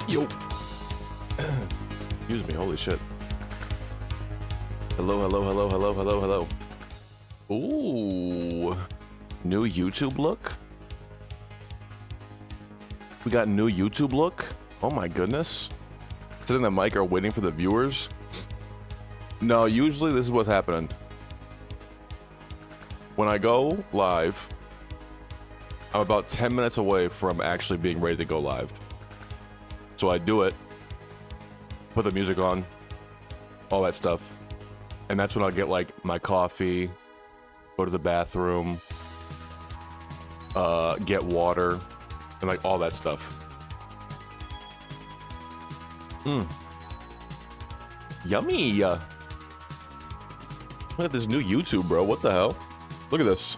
Yo. Excuse me, holy shit. Hello, hello, hello, hello, hello, hello. Ooh. New YouTube look? We got new YouTube look? Oh my goodness. Sitting the mic or waiting for the viewers? No, usually this is what's happening. When I go live, I'm about 10 minutes away from actually being ready to go live. So I do it, put the music on, all that stuff. And that's when I'll get like my coffee, go to the bathroom, get water, and like all that stuff. Yummy. Look at this new YouTube, bro. What the hell? Look at this.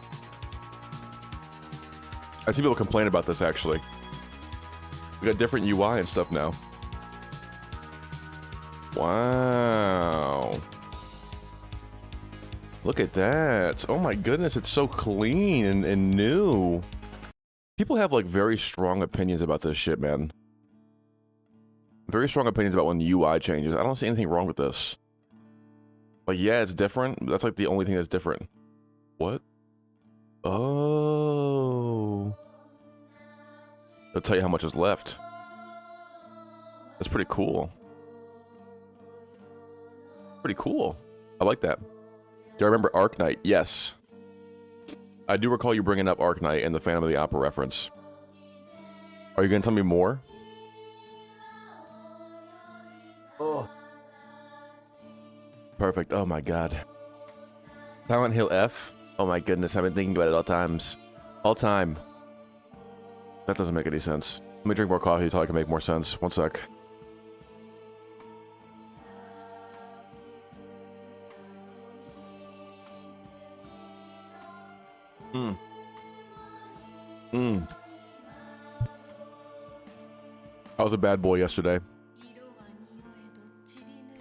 I see people complain about this actually. We got different UI and stuff now. Wow. Look at that. Oh my goodness, it's so clean and new. People have like very strong opinions about this shit, man. Very strong opinions about when the UI changes. I don't see anything wrong with this. Like, yeah, it's different. That's like the only thing that's different. What? Oh. I'll tell you how much is left. That's pretty cool. Pretty cool. I like that. Do I remember Arc Knight? Yes. I do recall you bringing up Arc Knight and the Phantom of the Opera reference. Are you going to tell me more? Oh. Perfect. Oh my god. Silent Hill F? Oh my goodness, I've been thinking about it all times. All time. That doesn't make any sense. Let me drink more coffee so I can make more sense. One sec. I was a bad boy yesterday.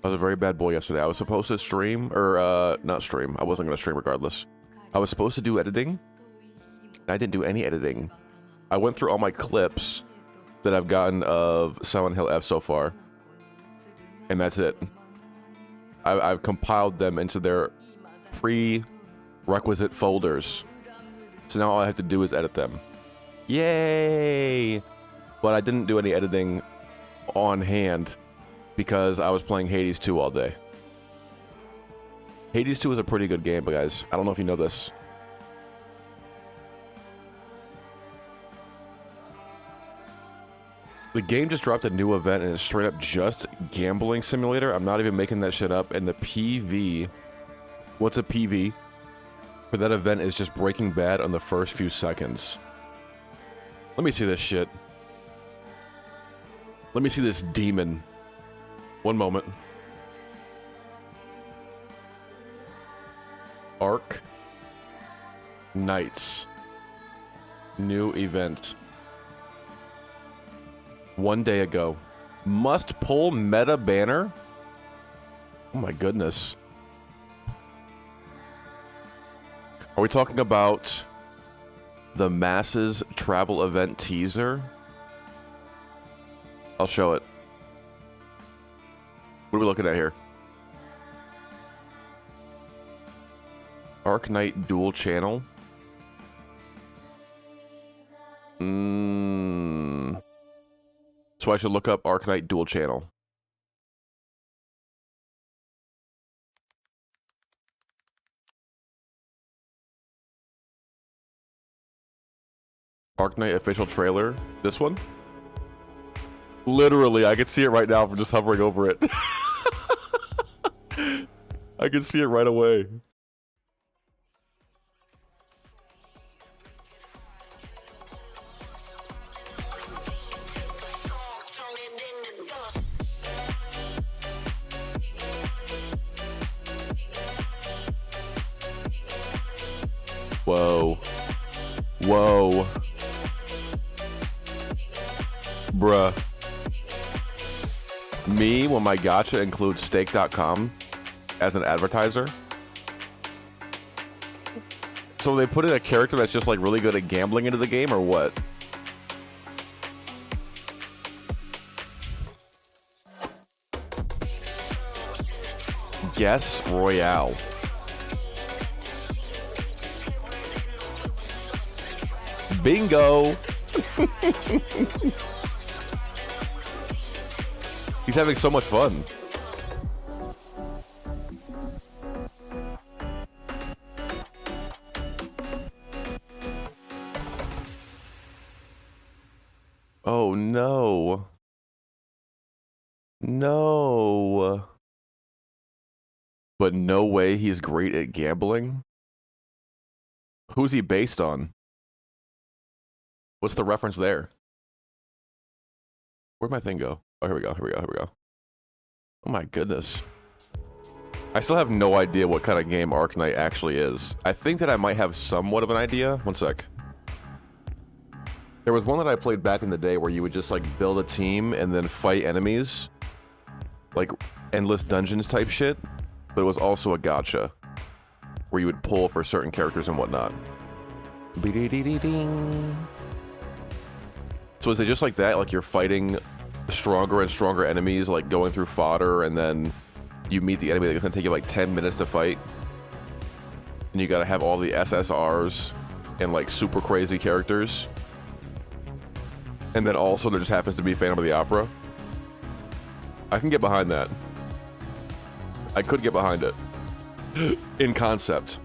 I was a very bad boy yesterday. I was supposed to stream, or not stream. I wasn't going to stream regardless. I was supposed to do editing. I didn't do any editing. I went through all my clips that I've gotten of Silent Hill F so far. And that's it. I've compiled them into their prerequisite folders. So now all I have to do is edit them. Yay! But I didn't do any editing on hand because I was playing Hades 2 all day. Hades 2 is a pretty good game, but guys, I don't know if you know this. The game just dropped a new event and it's straight up just gambling simulator. I'm not even making that shit up. And the PV, what's a PV? For that event is just Breaking Bad on the first few seconds. Let me see this shit. Let me see this demon. One moment. Arc Knights. New event. 1 day ago. Must pull meta banner? Oh my goodness. Are we talking about the Masses travel event teaser? I'll show it. What are we looking at here? Arc Knight dual channel. So I should look up Arc Knight dual channel. Arc Knight official trailer. This one? Literally, I can see it right now from just hovering over it. I can see it right away. Whoa. Whoa. Bruh. Me, when my gacha includes stake.com as an advertiser. So they put in a character that's just like really good at gambling into the game, or what? Guess Royale. Bingo. He's having so much fun. Oh no. No. But no way he's great at gambling? Who's he based on? What's the reference there? Where'd my thing go? Oh, here we go, here we go, here we go. Oh my goodness. I still have no idea what kind of game Arknight actually is. I think that I might have somewhat of an idea. One sec. There was one that I played back in the day where you would just like build a team and then fight enemies. Like endless dungeons type shit. But it was also a gacha. Where you would pull for certain characters and whatnot. So is it just like that? Like you're fighting stronger and stronger enemies, like going through fodder, and then you meet the enemy that's gonna take you like 10 minutes to fight. And you gotta have all the SSRs and like super crazy characters. And then also there just happens to be Phantom of the Opera. I can get behind that. I could get behind it. In concept.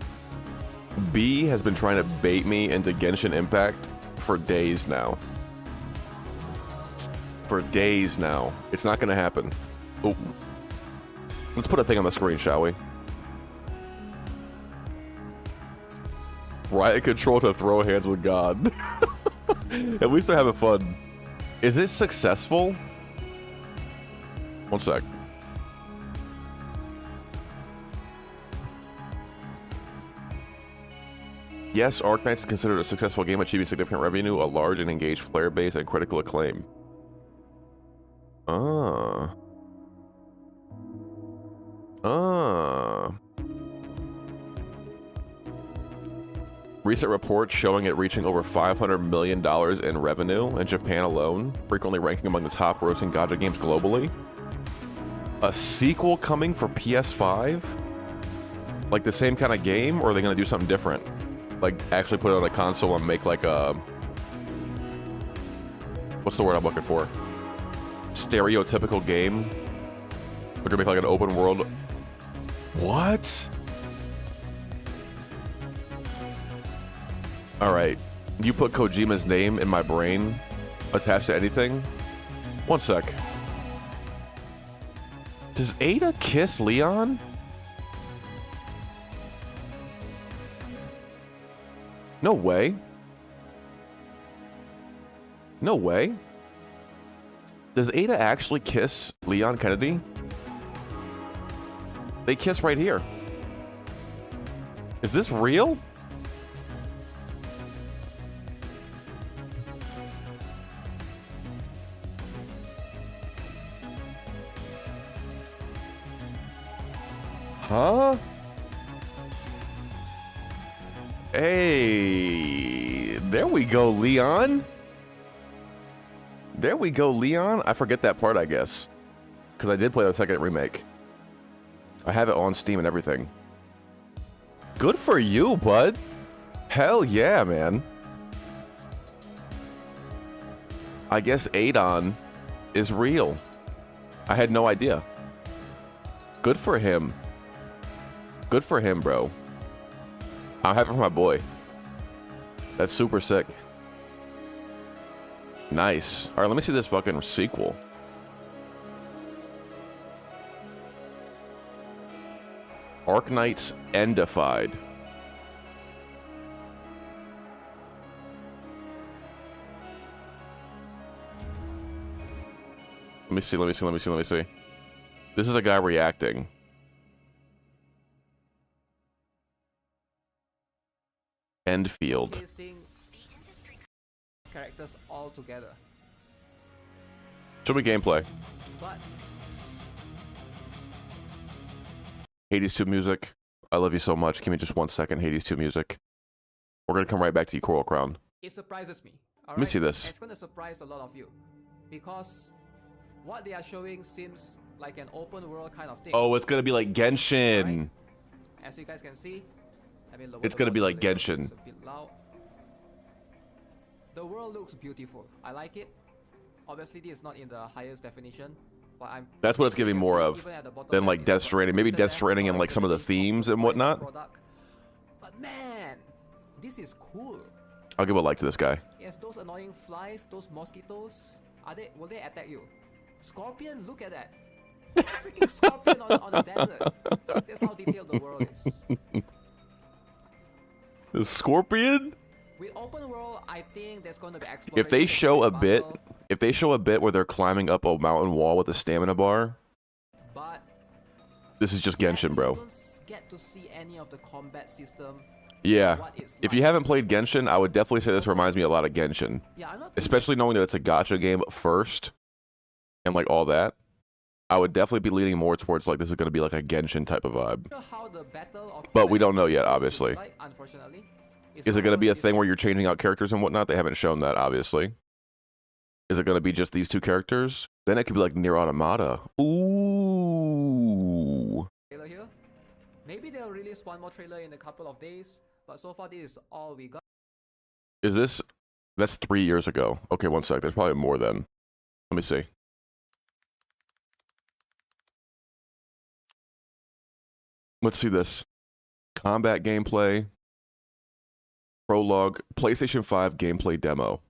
B has been trying to bait me into Genshin Impact for days now. For days now. It's not gonna happen. Oh. Let's put a thing on the screen, shall we? Riot control to throw hands with God. At least they're having fun. Is it successful? One sec. Yes, Arknights is considered a successful game, achieving significant revenue, a large and engaged player base, and critical acclaim. Recent reports showing it reaching over $500 million in revenue in Japan alone, frequently ranking among the top grossing gacha games globally. A sequel coming for PS5? Like the same kind of game, or are they gonna do something different? Like actually put it on a console and make like a... What's the word I'm looking for? Stereotypical game? We're gonna make like an open world... What? Alright, you put Kojima's name in my brain, attached to anything? One sec. Does Ada kiss Leon? No way. No way. Does Ada actually kiss Leon Kennedy? They kiss right here. Is this real? Huh? Hey, there we go, Leon. There we go, Leon. I forget that part, I guess. Because I did play the second remake. I have it on Steam and everything. Good for you, bud. Hell yeah, man. I guess Adon is real. I had no idea. Good for him. Good for him, bro. I'm happy for my boy. That's super sick. Nice. Alright, let me see this fucking sequel. Arknights Endified. Let me see. This is a guy reacting. Endfield. Characters all together. Show me gameplay. But Hades 2 music. I love you so much. Give me just 1 second. Hades 2 music. We're gonna come right back to you, Coral Crown. it surprises me. Let me see this. It's gonna surprise a lot of you because what they are showing seems like an open world kind of thing. Oh, it's gonna be like Genshin. Right? As you guys can see, I mean, It's gonna be like Genshin. It's a bit loud. The world looks beautiful. I like it. Obviously, this is not in the highest definition, but that's what it's giving more of than like Death Stranding. Maybe Death Stranding and like some of the themes and whatnot. But man, this is cool. I'll give a like to this guy. Yes, those annoying flies, those mosquitoes, will they attack you? Scorpion, look at that. Freaking scorpion on the desert. That's how detailed the world is. The scorpion? With open world, I think there's going to be exploration. If they show a bit where they're climbing up a mountain wall with a stamina bar, but this is just Genshin, bro. You don't get to see any of the combat system. Yeah. If you haven't played Genshin, I would definitely say this reminds me a lot of Genshin. Yeah, I'm not especially knowing that it's a gacha game first and like all that. I would definitely be leaning more towards like this is going to be like a Genshin type of vibe. how the battle or but we don't know yet, obviously. like, unfortunately. Is it going to be a thing where you're changing out characters and whatnot? They haven't shown that, obviously. Is it going to be just these two characters? Then it could be like Nier Automata. Ooh. Trailer here. Maybe they'll release one more trailer in a couple of days, but so far this is all we got. Is this... That's 3 years ago. Okay, one sec. There's probably more then. Let me see. Let's see this. Combat gameplay. Prologue. PlayStation 5 gameplay demo.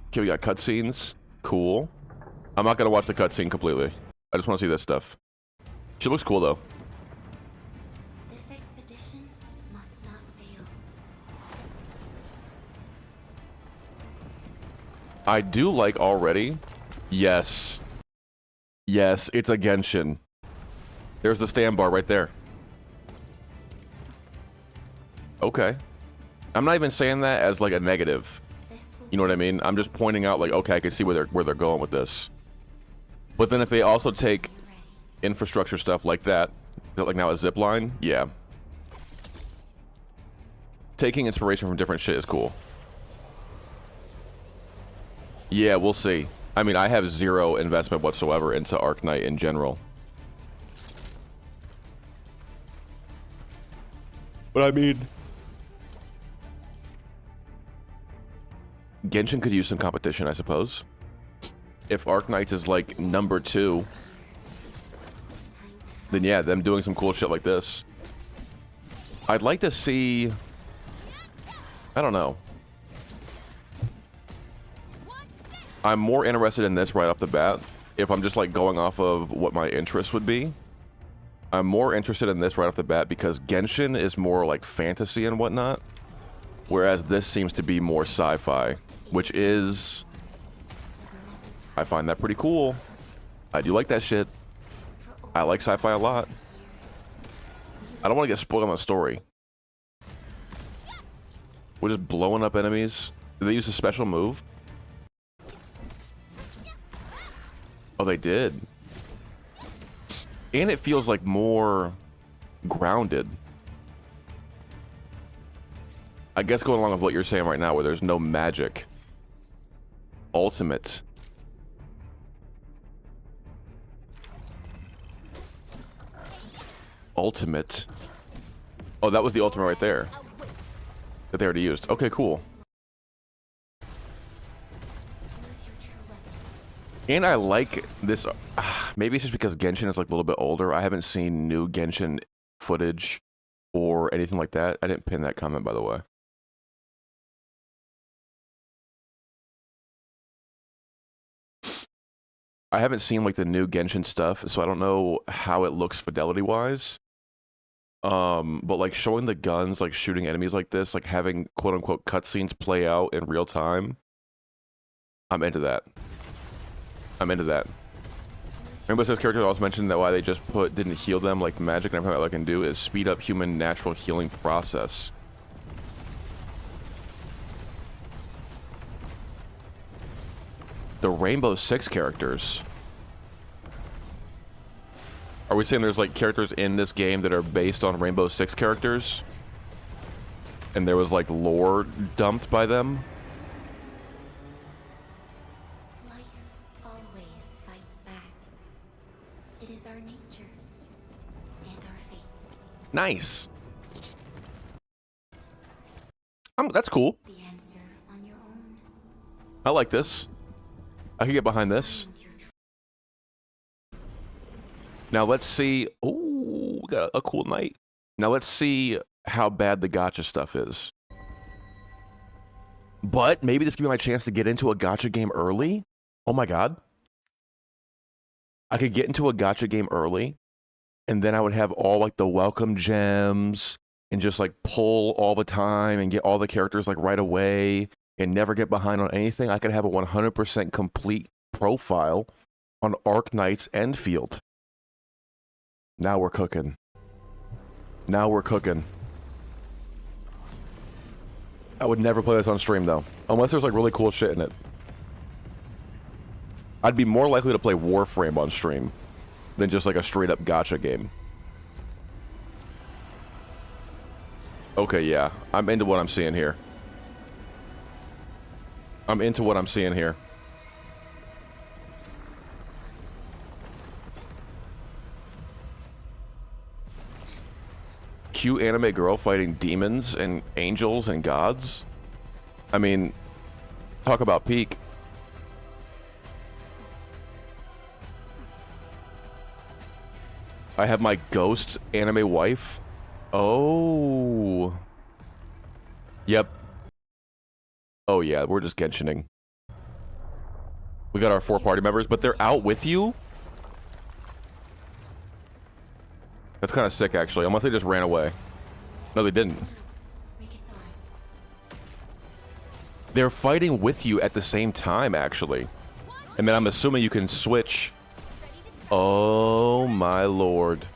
Okay, we got cutscenes. Cool. I'm not going to watch the cutscene completely. I just want to see this stuff. She looks cool, though. This expedition must not fail. I do like already. Yes. Yes, it's a Genshin. There's the stand bar right there. Okay. I'm not even saying that as like a negative. You know what I mean? I'm just pointing out like, okay, I can see where they're going with this. But then if they also take infrastructure stuff like that, like now a zip line, yeah. Taking inspiration from different shit is cool. Yeah, we'll see. I mean, I have zero investment whatsoever into Arknight in general. But I mean, Genshin could use some competition, I suppose. If Arknight is like number 2, then yeah, them doing some cool shit like this. I'd like to see... I don't know. I'm more interested in this right off the bat. If I'm just like going off of what my interest would be. I'm more interested in this right off the bat because Genshin is more like fantasy and whatnot. Whereas this seems to be more sci-fi. Which is... I find that pretty cool. I do like that shit. I like sci-fi a lot. I don't want to get spoiled on the story. We're just blowing up enemies. Did they use a special move? Oh, they did. And it feels like more grounded. I guess going along with what you're saying right now, where there's no magic. Ultimate. Ultimate. Oh, that was the ultimate right there. That they already used. Okay, cool. And I like this. Maybe it's just because Genshin is like a little bit older. I haven't seen new Genshin footage or anything like that. I didn't pin that comment, by the way. I haven't seen like the new Genshin stuff, so I don't know how it looks fidelity-wise. But like showing the guns, like shooting enemies like this, like having quote-unquote cutscenes play out in real time, I'm into that. I'm into that. Rainbow Six characters also mentioned that why they just didn't heal them like magic, and everything that I can do is speed up human natural healing process. The Rainbow Six characters. Are we saying there's like characters in this game that are based on Rainbow Six characters? and there was like lore dumped by them. Life always fights back. It is our nature and our fate. Nice. That's cool. The answer on your own. I like this. I can get behind this. Find your Now let's see. Oh, we got a cool night. Now let's see how bad the gacha stuff is. But maybe this could be my chance to get into a gacha game early. Oh my god. I could get into a gacha game early, and then I would have all like the welcome gems and just like pull all the time and get all the characters like right away and never get behind on anything. I could have a 100% complete profile on Arknight's Endfield. Now we're cooking. Now we're cooking. I would never play this on stream though, unless there's like really cool shit in it. I'd be more likely to play Warframe on stream than just like a straight up gacha game. Okay, yeah. I'm into what I'm seeing here. I'm into what I'm seeing here. Cute anime girl fighting demons and angels and gods? I mean, talk about peak. I have my ghost anime wife. Oh. Yep. Oh yeah, we're just Genshining. We got our 4 party members, but they're out with you? That's kind of sick, actually, unless they just ran away. No, they didn't. They're fighting with you at the same time, actually. And then I'm assuming you can switch. Oh my lord.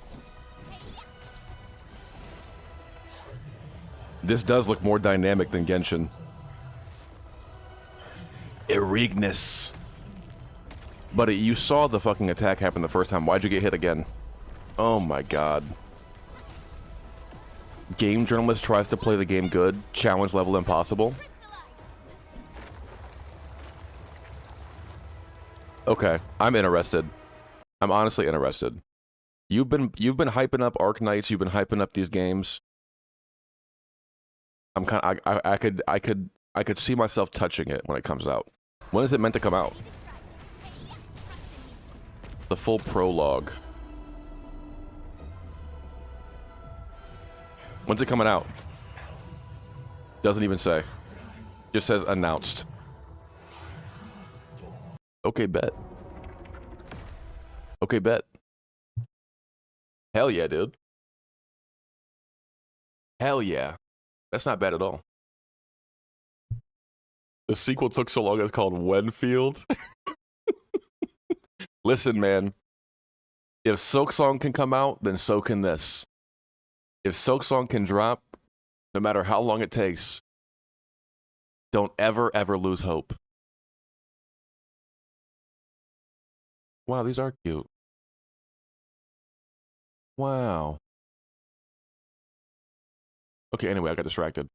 This does look more dynamic than Genshin. Ignis. Buddy, you saw the fucking attack happen the first time. Why'd you get hit again? Oh my god. Game journalist tries to play the game good. Challenge level impossible. Okay, I'm interested. I'm honestly interested. You've been hyping up Arknights. You've been hyping up these games. I'm kind of I could see myself touching it when it comes out. When is it meant to come out? The full prologue. When's it coming out? Doesn't even say. Just says announced. Okay, bet. Okay, bet. Hell yeah, dude. Hell yeah. That's not bad at all. The sequel took so long it's called Wenfield. Listen, man. If Silksong can come out, then so can this. If Silksong can drop, no matter how long it takes, don't ever, ever lose hope. Wow, these are cute. Wow. Okay, anyway, I got distracted.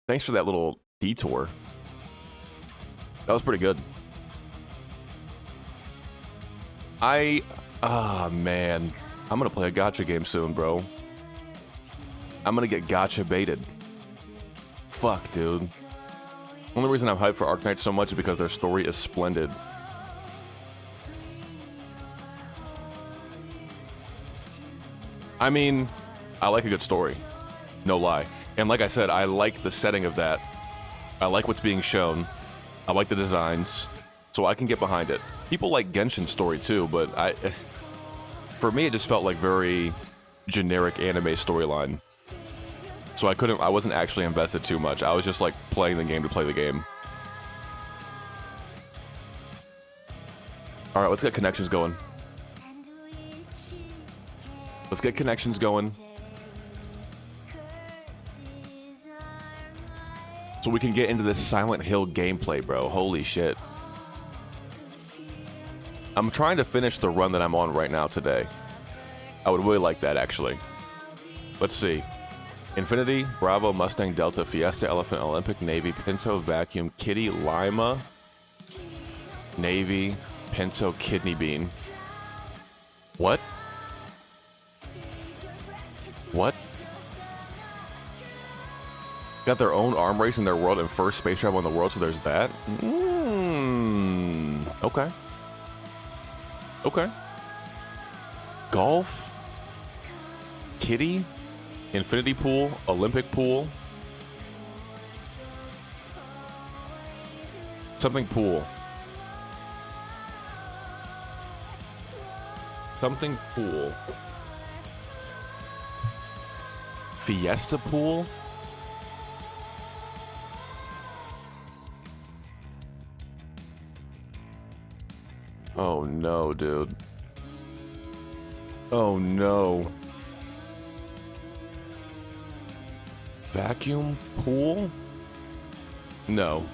Thanks for that little detour. That was pretty good. Man. I'm gonna play a gacha game soon, bro. I'm gonna get gacha baited. Fuck, dude. Only reason I'm hyped for Arknight so much is because their story is splendid. I mean, I like a good story. No lie. And like I said, I like the setting of that. I like what's being shown. I like the designs. So I can get behind it. People like Genshin's story too, but for me, it just felt like very generic anime storyline. So I wasn't actually invested too much. I was just like playing the game to play the game. All right, let's get connections going. Let's get connections going. So we can get into this Silent Hill gameplay, bro. Holy shit. I'm trying to finish the run that I'm on right now today. I would really like that, actually. Let's see. Infinity, Bravo, Mustang, Delta, Fiesta, Elephant, Olympic, Navy, Pinto, Vacuum, Kitty, Lima, Navy, Pinto, Kidney Bean. What? What? Got their own arm race in their world and first space travel in the world, so there's that? Okay. Okay. Golf? Kitty? Infinity Pool? Olympic Pool? Something pool. Something pool. Fiesta Pool? Oh no, dude. Oh no. Vacuum pool? No.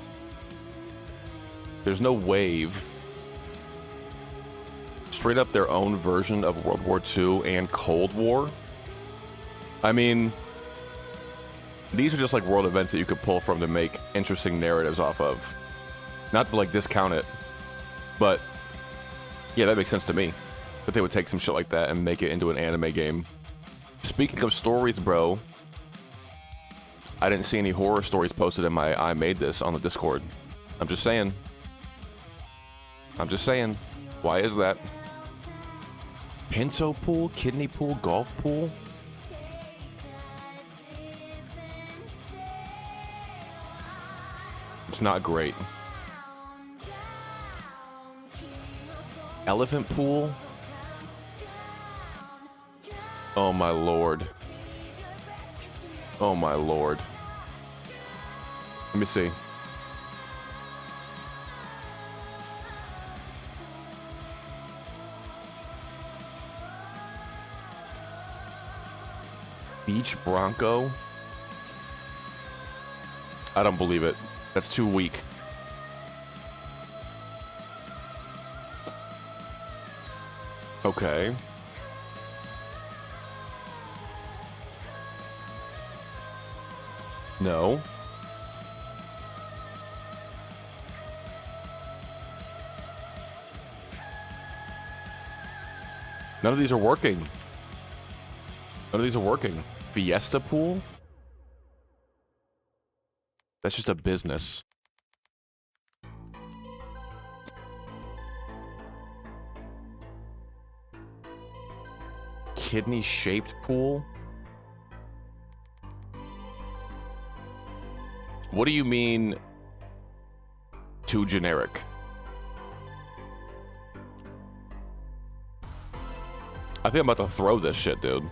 There's no wave. Straight up their own version of World War II and Cold War. I mean, these are just like world events that you could pull from to make interesting narratives off of. Not to like discount it, but yeah, that makes sense to me. That they would take some shit like that and make it into an anime game. Speaking of stories, bro, I didn't see any horror stories posted in my I made this on the Discord. I'm just saying. I'm just saying. Why is that? Pinto pool, kidney pool, golf pool? It's not great. Elephant pool? Oh my lord. Oh my lord. Let me see. Beach Bronco? I don't believe it. That's too weak. Okay. No. None of these are working. None of these are working. Fiesta Pool? That's just a business. Kidney-shaped pool? What do you mean too generic? I think I'm about to throw this shit, dude.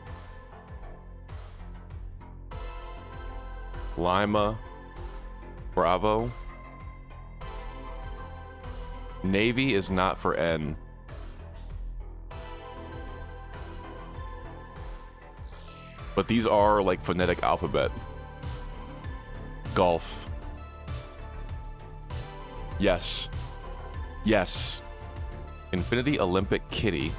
Lima. Bravo. Navy is not for N. But these are like phonetic alphabet. Golf. Yes. Yes. Infinity Olympic Kitty.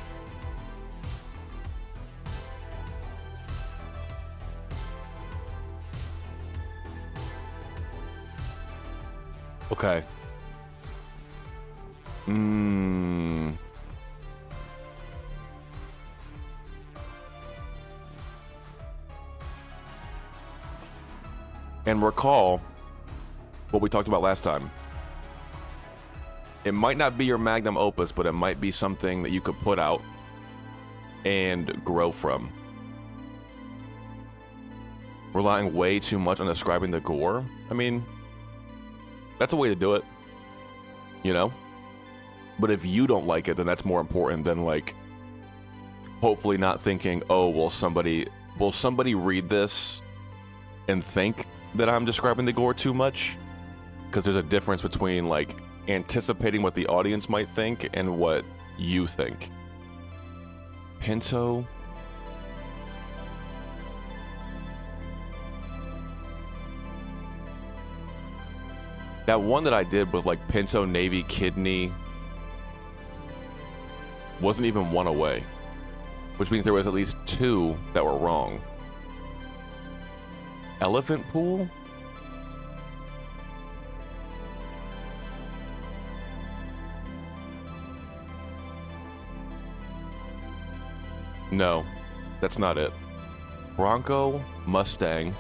Okay. And recall what we talked about last time. It might not be your magnum opus, but it might be something that you could put out and grow from. Relying way too much on describing the gore. I mean, that's a way to do it, you know? But if you don't like it, then that's more important than, like, hopefully not thinking, oh, will somebody read this and think that I'm describing the gore too much? Because there's a difference between, like, anticipating what the audience might think and what you think. Pinto. That one that I did with like Pinto, Navy, Kidney wasn't even one away, which means there was at least two that were wrong. Elephant pool? No, that's not it. Bronco, Mustang.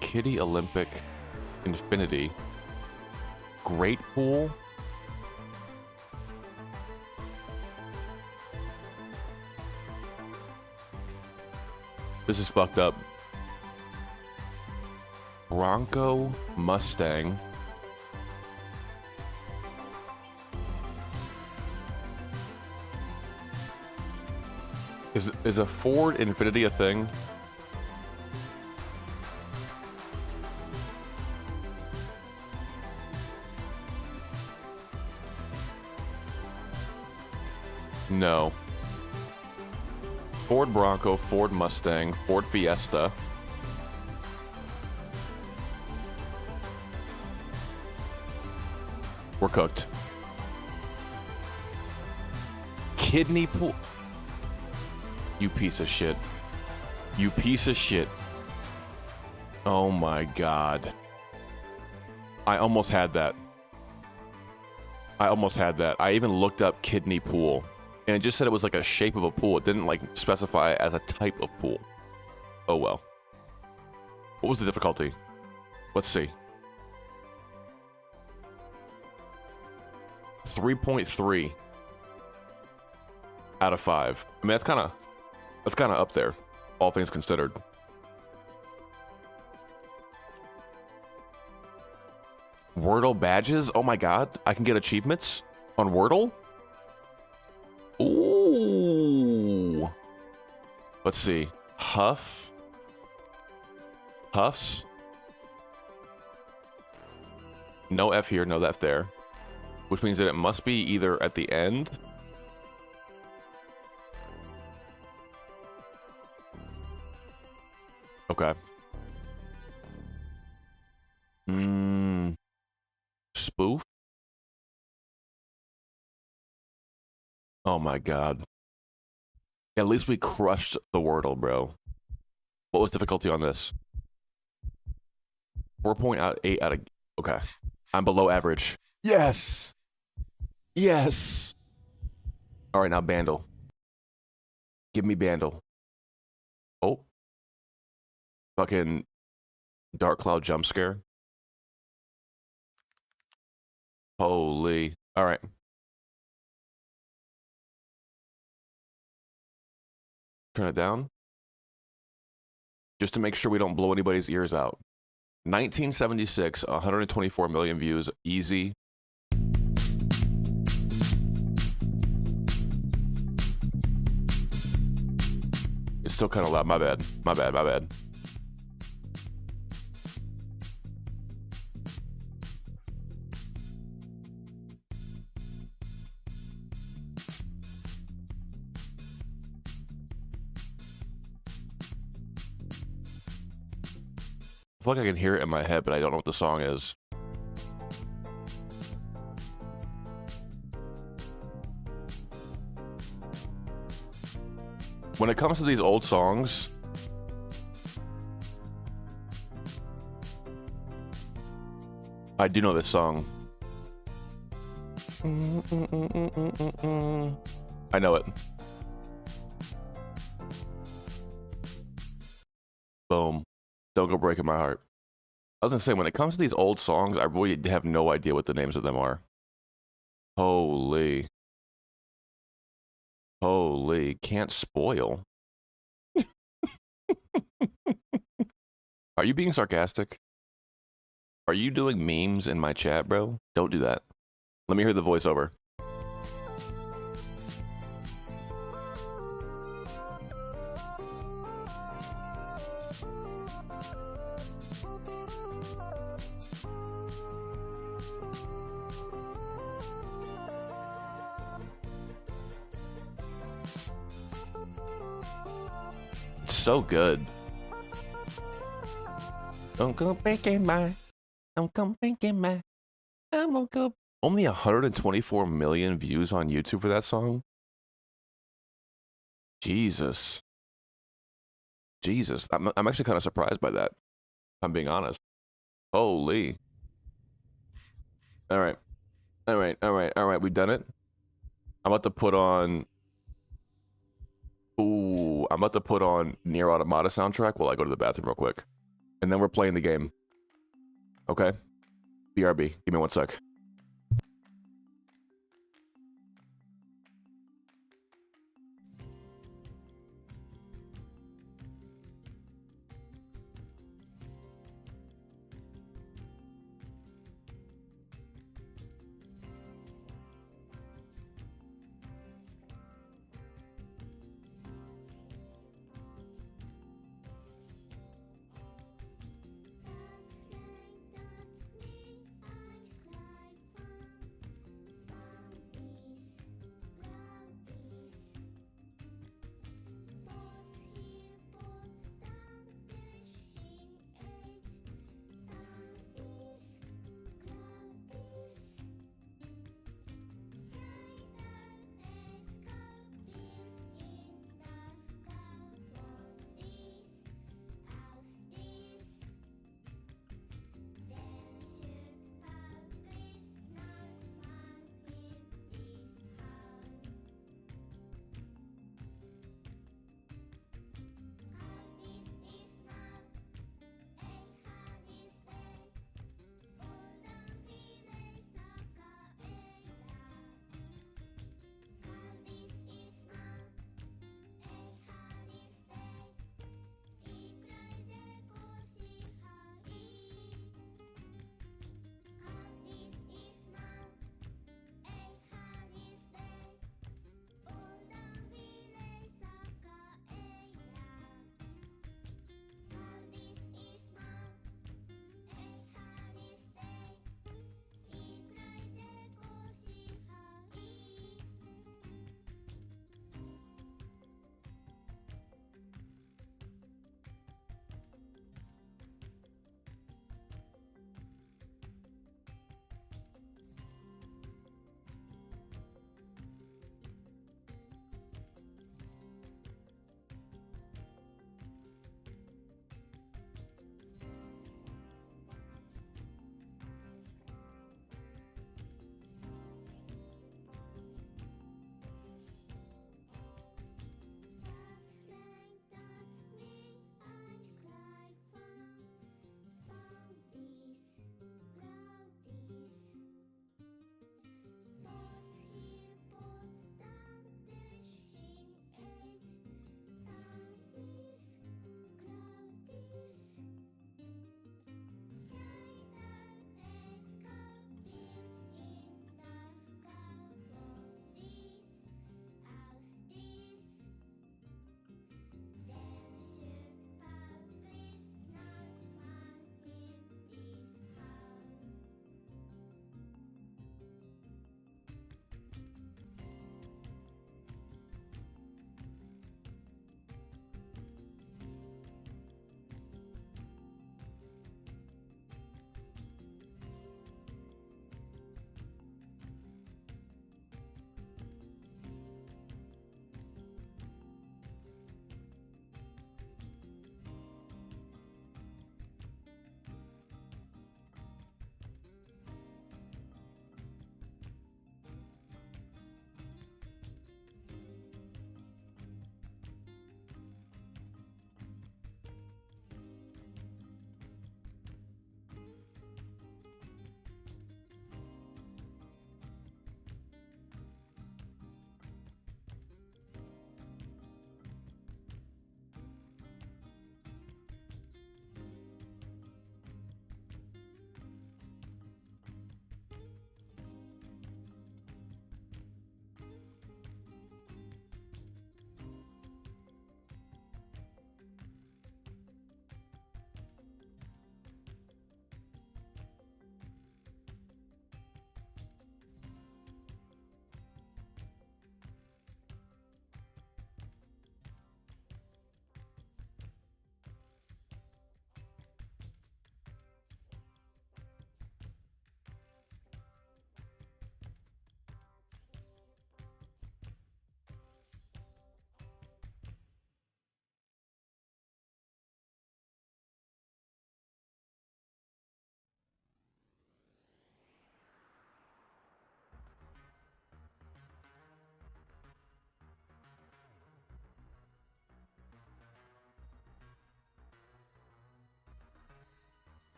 Kitty Olympic Infinity. Great pool. This is fucked up. Bronco, Mustang. Is a Ford Infinity a thing? No. Ford Bronco, Ford Mustang, Ford Fiesta. We're cooked. Kidney pool. You piece of shit. You piece of shit. Oh my god. I almost had that. I almost had that. I even looked up kidney pool. And it just said it was like a shape of a pool. It didn't like specify it as a type of pool. Oh well. What was the difficulty? Let's see. 3.3 out of 5. I mean, that's kind of up there, all things considered. Wordle badges? Oh my god, I can get achievements on Wordle? Ooh. Let's see. Huffs. No F here, no F there. Which means that it must be either at the end. Okay. Spoof? Oh my god. At least we crushed the Wordle, bro. What was difficulty on this? 4.8 out of... Okay. I'm below average. Yes! Yes! Alright, now Bandle. Give me Bandle. Oh. Fucking Dark Cloud jump scare. Holy. Alright. Turn it down. Just to make sure we don't blow anybody's ears out. 1976, 124 million views. Easy. It's still kind of loud. My bad. My bad. My bad. I feel like I can hear it in my head, but I don't know what the song is. When it comes to these old songs, I do know this song. I know it. Boom. Don't go breaking my heart. I was gonna say, when it comes to these old songs, I really have no idea what the names of them are. Holy. Holy. Can't spoil. Are you being sarcastic? Are you doing memes in my chat, bro? Don't do that. Let me hear the voiceover. So good. Don't go breaking my I woke up. Only 124 million views on YouTube for that song? Jesus. Jesus. I'm actually kind of surprised by that, if I'm being honest. Holy. All right. All right. All right. All right. We've done it. I'm about to put on... Ooh, I'm about to put on Nier Automata soundtrack while I go to the bathroom real quick. And then we're playing the game. Okay? BRB. Give me 1 sec.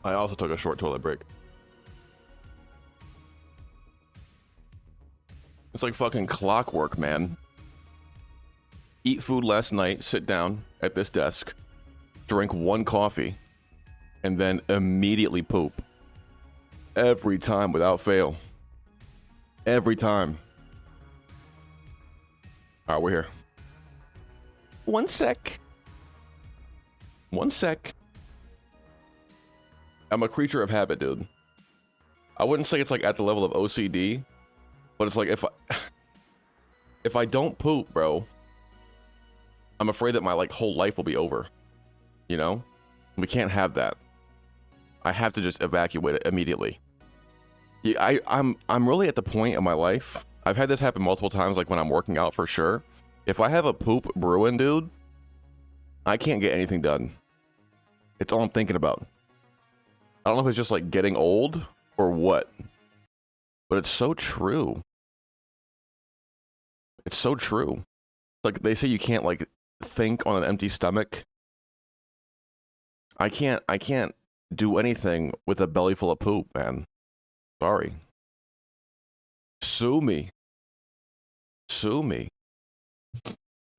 I also took a short toilet break. It's like fucking clockwork, man. Eat food last night, sit down at this desk, drink one coffee, and then immediately poop. Every time without fail. Every time. Alright, we're here. One sec. One sec. I'm a creature of habit, dude. I wouldn't say it's like at the level of OCD, but it's like if I don't poop, bro, I'm afraid that my like whole life will be over. You know? We can't have that. I have to just evacuate it immediately. Yeah, I'm really at the point in my life. I've had this happen multiple times, like when I'm working out for sure. If I have a poop brewing, dude, I can't get anything done. It's all I'm thinking about. I don't know if it's just like getting old or what, but it's so true. It's so true. Like they say you can't like think on an empty stomach. I can't do anything with a belly full of poop, man. Sorry. Sue me. Sue me.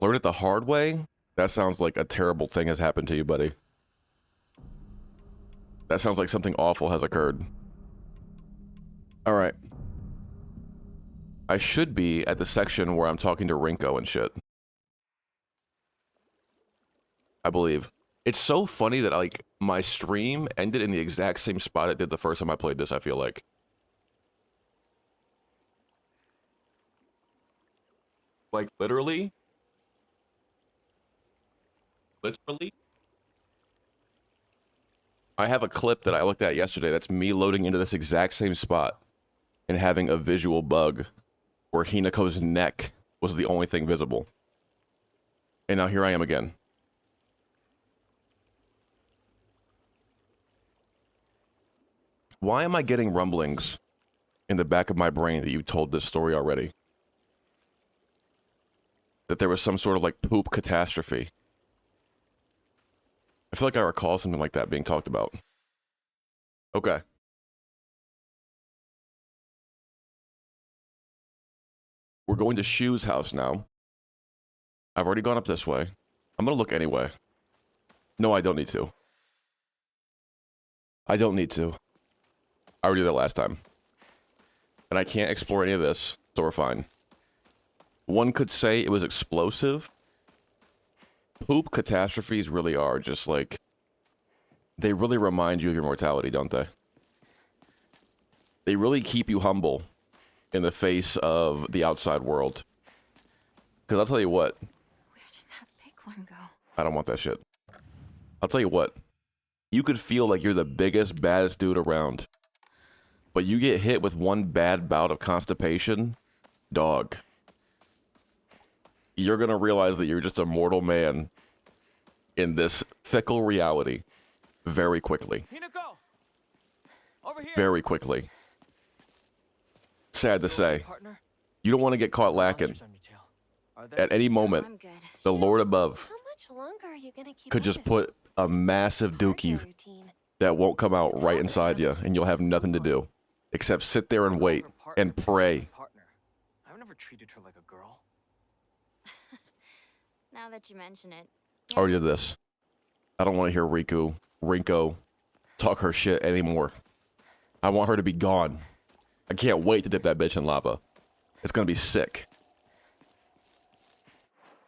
Learn it the hard way? That sounds like a terrible thing has happened to you, buddy. That sounds like something awful has occurred. Alright. I should be at the section where I'm talking to Rinko and shit. I believe. It's so funny that like my stream ended in the exact same spot it did the first time I played this, I feel like. Like literally? Literally? I have a clip that I looked at yesterday that's me loading into this exact same spot and having a visual bug where Hinako's neck was the only thing visible. And now here I am again. Why am I getting rumblings in the back of my brain that you told this story already? That there was some sort of like poop catastrophe. I feel like I recall something like that being talked about. Okay. We're going to Shu's house now. I've already gone up this way. I'm gonna look anyway. No, I don't need to. I don't need to. I already did that last time. And I can't explore any of this, so we're fine. One could say it was explosive. Poop catastrophes really are just like... They really remind you of your mortality, don't they? They really keep you humble in the face of the outside world. Because I'll tell you what. Where did that big one go? I don't want that shit. I'll tell you what. You could feel like you're the biggest, baddest dude around. But you get hit with one bad bout of constipation, dog. You're gonna realize that you're just a mortal man in this fickle reality very quickly. Hinako! Over here! Very quickly. Sad to say. Partner? You don't want to get caught lacking. Monsters on your tail. Are they? At any moment, I'm good. the Lord above How much longer are you gonna keep could up just this put a massive dookie partner routine? that won't come out right inside you, and you'll have nothing to do except sit there and wait and pray. Partner. I've never treated her like a girl. Now that you mention it. I already did this. I don't want to hear Rinko talk her shit anymore. I want her to be gone. I can't wait to dip that bitch in lava. It's gonna be sick.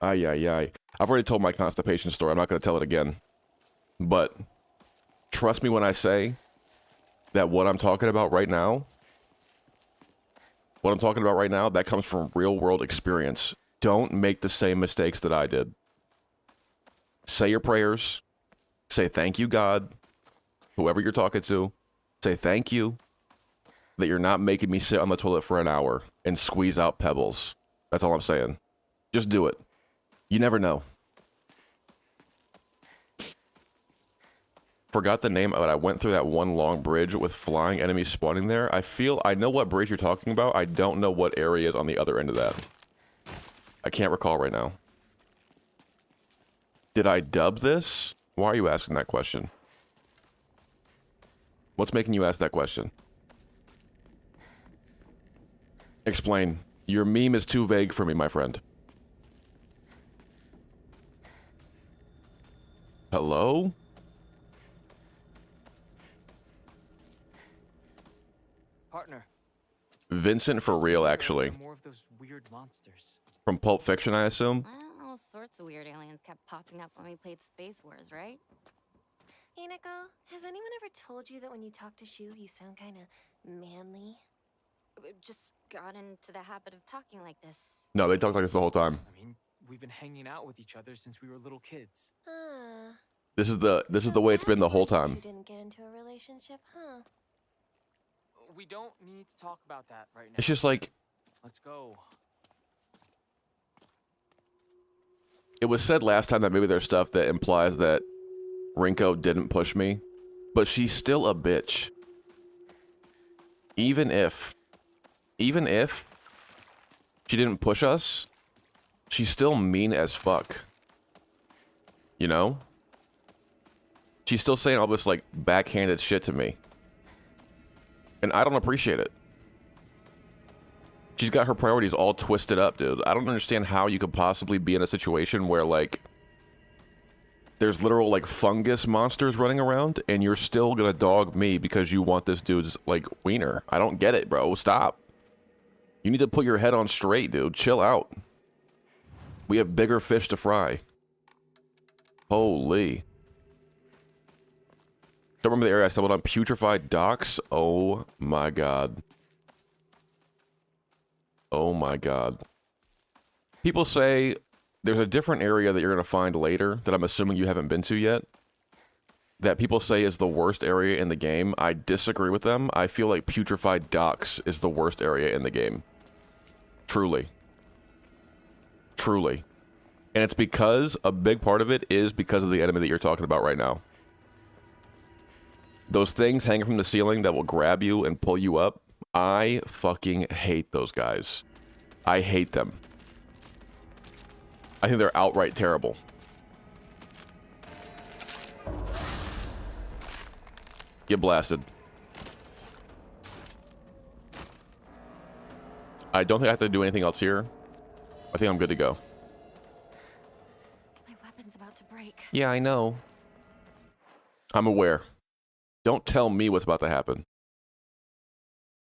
Ay, ay, ay. I've already told my constipation story. I'm not gonna tell it again. But trust me when I say that what I'm talking about right now, that comes from real world experience. Don't make the same mistakes that I did. Say your prayers. Say thank you, God. Whoever you're talking to. Say thank you that you're not making me sit on the toilet for an hour and squeeze out pebbles. That's all I'm saying. Just do it. You never know. Forgot the name, but I went through that one long bridge with flying enemies spawning there. I know what bridge you're talking about. I don't know what area is on the other end of that. I can't recall right now. Did I dub this? Why are you asking that question? What's making you ask that question? Explain. Your meme is too vague for me, my friend. Hello? Partner. Vincent for real, actually. More of those weird monsters. From Pulp Fiction, I assume. Well, all sorts of weird aliens kept popping up when we played Space Wars, right? Hey, Nico, has anyone ever told you that when you talk to Shu, you sound kind of manly? We just got into the habit of talking like this. No, they talk like this the whole time. I mean, we've been hanging out with each other since we were little kids. This is the way it's been the whole time. You didn't get into a relationship, huh? We don't need to talk about that right now. It's just like, Let's go. it was said last time that maybe there's stuff that implies that Rinko didn't push me, but she's still a bitch. Even if she didn't push us, she's still mean as fuck. You know? She's still saying all this, like, backhanded shit to me. And I don't appreciate it. She's got her priorities all twisted up, dude. I don't understand how you could possibly be in a situation where, like, there's literal, like, fungus monsters running around, and you're still gonna dog me because you want this dude's, like, wiener. I don't get it, bro. Stop. You need to put your head on straight, dude. Chill out. We have bigger fish to fry. Holy. Don't remember the area I stumbled on. Putrefied docks? Oh my god. Oh my god. People say there's a different area that you're going to find later that I'm assuming you haven't been to yet, that people say is the worst area in the game. I disagree with them. I feel like Putrefied docks is the worst area in the game. Truly. Truly. And it's because a big part of it is because of the enemy that you're talking about right now. Those things hanging from the ceiling that will grab you and pull you up. I fucking hate those guys. I hate them. I think they're outright terrible. Get blasted. I don't think I have to do anything else here. I think I'm good to go. My weapon's about to break. Yeah, I know. I'm aware. Don't tell me what's about to happen.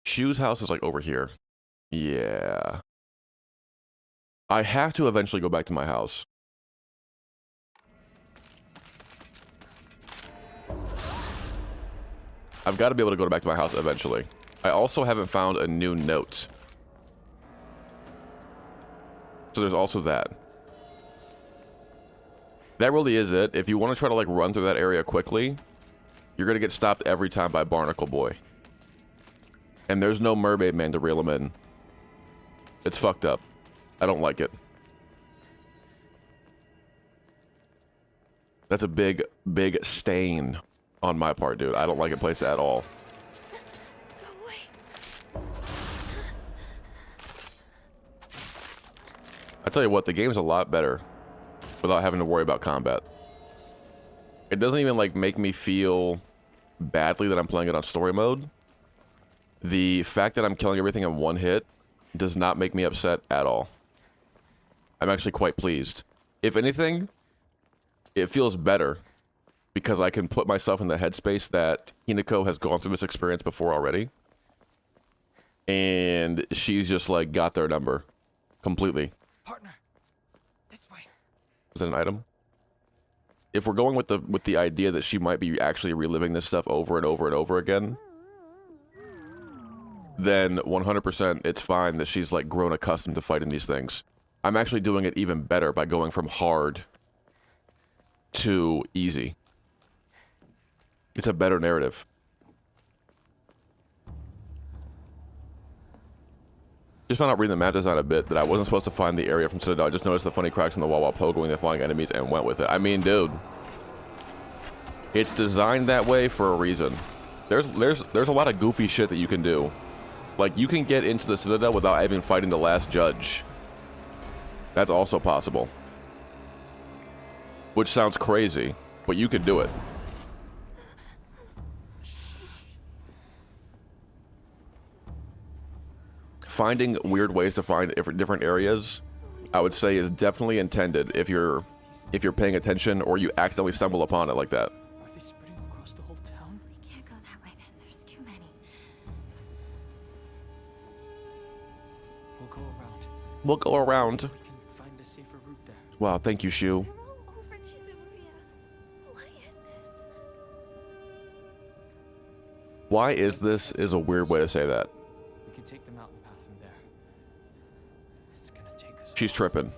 Shu's house is like over here. Yeah. I have to eventually go back to my house. I've got to be able to go back to my house eventually. I also haven't found a new note. So there's also that. That really is it. If you want to try to like run through that area quickly, you're going to get stopped every time by Barnacle Boy. And there's no Mermaid Man to reel him in. It's fucked up. I don't like it. That's a big, big stain on my part, dude. I don't like it placed at all. Go away. I tell you what, the game's a lot better without having to worry about combat. It doesn't even like make me feel badly that I'm playing it on story mode. The fact that I'm killing everything in one hit does not make me upset at all. I'm actually quite pleased. If anything, it feels better because I can put myself in the headspace that Hinako has gone through this experience before already. And she's just like got their number completely. Partner. This way. Is that an item? If we're going with the idea that she might be actually reliving this stuff over and over and over again, then 100% it's fine that she's like grown accustomed to fighting these things. I'm actually doing it even better by going from hard to easy. It's a better narrative. Just found out reading the map design a bit that I wasn't supposed to find the area from Citadel. I just noticed the funny cracks in the wall while pogoing the flying enemies and went with it. I mean, dude, it's designed that way for a reason. There's a lot of goofy shit that you can do. Like, you can get into the Citadel without even fighting the last judge. That's also possible. Which sounds crazy, but you can do it. finding weird ways to find different areas, I would say, is definitely intended if you're paying attention or you accidentally stumble upon it like that. Are they spreading across the whole town? We can't go that way then. There's too many. We'll go around. We'll go around. We can find a safer route there. Wow, thank you, Shu. They're all over Chizuruya. Why is this? Why is this is a weird way to say that. We can take the mountain path from there. It's gonna take us. She's tripping.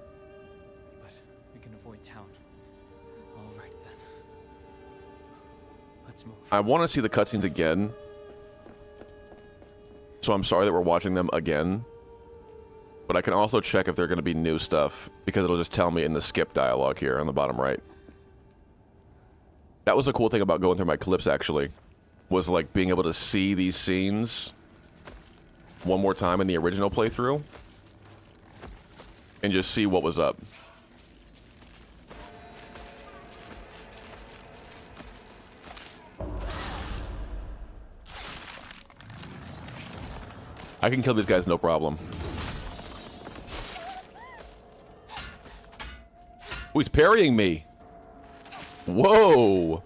But we can avoid town. All right then. Let's move. I want to see the cutscenes again. So I'm sorry that we're watching them again. But I can also check if they're going to be new stuff, because it'll just tell me in the skip dialogue here on the bottom right. That was a cool thing about going through my clips, actually. Was like being able to see these scenes one more time in the original playthrough. And just see what was up. I can kill these guys no problem. Oh, he's parrying me. Whoa.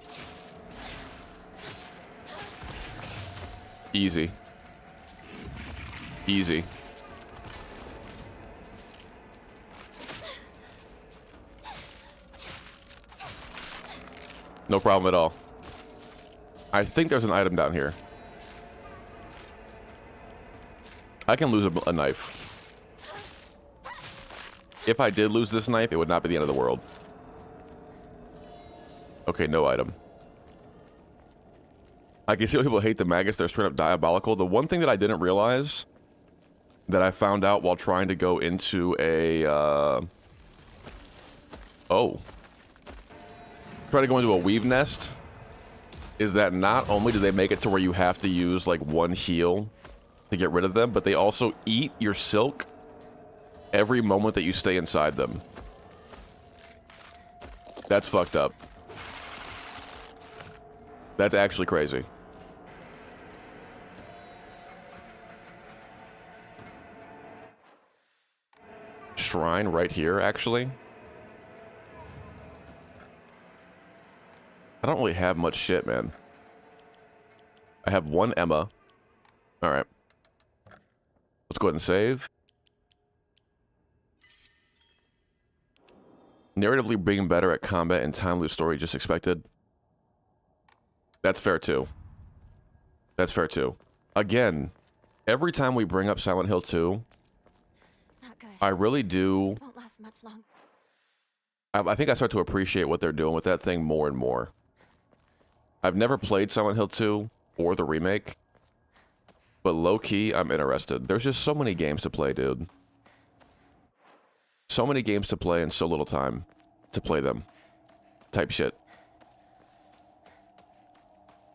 Easy. Easy. No problem at all. I think there's an item down here. I can lose a knife. If I did lose this knife, it would not be the end of the world. Okay, no item. I can see why people hate the maggots. They're straight up diabolical. The one thing that I didn't realize that I found out while trying to go into a... Try to go into a weave nest is that not only do they make it to where you have to use like one heal to get rid of them, but they also eat your silk every moment that you stay inside them. That's fucked up. That's actually crazy. Shrine right here, actually. I don't really have much shit, man. I have one Emma. Alright. Let's go ahead and save. Narratively being better at combat and time loop story just expected. That's fair too. That's fair too. Again, every time we bring up Silent Hill 2, Not good. I really do... This won't last much longer. I think I start to appreciate what they're doing with that thing more and more. I've never played Silent Hill 2 or the remake, but low-key, I'm interested. There's just so many games to play, dude. So many games to play and so little time to play them. Type shit.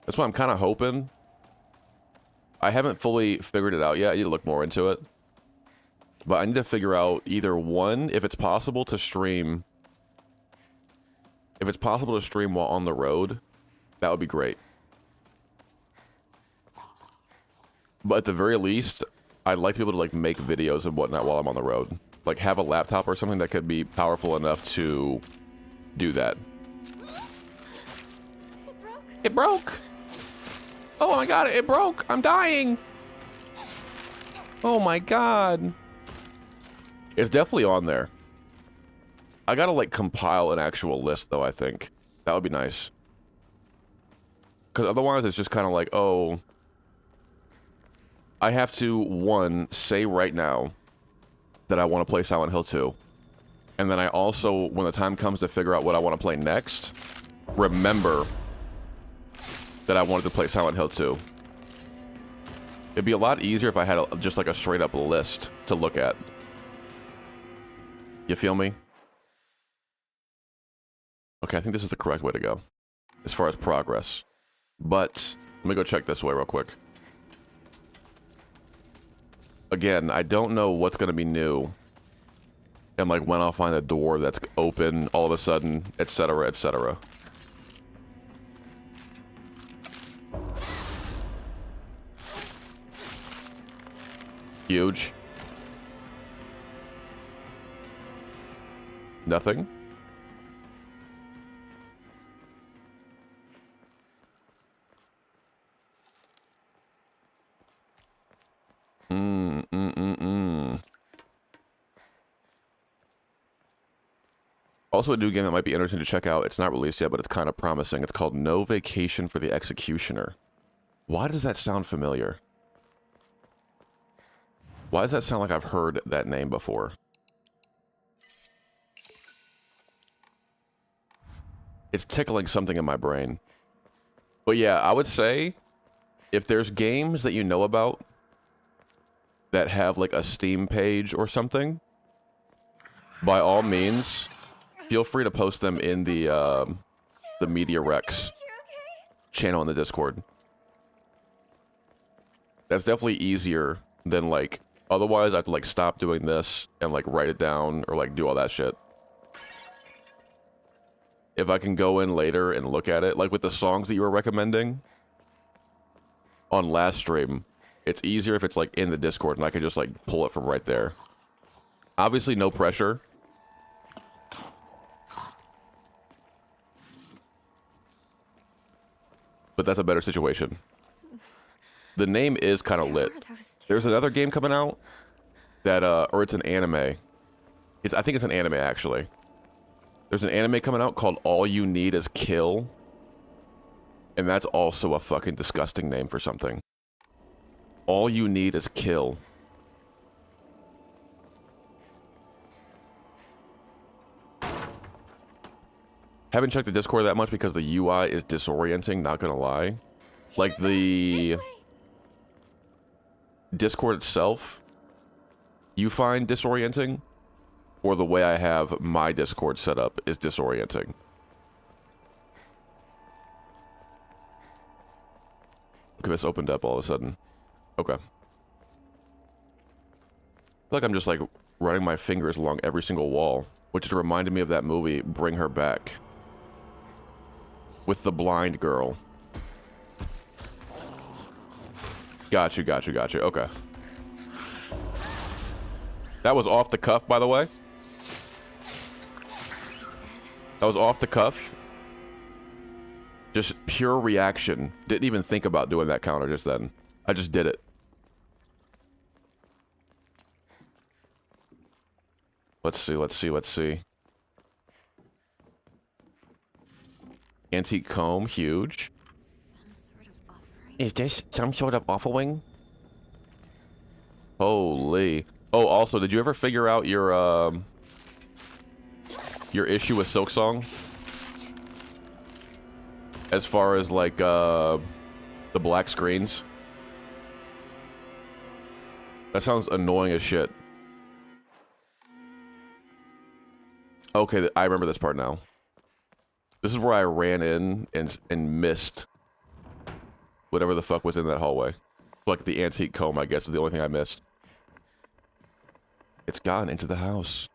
That's why I'm kind of hoping. I haven't fully figured it out yet. I need to look more into it. But I need to figure out either one, if it's possible to stream. If it's possible to stream while on the road, that would be great. But at the very least, I'd like to be able to like make videos and whatnot while I'm on the road. Like have a laptop or something that could be powerful enough to do that. It broke! Oh my god, it broke! I'm dying! Oh my god. It's definitely on there. I gotta like compile an actual list though, I think. That would be nice. Because otherwise it's just kind of like, oh... I have to, one, say right now that I want to play Silent Hill 2. And then I also, when the time comes to figure out what I want to play next, remember that I wanted to play Silent Hill 2. It'd be a lot easier if I had just like a straight up list to look at. You feel me? Okay, I think this is the correct way to go as far as progress. But let me go check this way real quick. Again, I don't know what's going to be new. And like when I'll find a door that's open all of a sudden, etc., etc. Huge. Nothing? Also, a new game that might be interesting to check out. It's not released yet, but it's kind of promising. It's called No Vacation for the Executioner. Why does that sound familiar? Why does that sound like I've heard that name before? It's tickling something in my brain. But yeah, I would say if there's games that you know about that have like a Steam page or something, by all means, feel free to post them in the Media Rex channel in the Discord. That's definitely easier than like, otherwise I have to like stop doing this and like write it down or like do all that shit. If I can go in later and look at it, like with the songs that you were recommending on last stream, it's easier if it's like in the Discord and I can just like pull it from right there. Obviously no pressure. But that's a better situation. The name is kind of lit. There's another game coming out that, or it's an anime. I think it's an anime, actually. There's an anime coming out called All You Need Is Kill. And that's also a fucking disgusting name for something. All You Need Is Kill. Haven't checked the Discord that much because the UI is disorienting, not gonna lie. Like the Discord itself, you find disorienting? Or the way I have my Discord set up is disorienting? Okay, this opened up all of a sudden. Okay. I feel like I'm just like running my fingers along every single wall, which is reminding me of that movie, Bring Her Back. With the blind girl. Got you. Okay. That was off the cuff, by the way. That was off the cuff. Just pure reaction. Didn't even think about doing that counter just then. I just did it. Let's see. Antique comb, huge. Some sort of offering? Is this some sort of offering? Holy. Oh, also, did you ever figure out your issue with Silksong? As far as, like, the black screens? That sounds annoying as shit. Okay, I remember this part now. This is where I ran in and missed whatever the fuck was in that hallway. Like the antique comb, I guess, is the only thing I missed. It's gotten into the house.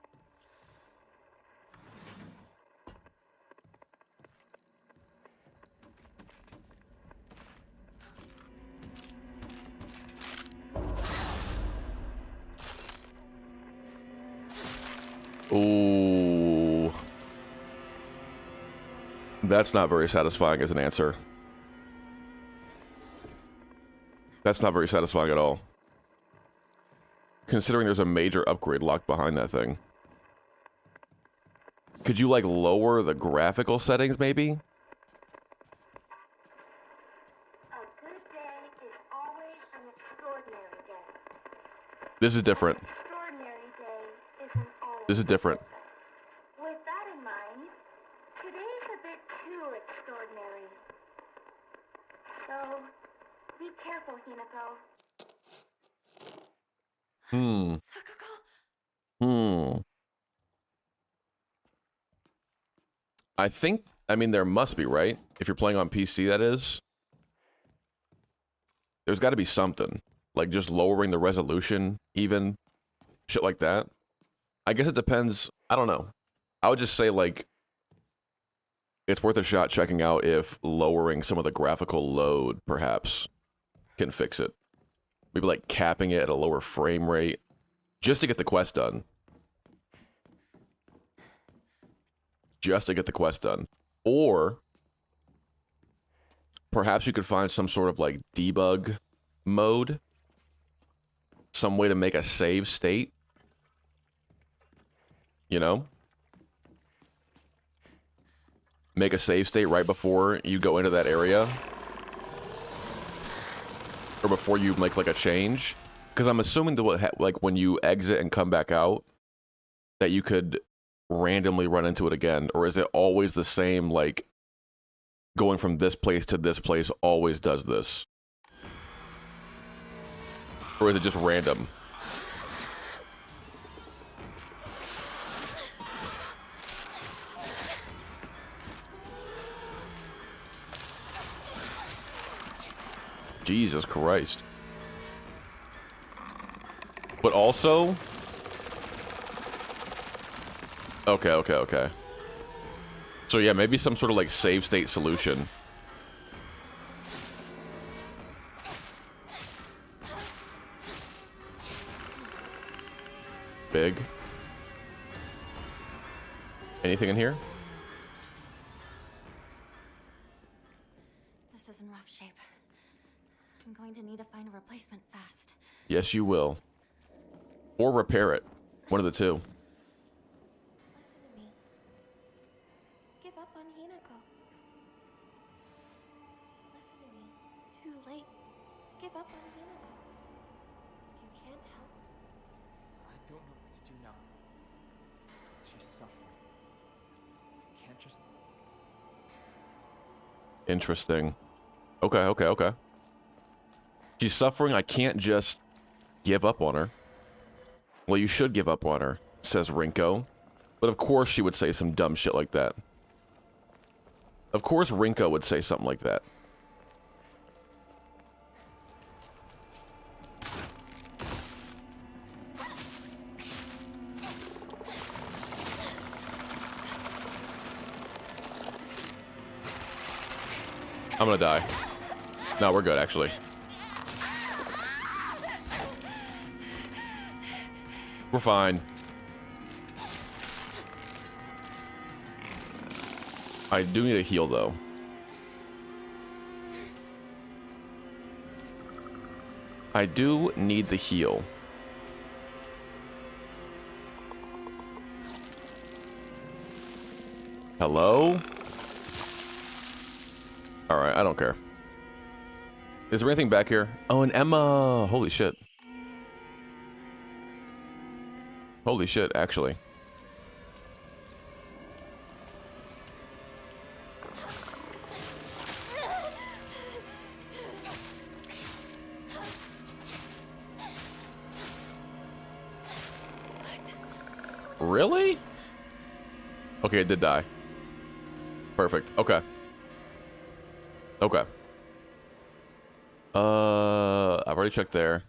Ooh. That's not very satisfying as an answer. That's not very satisfying at all. Considering there's a major upgrade locked behind that thing. Could you, like, lower the graphical settings, maybe? A good day is always an extraordinary day. This is different. Extraordinary day isn't always. This is different. With that in mind, today's a bit too extraordinary. So, be careful, Hinako. I think, I mean, there must be, right? If you're playing on PC, that is. There's got to be something. Like, just lowering the resolution, even. Shit like that. I guess it depends. I don't know. I would just say, like, it's worth a shot checking out if lowering some of the graphical load, perhaps, can fix it. Maybe, like, capping it at a lower frame rate. Just to get the quest done. just to get the quest done. Or perhaps you could find some sort of like debug mode, some way to make a save state, you know? Make a save state right before you go into that area. Or before you make like a change. Because I'm assuming that like when you exit and come back out, that you could randomly run into it again. Or is it always the same, like, going from this place to this place always does this? Or is it just random? Jesus Christ. But also... Okay. So yeah, maybe some sort of like save state solution. Big. Anything in here? This is in rough shape. I'm going to need to find a replacement fast. Yes, you will. Or repair it. One of the two. Listen to me. Give up on Hinako. Listen to me. Too late. Give up on Hinako. You can't help. I don't know what to do now. She's suffering. I can't just... Interesting. Okay. She's suffering. I can't just give up on her. Well, you should give up on her, says Rinko. But of course she would say some dumb shit like that. Of course Rinko would say something like that. I'm gonna die. No, we're good, actually. We're fine. I do need a heal, though. I do need the heal. Hello? Alright, I don't care. Is there anything back here? Oh, and Emma! Holy shit. Holy shit, actually. Really? Okay, it did die. Perfect. Okay. Okay. I've already checked there.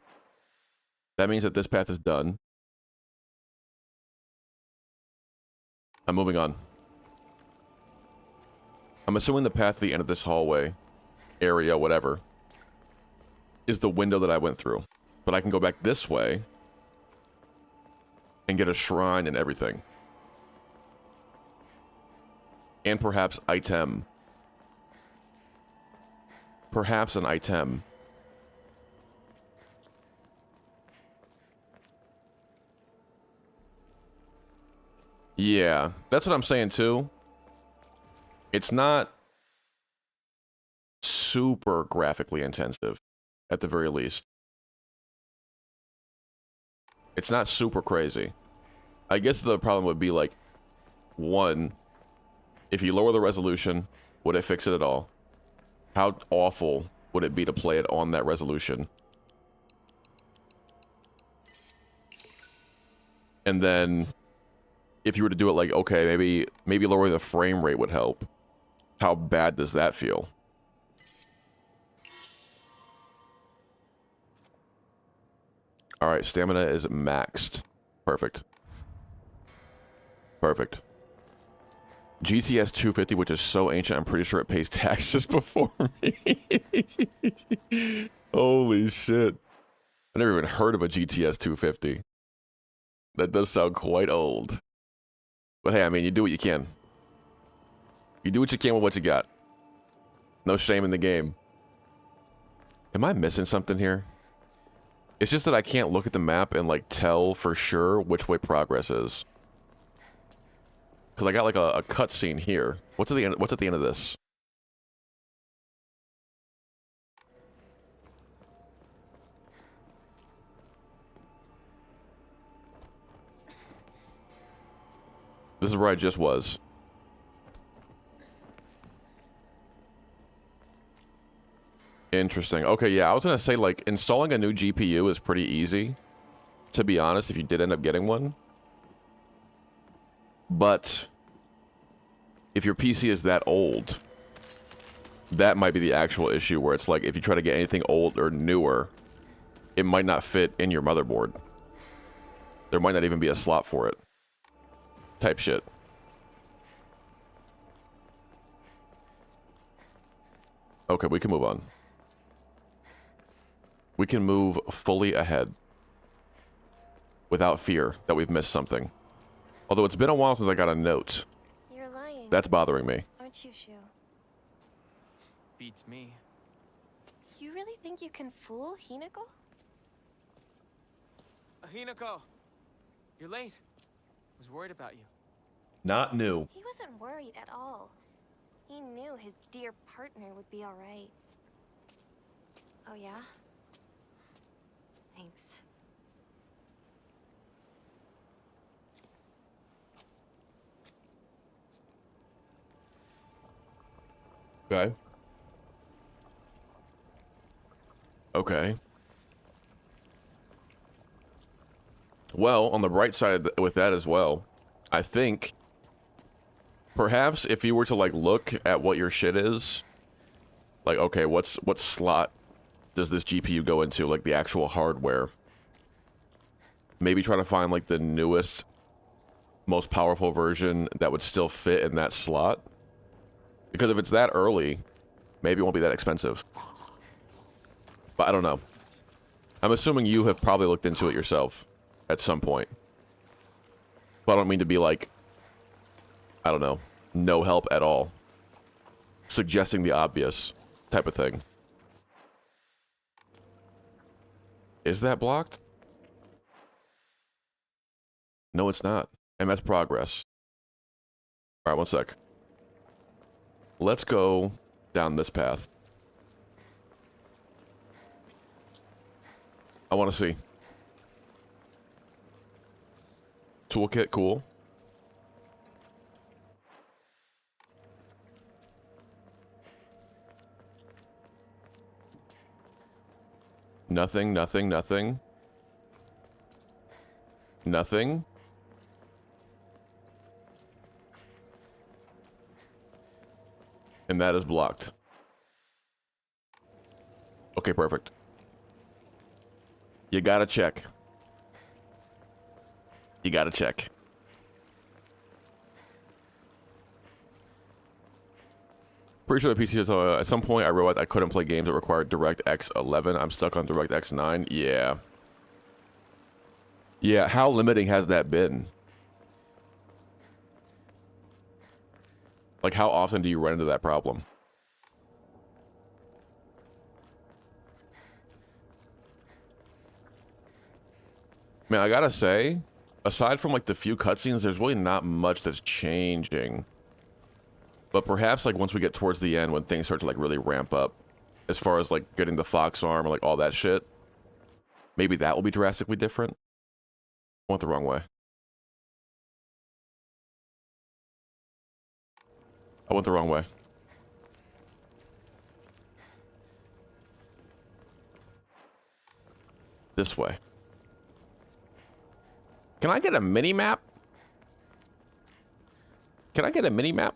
That means that this path is done. I'm moving on. I'm assuming the path to the end of this hallway, area, whatever, is the window that I went through. But I can go back this way and get a shrine and everything. And perhaps item. Perhaps an item. Yeah, that's what I'm saying too. It's not super graphically intensive, at the very least. It's not super crazy. I guess the problem would be like, one, if you lower the resolution, would it fix it at all? How awful would it be to play it on that resolution? And then, if you were to do it like, okay, maybe lowering the frame rate would help. How bad does that feel? Alright, stamina is maxed. Perfect. Perfect. GTS 250, which is so ancient, I'm pretty sure it pays taxes before me. Holy shit. I never even heard of a GTS 250. That does sound quite old. But hey, I mean, you do what you can. You do what you can with what you got. No shame in the game. Am I missing something here? It's just that I can't look at the map and like tell for sure which way progress is. Because I got like a cutscene here. What's at the end? What's at the end of this? This is where I just was. Interesting. Okay, yeah, I was gonna say, like, installing a new GPU is pretty easy, to be honest, if you did end up getting one. But if your PC is that old, that might be the actual issue, where it's like, if you try to get anything old or newer, it might not fit in your motherboard. There might not even be a slot for it. Type shit. Okay, we can move on. We can move fully ahead without fear that we've missed something. Although it's been a while since I got a note. You're lying. That's bothering me. Aren't you, Shu? Beats me. You really think you can fool Hinako? Hinako! You're late. I was worried about you. Not new. He wasn't worried at all. He knew his dear partner would be all right. Oh, yeah? Thanks. Okay. Okay. Well, on the bright side with that as well, I think perhaps if you were to like look at what your shit is, like, okay, what slot does this GPU go into, like the actual hardware? Maybe try to find like the newest, most powerful version that would still fit in that slot. Because if it's that early, maybe it won't be that expensive. But I don't know. I'm assuming you have probably looked into it yourself at some point. But I don't mean to be like, I don't know, no help at all. Suggesting the obvious type of thing. Is that blocked? No, it's not. MS progress. Alright, one sec. Let's go down this path. I want to see. Toolkit, cool. Nothing, nothing, nothing. Nothing. And that is blocked. Okay, perfect. You gotta check. You gotta check. Pretty sure the PC is, at some point I realized I couldn't play games that required DirectX 11. I'm stuck on DirectX 9. Yeah. Yeah, how limiting has that been? Like, how often do you run into that problem? Man, I gotta say, aside from like the few cutscenes, there's really not much that's changing. But perhaps like once we get towards the end, when things start to like really ramp up, as far as like getting the fox arm or like all that shit, maybe that will be drastically different. I went the wrong way. I went the wrong way. This way. Can I get a mini map? Can I get a mini map?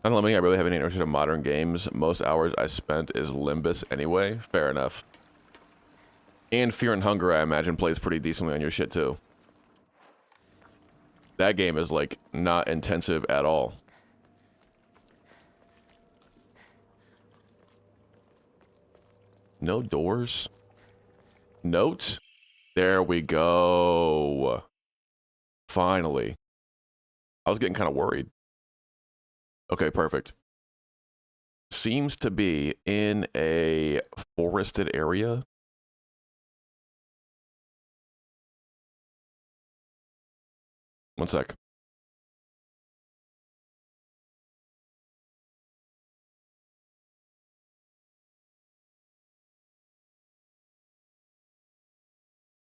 Unlimited, I really haven't any interest in modern games. Most hours I spent is Limbus anyway. Fair enough. And Fear and Hunger, I imagine, plays pretty decently on your shit too. That game is like not intensive at all. No doors. Note. There we go. Finally. I was getting kind of worried. Okay, perfect. Seems to be in a forested area. One sec.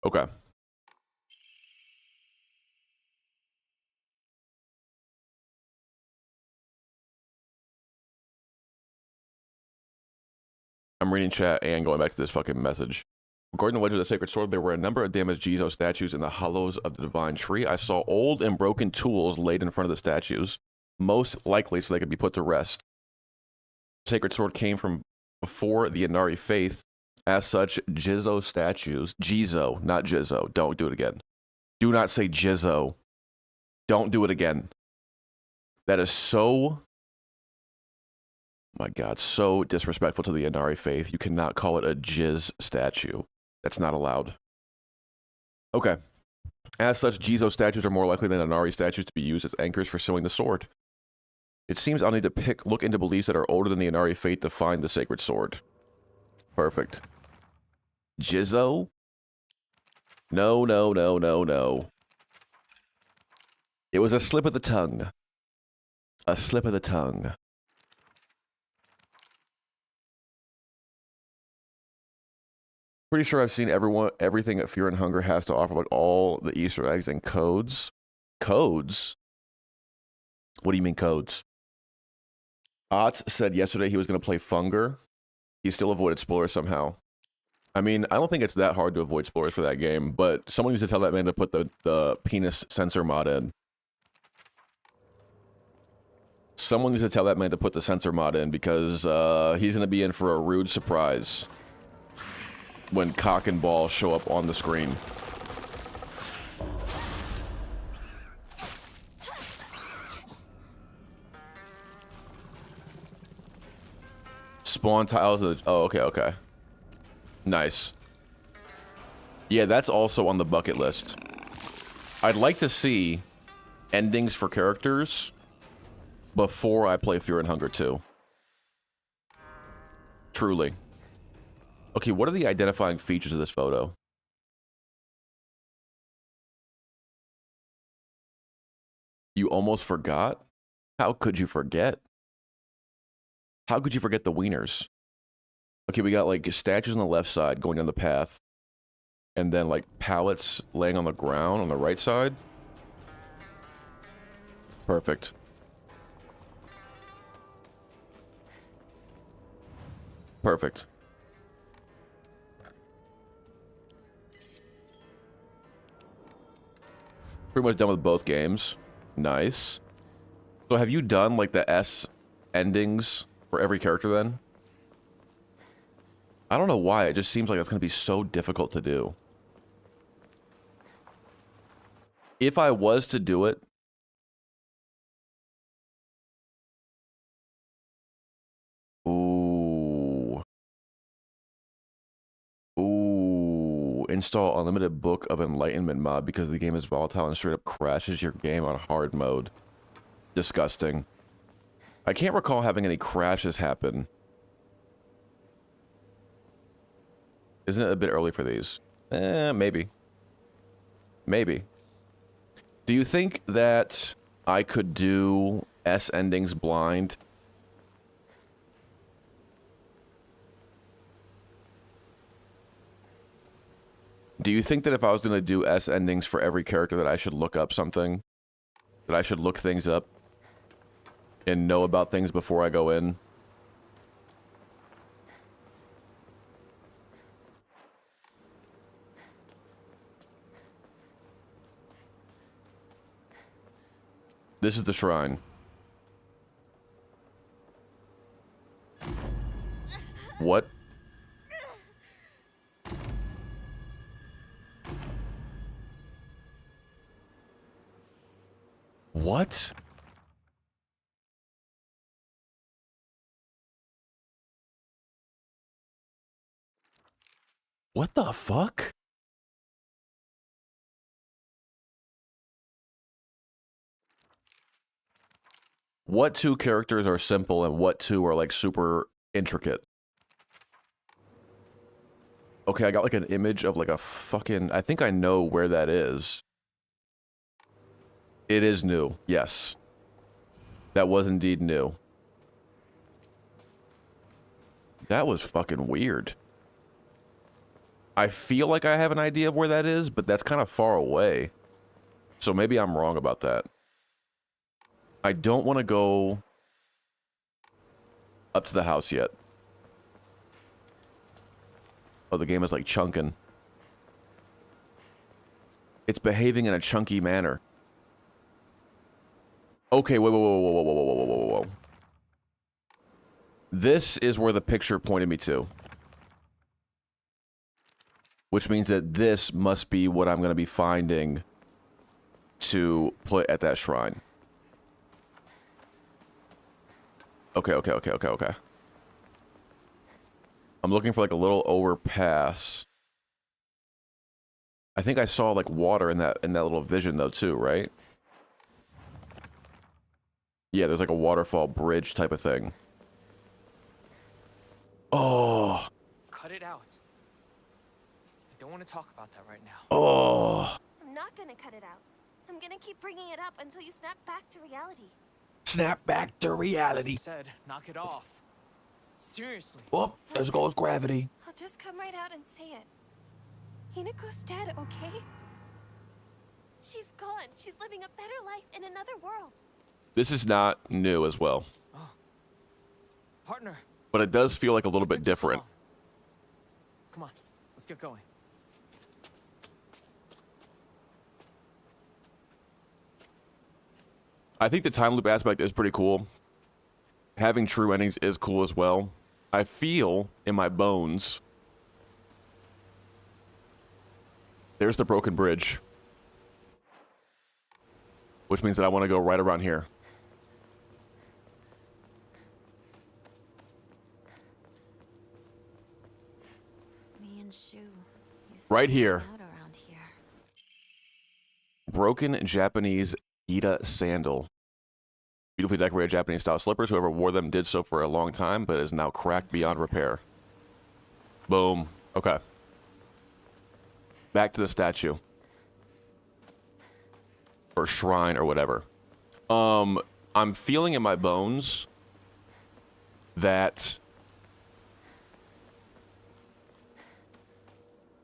Okay. I'm reading chat and going back to this fucking message. According to Legend of the Sacred Sword, there were a number of damaged Jizo statues in the hollows of the Divine Tree. I saw old and broken tools laid in front of the statues, most likely so they could be put to rest. Sacred Sword came from before the Inari faith. As such, Jizo statues, Jizo, not Jizzo, don't do it again. Do not say Jizzo. Don't do it again. That is so, my God, so disrespectful to the Inari faith. You cannot call it a Jiz statue. That's not allowed. Okay. As such, Jizo statues are more likely than Inari statues to be used as anchors for sewing the sword. It seems I'll need to look into beliefs that are older than the Inari faith to find the sacred sword. Perfect. Jizzo? No, no, no, no, no. It was a slip of the tongue. A slip of the tongue. Pretty sure I've seen everything that Fear and Hunger has to offer, like all the Easter eggs and codes. Codes? What do you mean codes? Otz said yesterday he was going to play Funger. He still avoided spoilers somehow. I mean, I don't think it's that hard to avoid spoilers for that game, but someone needs to tell that man to put the penis sensor mod in. Someone needs to tell that man to put the sensor mod in because he's going to be in for a rude surprise when cock and ball show up on the screen. Spawn tiles of the... Oh, okay, okay. Nice. Yeah, that's also on the bucket list. I'd like to see endings for characters before I play Fear and Hunger 2. Truly. Okay, what are the identifying features of this photo? You almost forgot? How could you forget? How could you forget the wieners? Okay, we got like statues on the left side going down the path. And then like pallets laying on the ground on the right side. Perfect. Perfect. Pretty much done with both games. Nice. So have you done like the S endings for every character then? I don't know why, it just seems like it's going to be so difficult to do. If I was to do it... Ooh. Ooh. Install Unlimited Book of Enlightenment mod because the game is volatile and straight up crashes your game on hard mode. Disgusting. I can't recall having any crashes happen. Isn't it a bit early for these? Maybe. Maybe. Do you think that I could do S endings blind? Do you think that if I was going to do S endings for every character that I should look up something? That I should look things up? And know about things before I go in? This is the shrine. What? What? What the fuck? What two characters are simple and what two are like super intricate? Okay, I got like an image of like a fucking... I think I know where that is. It is new, yes. That was indeed new. That was fucking weird. I feel like I have an idea of where that is, but that's kind of far away. So maybe I'm wrong about that. I don't want to go up to the house yet. Oh, the game is like chunking. It's behaving in a chunky manner. Okay, whoa, whoa, whoa, whoa, whoa, whoa, whoa, whoa, whoa, whoa. This is where the picture pointed me to. Which means that this must be what I'm going to be finding to put at that shrine. Okay, okay, okay, okay, okay. I'm looking for like a little overpass. I think I saw like water in that little vision though too, right? Yeah, there's like a waterfall bridge type of thing. Oh. Cut it out. I don't want to talk about that right now. Oh. I'm not gonna cut it out. I'm gonna keep bringing it up until you snap back to reality. Snap back to reality. I said, knock it off. Seriously. Oh, there goes gravity. I'll just come right out and say it. Hinako's dead, okay? She's gone. She's living a better life in another world. This is not new as well. Oh. Partner. But it does feel like a little what bit took you so different. long? Come on, let's get going. I think the time loop aspect is pretty cool. Having true endings is cool as well. I feel in my bones. There's the broken bridge. Which means that I want to go right around here. Me and Shu. Right here. Out around here. Broken Japanese Gita sandal. Beautifully decorated Japanese style slippers. Whoever wore them did so for a long time, but is now cracked beyond repair. Boom. Okay. Back to the statue. Or shrine or whatever. I'm feeling in my bones that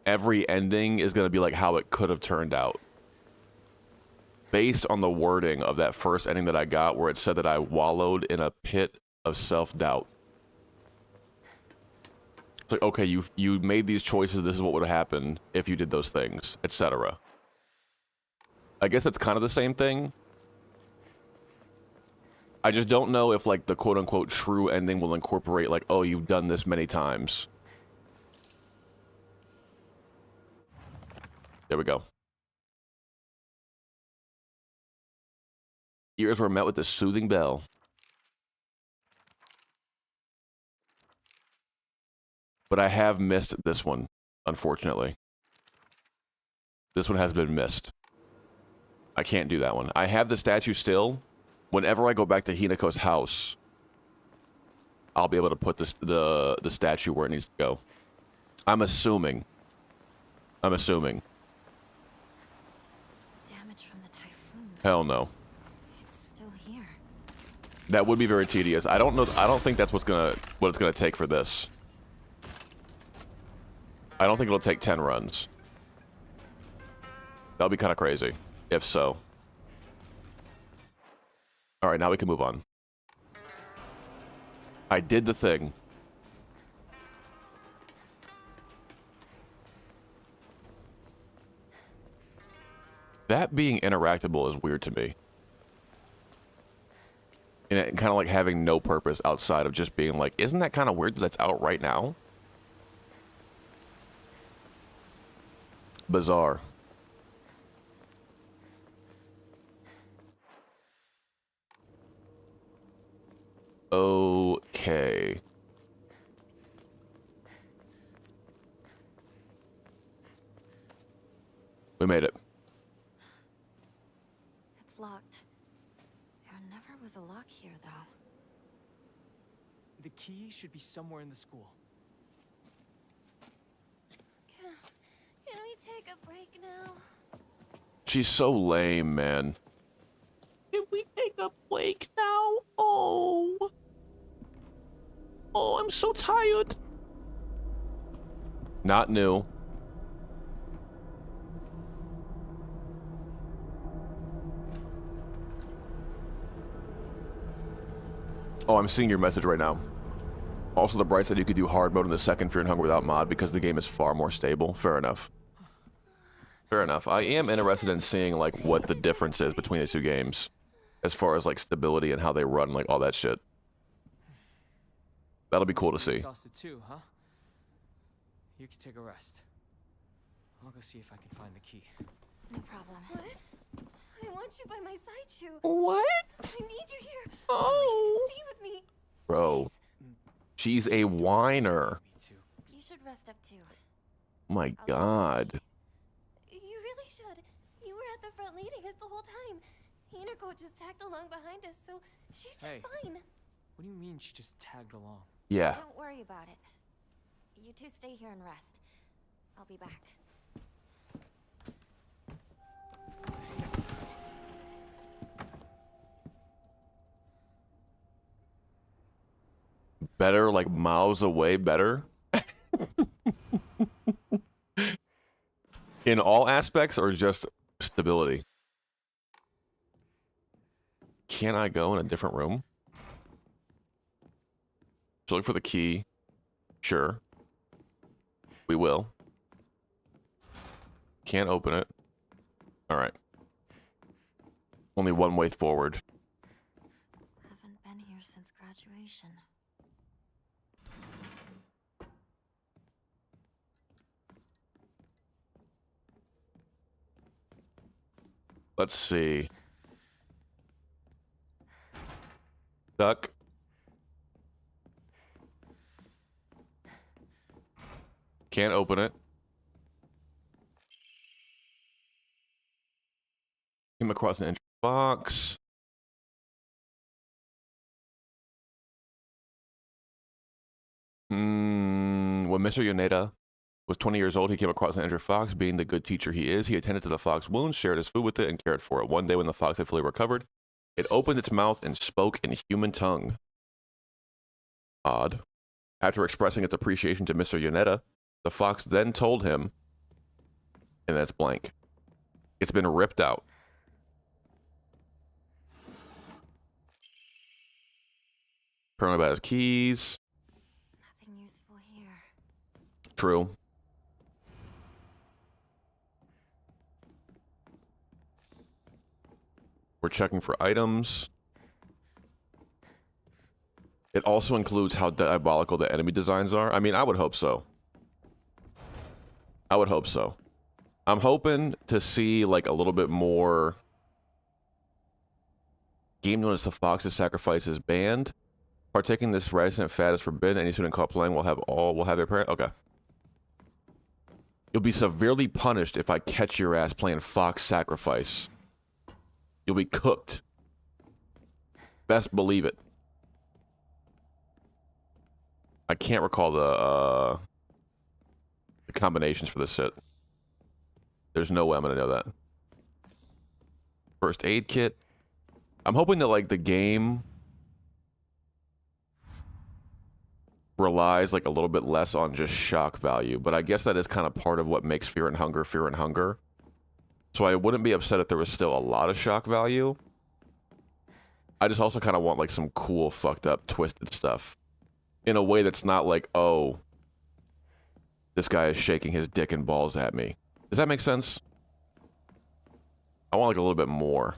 every ending is going to be like how it could have turned out. Based on the wording of that first ending that I got where it said that I wallowed in a pit of self-doubt. It's like, okay, you made these choices, this is what would have happened if you did those things, etc. I guess that's kind of the same thing. I just don't know if like the quote-unquote true ending will incorporate like, oh, you've done this many times. There we go. Ears were met with a soothing bell. But I have missed this one, unfortunately. This one has been missed. I can't do that one. I have the statue still. Whenever I go back to Hinako's house, I'll be able to put the statue where it needs to go. I'm assuming. Damage from the typhoon. Hell no. It's still here. That would be very tedious. I don't know. I don't think that's what it's gonna take for this. I don't think it'll take 10 runs. That'll be kind of crazy, if so. All right, now we can move on. I did the thing. That being interactable is weird to me. And it kind of like having no purpose outside of just being like, isn't that kind of weird that it's out right now? Bizarre. Okay. We made it. It's locked. There never was a lock here, though. The key should be somewhere in the school. Can we take a break now? She's so lame, man. Can we take a break now? Oh. Oh, I'm so tired. Not new. Oh, I'm seeing your message right now. Also, the Bright said you could do hard mode in the second Fear and Hunger without mod because the game is far more stable. Fair enough. Fair enough. I am interested in seeing, like, what the difference is between the two games. As far as, like, stability and how they run, like, all that shit. That'll be cool to see. Exhausted too, huh? You can take a rest. I'll go see if I can find the key. No problem. What? I want you by my side, Shu. What? I need you here. Oh. Please stay with me. Bro. She's a whiner. Me too. You should rest up too. My god. You really should. You were at the front leading us the whole time. Hinako just tagged along behind us, so she's just Hey. fine. What do you mean she just tagged along? Yeah. Don't worry about it. You two stay here and rest. I'll be back. Better, like, miles away better? In all aspects or just stability? Can I go in a different room? Should I look for the key? Sure. We will. Can't open it. Alright. Only one way forward. Haven't been here since graduation. Let's see. Duck. Can't open it. Came across an entry box. When Mr. Yoneda was 20 years old, he came across an injured fox. Being the good teacher he is, he attended to the fox's wounds, shared his food with it, and cared for it. One day when the fox had fully recovered, it opened its mouth and spoke in human tongue. Odd. After expressing its appreciation to Mr. Yoneda, the fox then told him, and that's blank. It's been ripped out. Apparently about his keys. Nothing useful here. True. We're checking for items. It also includes how diabolical the enemy designs are. I mean, I would hope so. I would hope so. I'm hoping to see, like, a little bit more... Game known as the Fox's Sacrifice is banned. Partaking in this resident fad is forbidden. Any student caught playing will have their parent. Okay. You'll be severely punished if I catch your ass playing Fox Sacrifice. You'll be cooked. Best believe it. I can't recall the combinations for this shit. There's no way I'm gonna know that. First aid kit. I'm hoping that, like, the game relies, like, a little bit less on just shock value, but I guess that is kind of part of what makes Fear and Hunger. So I wouldn't be upset if there was still a lot of shock value. I just also kind of want, like, some cool, fucked up, twisted stuff. In a way that's not like, oh, this guy is shaking his dick and balls at me. Does that make sense? I want, like, a little bit more.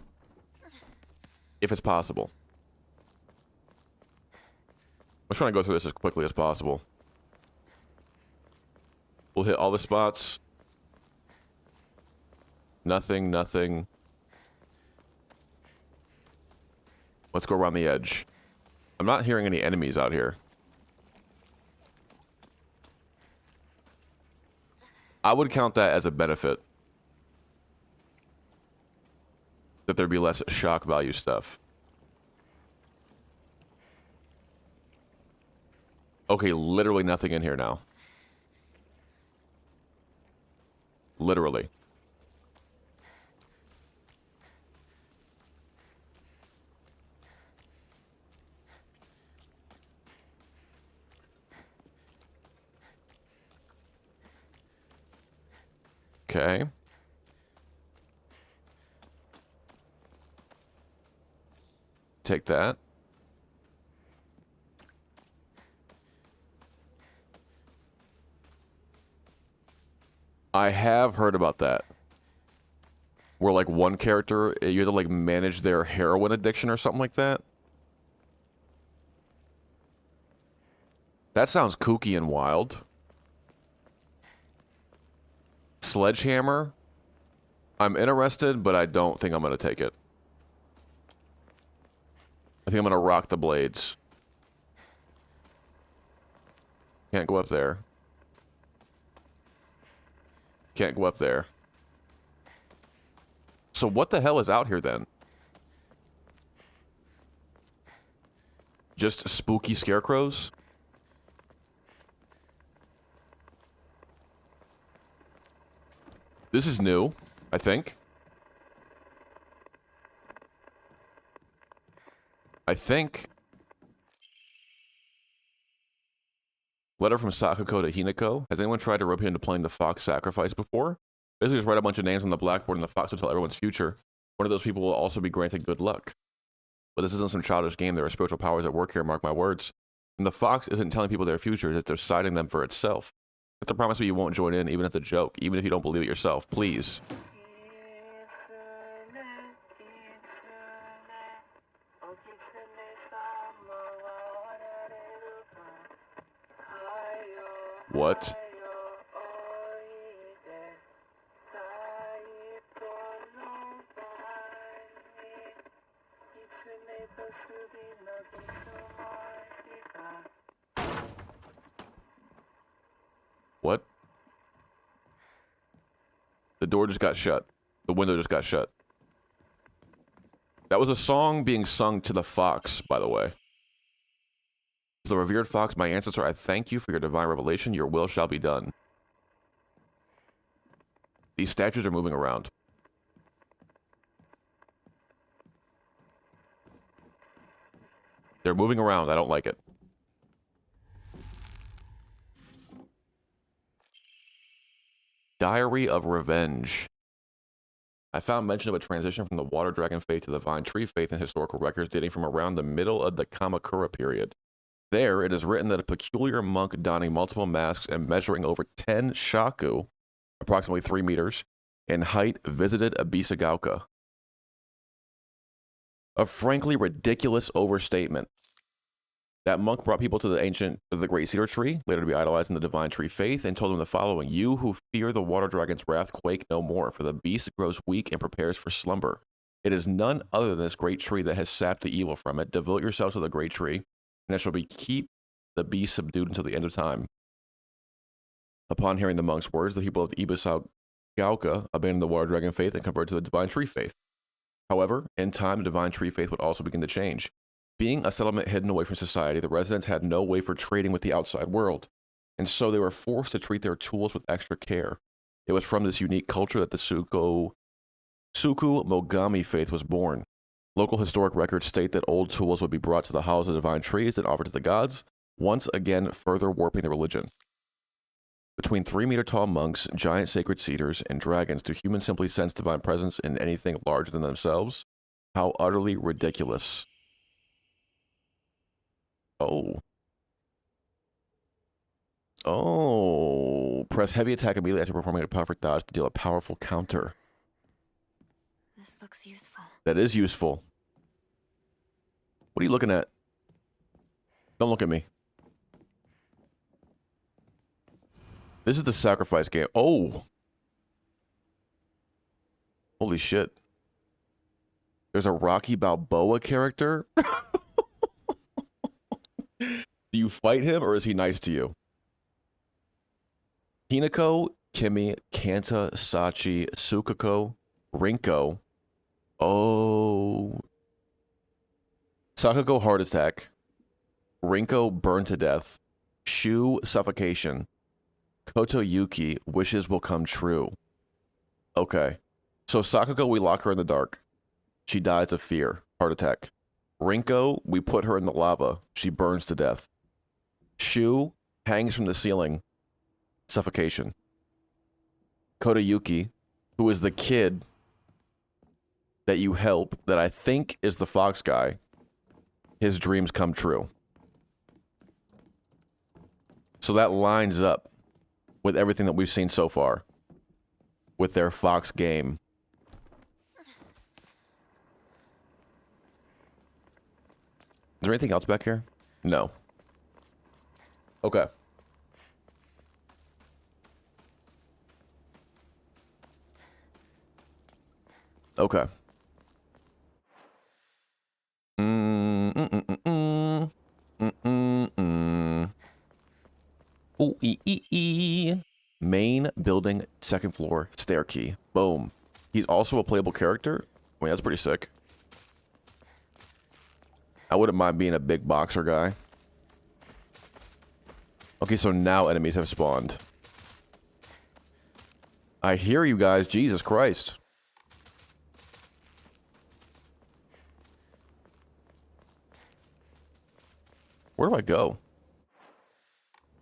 If it's possible. I'm trying to go through this as quickly as possible. We'll hit all the spots. Nothing, nothing. Let's go around the edge. I'm not hearing any enemies out here. I would count that as a benefit. That there'd be less shock value stuff. Okay, literally nothing in here now. Literally. Okay. Take that. I have heard about that. Where like one character, you have to like manage their heroin addiction or something like that. That sounds kooky and wild. Sledgehammer. I'm interested, but I don't think I'm going to take it. I think I'm going to rock the blades. Can't go up there. Can't go up there. So what the hell is out here then? Just spooky scarecrows? This is new, I think. Letter from Sakuko to Hinako. Has anyone tried to rope you into playing the Fox Sacrifice before? Basically just write a bunch of names on the blackboard and the Fox will tell everyone's future. One of those people will also be granted good luck. But this isn't some childish game. There are spiritual powers at work here, mark my words. And the Fox isn't telling people their futures, it's deciding them for itself. It's a promise me you won't join in, even if it's a joke, even if you don't believe it yourself. Please. What? What? The door just got shut. The window just got shut. That was a song being sung to the fox, by the way. The revered fox, my ancestor, I thank you for your divine revelation. Your will shall be done. These statues are moving around. They're moving around. I don't like it. Diary of Revenge. I found mention of a transition from the water dragon faith to the vine tree faith in historical records dating from around the middle of the Kamakura period. There, it is written that a peculiar monk donning multiple masks and measuring over 10 shaku, approximately 3 meters, in height, visited Abisagaoka. A frankly ridiculous overstatement. That monk brought people to the great cedar tree, later to be idolized in the divine tree faith, and told them the following: You who fear the water dragon's wrath, quake no more, for the beast grows weak and prepares for slumber. It is none other than this great tree that has sapped the evil from it. Devote yourselves to the great tree, and it shall be keep the beast subdued until the end of time. Upon hearing the monk's words, the people of Ibisagaoka abandoned the water dragon faith and converted to the divine tree faith. However, in time, the divine tree faith would also begin to change. Being a settlement hidden away from society, the residents had no way for trading with the outside world, and so they were forced to treat their tools with extra care. It was from this unique culture that the Suku Mogami faith was born. Local historic records state that old tools would be brought to the halls of divine trees and offered to the gods, once again further warping the religion. Between 3-meter-tall monks, giant sacred cedars, and dragons, do humans simply sense divine presence in anything larger than themselves? How utterly ridiculous. Oh. Press heavy attack immediately after performing a perfect dodge to deal a powerful counter. This looks useful. That is useful. What are you looking at? Don't look at me. This is the sacrifice game. Oh. Holy shit. There's a Rocky Balboa character? Do you fight him or is he nice to you? Hinako, Kimi, Kanta, Sachi, Sukako, Rinko. Oh. Sakako heart attack. Rinko burned to death. Shu, suffocation. Kotoyuki, wishes will come true. Okay. So Sakugo, we lock her in the dark. She dies of fear. Heart attack. Rinko, we put her in the lava. She burns to death. Shu hangs from the ceiling. Suffocation. Kotoyuki, who is the kid that you help, that I think is the fox guy, his dreams come true. So that lines up with everything that we've seen so far with their fox game. Is there anything else back here? No. Okay. Okay. Ooh, Main building, second floor, stair key. Boom. He's also a playable character. I mean, that's pretty sick. I wouldn't mind being a big boxer guy. Okay, so now enemies have spawned. I hear you guys. Jesus Christ. Where do I go?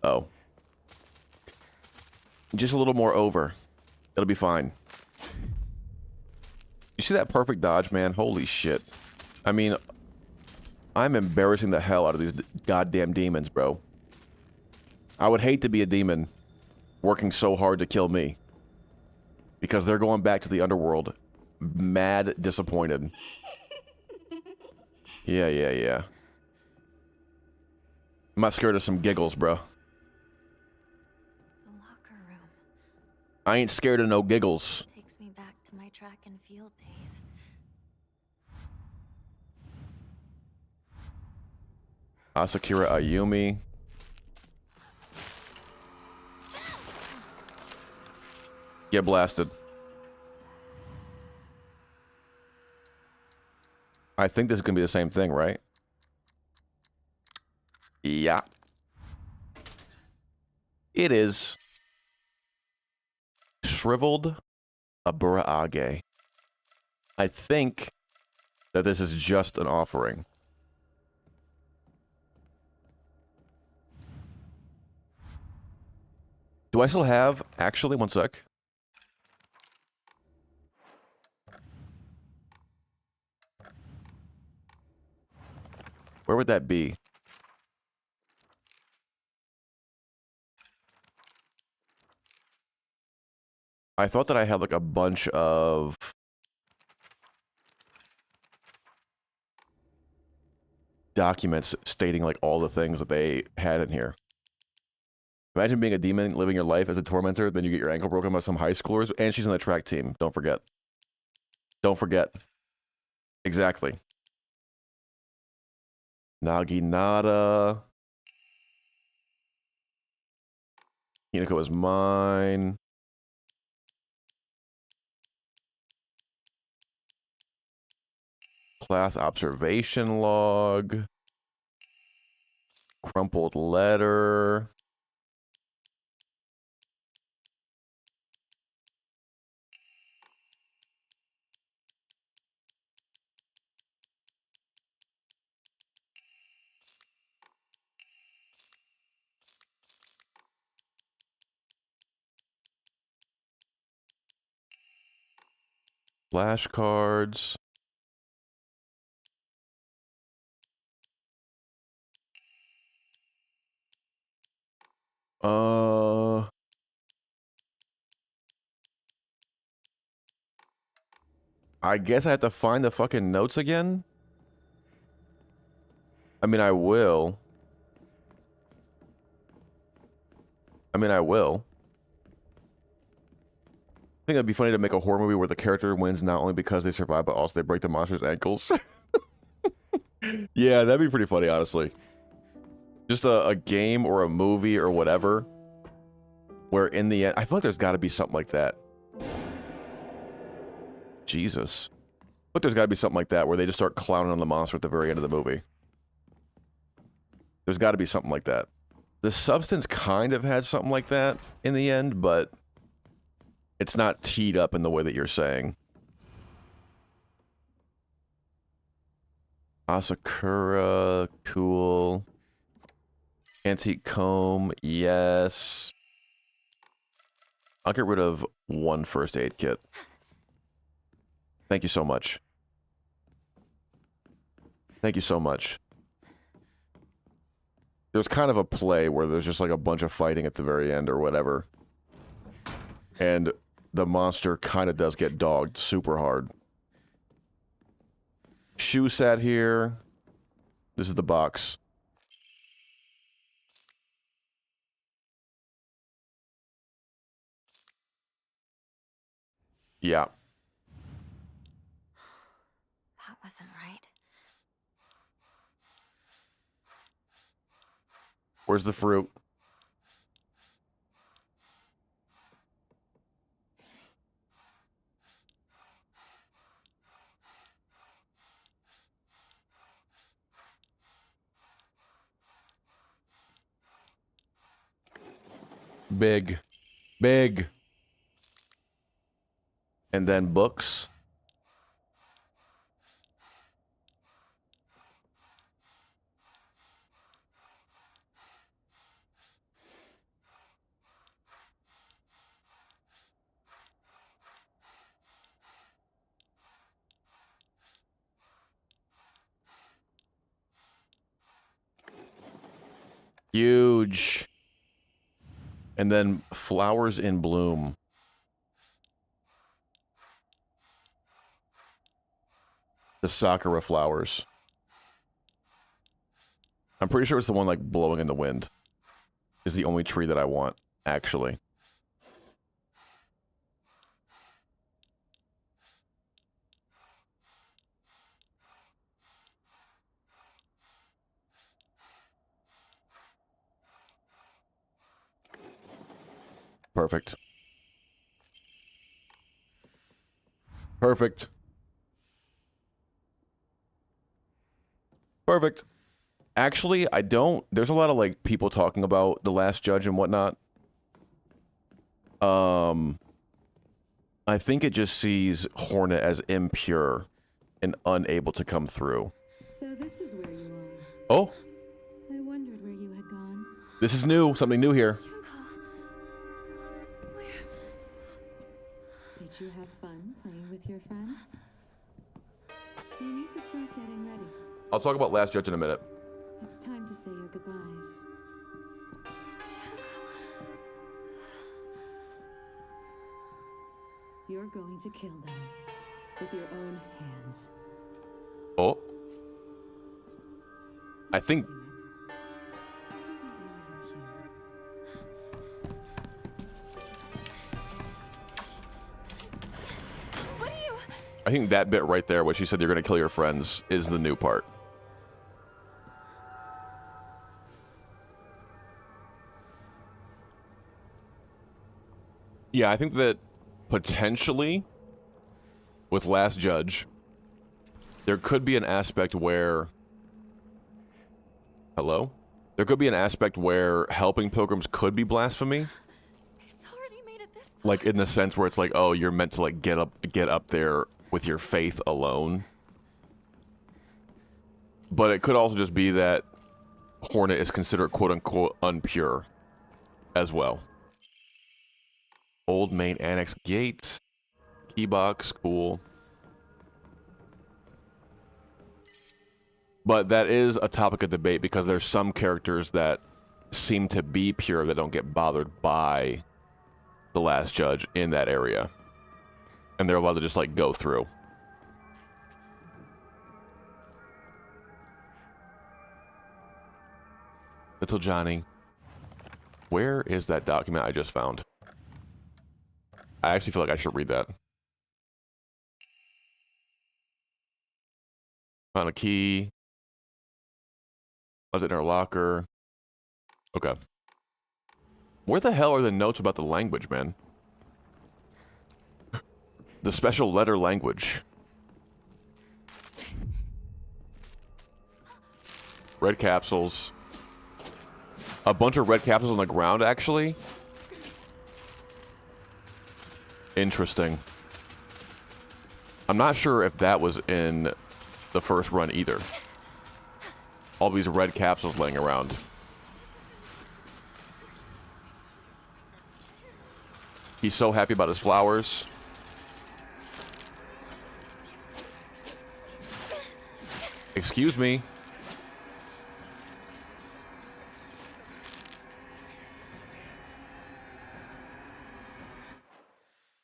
Oh. Just a little more over. It'll be fine. You see that perfect dodge, man? Holy shit. I mean, I'm embarrassing the hell out of these goddamn demons, bro. I would hate to be a demon working so hard to kill me. Because they're going back to the underworld. Mad disappointed. Yeah. I'm not scared of some giggles, bro. The locker room I ain't scared of no giggles. takes me back to my track and field days. Asakura Ayumi. Get blasted. I think this is gonna be the same thing, right? Yeah. It is. Shriveled Aburaage. I think that this is just an offering. Do I still have... Actually, one sec. Where would that be? I thought that I had like a bunch of documents stating like all the things that they had in here. Imagine being a demon, living your life as a tormentor, then you get your ankle broken by some high schoolers, and she's on the track team. Don't forget. Don't forget. Exactly. Naginata. Hinako is mine. Class observation log. Crumpled letter. Flashcards. I guess I have to find the fucking notes again? I mean, I will. I think it'd be funny to make a horror movie where the character wins not only because they survive, but also they break the monster's ankles. Yeah, that'd be pretty funny, honestly. Just a game or a movie or whatever, where in the end, I feel like there's got to be something like that. Jesus. But there's got to be something like that where they just start clowning on the monster at the very end of the movie. There's got to be something like that. The substance kind of has something like that in the end, but it's not teed up in the way that you're saying. Asakura, cool. Antique comb, yes. I'll get rid of one first aid kit. Thank you so much. Thank you so much. There's kind of a play where there's just like a bunch of fighting at the very end or whatever. And the monster kind of does get dogged super hard. Shoe sat here. This is the box. Yeah. That wasn't right. Where's the fruit? Big. Big. And then books. Huge. And then flowers in bloom. The Sakura flowers. I'm pretty sure it's the one like blowing in the wind. Is the only tree that I want, actually. Perfect. Perfect. Perfect. Actually, I don't... There's a lot of, like, people talking about The Last Judge and whatnot. I think it just sees Hornet as impure and unable to come through. So this is where you are. Oh! I wondered where you had gone. This is new. Something new here. Did you have fun playing with your friends? You need to start getting ready. I'll talk about Last Judge in a minute. It's time to say your goodbyes. You're going to kill them with your own hands. Oh. I think... Do it. Isn't that why you're here? What are you? I think that bit right there, where she said you're going to kill your friends, is the new part. Yeah, I think that potentially, with Last Judge, there could be an aspect where... Hello? There could be an aspect where helping pilgrims could be blasphemy. It's already made it this far. Like, in the sense where it's like, oh, you're meant to, like, get up there with your faith alone. But it could also just be that Hornet is considered quote-unquote unpure as well. Old main annex gate. Keybox, cool. But that is a topic of debate because there's some characters that seem to be pure that don't get bothered by the Last Judge in that area. And they're allowed to just, like, go through. Little Johnny. Where is that document I just found? I actually feel like I should read that. Found a key. Left it in our locker. Okay. Where the hell are the notes about the language, man? The special letter language. Red capsules. a bunch of red capsules on the ground, actually. Interesting. I'm not sure if that was in the first run either. All these red capsules laying around. He's so happy about his flowers. Excuse me.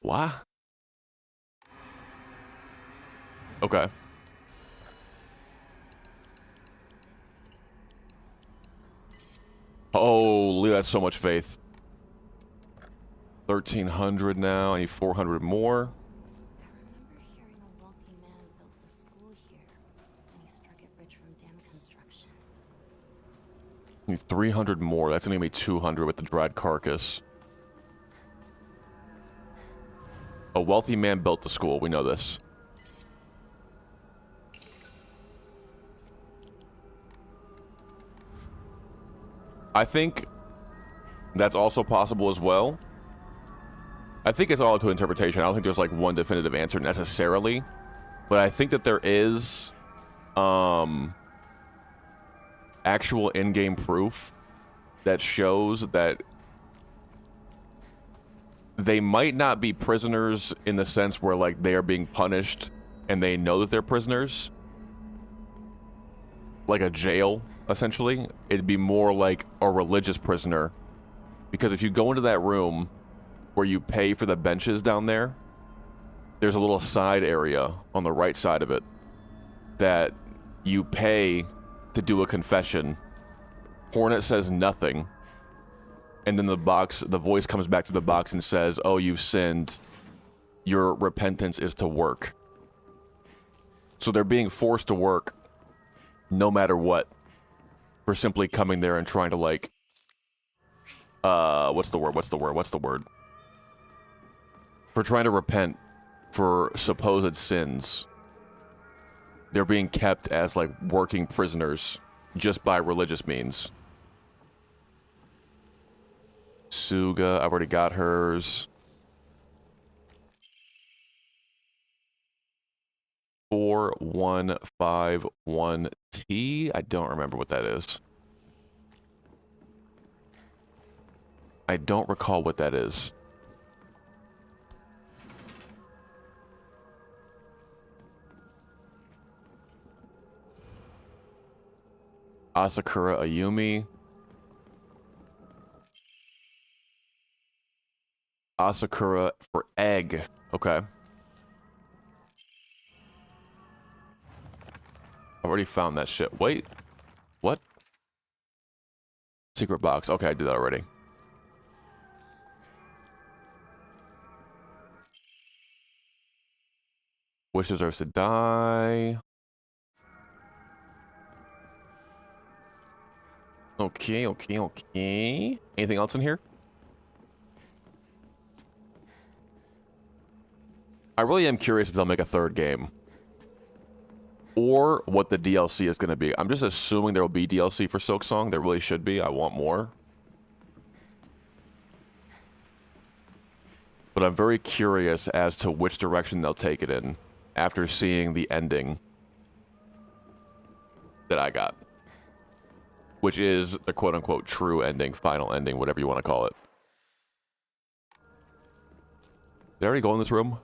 What? Okay. Holy, that's so much faith. 1,300 now. I need 400 more. I remember hearing a wealthy man built the school here, and he struck it rich from dam construction. Need 300 more. That's gonna be 200 with the dried carcass. A wealthy man built the school. We know this. I think that's also possible as well. I think it's all up to interpretation. I don't think there's like one definitive answer necessarily, but I think that there is actual in-game proof that shows that they might not be prisoners in the sense where like they are being punished and they know that they're prisoners, like a jail essentially. It'd be more like a religious prisoner, because if you go into that room where you pay for the benches down there, there's a little side area on the right side of it that you pay to do a confession. Hornet says nothing, and then the voice comes back to the box and says, oh, you've sinned, your repentance is to work. So they're being forced to work no matter what, for simply coming there and trying to like what's the word for trying to repent for supposed sins. They're being kept as like working prisoners just by religious means. Suga, I've already got hers. 4151T. I don't remember what that is. I don't recall what that is. Asakura Ayumi. Asakura for egg. Okay. I've already found that shit. Wait. What? Secret box. Okay, I did that already. Wish deserves to die. Okay. Anything else in here? I really am curious if they'll make a third game, or what the DLC is going to be. I'm just assuming there will be DLC for Silksong. There really should be. I want more. But I'm very curious as to which direction they'll take it in after seeing the ending that I got, which is the quote-unquote true ending, final ending, whatever you want to call it. Did I already go in this room?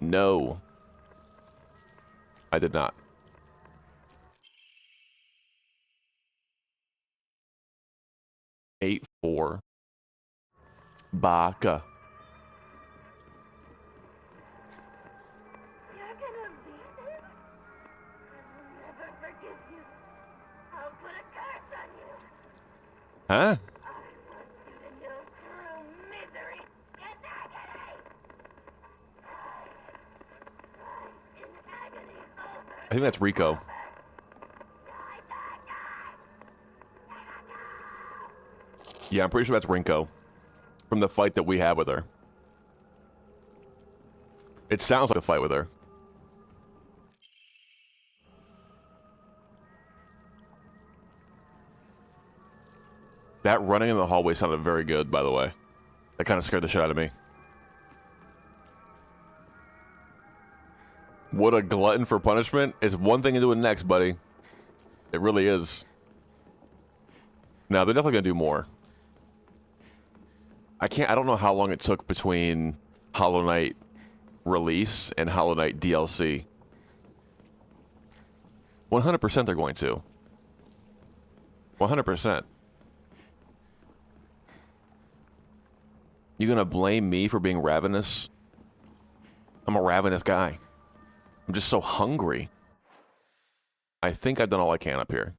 No. I did not. Eight, 4. Baka. You're gonna leave him? I will never forgive you. I'll put a curse on you. Huh? I want you to know true misery and agony. In agony over. I think that's Rico. Yeah, I'm pretty sure that's Rinko from the fight that we had with her. It sounds like a fight with her. That running in the hallway sounded very good, by the way. That kind of scared the shit out of me. What a glutton for punishment is one thing to do it next, buddy. It really is. Now, they're definitely going to do more. I don't know how long it took between Hollow Knight release and Hollow Knight DLC. 100% they're going to. 100%. You gonna blame me for being ravenous? I'm a ravenous guy. I'm just so hungry. I think I've done all I can up here.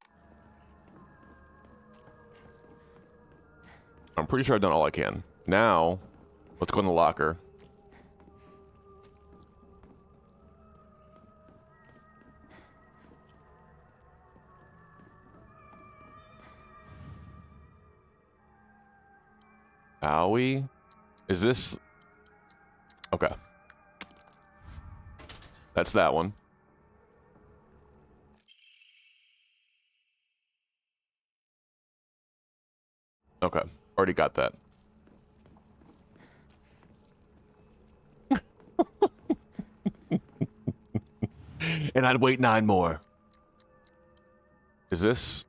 I'm pretty sure I've done all I can. Now, let's go in the locker. Owie? Is this... Okay. That's that one. Okay. Already got that. And I'd wait 9 more. Is this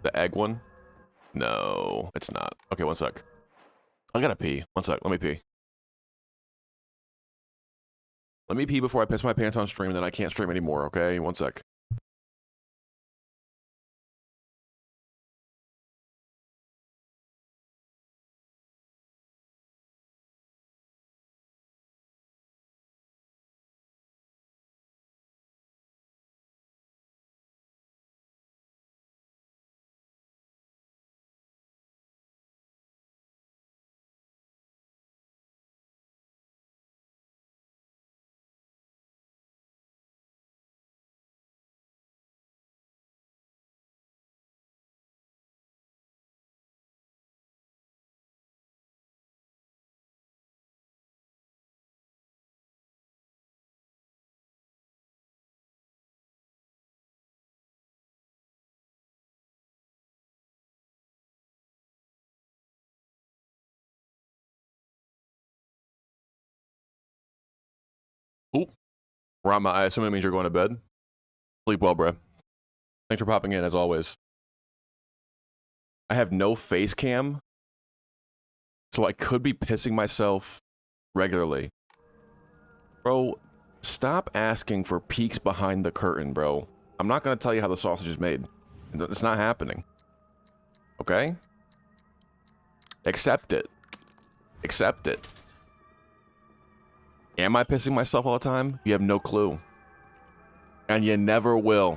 the egg one? No, it's not. Okay, one sec. I gotta pee. One sec. Let me pee. Let me pee before I piss my pants on stream, and then I can't stream anymore, okay? One sec. Ooh. Rama, I assume it means you're going to bed. Sleep well, bruh. Thanks for popping in, as always. I have no face cam, so I could be pissing myself regularly. Bro, stop asking for peeks behind the curtain, bro. I'm not going to tell you how the sausage is made. It's not happening. Okay? Accept it. Accept it. Am I pissing myself all the time? You have no clue. And you never will.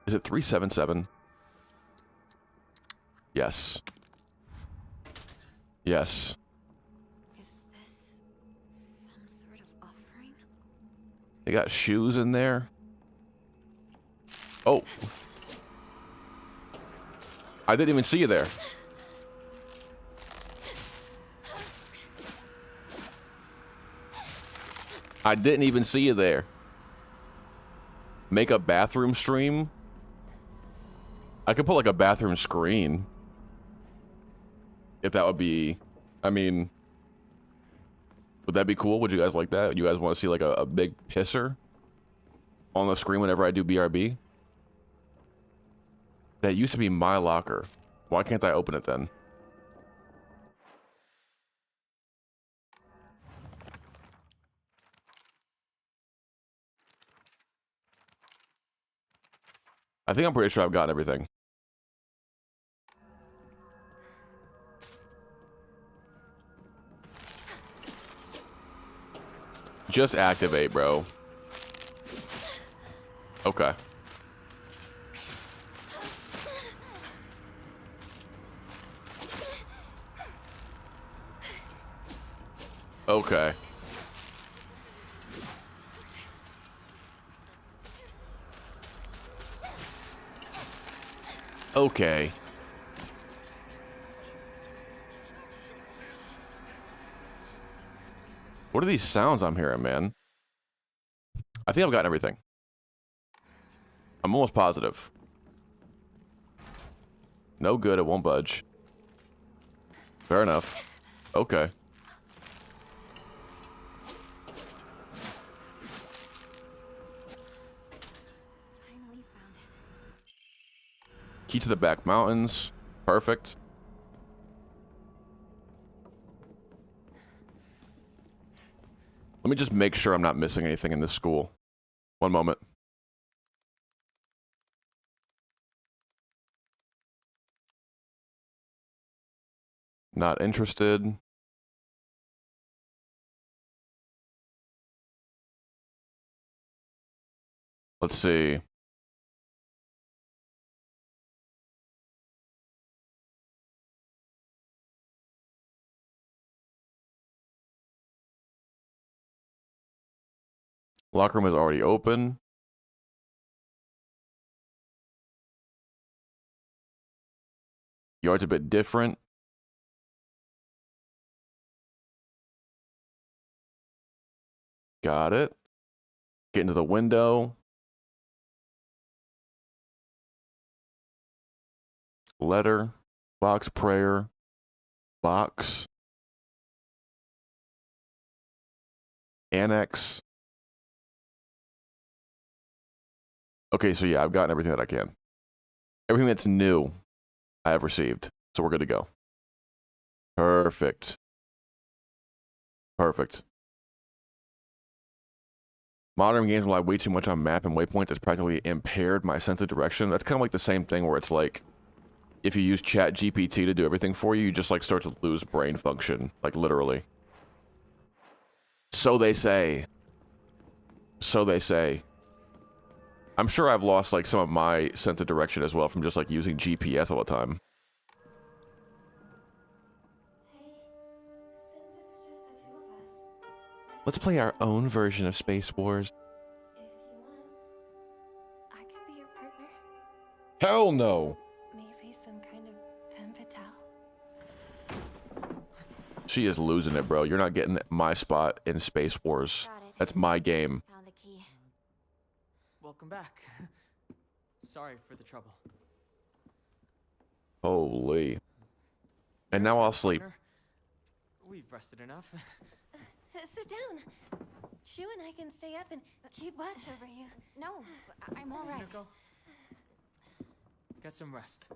Is it 377? Yes. Yes. Is this some sort of offering? They got shoes in there. Oh. I didn't even see you there. I didn't even see you there. Make a bathroom stream? I could put like a bathroom screen. If that would be... I mean... Would that be cool? Would you guys like that? You guys want to see like a big pisser on the screen whenever I do BRB? That used to be my locker. Why can't I open it then? I think I'm pretty sure I've gotten everything. Just activate, bro. Okay. Okay. Okay. What are these sounds I'm hearing, man? I think I've gotten everything. I'm almost positive. No good, it won't budge. Fair enough. Okay. Finally found it. Key to the back mountains. Perfect. Let me just make sure I'm not missing anything in this school. One moment. Not interested. Let's see. Locker room is already open. Yard's a bit different. Got it. Get into the window. Letter. Box prayer. Box. Annex. Okay, so yeah, I've gotten everything that I can. Everything that's new, I have received. So we're good to go. Perfect. Perfect. Modern games rely way too much on map and waypoints. It's practically impaired my sense of direction. That's kind of like the same thing where it's like, if you use Chat GPT to do everything for you, you just like start to lose brain function. Like literally. So they say. So they say. I'm sure I've lost like some of my sense of direction as well from just like using GPS all the time. Hey, since it's just the two of us, Let's play our own version of Space Wars. if you want, I could be your partner. Hell no. Maybe some kind of femme fatale. She is losing it, bro. You're not getting my spot in Space Wars. Got it. That's my game. Found the key. Welcome back. Sorry for the trouble. Holy. And now I'll sleep. Partner, we've rested enough. Sit down. Shu and I can stay up and keep watch over you. No, I'm all right. Hinako, get some rest.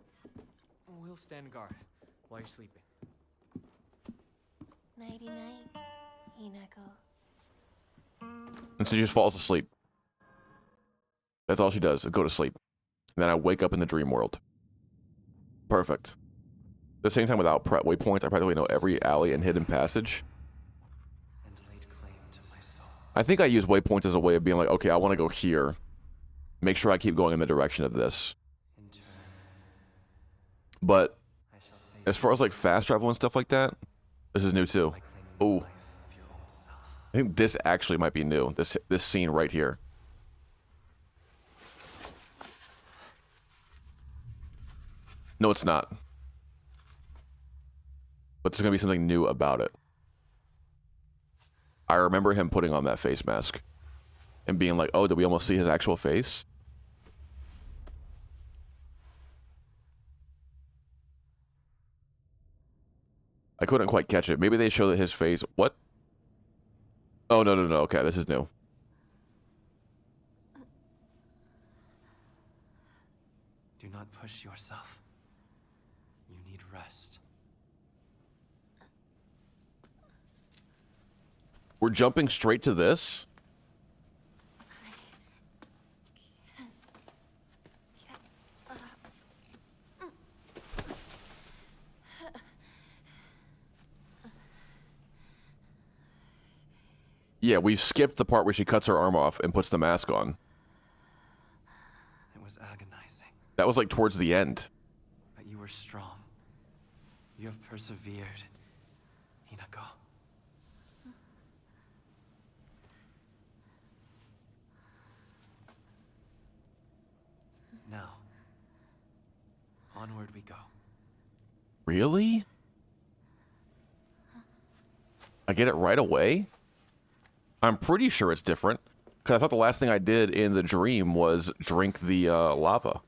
We'll stand guard while you're sleeping. Nighty night, Hinako. And so she just falls asleep. That's all she does, is go to sleep. And then I wake up in the dream world. Perfect. At the same time, without waypoints, I practically know every alley and hidden passage. And laid claim to my soul. I think I use waypoints as a way of being like, okay, I want to go here. Make sure I keep going in the direction of this. In turn, But I shall say as far as like fast travel and stuff like that, this is new too. by claiming Ooh. the life of your old self. I think this actually might be new. This scene right here. No, it's not. But there's gonna be something new about it. I remember him putting on that face mask and being like, oh, did we almost see his actual face? I couldn't quite catch it. Maybe they show that his face... What? Oh, no. Okay, this is new. Do not push yourself. You need rest. We're jumping straight to this? Yeah, we skipped the part where she cuts her arm off and puts the mask on. It was agonizing, That was like towards the end. but you were strong. You have persevered, Hinako. Now, onward we go. Really? I get it right away? I'm pretty sure it's different. Because I thought the last thing I did in the dream was drink the lava.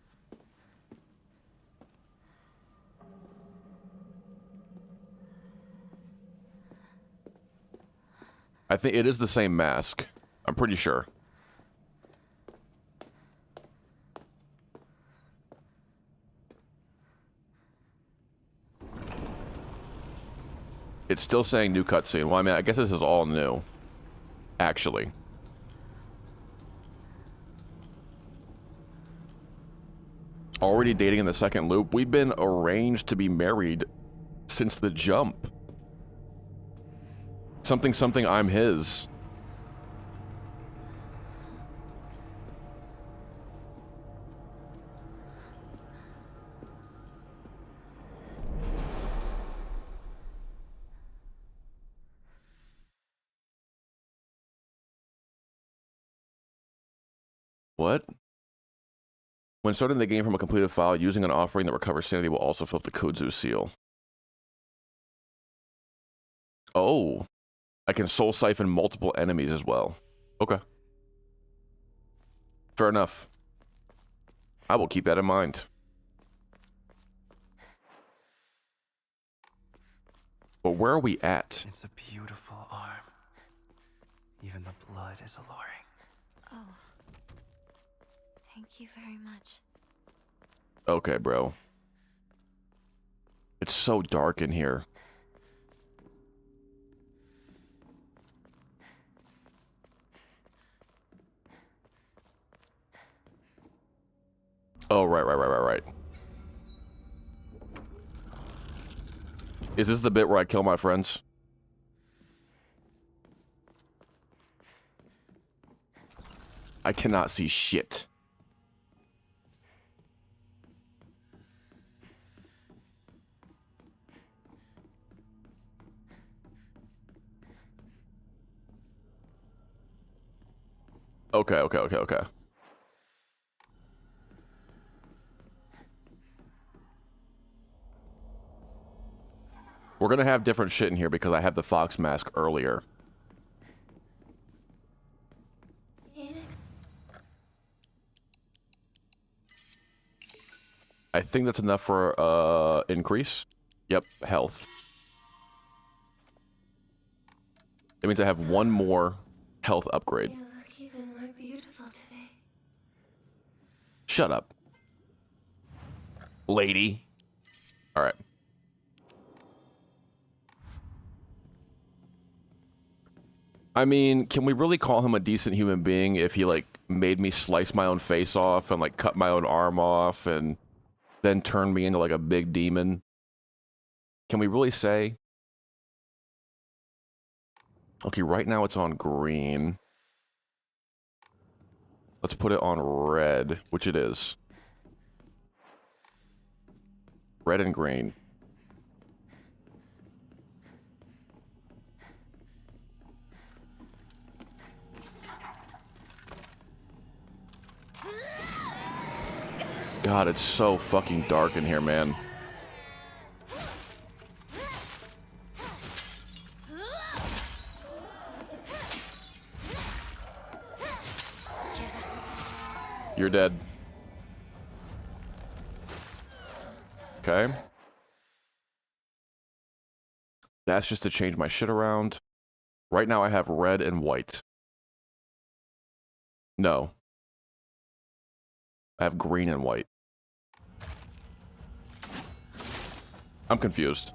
I think it is the same mask. I'm pretty sure. It's still saying new cutscene. Well, I mean, I guess this is all new. Actually. Already dating in the second loop. We've been arranged to be married since the jump. Something, something, I'm his. What? When starting the game from a completed file, using an offering that recovers sanity will also fill up the Kudzu seal. Oh. I can soul siphon multiple enemies as well. Okay. Fair enough. I will keep that in mind. But where are we at? It's a beautiful arm. Even the blood is alluring. Oh. Thank you very much. Okay, bro. It's so dark in here. Oh, right. Is this the bit where I kill my friends? I cannot see shit. Okay. We're gonna have different shit in here because I have the fox mask earlier. I think that's enough for increase. Yep, health. That means I have one more health upgrade. You look even more beautiful today. Shut up. Lady. Alright. I mean, can we really call him a decent human being if he, like, made me slice my own face off and, like, cut my own arm off and then turned me into, like, a big demon? Can we really say? Okay, right now it's on green. Let's put it on red, which it is. Red and green. God, it's so fucking dark in here, man. You're dead. Okay. That's just to change my shit around. Right now I have red and white. No. I have green and white. I'm confused.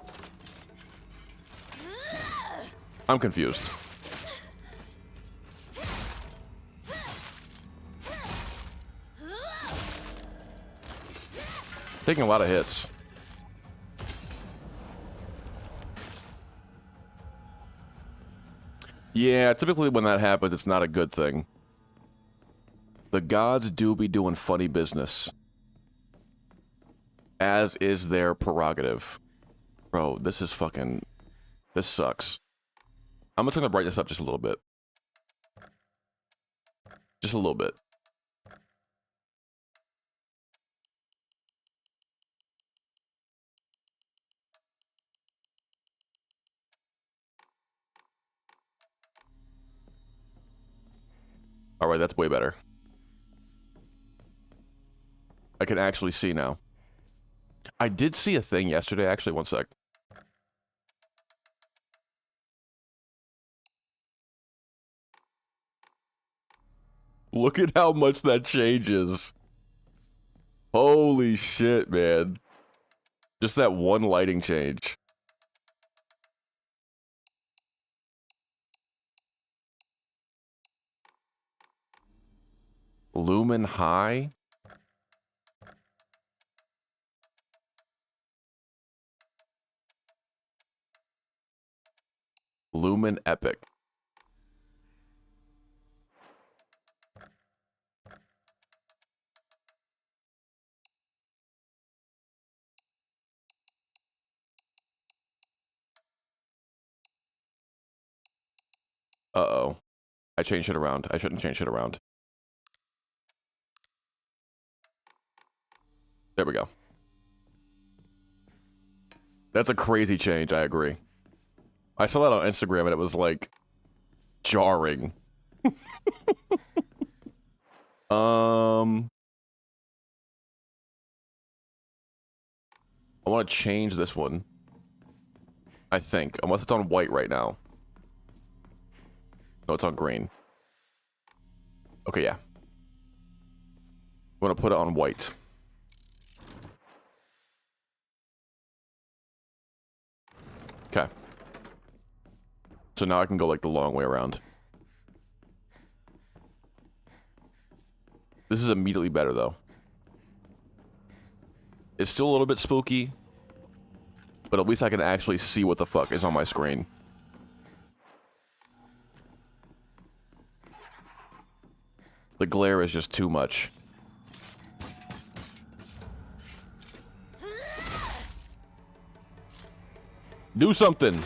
I'm confused. Taking a lot of hits. Yeah, typically when that happens, it's not a good thing. The gods do be doing funny business. As is their prerogative. Bro, this is fucking... This sucks. I'm gonna turn the brightness up just a little bit. Just a little bit. Alright, that's way better. I can actually see now. I did see a thing yesterday, actually, one sec. Look at how much that changes. Holy shit, man. Just that one lighting change. Lumen high? Lumen epic. Uh-oh. I changed it around. I shouldn't change it around. There we go. That's a crazy change, I agree. I saw that on Instagram and it was like jarring. I want to change this one. I think, unless it's on white right now. No, it's on green. Okay, yeah. I want to put it on white. Okay. So now I can go like the long way around. This is immediately better though. It's still a little bit spooky, but at least I can actually see what the fuck is on my screen. The glare is just too much. Do something!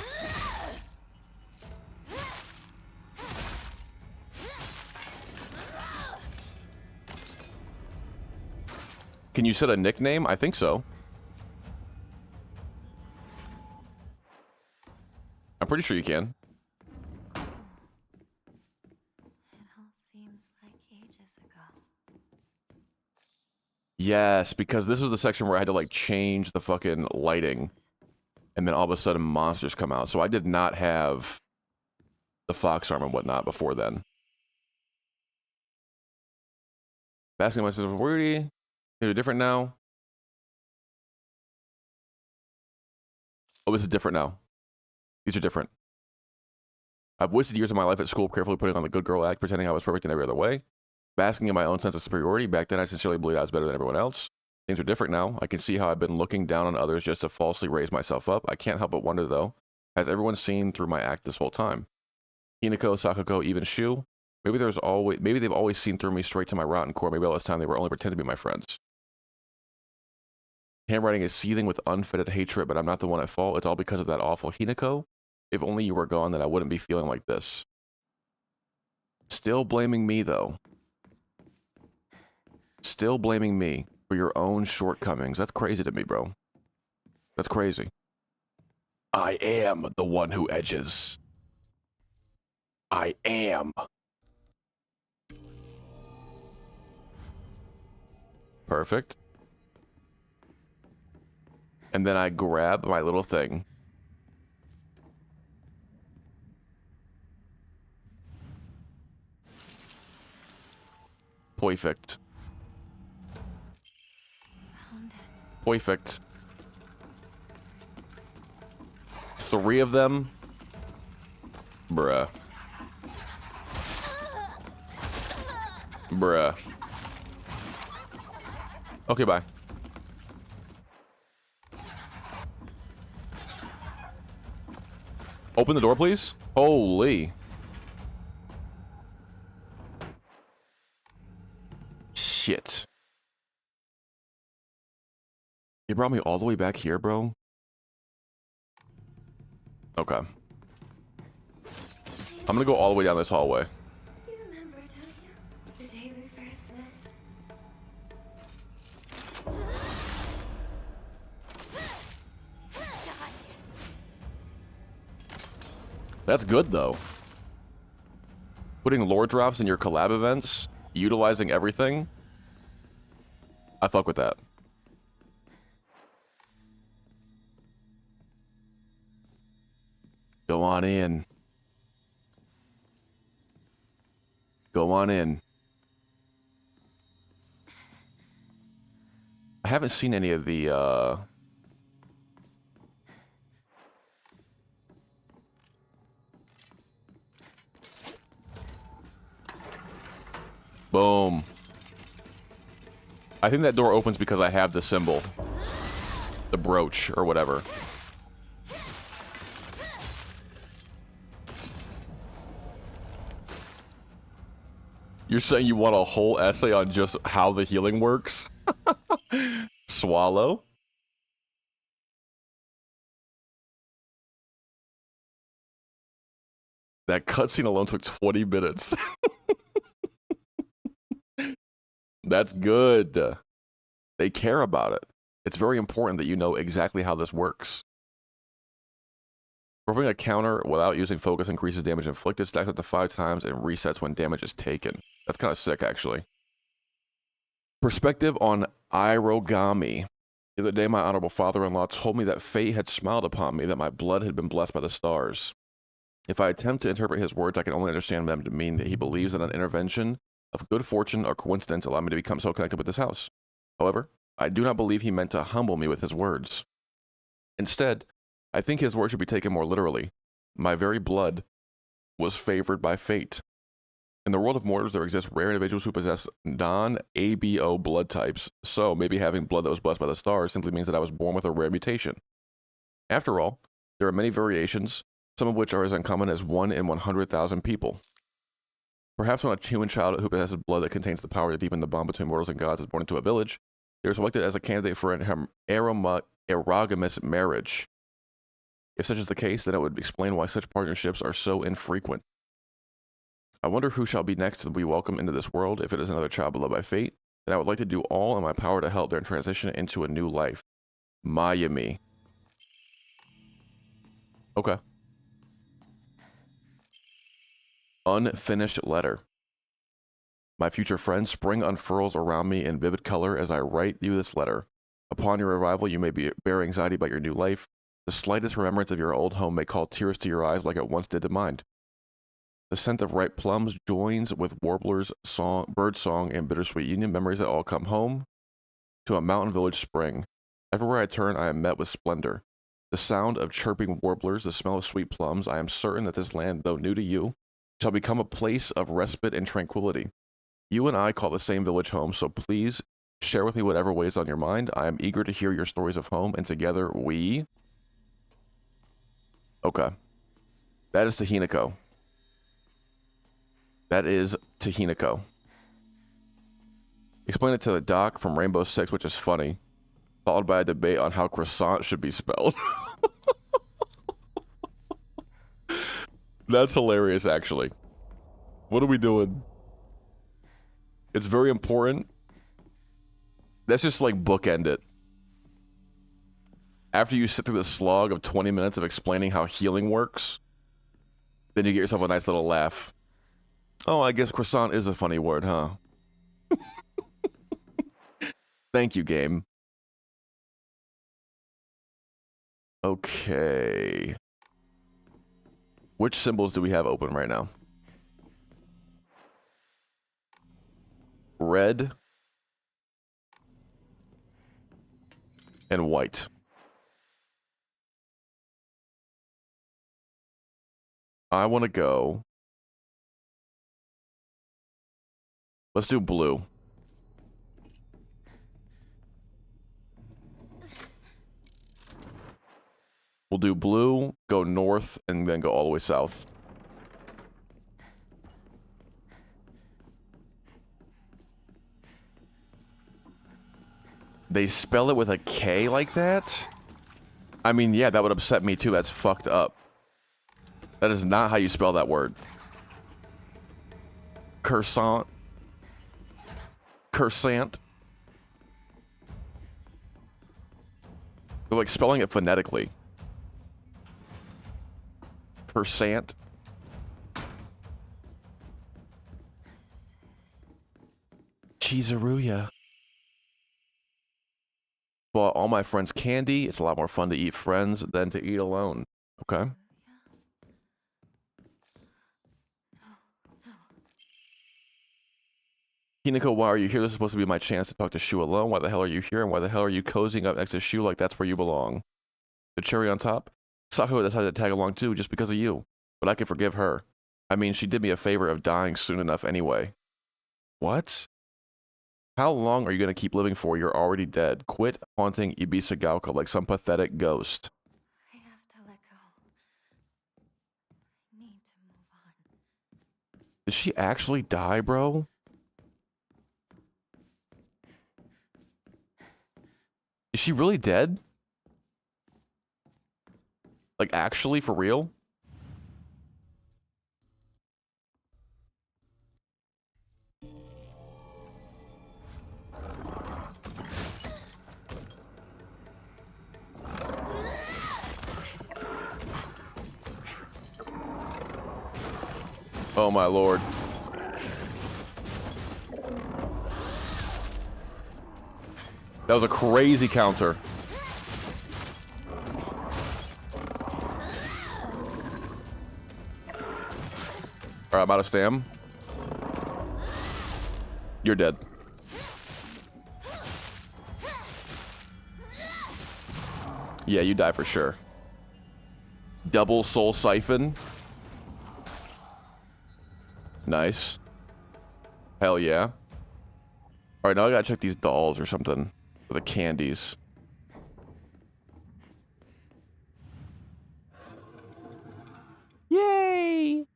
Can you set a nickname? I think so. I'm pretty sure you can. It all seems like ages ago. Yes, because this was the section where I had to like change the fucking lighting. And then all of a sudden monsters come out. So I did not have the fox arm and whatnot before then. Asking myself, wordy. They're different now. Oh, this is different now. These are different. I've wasted years of my life at school carefully putting on the good girl act, pretending I was perfect in every other way. Basking in my own sense of superiority. Back then, I sincerely believed I was better than everyone else. Things are different now. I can see how I've been looking down on others just to falsely raise myself up. I can't help but wonder, though, has everyone seen through my act this whole time? Hinako, Sakako, even Shu? Maybe they've always seen through me straight to my rotten core. Maybe all this time they were only pretending to be my friends. Handwriting is seething with unfettered hatred, but I'm not the one at fault. It's all because of that awful Hinako. If only you were gone, then I wouldn't be feeling like this. Still blaming me, though. Still blaming me for your own shortcomings. That's crazy to me, bro. That's crazy. I am the one who edges. I am. Perfect. And then I grab my little thing. Perfect. Found it. Perfect. 3 of them? Bruh. Bruh. Okay, bye. Open the door, please. Holy. Shit. You brought me all the way back here, bro? Okay. I'm gonna go all the way down this hallway. You remember, don't you? The day we first met. That's good, though. Putting lore drops in your collab events, utilizing everything. I fuck with that. Go on in. Go on in. I haven't seen any of the, Boom. I think that door opens because I have the symbol. The brooch, or whatever. You're saying you want a whole essay on just how the healing works? Swallow? That cutscene alone took 20 minutes. That's good. They care about it. It's very important that you know exactly how this works. Performing a counter without using focus increases damage inflicted, stacks up to 5 times, and resets when damage is taken. That's kind of sick, actually. Perspective on Irogami. The other day, my honorable father-in-law told me that fate had smiled upon me, that my blood had been blessed by the stars. If I attempt to interpret his words, I can only understand them to mean that he believes that an intervention of good fortune or coincidence allowed me to become so connected with this house. However, I do not believe he meant to humble me with his words. Instead, I think his words should be taken more literally. My very blood was favored by fate. In the world of mortals, there exist rare individuals who possess non-ABO blood types, so maybe having blood that was blessed by the stars simply means that I was born with a rare mutation. After all, there are many variations, some of which are as uncommon as 1 in 100,000 people. Perhaps when a human child who possesses blood that contains the power to deepen the bond between mortals and gods is born into a village, they are selected as a candidate for an erogamous marriage. If such is the case, then it would explain why such partnerships are so infrequent. I wonder who shall be next to be welcomed into this world. If it is another child beloved by fate, then I would like to do all in my power to help their transition into a new life. Miami. Okay. Unfinished letter. My future friend, spring unfurls around me in vivid color as I write you this letter. Upon your arrival, you may bear anxiety about your new life. The slightest remembrance of your old home may call tears to your eyes like it once did to mine. The scent of ripe plums joins with warblers' song, bird song, and bittersweet union memories that all come home to a mountain village spring. Everywhere I turn, I am met with splendor. The sound of chirping warblers, the smell of sweet plums. I am certain that this land, though new to you, shall become a place of respite and tranquility. You and I call the same village home, so please share with me whatever weighs on your mind. I am eager to hear your stories of home, and together we... Okay. That is to Hinako. That is to Hinako. Explain it to the doc from Rainbow Six, which is funny, followed by a debate on how croissant should be spelled. That's hilarious, actually. What are we doing? It's very important. Let's just, like, bookend it. After you sit through the slog of 20 minutes of explaining how healing works, then you get yourself a nice little laugh. Oh, I guess croissant is a funny word, huh? Thank you, game. Okay. Which symbols do we have open right now? Red and white. I want to go. Let's do blue. We'll do blue, go north, and then go all the way south. They spell it with a K like that? I mean, yeah, that would upset me too. That's fucked up. That is not how you spell that word. Cursant. Cursant. They're like spelling it phonetically. Cursant. Cheeseruya. Bought all my friends candy. It's a lot more fun to eat friends than to eat alone. Okay. Hinako, why are you here? This is supposed to be my chance to talk to Shu alone. Why the hell are you here? And why the hell are you cozying up next to Shu like that's where you belong? The cherry on top? Sakura decided to tag along too just because of you. But I can forgive her. I mean, she did me a favor of dying soon enough anyway. What? How long are you going to keep living for? You're already dead. Quit haunting Ibisagaoka like some pathetic ghost. I have to let go. I need to move on. Did she actually die, bro? Is she really dead? Like, actually, for real? Oh my lord. That was a crazy counter. Alright, I'm out of stam. You're dead. Yeah, you die for sure. Double soul siphon. Nice. Hell yeah. Alright, now I gotta check these dolls or something. Or the candies. Yay!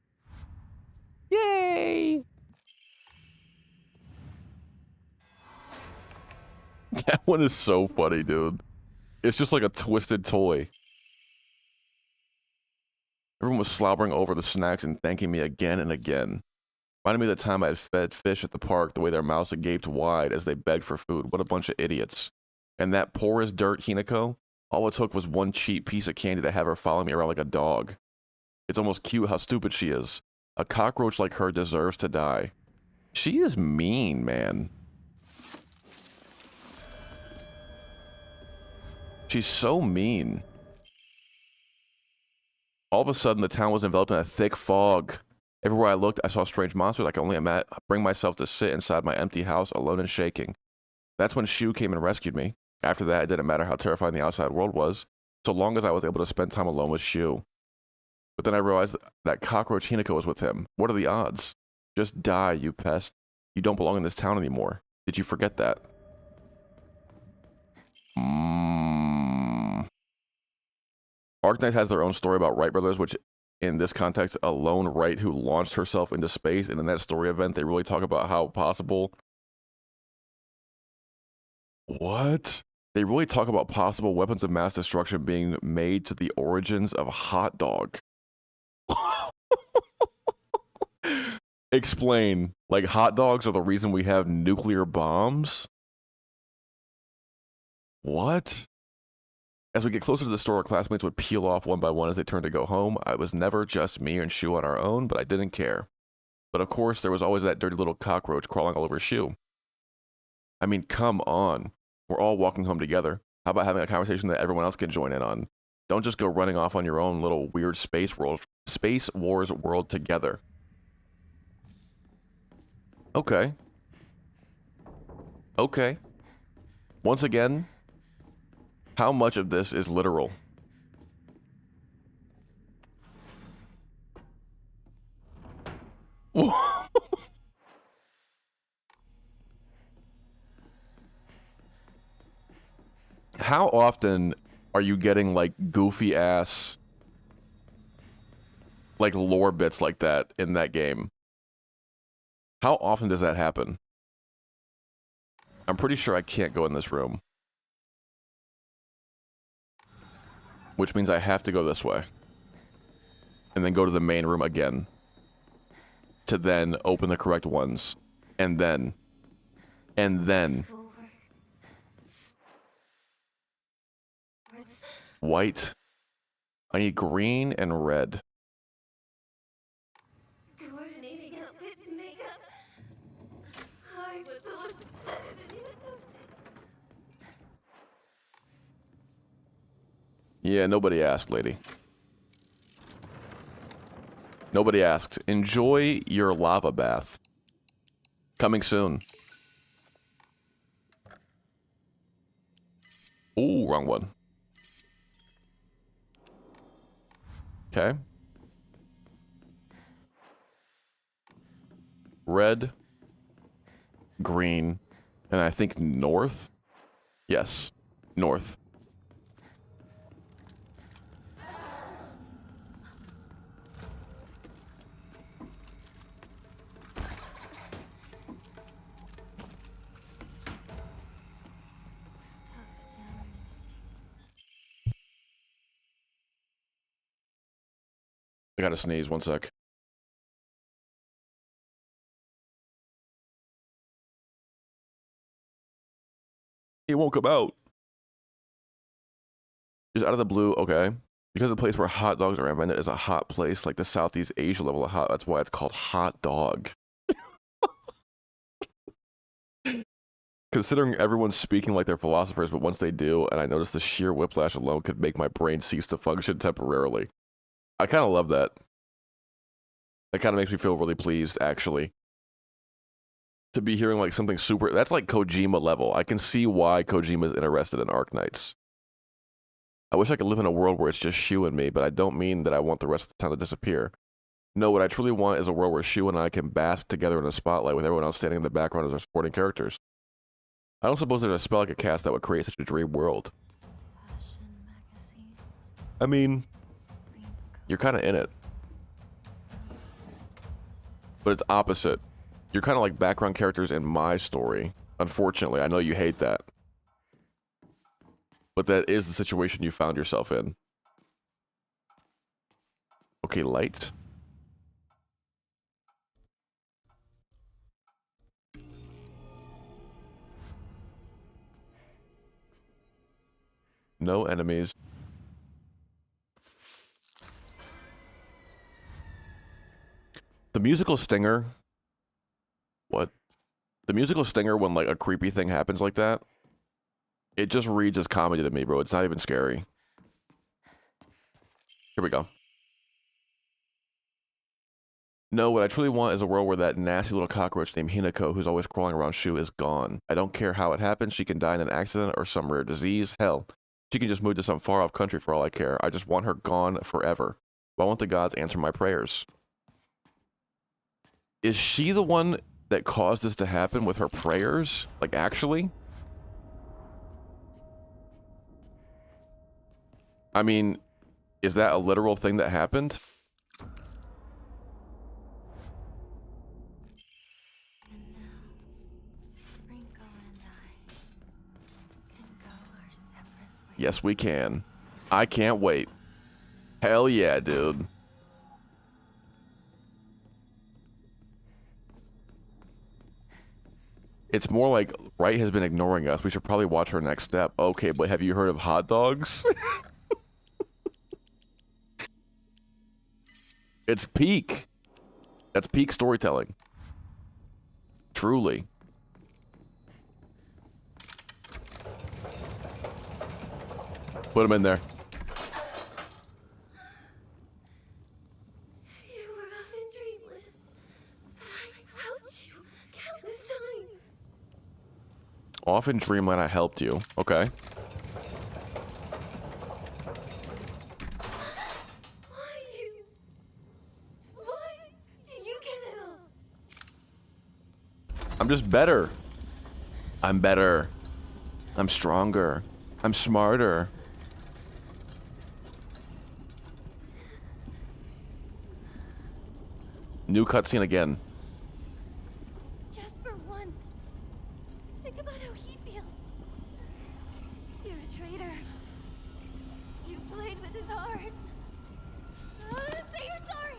Yay! That one is so funny, dude. It's just like a twisted toy. Everyone was slobbering over the snacks and thanking me again and again. Reminded me of the time I had fed fish at the park, the way their mouths had gaped wide as they begged for food. What a bunch of idiots. And that poor as dirt Hinako, all it took was one cheap piece of candy to have her follow me around like a dog. It's almost cute how stupid she is. A cockroach like her deserves to die. She is mean, man. She's so mean. All of a sudden, the town was enveloped in a thick fog. Everywhere I looked, I saw strange monsters I could only bring myself to sit inside my empty house, alone and shaking. That's when Shu came and rescued me. After that, it didn't matter how terrifying the outside world was, so long as I was able to spend time alone with Shu. But then I realized that cockroach Hinako was with him. What are the odds? Just die, you pest. You don't belong in this town anymore. Did you forget that? Arknight has their own story about Wright brothers, which in this context, a lone Wright who launched herself into space, and in that story event, they really talk about how possible... What? They really talk about possible weapons of mass destruction being made to the origins of hot dog. Explain. Like, hot dogs are the reason we have nuclear bombs? What? As we get closer to the store, our classmates would peel off one by one as they turned to go home. I was never just me and Shu on our own, but I didn't care. But of course, there was always that dirty little cockroach crawling all over Shu. I mean, come on. We're all walking home together. How about having a conversation that everyone else can join in on? Don't just go running off on your own little weird space wars world together. Okay. Okay. Once again, how much of this is literal? How often are you getting like goofy ass like lore bits like that in that game? How often does that happen? I'm pretty sure I can't go in this room. Which means I have to go this way. And then go to the main room again. To then open the correct ones. And then. White. I need green and red. Coordinating outfits and makeup. I was so excited. Yeah, nobody asked, lady. Nobody asked. Enjoy your lava bath. Coming soon. Ooh, wrong one. Okay. Red, green, and I think north? Yes, north. I gotta sneeze, one sec. It won't come out. Just out of the blue, okay. Because the place where hot dogs are invented is a hot place, like the Southeast Asia level of hot. That's why it's called hot dog. Considering everyone's speaking like they're philosophers, but once they do, and I notice the sheer whiplash alone could make my brain cease to function temporarily. I kind of love that. That kind of makes me feel really pleased, actually. To be hearing like something super... That's like Kojima level. I can see why Kojima is interested in Arknights. I wish I could live in a world where it's just Shu and me, but I don't mean that I want the rest of the town to disappear. No, what I truly want is a world where Shu and I can bask together in a spotlight with everyone else standing in the background as our supporting characters. I don't suppose there's a spell like a cast that would create such a dream world. I mean, you're kind of in it. But it's opposite. You're kind of like background characters in my story. Unfortunately, I know you hate that. But that is the situation you found yourself in. Okay, light. No enemies. The musical stinger. What? The musical stinger when like a creepy thing happens like that. It just reads as comedy to me, bro. It's not even scary. Here we go. No, what I truly want is a world where that nasty little cockroach named Hinako, who's always crawling around Shu, is gone. I don't care how it happens. She can die in an accident or some rare disease. Hell, she can just move to some far-off country for all I care. I just want her gone forever. Why won't the gods answer my prayers? Is she the one that caused this to happen with her prayers? Like, actually? I mean, is that a literal thing that happened? Yes, we can. I can't wait. Hell yeah, dude. It's more like Wright has been ignoring us. We should probably watch her next step. Okay, but have you heard of hot dogs? It's peak. That's peak storytelling. Truly. Put him in there. You were up in dreamland. I helped you countless times. Off in Dreamland, I helped you. Okay. Why do you get it all? I'm just better. I'm better. I'm stronger. I'm smarter. New cutscene again. Just for once. Think about how he feels. You're a traitor. You played with his heart. Say you're sorry.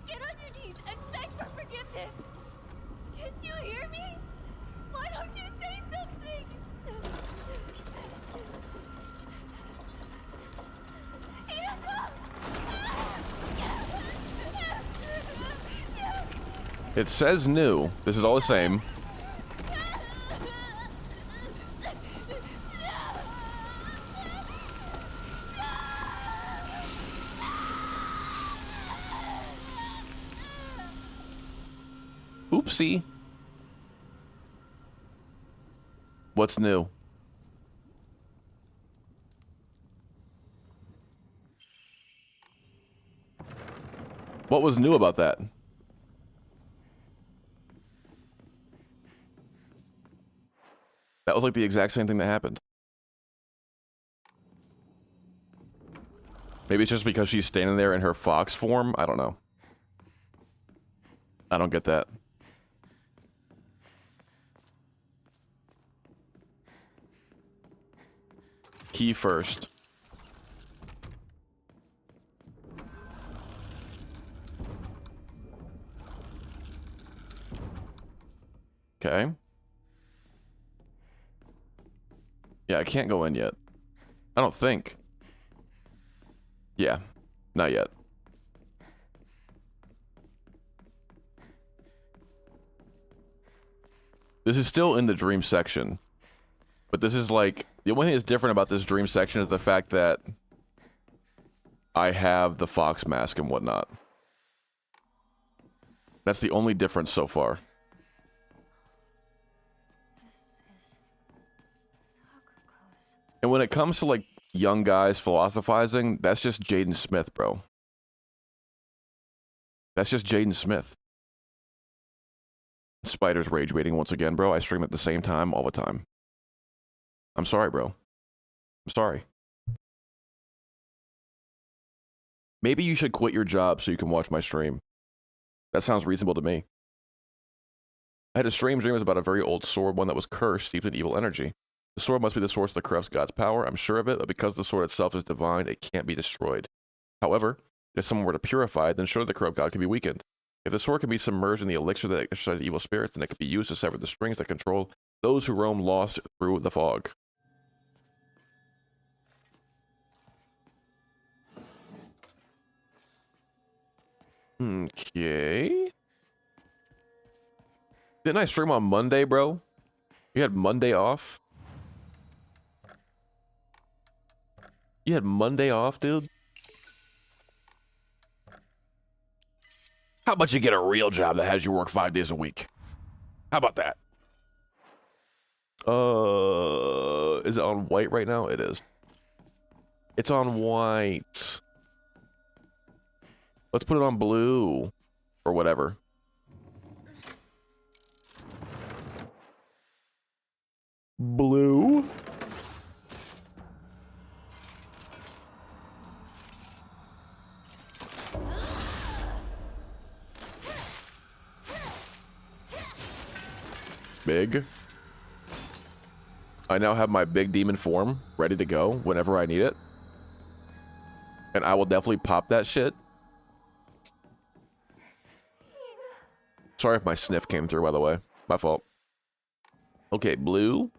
Get on your knees and beg for forgiveness. Can't you hear me? Why don't you say something? It says new. This is all the same. Oopsie. What's new? What was new about that? That was like the exact same thing that happened. Maybe it's just because she's standing there in her fox form. I don't know. I don't get that. Key first. Okay. Yeah, I can't go in yet. I don't think. Yeah, not yet. This is still in the dream section. But this is like, the only thing that's different about this dream section is the fact that I have the fox mask and whatnot. That's the only difference so far. This is so close. And when it comes to like young guys philosophizing, that's just Jaden Smith, bro. That's just Jaden Smith. Spider's rage baiting once again, bro. I stream at the same time all the time. I'm sorry, bro. I'm sorry. Maybe you should quit your job so you can watch my stream. That sounds reasonable to me. I had a strange dream. It was about a very old sword, one that was cursed, steeped in evil energy. The sword must be the source of the corrupt god's power. I'm sure of it, but because the sword itself is divine, it can't be destroyed. However, if someone were to purify it, then surely the corrupt god can be weakened. If the sword can be submerged in the elixir that exercises evil spirits, then it can be used to sever the strings that control those who roam lost through the fog. Okay. Didn't I stream on Monday, bro? You had Monday off? You had Monday off, dude? How about you get a real job that has you work 5 days a week? How about that? Is it on white right now? It is. It's on white. Let's put it on blue. Or whatever. Blue? Big. I now have my big demon form ready to go whenever I need it. And I will definitely pop that shit. Sorry if my sniff came through, by the way. My fault. Okay, blue.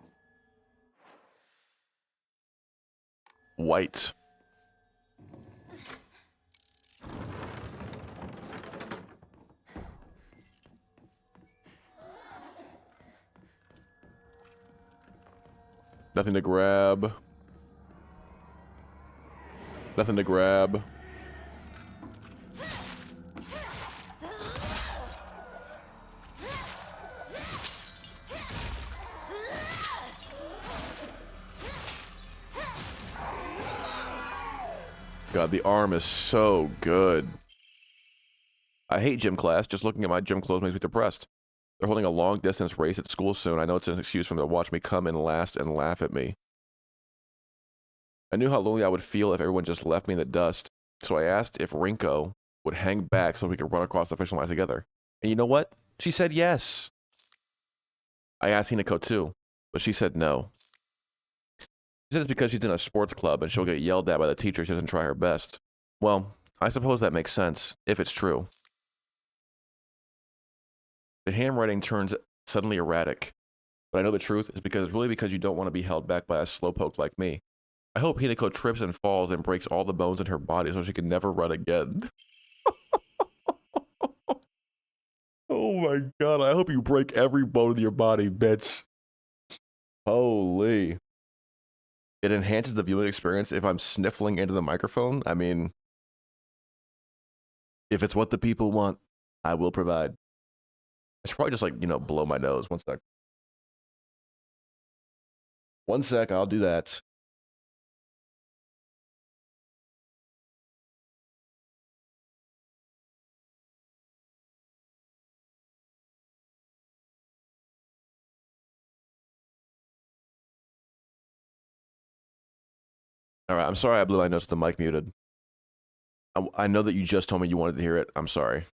White. Nothing to grab. Nothing to grab. God, the arm is so good. I hate gym class. Just looking at my gym clothes makes me depressed. They're holding a long distance race at school soon. I know it's an excuse for them to watch me come in last and laugh at me. I knew how lonely I would feel if everyone just left me in the dust. So I asked if Rinko would hang back so we could run across the finish line together. And you know what? She said yes. I asked Hinako too, but she said no. She said it's because she's in a sports club and she'll get yelled at by the teacher if she doesn't try her best. Well, I suppose that makes sense, if it's true. The handwriting turns suddenly erratic, but I know the truth is because it's really because you don't want to be held back by a slowpoke like me. I hope Hinako trips and falls and breaks all the bones in her body so she can never run again. Oh my god, I hope you break every bone in your body, bitch. Holy. It enhances the viewing experience if I'm sniffling into the microphone. I mean, if it's what the people want, I will provide. I should probably just, like, you know, blow my nose. 1 sec. 1 sec, I'll do that. All right, I'm sorry I blew my nose with the mic muted. I know that you just told me you wanted to hear it. I'm sorry.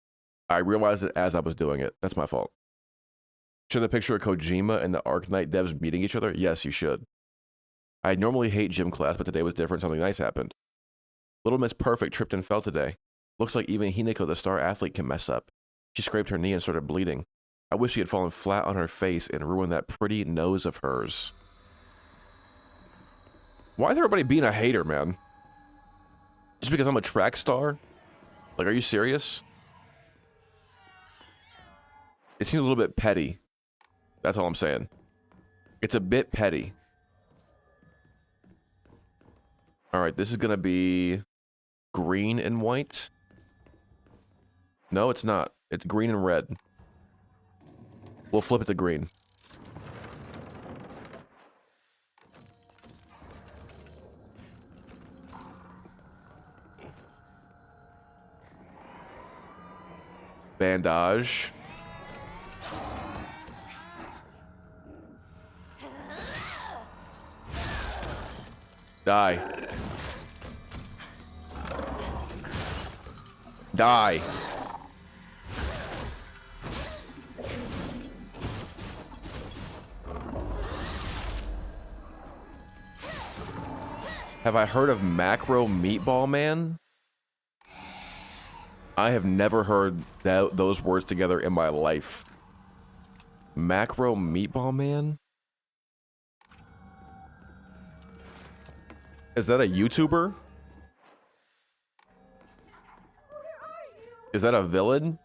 I realized it as I was doing it. That's my fault. Should the picture of Kojima and the Arknight devs meeting each other? Yes, you should. I normally hate gym class, but today was different. Something nice happened. Little Miss Perfect tripped and fell today. Looks like even Hinako, the star athlete, can mess up. She scraped her knee and started bleeding. I wish she had fallen flat on her face and ruined that pretty nose of hers. Why is everybody being a hater, man? Just because I'm a track star? Like, are you serious? It seems a little bit petty. That's all I'm saying. It's a bit petty. Alright, this is gonna be green and white. No, it's not. It's green and red. We'll flip it to green. Bandage. Die. Die. Have I heard of Macro Meatball Man? I have never heard those words together in my life. Macro Meatball Man? Is that a YouTuber? Is that a villain?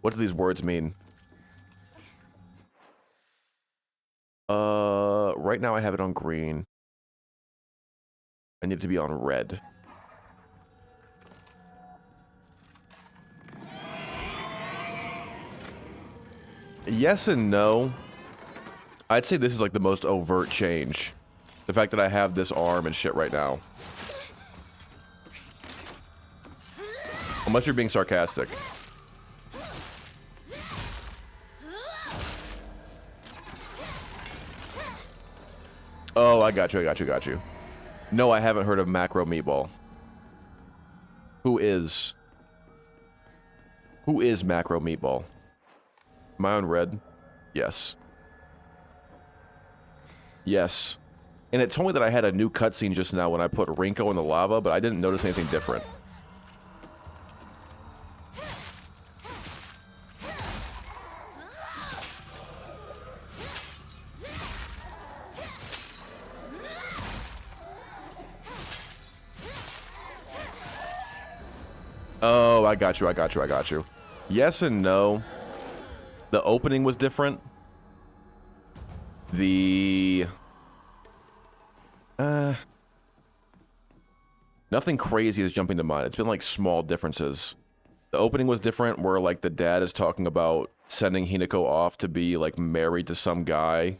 What do these words mean? Right now I have it on green. I need it to be on red. Yes and no. I'd say this is like the most overt change. The fact that I have this arm and shit right now. Unless you're being sarcastic. Oh, I got you. No, I haven't heard of Macro Meatball. Who is Macro Meatball? Am I on red? Yes. Yes. And it told me that I had a new cutscene just now when I put Rinko in the lava, but I didn't notice anything different. Oh, I got you. Yes and no. The opening was different. Nothing crazy is jumping to mind. It's been like small differences. The opening was different where like the dad is talking about sending Hinako off to be like married to some guy.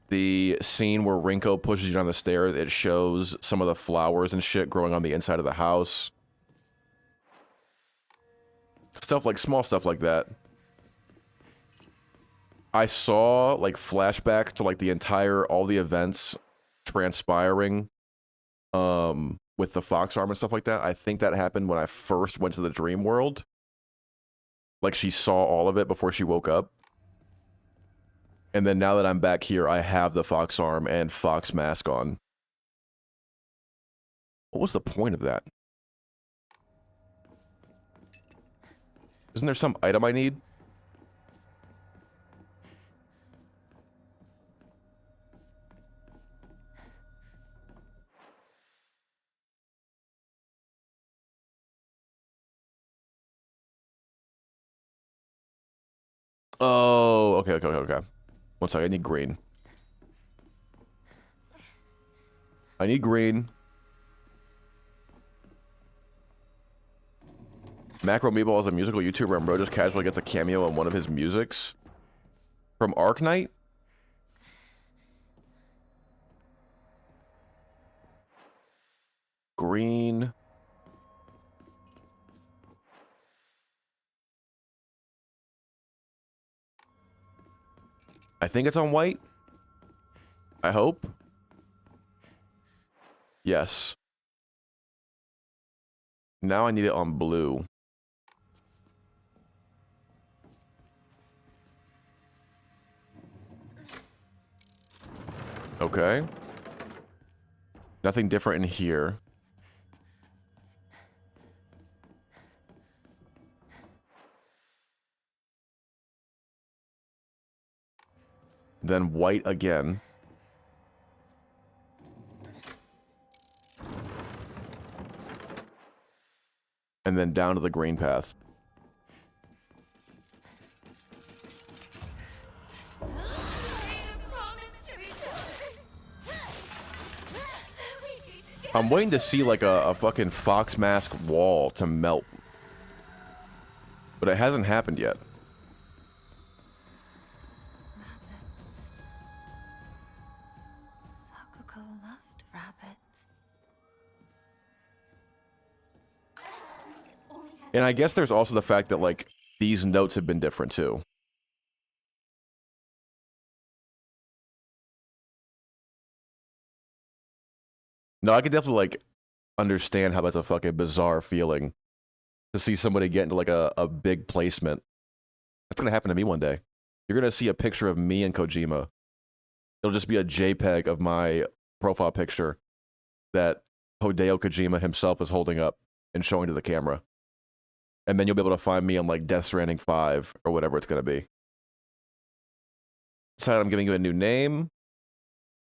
The scene where Rinko pushes you down the stairs, it shows some of the flowers and shit growing on the inside of the house. Stuff like, small stuff like that. I saw like flashbacks to like the entire, all the events transpiring with the fox arm and stuff like that. I think that happened when I first went to the dream world. Like she saw all of it before she woke up. And then now that I'm back here, I have the fox arm and fox mask on. What was the point of that? Isn't there some item I need? Oh, okay. One second, I need green. Macro Meatball is a musical YouTuber and bro just casually gets a cameo in one of his musics. From Arknight? Green. I think it's on white. I hope. Yes. Now I need it on blue. Okay. Nothing different in here. Then white again. And then down to the green path. I'm waiting to see like a fucking fox mask wall to melt. But it hasn't happened yet. Rabbits. Sakuko loved rabbits. And I guess there's also the fact that like these notes have been different too. No, I could definitely like understand how that's a fucking bizarre feeling to see somebody get into like a big placement. That's gonna happen to me one day. You're gonna see a picture of me and Kojima. It'll just be a JPEG of my profile picture that Hideo Kojima himself is holding up and showing to the camera. And then you'll be able to find me on like Death Stranding 5 or whatever it's gonna be. Decided I'm giving you a new name.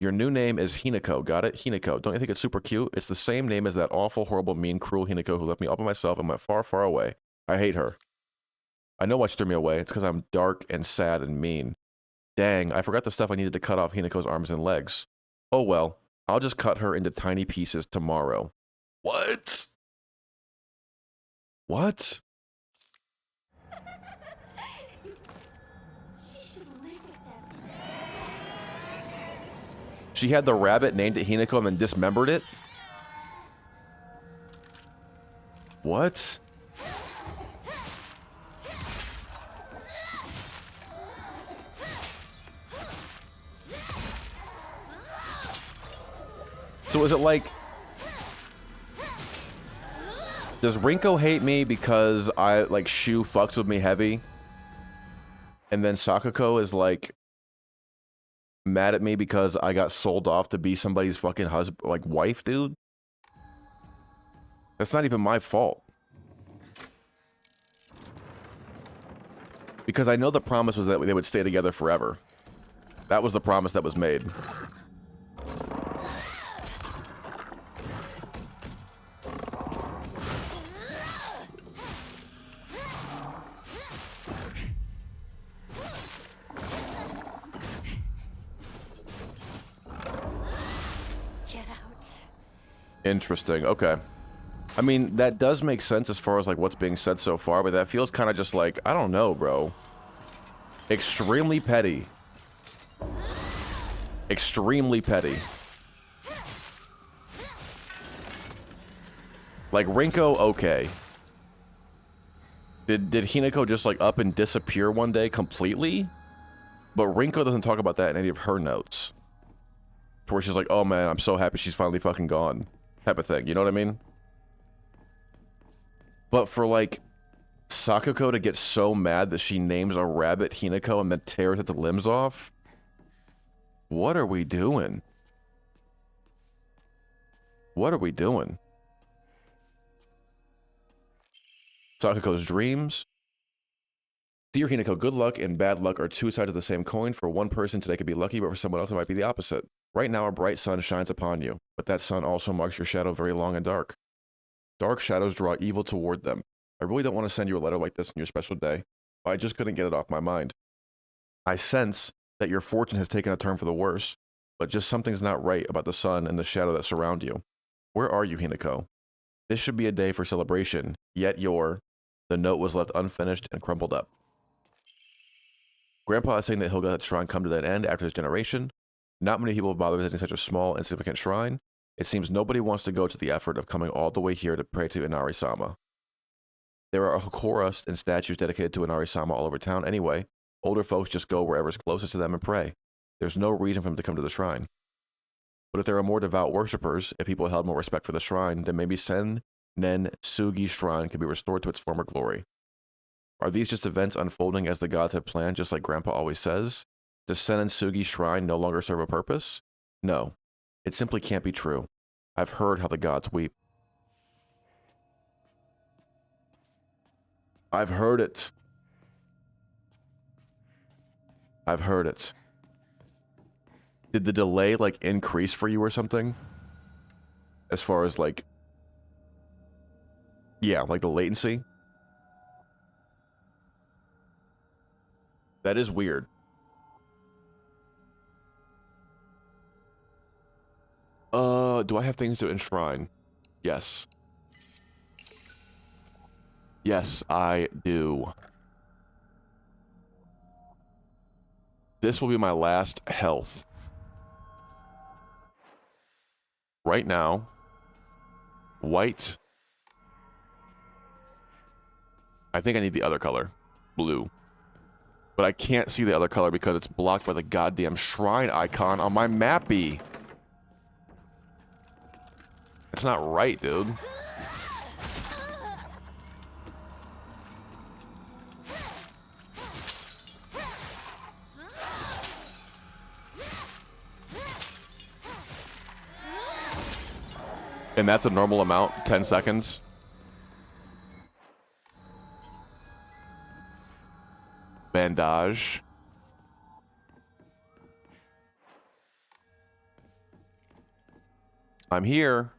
Your new name is Hinako. Got it? Hinako. Don't you think it's super cute? It's the same name as that awful, horrible, mean, cruel Hinako who left me all by myself and went far, far away. I hate her. I know why she threw me away. It's because I'm dark and sad and mean. Dang, I forgot the stuff I needed to cut off Hinako's arms and legs. Oh well, I'll just cut her into tiny pieces tomorrow. What? What? She had the rabbit named it Hinako and then dismembered it? What? So is it like... Does Rinko hate me because I, like, Shu fucks with me heavy? And then Sakuko is like... mad at me because I got sold off to be somebody's fucking husband, like wife, dude. That's not even my fault. Because I know the promise was that they would stay together forever. That was the promise that was made. Interesting. Okay. I mean, that does make sense as far as like what's being said so far, but that feels kind of just like, I don't know, bro. Extremely petty. Extremely petty. Like Rinko, okay. Did Hinako just like up and disappear one day completely? But Rinko doesn't talk about that in any of her notes. To where she's like, oh man, I'm so happy she's finally fucking gone. Type of thing, you know what I mean? But for like Sakuko to get so mad that she names a rabbit Hinako and then tears its limbs off? What are we doing? What are we doing? Sakuko's dreams. Dear Hinako, good luck and bad luck are two sides of the same coin. For one person, today could be lucky, but for someone else, it might be the opposite. Right now, a bright sun shines upon you, but that sun also marks your shadow very long and dark. Dark shadows draw evil toward them. I really don't want to send you a letter like this on your special day, but I just couldn't get it off my mind. I sense that your fortune has taken a turn for the worse, but just something's not right about the sun and the shadow that surround you. Where are you, Hinako? This should be a day for celebration, yet the note was left unfinished and crumpled up. Grandpa is saying that he'll let the shrine come to that end after his generation. Not many people bother visiting such a small, insignificant shrine. It seems nobody wants to go to the effort of coming all the way here to pray to Inari-sama. There are Hokora and statues dedicated to Inari-sama all over town anyway. Older folks just go wherever's closest to them and pray. There's no reason for them to come to the shrine. But if there are more devout worshippers, if people held more respect for the shrine, then maybe Sen Nen Sugi Shrine can be restored to its former glory. Are these just events unfolding as the gods have planned, just like Grandpa always says? Does Sen and Sugi Shrine no longer serve a purpose? No. It simply can't be true. I've heard how the gods weep. I've heard it. I've heard it. Did the delay, like, increase for you or something? As far as, like... Yeah, like the latency? That is weird. Do I have things to enshrine? Yes. Yes, I do. This will be my last health. Right now, white. I think I need the other color, blue. But I can't see the other color because it's blocked by the goddamn shrine icon on my mappy. That's not right, dude. And that's a normal amount, 10 seconds. Bandage. I'm here.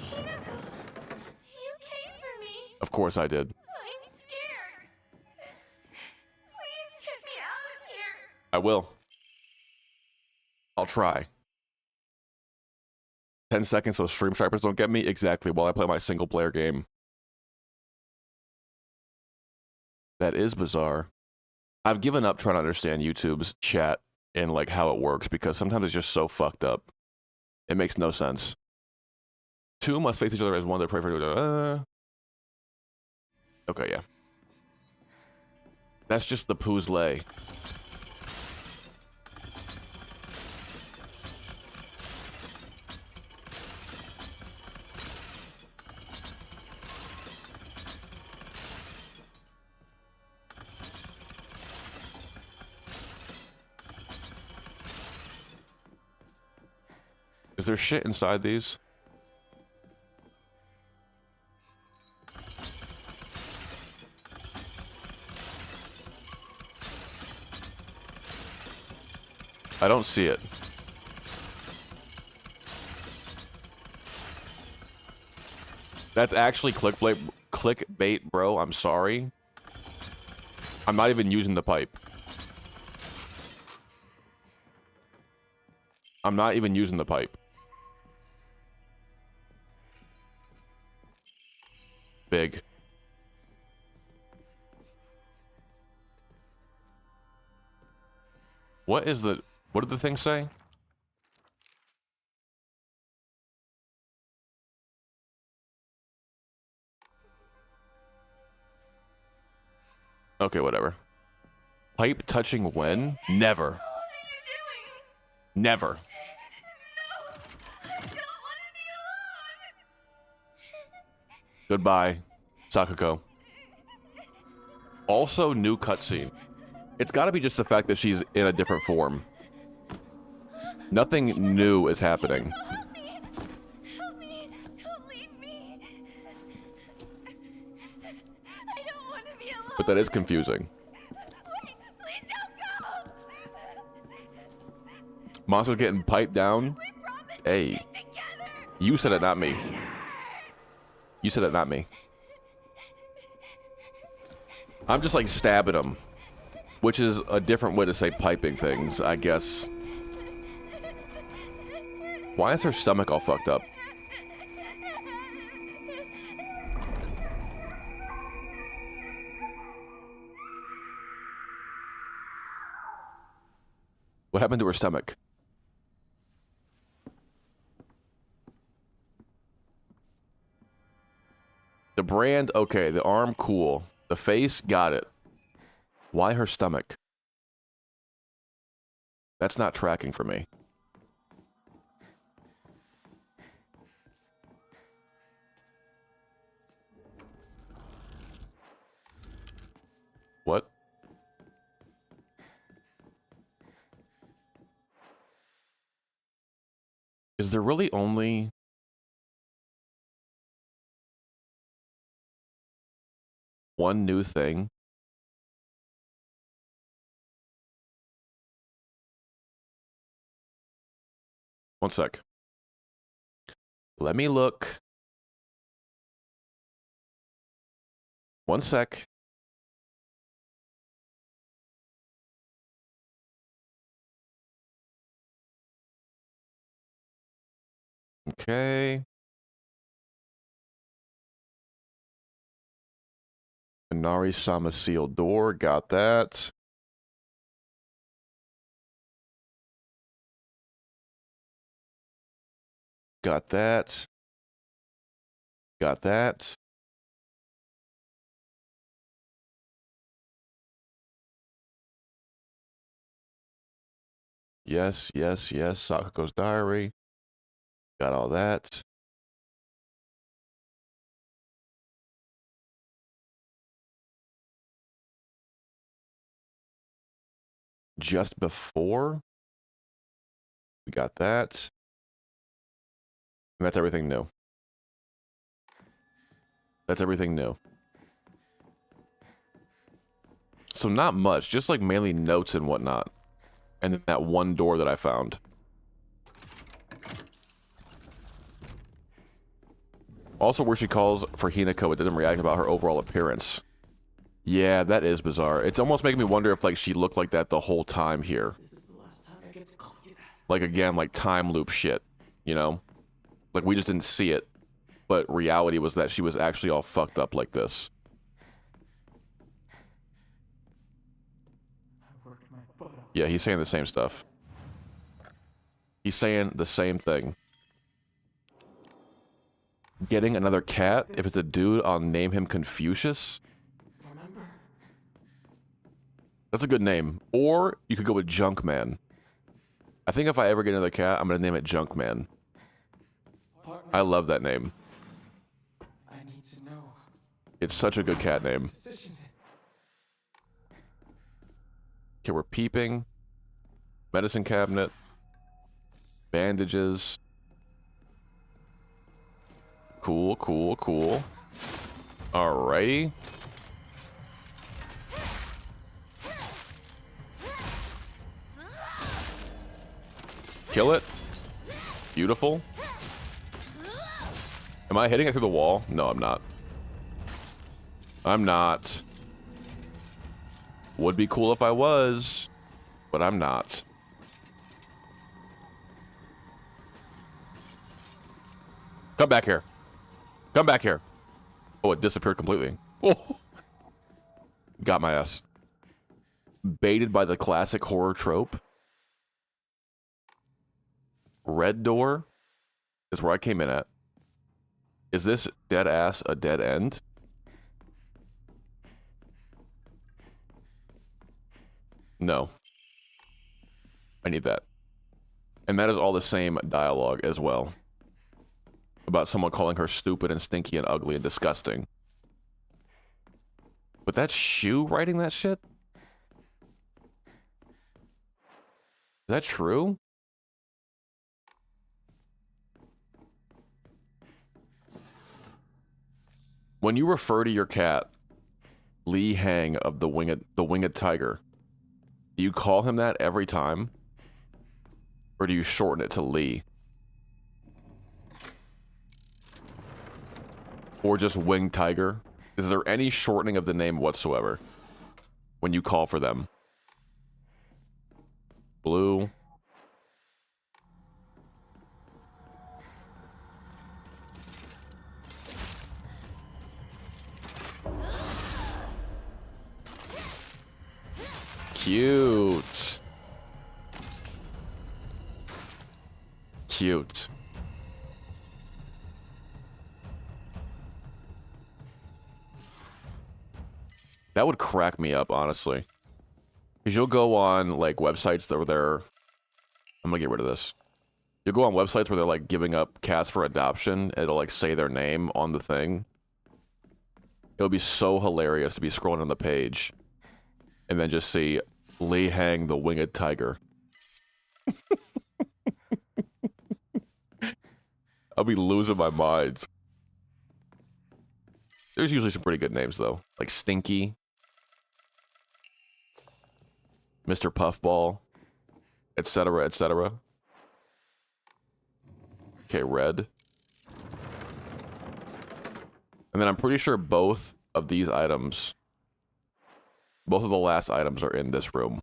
You came for me. Of course I did. I'm scared. Please get me out of here. I will. I'll try. 10 seconds so stream stripers don't get me? Exactly, while I play my single player game. That is bizarre. I've given up trying to understand YouTube's chat and like how it works because sometimes it's just so fucked up. It makes no sense. Two must face each other as one to pray for each other. Okay, yeah. That's just the puzzle. Is there shit inside these? I don't see it. That's actually clickbait, bro. I'm sorry. I'm not even using the pipe. I'm not even using the pipe. Big. What is the... What did the thing say? Okay, whatever. Pipe touching when? Never. What are you doing? Never. No, I don't want to be alone. Goodbye, Sakako. Also, new cutscene. It's gotta be just the fact that she's in a different form. Nothing new is happening. Help me! Help me! Don't leave me! I don't want to be alone. But that is confusing. Wait, please don't go! Monster's getting piped down. We promised Hey. to stick together! You said it, not me. You said it, not me. I'm just like stabbing him. Which is a different way to say piping things, I guess. Why is her stomach all fucked up? What happened to her stomach? The brand, okay. The arm, cool. The face, got it. Why her stomach? That's not tracking for me. really only... one new thing? One sec. Let me look. One sec. Okay. Inari Sama sealed door. Got that. Got that. Got that. Yes, yes, yes. Sakuko's diary. Got all that. Just before. We got that. And that's everything new. That's everything new. So not much, just like mainly notes and whatnot. And then that one door that I found. Also where she calls for Hinako, it doesn't react about her overall appearance. Yeah, that is bizarre. It's almost making me wonder if like she looked like that the whole time here. This is the last time I get to call you that. Like again, like time loop shit, you know? Like we just didn't see it. But reality was that she was actually all fucked up like this. I worked my butt off. Yeah, he's saying the same stuff. He's saying the same thing. Getting another cat? If it's a dude, I'll name him Confucius. Remember? That's a good name. Or you could go with Junkman. I think if I ever get another cat, I'm gonna name it Junkman. Partner, I love that name. I need to know. It's such a good cat name. Position it. Okay, we're peeping. Medicine cabinet. Bandages. Cool, cool, cool. Alrighty. Kill it. Beautiful. Am I hitting it through the wall? No, I'm not. I'm not. Would be cool if I was, but I'm not. Come back here. Come back here. Oh, it disappeared completely. Oh. Got my ass. Baited by the classic horror trope. Red door is where I came in at. Is this dead ass a dead end? No. I need that. And that is all the same dialogue as well. About someone calling her stupid and stinky and ugly and disgusting. But that's Shu writing that shit? Is that true? When you refer to your cat, Lee Hang of the winged tiger, do you call him that every time? Or do you shorten it to Lee? Or just winged tiger? Is there any shortening of the name whatsoever when you call for them? Blue. Cute. Cute. That would crack me up, honestly. Because you'll go on, like, websites that were there... I'm gonna get rid of this. You'll go on websites where they're, like, giving up cats for adoption. It'll, like, say their name on the thing. It would be so hilarious to be scrolling on the page. And then just see Lee Hang the winged tiger. I'll be losing my mind. There's usually some pretty good names, though. Like Stinky. Mr. Puffball. Etc., etc. Okay, red. And then I'm pretty sure both of these items, both of the last items are in this room.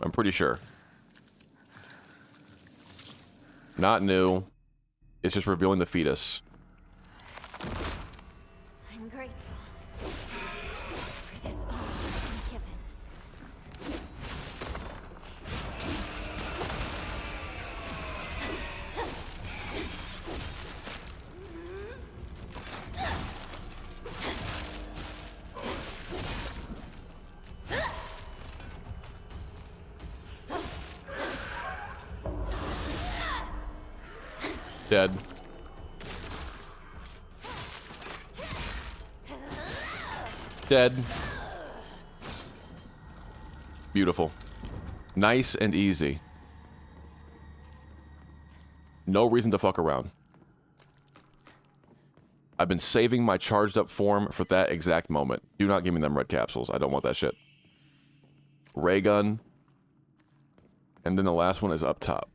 I'm pretty sure. Not new. It's just revealing the fetus. I'm grateful for this all I've been given. Dead. Dead. Beautiful. Nice and easy. No reason to fuck around. I've been saving my charged up form for that exact moment. Do not give me them red capsules. I don't want that shit. Ray gun. And then the last one is up top.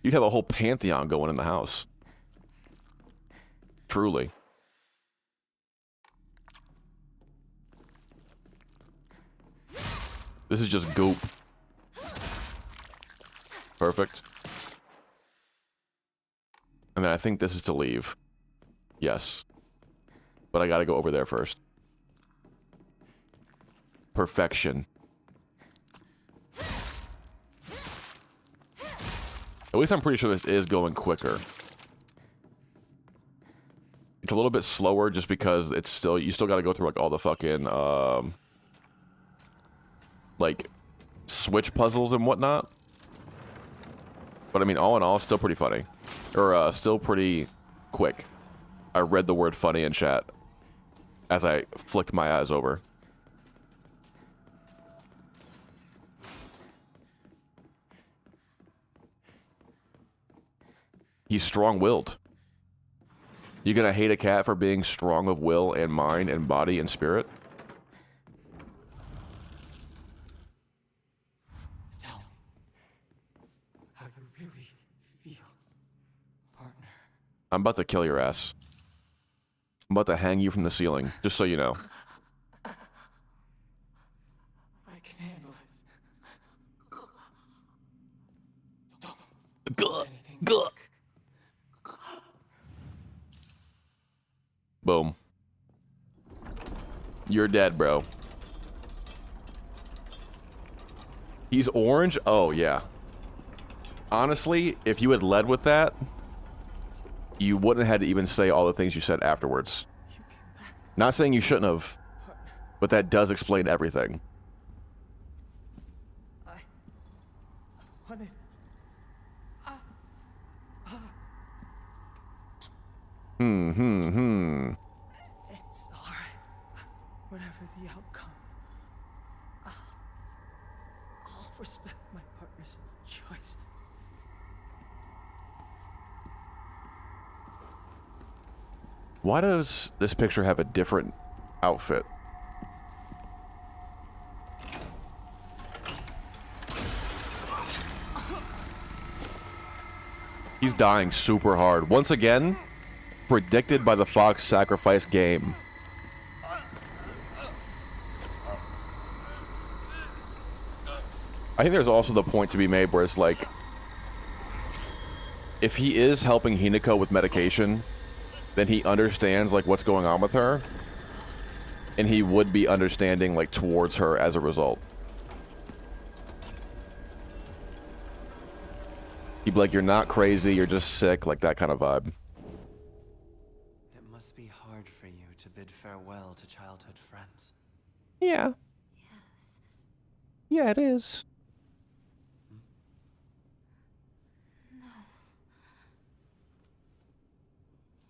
You'd have a whole pantheon going in the house. Truly. This is just goop. Perfect. And then I think this is to leave. Yes. But I gotta go over there first. Perfection. At least I'm pretty sure this is going quicker. It's a little bit slower just because it's still, you still gotta go through like all the fucking, like, switch puzzles and whatnot. But I mean, all in all, still pretty funny. Or, still pretty quick. I read the word funny in chat as I flicked my eyes over. He's strong-willed. You gonna hate a cat for being strong of will and mind and body and spirit? Tell me how you really feel, partner. I'm about to kill your ass. I'm about to hang you from the ceiling, just so you know. I can handle it. Don't do anything quick. Boom. You're dead, bro. He's orange? Oh, yeah. Honestly, if you had led with that, you wouldn't have had to even say all the things you said afterwards. Not saying you shouldn't have, but that does explain everything. I wanted. It's alright. Whatever the outcome, I'll respect my partner's choice. Why does this picture have a different outfit? He's dying super hard. Once again, predicted by the Fox Sacrifice game. I think there's also the point to be made where it's like, if he is helping Hinako with medication, then he understands like what's going on with her, and he would be understanding like towards her as a result. He'd be like, you're not crazy, you're just sick, like that kind of vibe. It must be hard for you to bid farewell to childhood friends. Yeah. Yes. Yeah, it is. No.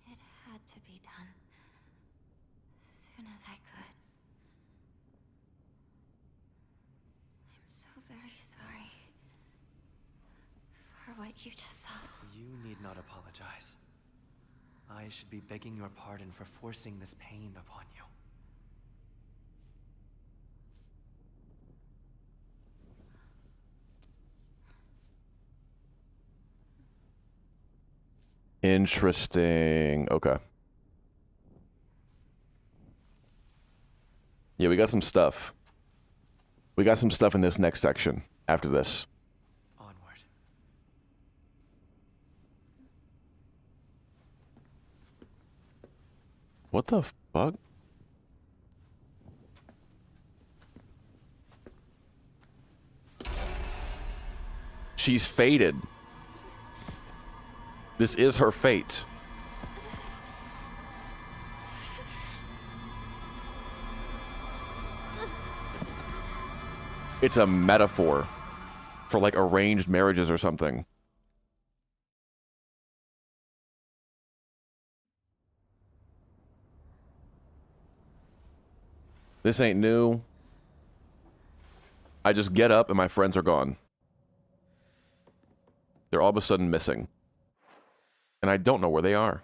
It had to be done. Soon as I could. You just saw. You need not apologize. I should be begging your pardon for forcing this pain upon you. Interesting. Okay. Yeah, we got some stuff. We got some stuff in this next section after this. Onward. What the fuck? She's fated. This is her fate. It's a metaphor for like arranged marriages or something. This ain't new. I just get up and my friends are gone. They're all of a sudden missing. And I don't know where they are.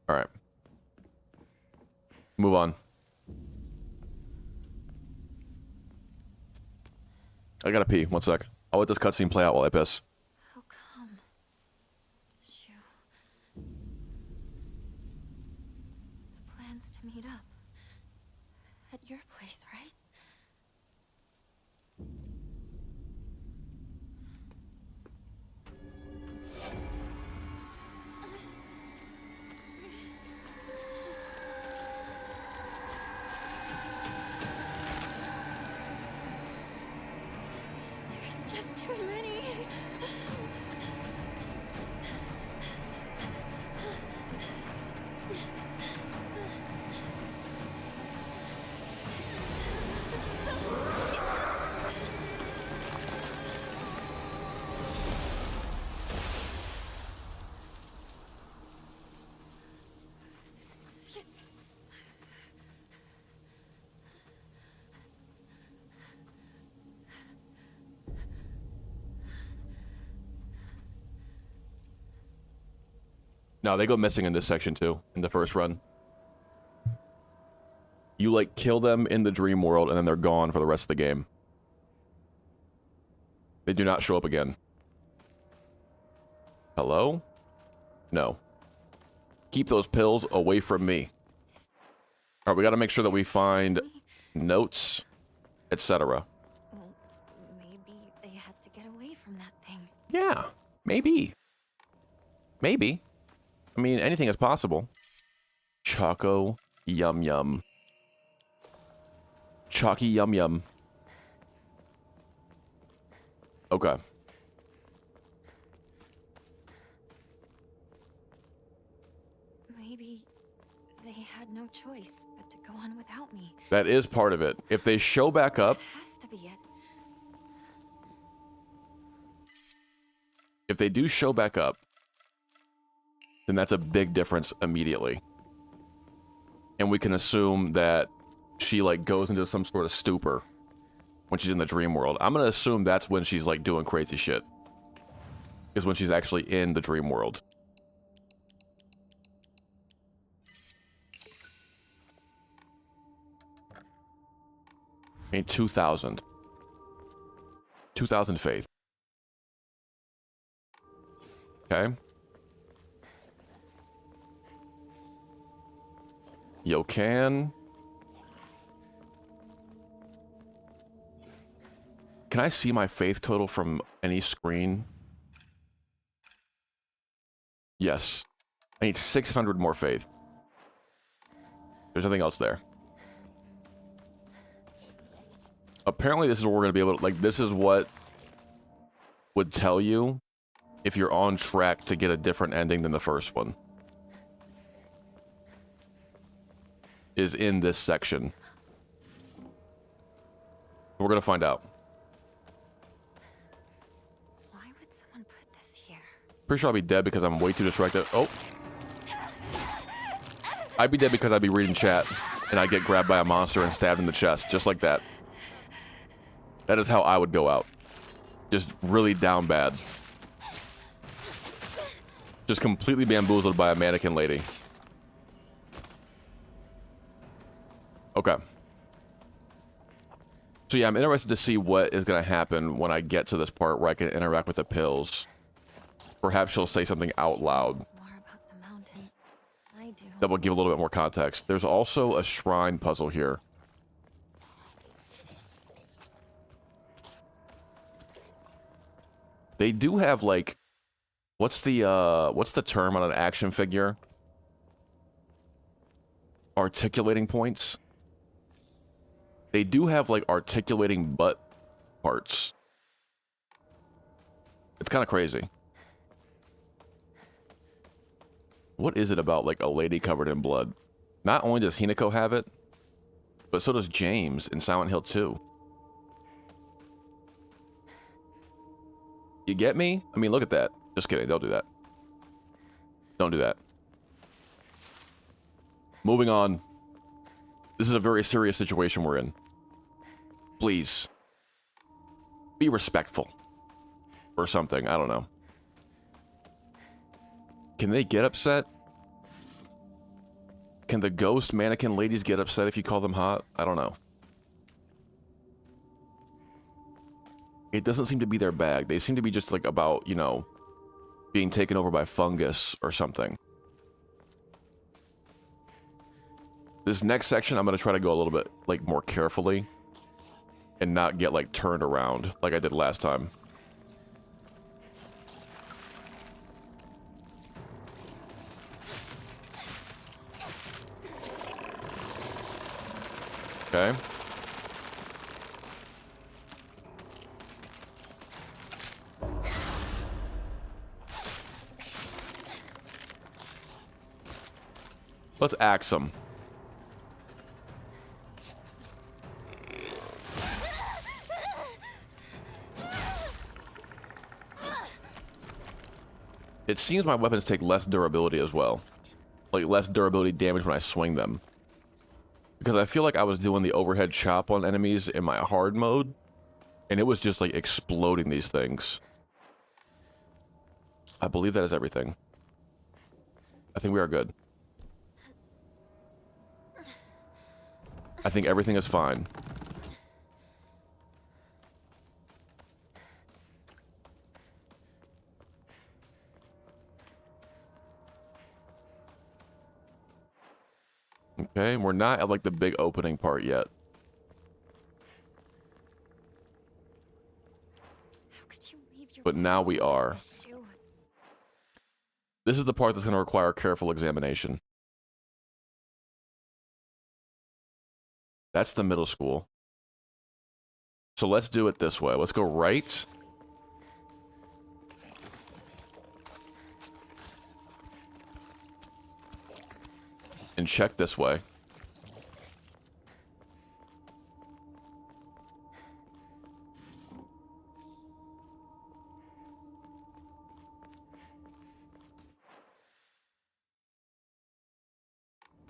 Alright. Move on. I gotta pee. One sec. I'll let this cutscene play out while I piss. How come? Shu. The plans to meet up. At your place, right? There's just too many. No, they go missing in this section too, in the first run. You like kill them in the dream world and then they're gone for the rest of the game. They do not show up again. Hello? No. Keep those pills away from me. Alright, we gotta make sure that we find notes, etc. Well, maybe they had to get away from that thing. Yeah, maybe. Maybe. I mean, anything is possible. Choco Yum Yum. Chalky Yum Yum. Okay. Maybe they had no choice but to go on without me. That is part of it. If they show back up, That has to be it. if they do show back up, then that's a big difference immediately. And we can assume that she like goes into some sort of stupor when she's in the dream world. I'm gonna assume that's when she's like doing crazy shit. Is when she's actually in the dream world. I mean, 2,000. 2,000 faith. Okay. Yo can I see my faith total from any screen? Yes. I need 600 more faith. There's nothing else there. Apparently this is what we're going to be able to, like, this is what would tell you if you're on track to get a different ending than the first one. Is in this section. We're going to find out. Why would someone put this here? Pretty sure I'll be dead because I'm way too distracted. Oh. I'd be dead because I'd be reading chat and I'd get grabbed by a monster and stabbed in the chest, just like that. That is how I would go out. Just really down bad. Just completely bamboozled by a mannequin lady. Okay. So yeah, I'm interested to see what is going to happen when I get to this part where I can interact with the pills. Perhaps she'll say something out loud Knows more about the mountains than I do. that will give a little bit more context. There's also a shrine puzzle here. They do have, like, what's the term on an action figure? Articulating points. They do have, like, articulating butt parts. It's kind of crazy. What is it about, like, a lady covered in blood? Not only does Hinako have it, but so does James in Silent Hill 2. You get me? I mean, look at that. Just kidding. Don't do that. Don't do that. Moving on. This is a very serious situation we're in. Please. Be respectful. Or something. I don't know. Can they get upset? Can the ghost mannequin ladies get upset if you call them hot? I don't know. It doesn't seem to be their bag. They seem to be just like about, you know, being taken over by fungus or something. This next section, I'm going to try to go a little bit, like, more carefully. And not get, like, turned around like I did last time. Okay. Let's axe him. It seems my weapons take less durability as well. Like, less durability damage when I swing them. Because I feel like I was doing the overhead chop on enemies in my hard mode. And it was just, like, exploding these things. I believe that is everything. I think we are good. I think everything is fine. Okay, we're not at, like, the big opening part yet. How could you leave your But now we are. best shoe? This is the part that's going to require careful examination. That's the middle school. So let's do it this way. Let's go right. And check this way.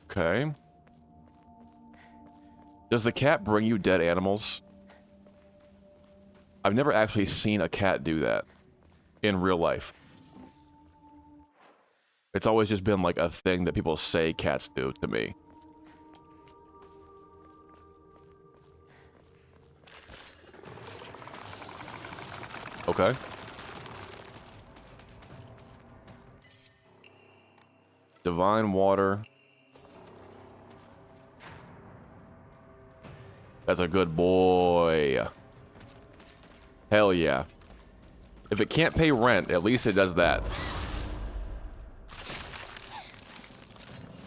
Okay. Does the cat bring you dead animals? I've never actually seen a cat do that in real life. It's always just been like a thing that people say cats do to me. Okay. Divine water. That's a good boy. Hell yeah. If it can't pay rent, at least it does that.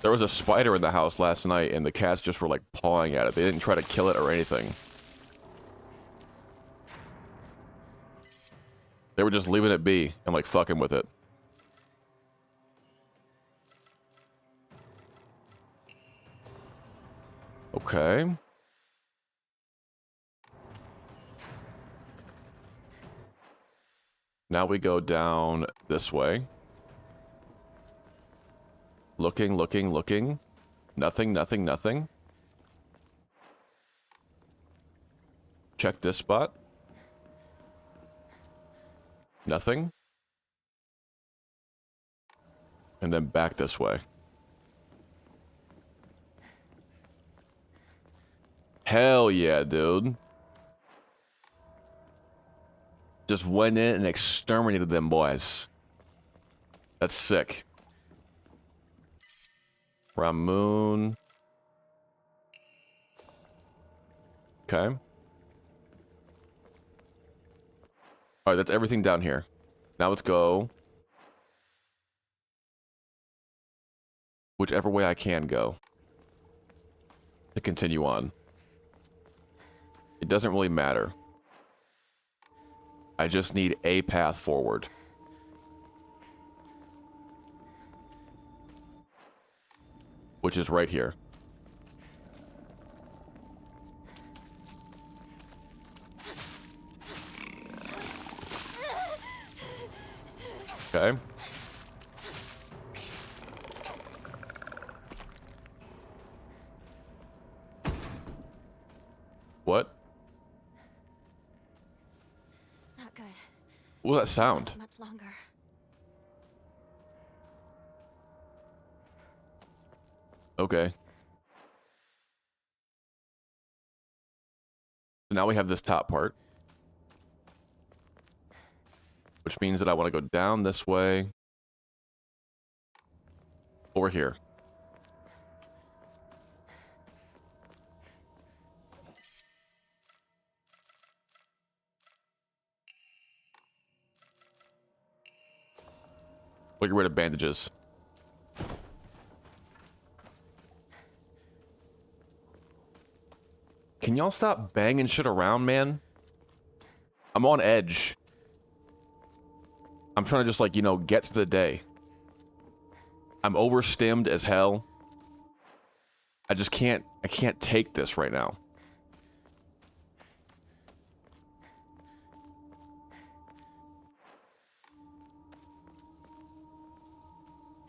There was a spider in the house last night, and the cats just were, like, pawing at it. They didn't try to kill it or anything. They were just leaving it be and, like, fucking with it. Okay. Now we go down this way. Looking, looking, looking. Nothing, nothing, nothing. Check this spot. Nothing. And then back this way. Hell yeah, dude. Just went in and exterminated them boys. That's sick. Ramoon. Okay. Alright, that's everything down here. Now let's go whichever way I can go to continue on. It doesn't really matter. I just need a path forward. Which is right here. Okay. What? Not good. What was that sound? Not much longer. Okay. So now we have this top part. Which means that I want to go down this way. Over here. We'll get rid of bandages. Can y'all stop banging shit around, man? I'm on edge. I'm trying to just, like, you know, get through the day. I'm overstimmed as hell. I can't take this right now.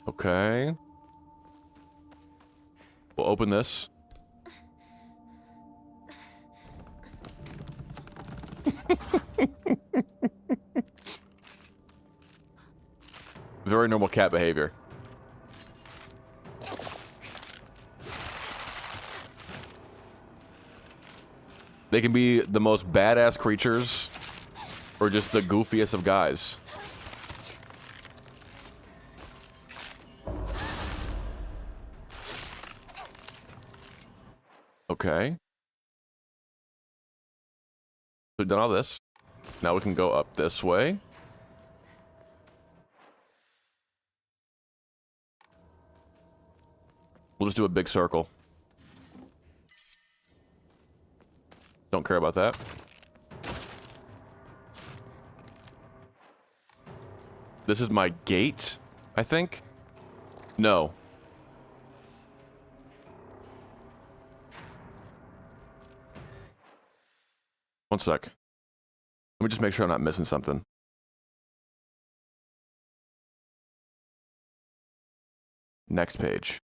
Okay. We'll open this. Very normal cat behavior. They can be the most badass creatures or just the goofiest of guys. Okay. We've done all this. Now we can go up this way. We'll just do a big circle. Don't care about that. This is my gate, I think? No. One sec. Let me just make sure I'm not missing something. Next page.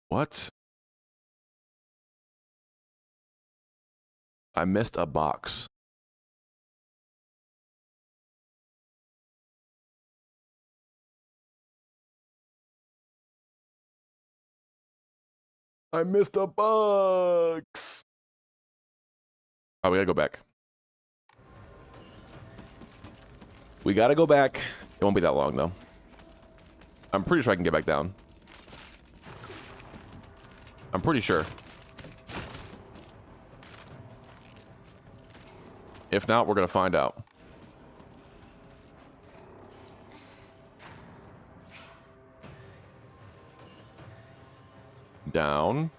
What? I missed a box. I missed a box. Oh, we gotta go back. We gotta go back. It won't be that long, though. I'm pretty sure I can get back down. I'm pretty sure. If not, we're gonna find out. Down.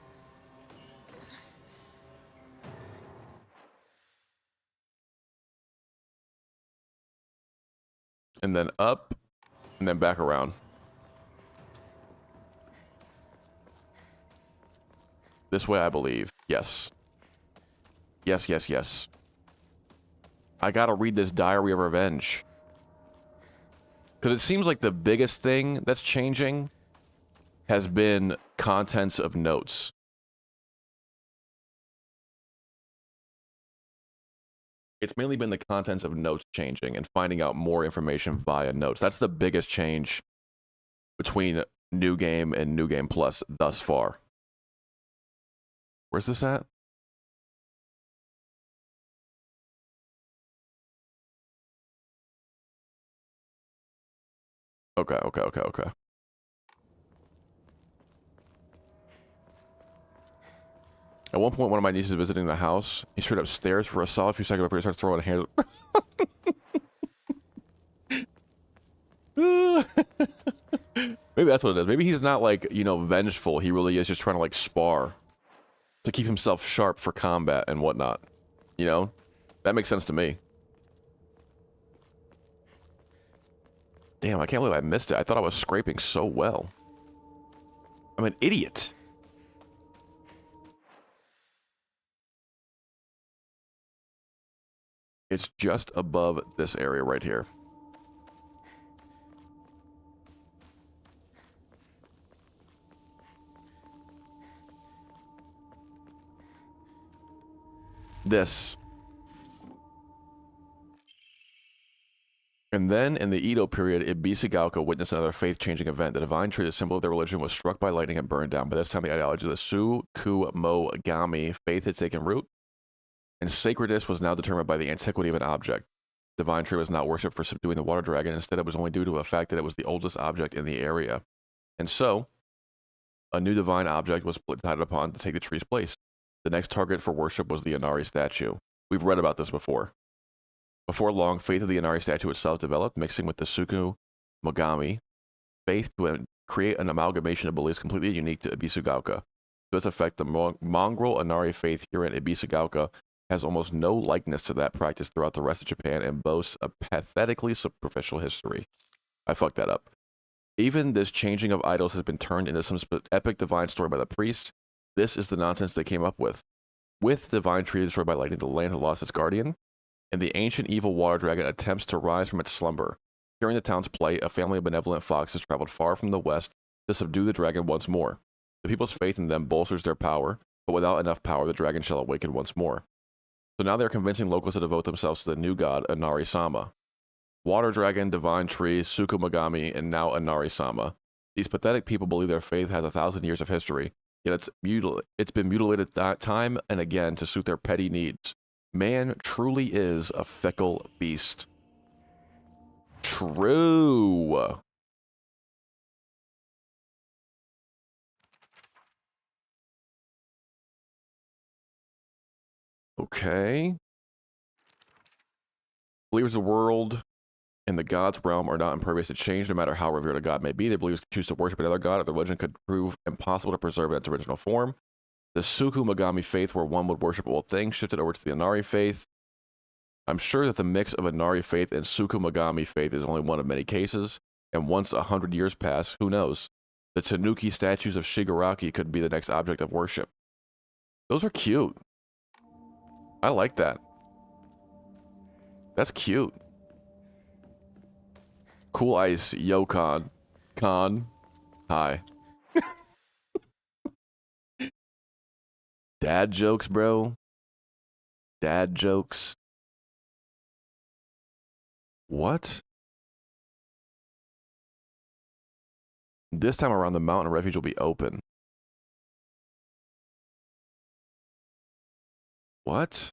And then up. And then back around. This way, I believe. Yes. Yes, yes, yes. I gotta read this Diary of Revenge. Because it seems like the biggest thing that's changing has been contents of notes. It's mainly been the contents of notes changing and finding out more information via notes. That's the biggest change between New Game and New Game Plus thus far. Where's this at? Okay. At one point, one of my nieces visiting the house. He straight upstairs for a solid few seconds before he starts throwing hands. Maybe that's what it is. Maybe he's not like, you know, vengeful. He really is just trying to like spar to keep himself sharp for combat and whatnot. You know, that makes sense to me. Damn, I can't believe I missed it. I thought I was scraping so well. I'm an idiot. It's just above this area right here. This. And then, in the Edo period, Ibisagaoka witnessed another faith-changing event. The divine tree, the symbol of their religion, was struck by lightning and burned down. By this time, the ideology of the Sukumogami faith had taken root, and sacredness was now determined by the antiquity of an object. The divine tree was not worshipped for subduing the water dragon. Instead, it was only due to the fact that it was the oldest object in the area. And so, a new divine object was decided upon to take the tree's place. The next target for worship was the Inari statue. We've read about this before. Before long, faith of the Inari statue itself developed, mixing with the Sukumogami faith to create an amalgamation of beliefs completely unique to Ibisagaoka. To this effect, the mongrel Inari faith here in Ibisagaoka has almost no likeness to that practice throughout the rest of Japan and boasts a pathetically superficial history. I fucked that up. Even this changing of idols has been turned into some epic divine story by the priests. This is the nonsense they came up with. With divine tree destroyed by lightning, the land had lost its guardian, and the ancient evil water dragon attempts to rise from its slumber. Hearing the town's plight, a family of benevolent foxes traveled far from the west to subdue the dragon once more. The people's faith in them bolsters their power, but without enough power, the dragon shall awaken once more. So now they're convincing locals to devote themselves to the new god, Inari-sama. Water dragon, divine tree, Sukumogami, and now Inari-sama. These pathetic people believe their faith has 1,000 years of history, yet it's been mutilated time and again to suit their petty needs. Man truly is a fickle beast. True. Okay. Believers of the world and the god's realm are not impervious to change, no matter how revered a god may be. The believers can choose to worship another god, or the religion could prove impossible to preserve in its original form. The Sukumogami faith, where one would worship old things, shifted over to the Inari faith. I'm sure that the mix of Inari faith and Sukumogami faith is only one of many cases, and once 100 years pass, who knows? The Tanuki statues of Shigaraki could be the next object of worship. Those are cute. I like that. That's cute. Cool Ice, yo Con. Con. Hi. Dad jokes, bro. Dad jokes. What? This time around, the mountain refuge will be open. What?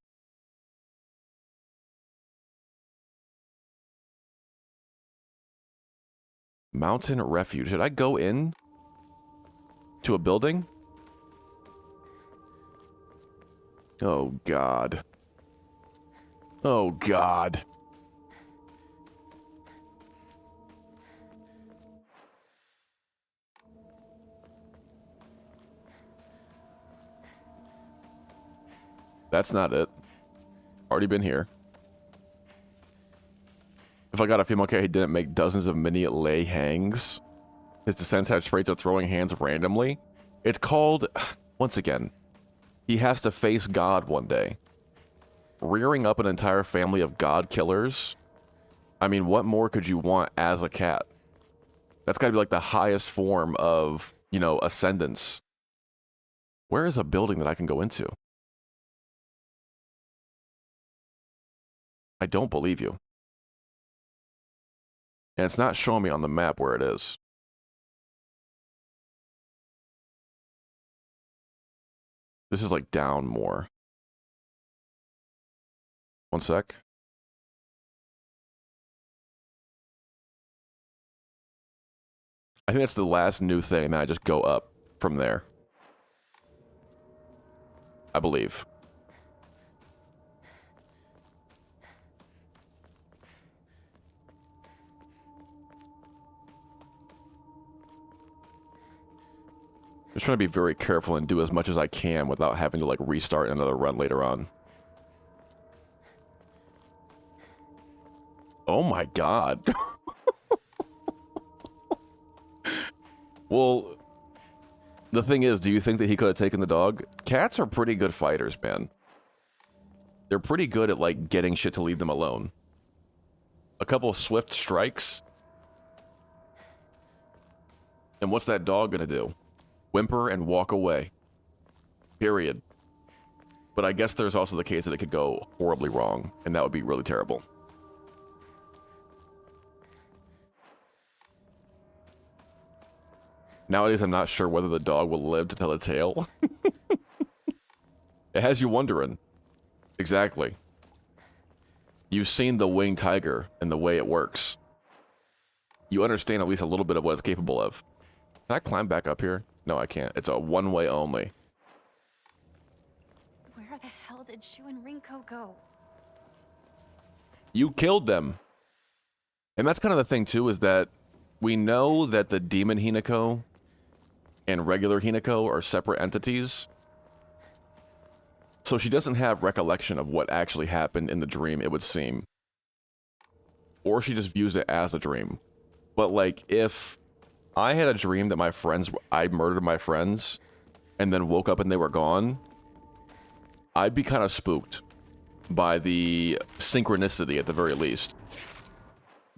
Mountain refuge. Should I go in to a building? Oh, God. Oh, God. That's not it. Already been here. If I got a female character, he didn't make dozens of mini lay hangs. His descendants have traits of throwing hands randomly. It's called, once again, he has to face God one day. Rearing up an entire family of God killers. I mean, what more could you want as a cat? That's got to be like the highest form of, you know, ascendance. Where is a building that I can go into? I don't believe you. And it's not showing me on the map where it is. This is like down more. One sec. I think that's the last new thing, and then I just go up from there. I believe. Just trying to be very careful and do as much as I can without having to like restart another run later on. Oh my god. Well, the thing is, do you think that he could have taken the dog? Cats are pretty good fighters, man. They're pretty good at like getting shit to leave them alone. A couple of swift strikes. And what's that dog gonna do? Whimper and walk away. Period. But I guess there's also the case that it could go horribly wrong, and that would be really terrible. Nowadays, I'm not sure whether the dog will live to tell a tale. It has you wondering. Exactly. You've seen the winged tiger and the way it works. You understand at least a little bit of what it's capable of. Can I climb back up here? No, I can't. It's a one-way only. Where the hell did Shu and Rinko go? You killed them. And that's kind of the thing, too, is that we know that the demon Hinako and regular Hinako are separate entities. So she doesn't have recollection of what actually happened in the dream, it would seem. Or she just views it as a dream. But, like, if I had a dream that I murdered my friends, and then woke up and they were gone, I'd be kind of spooked by the synchronicity at the very least.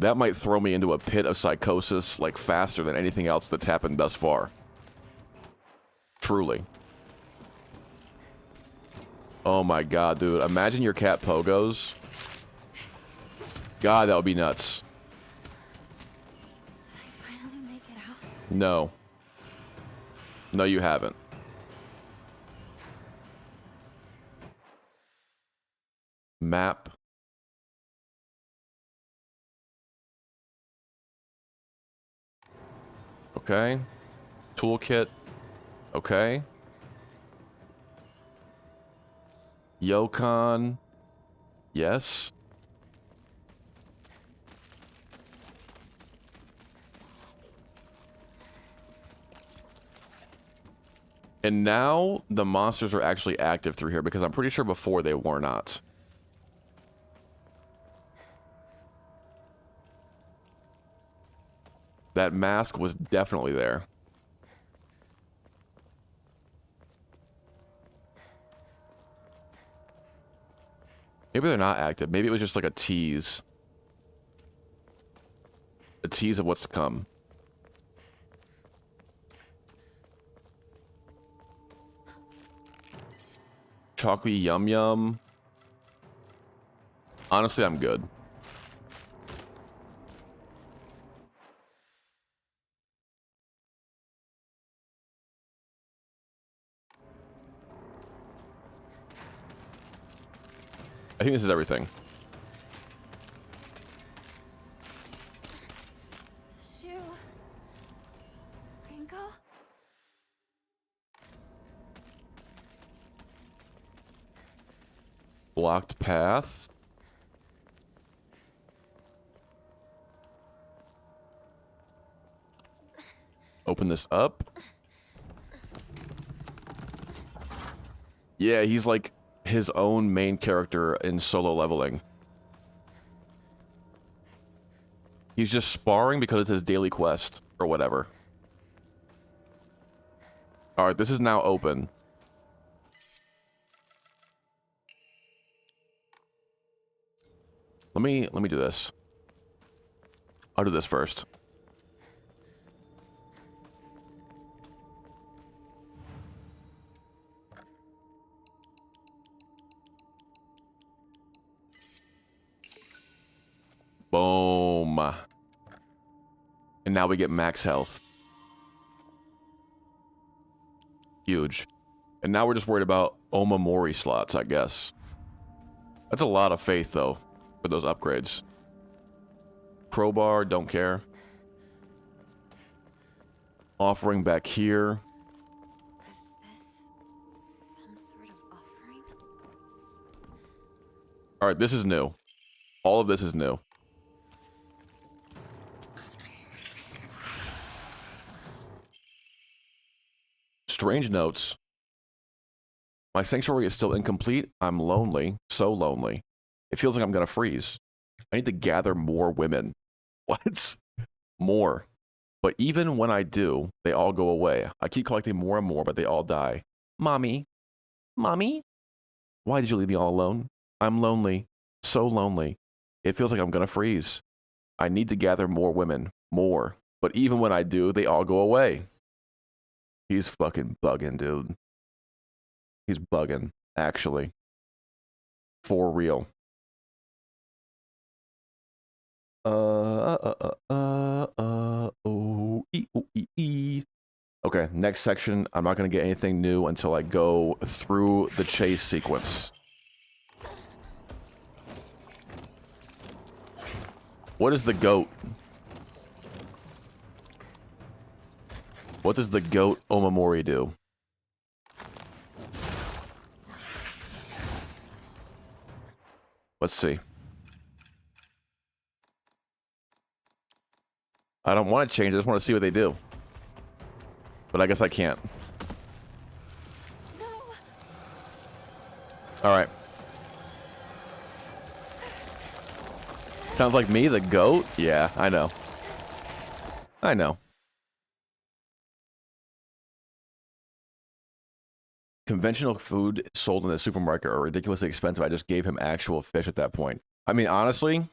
That might throw me into a pit of psychosis, like, faster than anything else that's happened thus far. Truly. Oh my god, dude. Imagine your cat pogos. God, that would be nuts. Did I finally make it out? No. No, you haven't. Map. Okay. Toolkit. Okay. Yokon. Yes. And now the monsters are actually active through here because I'm pretty sure before they were not. That mask was definitely there. Maybe they're not active. Maybe it was just like a tease. A tease of what's to come. Chocolate yum yum. Honestly, I'm good. I think this is everything. Shu. Rinko? Blocked path. Open this up. Yeah, he's like his own main character in solo leveling. He's just sparring because it's his daily quest or whatever. All right, this is now open. Let me do this. I'll do this first. Boom. And now we get max health. Huge. And now we're just worried about Omamori slots, I guess. That's a lot of faith, though, for those upgrades. Crowbar, don't care. Offering back here. Is this some sort of offering? Alright, this is new. All of this is new. Strange notes. My sanctuary is still incomplete. I'm lonely. So lonely. It feels like I'm gonna freeze. I need to gather more women. What? More. But even when I do, they all go away. I keep collecting more and more, but they all die. Mommy? Mommy? Why did you leave me all alone? I'm lonely. So lonely. It feels like I'm gonna freeze. I need to gather more women. More. But even when I do, they all go away. He's fucking bugging, dude. He's bugging, actually. For real. Okay, next section. I'm not gonna get anything new until I go through the chase sequence. What is the goat? What does the goat Omamori do? Let's see. I don't want to change, I just want to see what they do. But I guess I can't. No. Alright. Sounds like me, the goat? Yeah, I know. I know. Conventional food sold in the supermarket are ridiculously expensive. I just gave him actual fish at that point. I mean, honestly,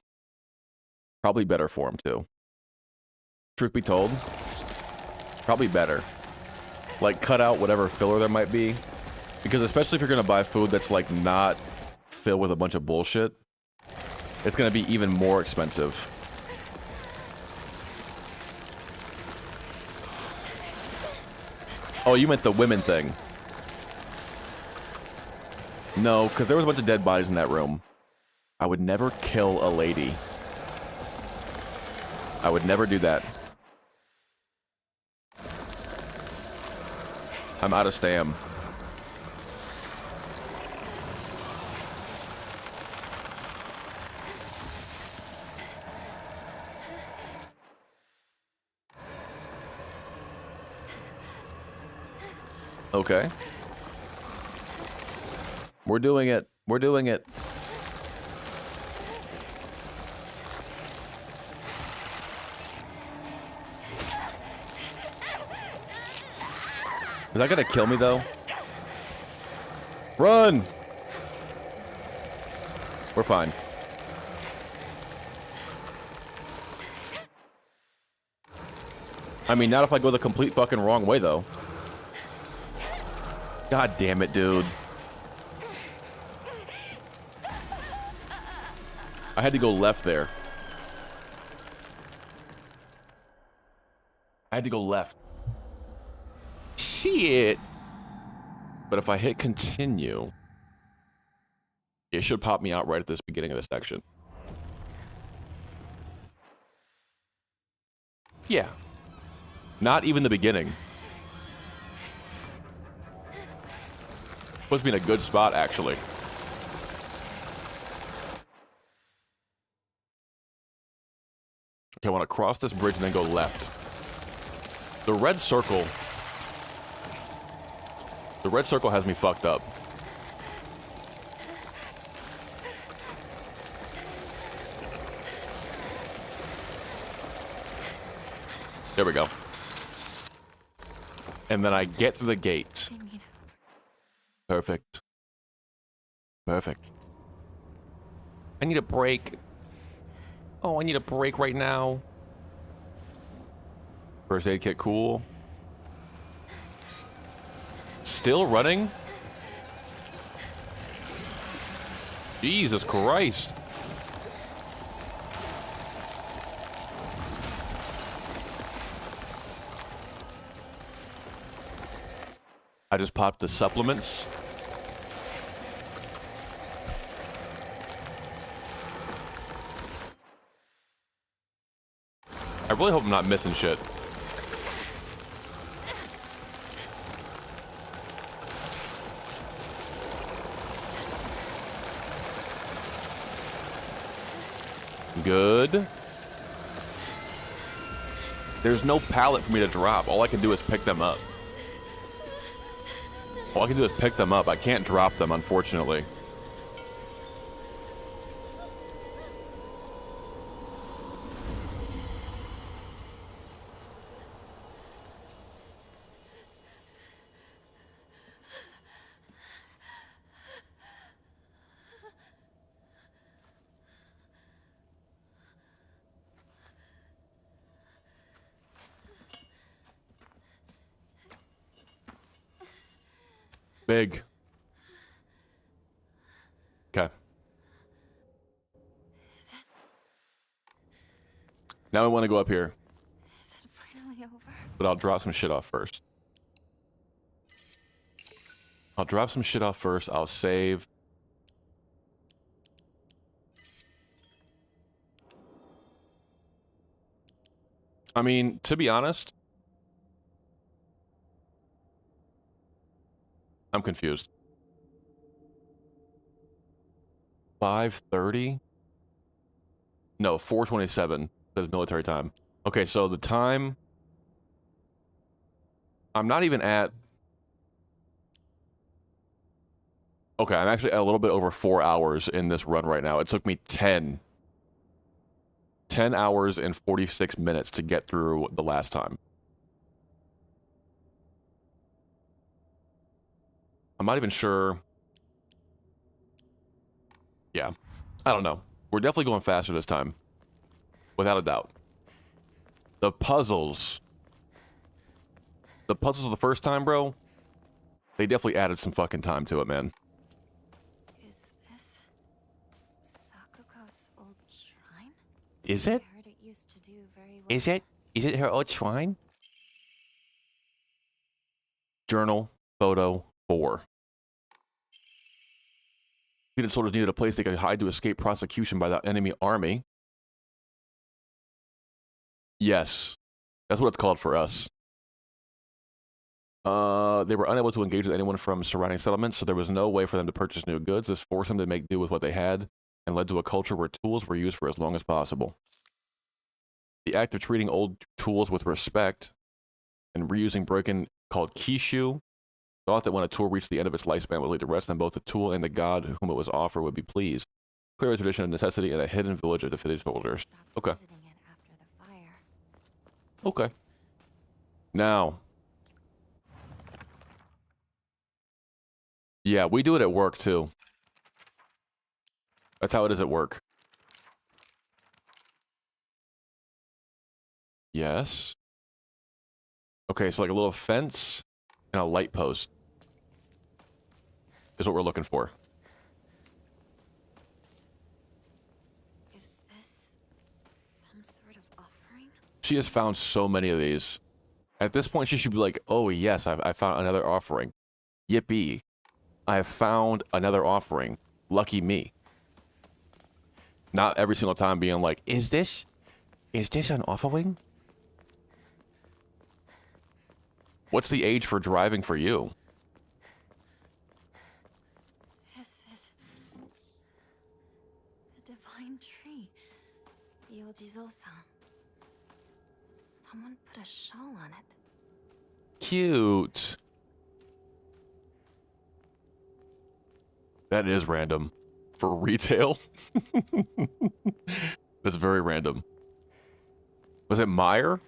probably better for him, too. Truth be told, probably better. Like, cut out whatever filler there might be. Because especially if you're going to buy food that's, like, not filled with a bunch of bullshit, it's going to be even more expensive. Oh, you meant the women thing. No, because there was a bunch of dead bodies in that room. I would never kill a lady. I would never do that. I'm out of stam. Okay. We're doing it. We're doing it. Is that gonna kill me, though? Run! We're fine. I mean, not if I go the complete fucking wrong way, though. God damn it, dude. I had to go left there. I had to go left. Shit. But if I hit continue, it should pop me out right at this beginning of the section. Yeah. Not even the beginning. Puts me in a good spot, actually. Okay, I want to cross this bridge and then go left. The red circle has me fucked up. There we go. And then I get through the gate. Perfect. Perfect. I need a break. Oh, I need a break right now. First aid kit, cool. Still running? Jesus Christ. I just popped the supplements. I really hope I'm not missing shit. Good. There's no pallet for me to drop. All I can do is pick them up. All I can do is pick them up. I can't drop them, unfortunately. Big. Okay. Now I want to go up here. Is it finally over? But I'll drop some shit off first. I'll save. I mean, to be honest, I'm confused. 5:30? No, 4:27 says military time. Okay, so the time... I'm not even at... Okay, I'm actually at a little bit over 4 hours in this run right now. It took me 10 hours and 46 minutes to get through the last time. I'm not even sure. Yeah, I don't know. We're definitely going faster this time. Without a doubt. The puzzles of the first time, bro, they definitely added some fucking time to it, man. Is this Sakuko's old shrine? Is it? I heard it used to do very well. Is it? Is it her old shrine? Journal, photo, 4. Unit soldiers needed a place they could hide to escape prosecution by the enemy army. Yes. That's what it's called for us. They were unable to engage with anyone from surrounding settlements, so there was no way for them to purchase new goods. This forced them to make do with what they had, and led to a culture where tools were used for as long as possible. The act of treating old tools with respect and reusing broken, called kishu, thought that when a tool reached the end of its lifespan, it would lead to rest, and both the tool and the god whom it was offered would be pleased. Clear a tradition of necessity in a hidden village of the fitted soldiers. Stopped Okay. visiting it after the fire. Okay. Now. Yeah, we do it at work, too. That's how it is at work. Yes. Okay, so like a little fence and a light post is what we're looking for. Is this some sort of offering? She has found so many of these. At this point, she should be like, oh, yes, I found another offering. Yippee. I have found another offering. Lucky me. Not every single time being like, is this an offering? What's the age for driving for you? This is the divine tree. The Ojizo-san. Someone put a shawl on it. Cute. That is random. For retail? That's very random. Was it Meyer?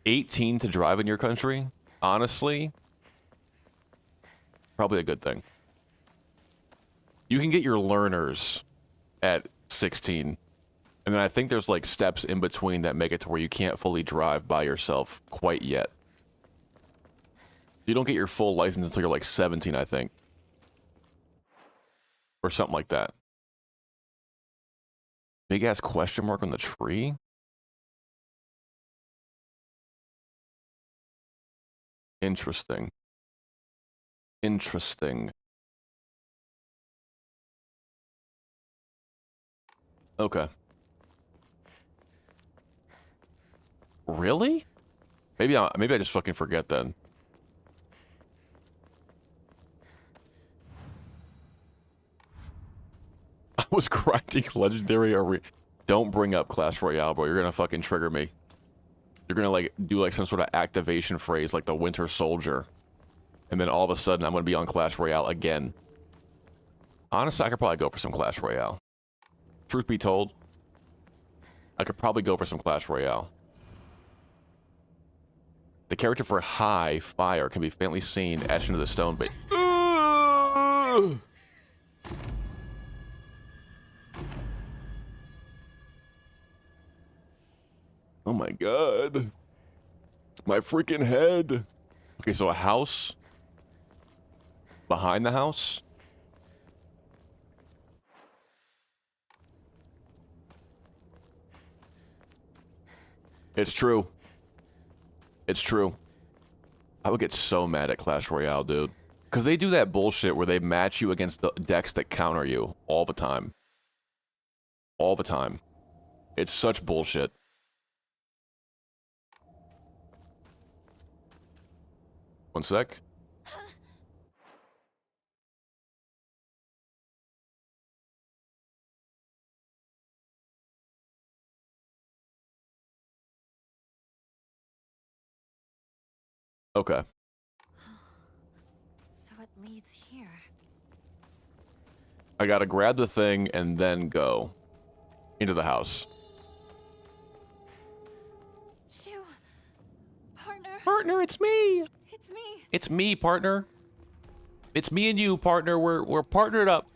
18 to drive in your country? Honestly, probably a good thing. You can get your learners at 16. And then I think there's like steps in between that make it to where you can't fully drive by yourself quite yet. You don't get your full license until you're like 17, I think. Or something like that. Big ass question mark on the tree? Interesting. Interesting. Okay. Really? Maybe I just fucking forget then. I was grinding legendary or don't bring up Clash Royale, bro. You're gonna fucking trigger me. You're gonna like do like some sort of activation phrase like the Winter Soldier. And then all of a sudden I'm gonna be on Clash Royale again. Honestly, I could probably go for some Clash Royale. Truth be told, I could probably go for some Clash Royale. The character for High Fire can be faintly seen etched into the stone, but... Oh my god. My freaking head. Okay, so a house. Behind the house. It's true. It's true. I would get so mad at Clash Royale, dude. Because they do that bullshit where they match you against the decks that counter you all the time. All the time. It's such bullshit. One sec. Okay. So it leads here. I gotta grab the thing and then go into the house. Shoo! Partner! Partner, it's me! It's me! It's me, partner. It's me and you, partner. We're partnered up.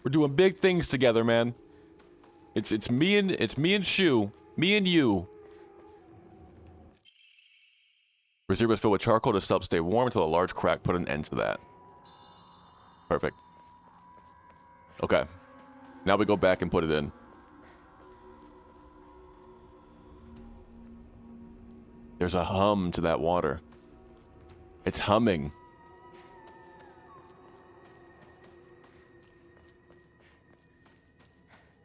We're doing big things together, man. It's me and Shu. Me and you. Reserve is filled with charcoal to help stay warm until a large crack put an end to that. Perfect. Okay. Now we go back and put it in. There's a hum to that water. It's humming.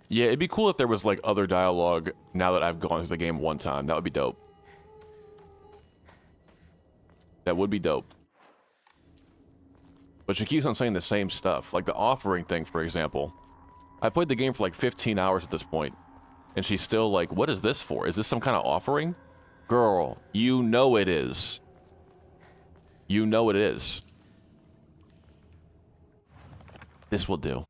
Yeah, it'd be cool if there was like other dialogue now that I've gone through the game one time. That would be dope. That would be dope. But she keeps on saying the same stuff. Like the offering thing, for example. I played the game for like 15 hours at this point. And she's still like, what is this for? Is this some kind of offering? Girl, you know it is. You know it is. This will do.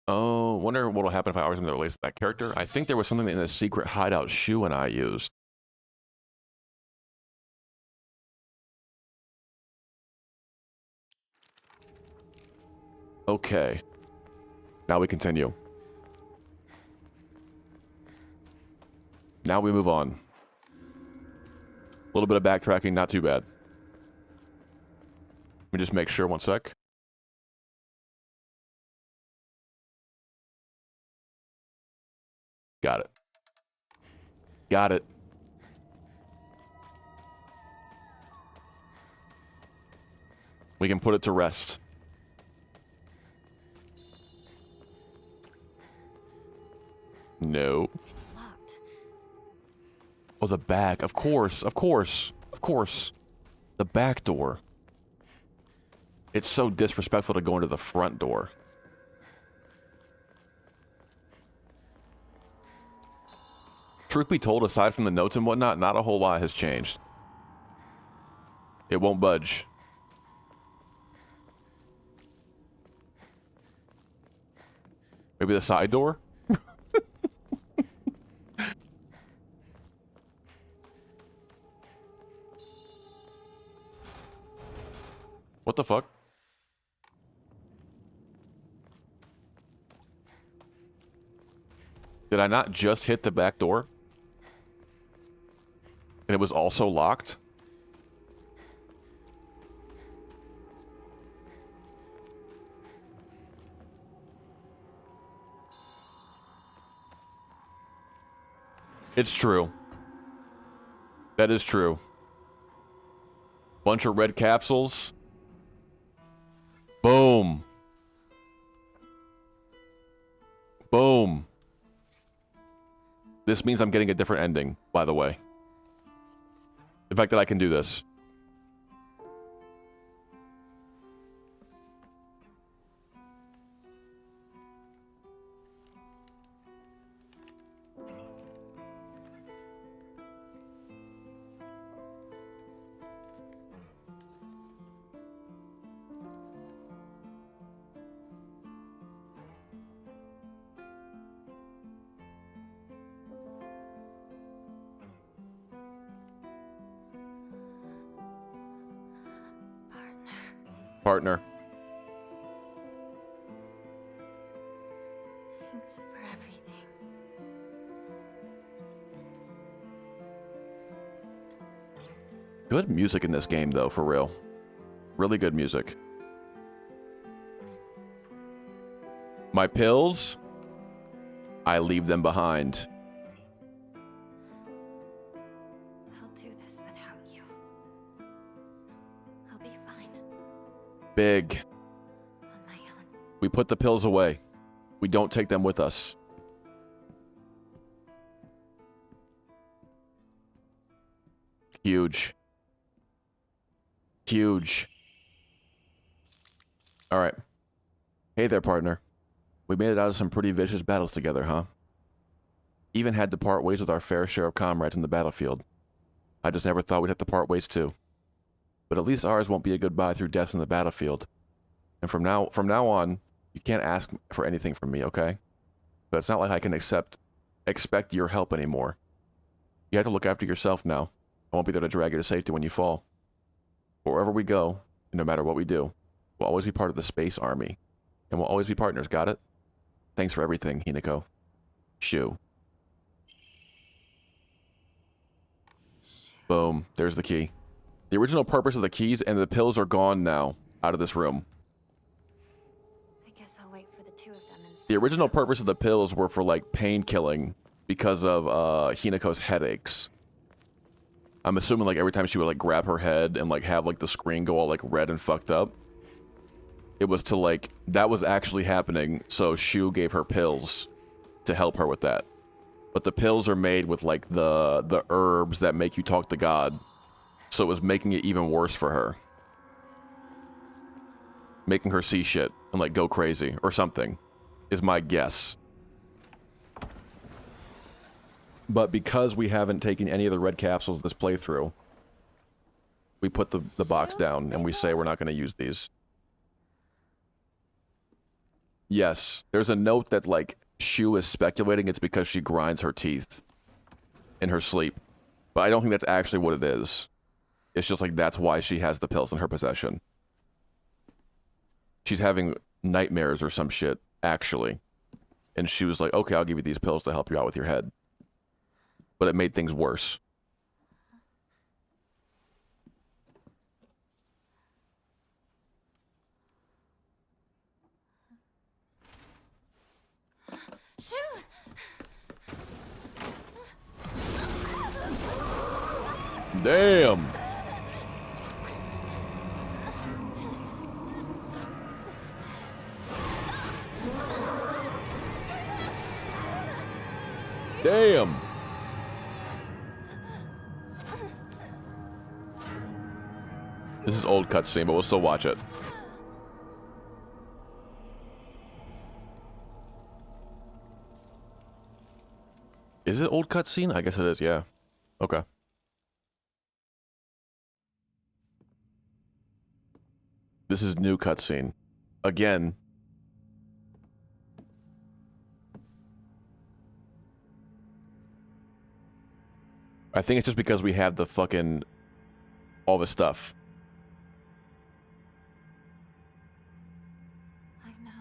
Oh, wonder what'll happen if I always relates to that character. I think there was something in the secret hideout Shu and I used. Okay. Now we continue. Now we move on. A little bit of backtracking, not too bad. Let me just make sure, one sec. Got it. Got it. We can put it to rest. No. It's locked. Oh, the back. Of course. Of course. Of course. The back door. It's so disrespectful to go into the front door. Truth be told, aside from the notes and whatnot, not a whole lot has changed. It won't budge. Maybe the side door? What the fuck? Did I not just hit the back door? And it was also locked? It's true. That is true. Bunch of red capsules. Boom. Boom. This means I'm getting a different ending, by the way. The fact that I can do this. Partner. Thanks for everything. Good music in this game, though, for real. Really good music. My pills, I leave them behind. I'll do this without you. I'll be fine Big. on my own. We put the pills away. We don't take them with us. Huge. Huge. All right. Hey there, partner. We made it out of some pretty vicious battles together, huh? Even had to part ways with our fair share of comrades in the battlefield. I just never thought we'd have to part ways too. But at least ours won't be a goodbye through death in the battlefield. And from now on, you can't ask for anything from me, okay? But it's not like I can expect your help anymore. You have to look after yourself now. I won't be there to drag you to safety when you fall. But wherever we go, and no matter what we do, we'll always be part of the Space Army. And we'll always be partners, got it? Thanks for everything, Hinako. Shoo. Boom. There's the key. The original purpose of the keys and the pills are gone now, out of this room. I guess I'll wait for the two of them inside. The original purpose of the pills were for, like, pain killing because of Hinako's headaches. I'm assuming, like, every time she would, like, grab her head and, like, have, like, the screen go all, like, red and fucked up. It was to, like, that was actually happening, so Shu gave her pills to help her with that. But the pills are made with, like, the herbs that make you talk to God. So it was making it even worse for her. Making her see shit and, like, go crazy or something, is my guess. But because we haven't taken any of the red capsules this playthrough, we put the box down and we say we're not going to use these. Yes, there's a note that, like, Shu is speculating it's because she grinds her teeth in her sleep. But I don't think that's actually what it is. It's just like that's why she has the pills in her possession. She's having nightmares or some shit, actually. And she was like, okay, I'll give you these pills to help you out with your head. But it made things worse. Shoo! Damn! Damn! This is old cutscene, but we'll still watch it. Is it old cutscene? I guess it is, yeah. Okay. This is new cutscene. Again. I think it's just because we have the fucking... all this stuff. I know.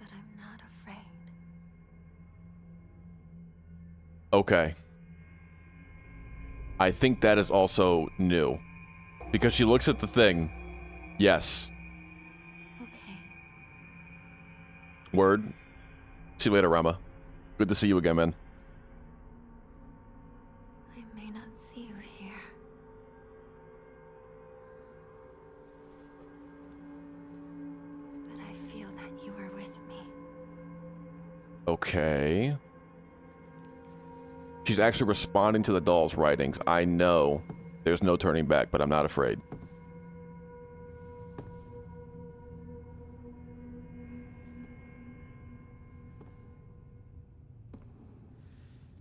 But I'm not afraid. Okay. I think that is also new. Because she looks at the thing. Yes. Okay. Word. See you later, Rama. Good to see you again, man. I may not see you here. But I feel that you are with me. Okay. She's actually responding to the doll's writings. I know there's no turning back, but I'm not afraid.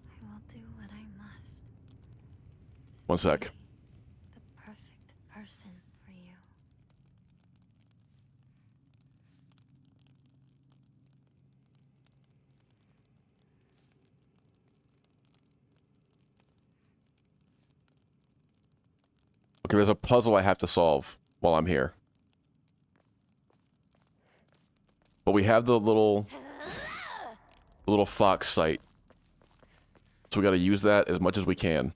I will do what I must. One sec. Be the perfect person for you. Okay, there's a puzzle I have to solve while I'm here. But we have the little fox sight. So we gotta use that as much as we can.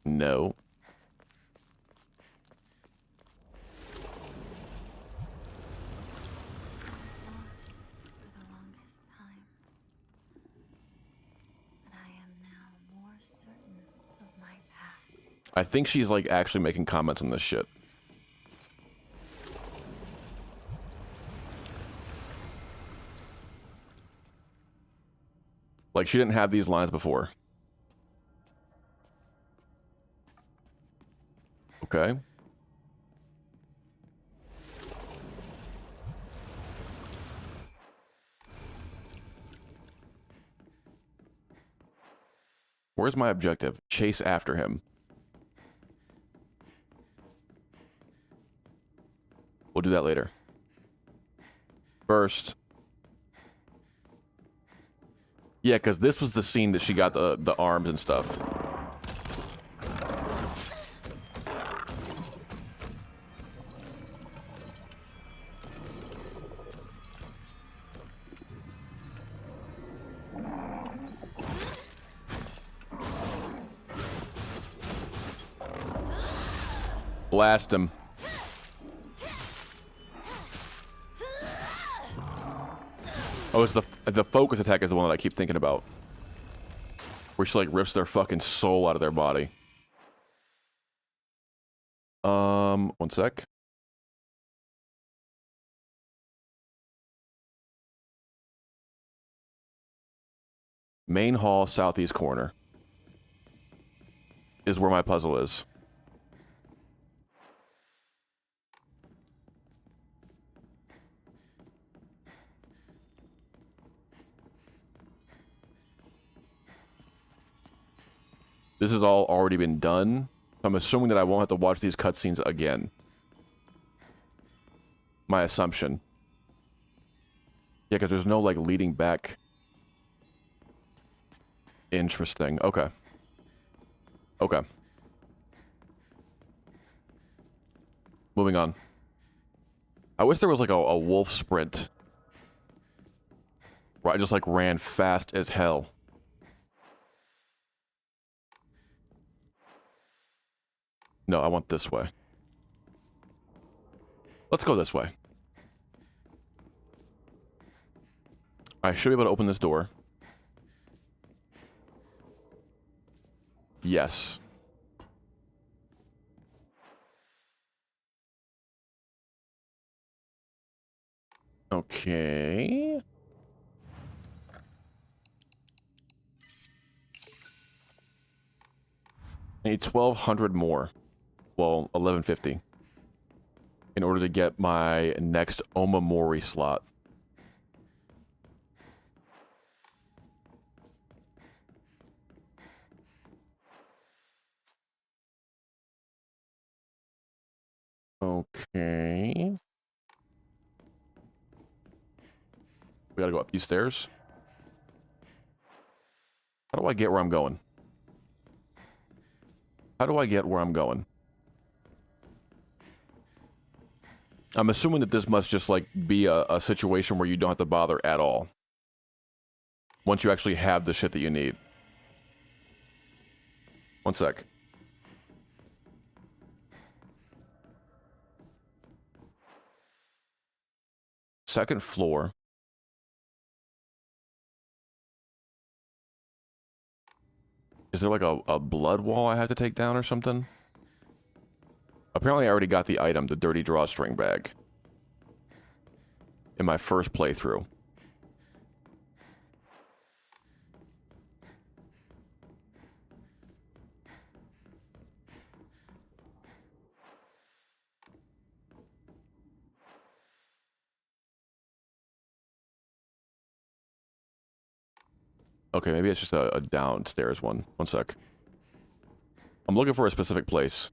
No. I was lost for the longest time. But I am now more certain of my path. I think she's like actually making comments on this shit. Like she didn't have these lines before. Okay. Where's my objective? Chase after him. We'll do that later. First. Yeah, because this was the scene that she got the arms and stuff. Blast him. Oh, it's the focus attack is the one that I keep thinking about. Where she like rips their fucking soul out of their body. One sec. Main hall, southeast corner. Is where my puzzle is. This has all already been done. I'm assuming that I won't have to watch these cutscenes again. My assumption. Yeah, because there's no, like, leading back. Interesting. Okay. Okay. Moving on. I wish there was, like, a wolf sprint. Where I just, like, ran fast as hell. No, I want this way. Let's go this way. I should be able to open this door. Yes. Okay. I need 1,200 more. Well, 1150. In order to get my next Omamori slot. Okay. We gotta go up these stairs. How do I get where I'm going? How do I get where I'm going? I'm assuming that this must just, like, be a situation where you don't have to bother at all. Once you actually have the shit that you need. One sec. Second floor. Is there like a blood wall I have to take down or something? Apparently I already got the item, the dirty drawstring bag, in my first playthrough. Okay, maybe it's just a downstairs one. One sec. I'm looking for a specific place.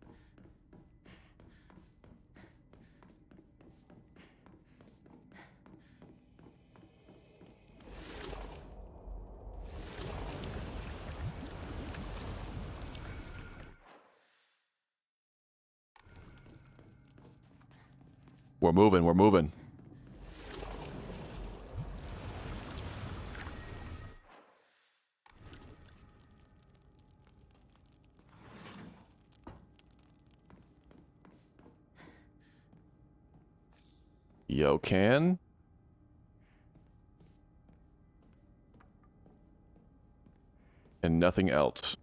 We're moving, we're moving. Yo, can. And nothing else.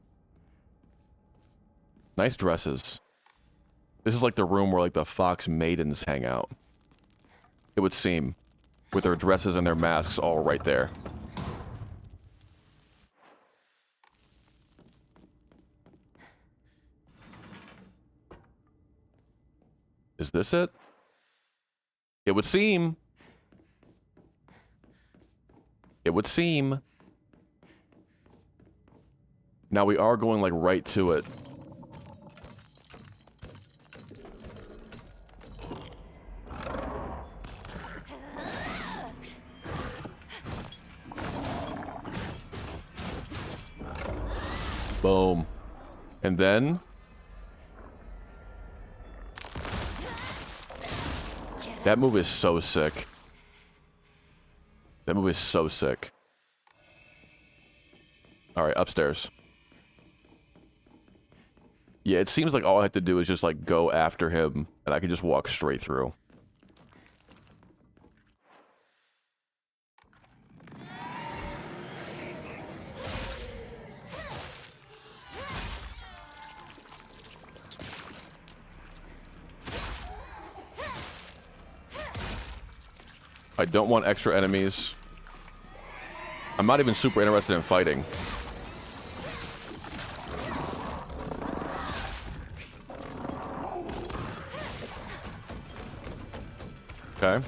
Nice dresses. This is like the room where like the fox maidens hang out. It would seem. With their dresses and their masks all right there. Is this it? It would seem. It would seem. Now we are going like right to it. Boom. And then that move is so sick. That move is so sick. Alright, upstairs. Yeah, it seems like all I have to do is just like go after him and I can just walk straight through. I don't want extra enemies. I'm not even super interested in fighting. Okay.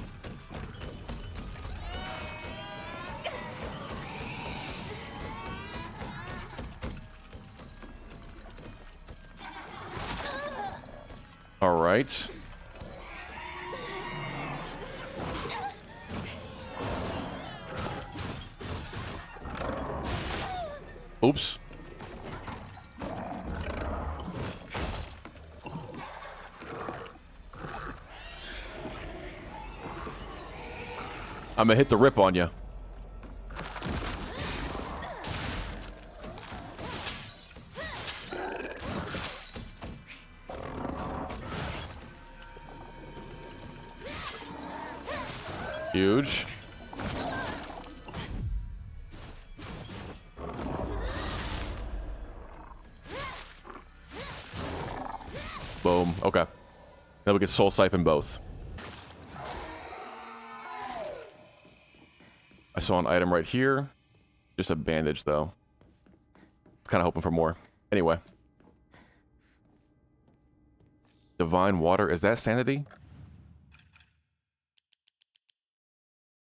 All right. Oops. I'm gonna hit the rip on you. Huge. Boom. Okay. Now we can soul siphon both. I saw an item right here. Just a bandage, though. Kind of hoping for more. Anyway. Divine water. Is that sanity?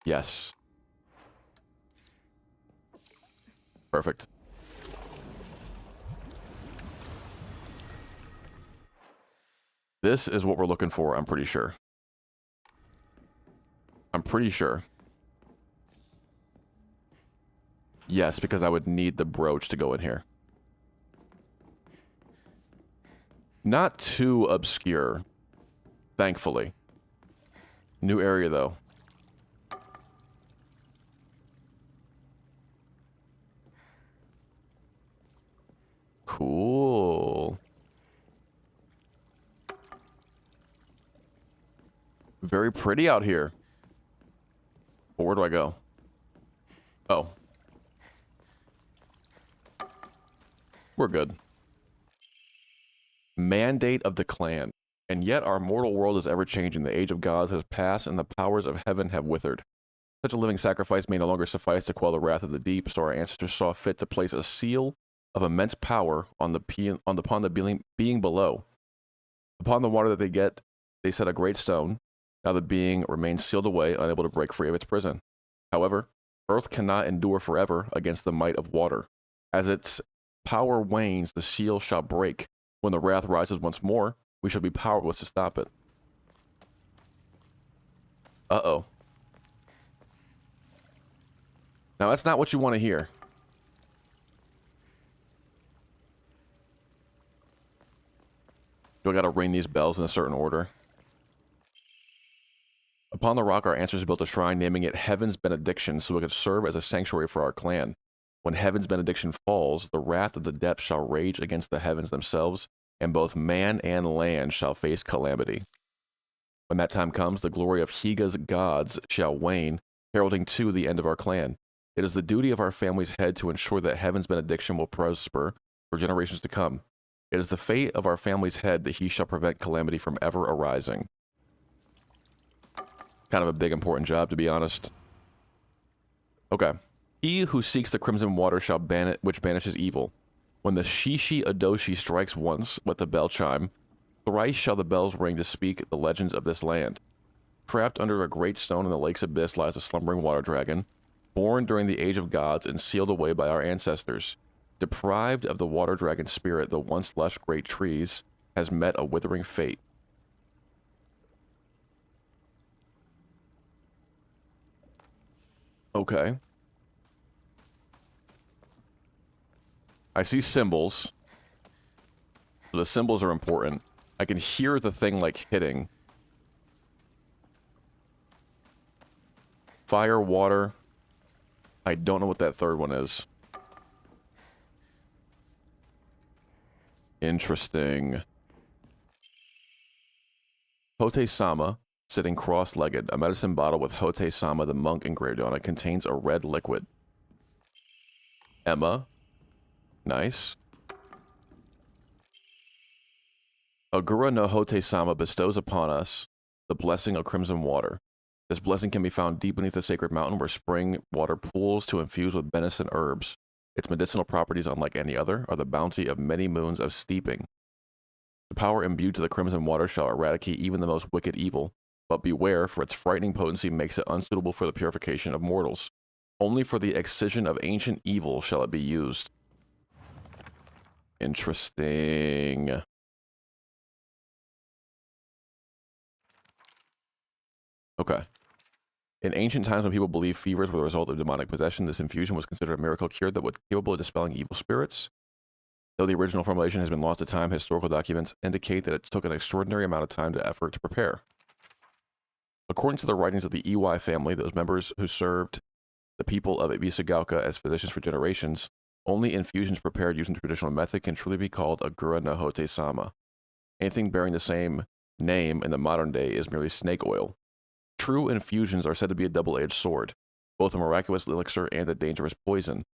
Yes. Perfect. This is what we're looking for, I'm pretty sure. I'm pretty sure. Yes, because I would need the brooch to go in here. Not too obscure, thankfully. New area, though. Cool. Very pretty out here. where do I go? Oh. We're good. Mandate of the clan. And yet our mortal world is ever-changing. The age of gods has passed, and the powers of heaven have withered. Such a living sacrifice may no longer suffice to quell the wrath of the deep, so our ancestors saw fit to place a seal of immense power upon the being below. Upon the water that they get, they set a great stone. Now the being remains sealed away, unable to break free of its prison. However, earth cannot endure forever against the might of water. As its power wanes, the seal shall break. When the wrath rises once more, we shall be powerless to stop it. Uh-oh. Now that's not what you want to hear. Do I gotta ring these bells in a certain order? Upon the rock, our ancestors built a shrine, naming it Heaven's Benediction, so it could serve as a sanctuary for our clan. When Heaven's Benediction falls, the wrath of the depths shall rage against the heavens themselves, and both man and land shall face calamity. When that time comes, the glory of Higa's gods shall wane, heralding too the end of our clan. It is the duty of our family's head to ensure that Heaven's Benediction will prosper for generations to come. It is the fate of our family's head that he shall prevent calamity from ever arising. Kind of a big, important job, to be honest. Okay. He who seeks the crimson water shall ban it, which banishes evil. When the Shishi Adoshi strikes once with the bell chime, thrice shall the bells ring to speak the legends of this land. Trapped under a great stone in the lake's abyss lies a slumbering water dragon, born during the age of gods and sealed away by our ancestors. Deprived of the water dragon spirit, the once lush great trees has met a withering fate. Okay. I see symbols. So the symbols are important. I can hear the thing like hitting. Fire, water. I don't know what that third one is. Interesting. Hote-sama, sitting cross-legged. A medicine bottle with Hote-sama, the monk, engraved on it, contains a red liquid. Emma. Nice. Agura no Hote-sama bestows upon us the blessing of crimson water. This blessing can be found deep beneath the sacred mountain where spring water pools to infuse with benison herbs. Its medicinal properties, unlike any other, are the bounty of many moons of steeping. The power imbued to the crimson water shall eradicate even the most wicked evil, but beware, for its frightening potency makes it unsuitable for the purification of mortals. Only for the excision of ancient evil shall it be used. Interesting. Okay. In ancient times, when people believed fevers were the result of demonic possession, this infusion was considered a miracle cure that was capable of dispelling evil spirits. Though the original formulation has been lost to time, historical documents indicate that it took an extraordinary amount of time and effort to prepare. According to the writings of the Iwai family, those members who served the people of Ibisagaoka as physicians for generations, only infusions prepared using the traditional method can truly be called Agura no Hote-sama. Anything bearing the same name in the modern day is merely snake oil. True infusions are said to be a double-edged sword, both a miraculous elixir and a dangerous poison.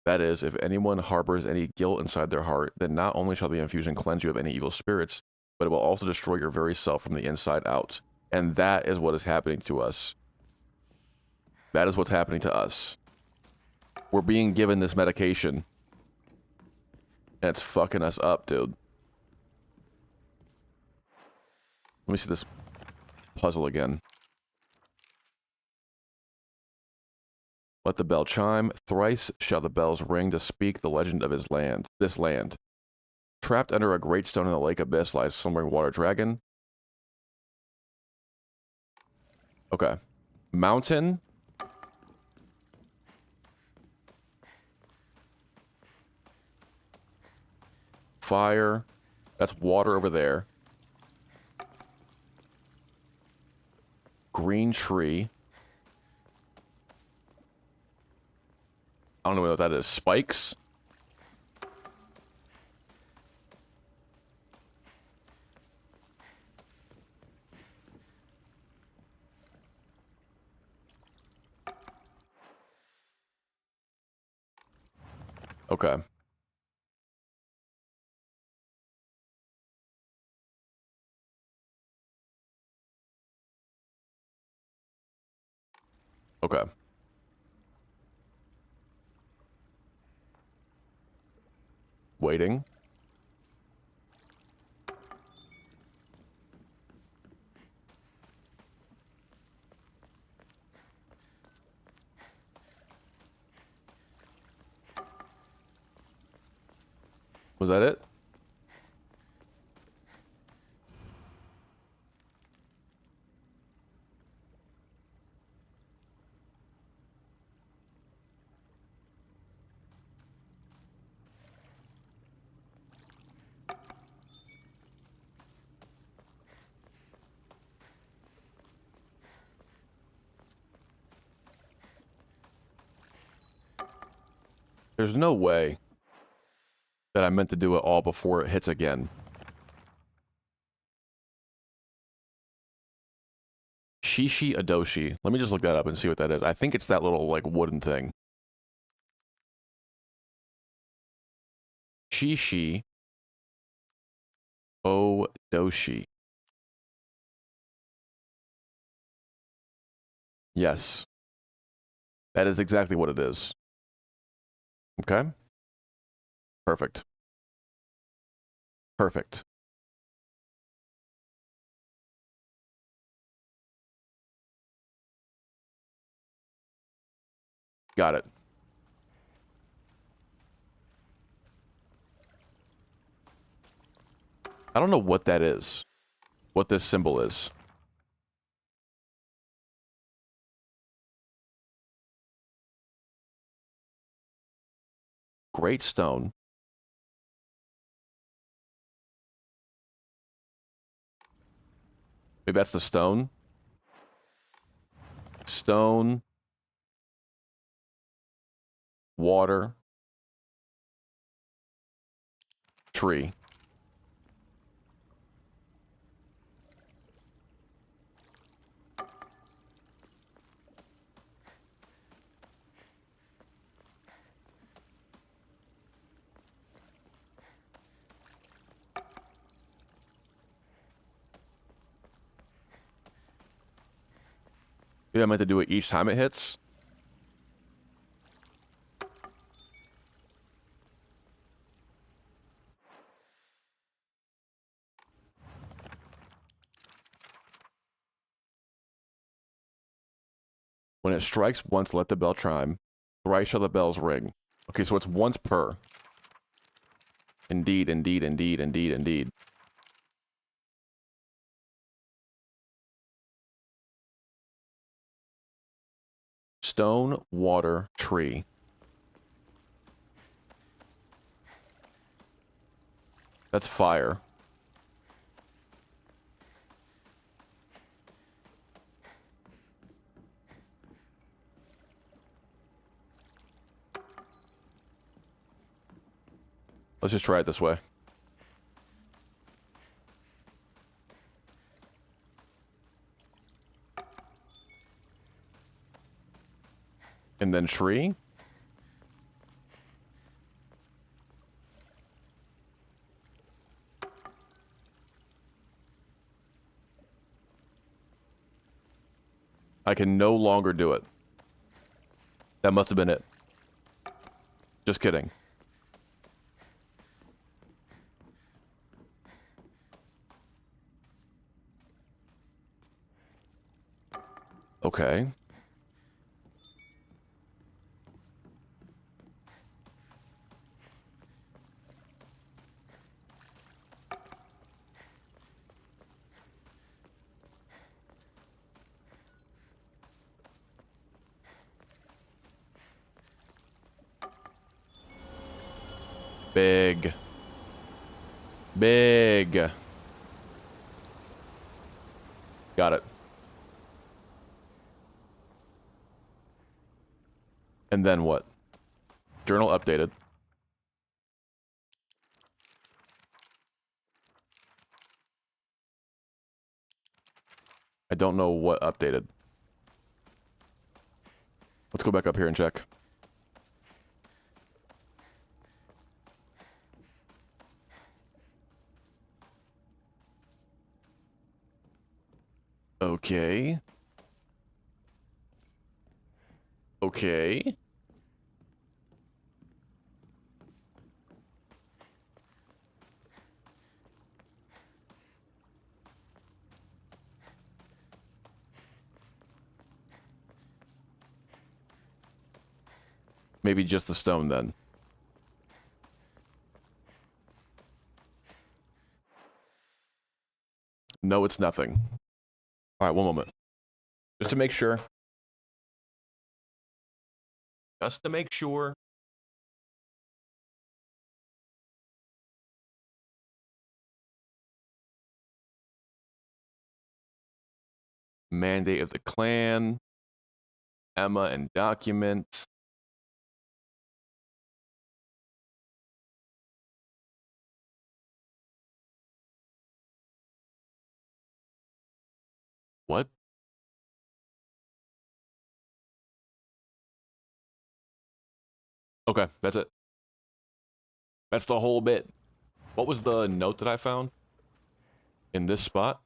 That is, if anyone harbors any guilt inside their heart, then not only shall the infusion cleanse you of any evil spirits, but it will also destroy your very self from the inside out. And that is what is happening to us. That is what's happening to us. We're being given this medication, and it's fucking us up, dude. Let me see this puzzle again. Let the bell chime. Thrice shall the bells ring to speak the legend of this land. Trapped under a great stone in the lake abyss lies slumbering water dragon. Okay. Mountain. Fire. That's water over there. Green tree. I don't know what that is. Spikes? Okay. Okay. Waiting. Was that it? There's no way that I meant to do it all before it hits again. Shishi Adoshi. Let me just look that up and see what that is. I think it's that little, like, wooden thing. Shishi Odoshi. Yes. That is exactly what it is. Okay. Perfect. Perfect. Got it. I don't know what that is. What this symbol is. Great stone. Maybe that's the stone. Stone. Water. Tree. Maybe I meant to do it each time it hits. When it strikes once, let the bell chime. Thrice shall the bells ring. Okay, so it's once per. Indeed, indeed, indeed, indeed, indeed. Stone, water, tree. That's fire. Let's just try it this way. And then tree. I can no longer do it. That must have been it. Just kidding. Okay. Big. Big. Got it. And then what? Journal updated. I don't know what updated. Let's go back up here and check. Okay. Okay. Maybe just the stone then. No, it's nothing. All right, one moment. Just to make sure. Just to make sure. Mandate of the clan. Emma and document. What? Okay, that's it. That's the whole bit. What was the note that I found? In this spot?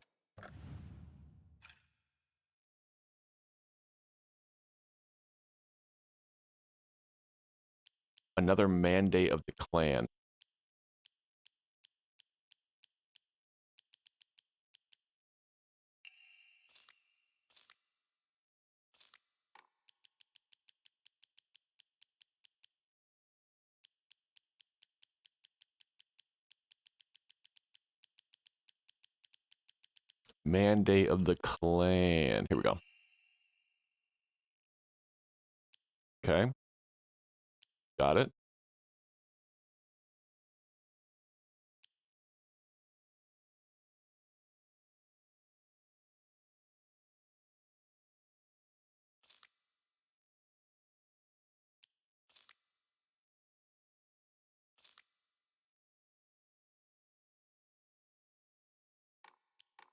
Another mandate of the clan. Mandate of the clan. Here we go. Okay. Got it.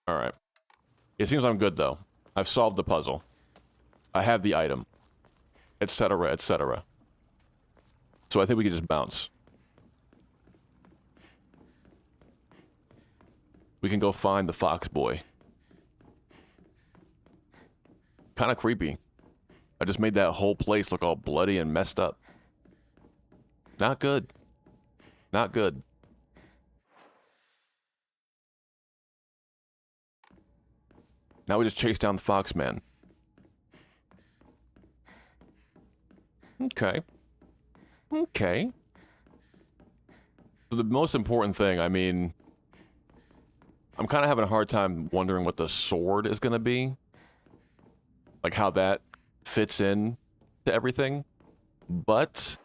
All right. It seems I'm good, though. I've solved the puzzle. I have the item. Etc., etc. So I think we can just bounce. We can go find the fox boy. Kind of creepy. I just made that whole place look all bloody and messed up. Not good. Not good. Now we just chase down the fox man. Okay. Okay. So the most important thing, I mean... I'm kind of having a hard time wondering what the sword is going to be. Like how that fits in to everything. But...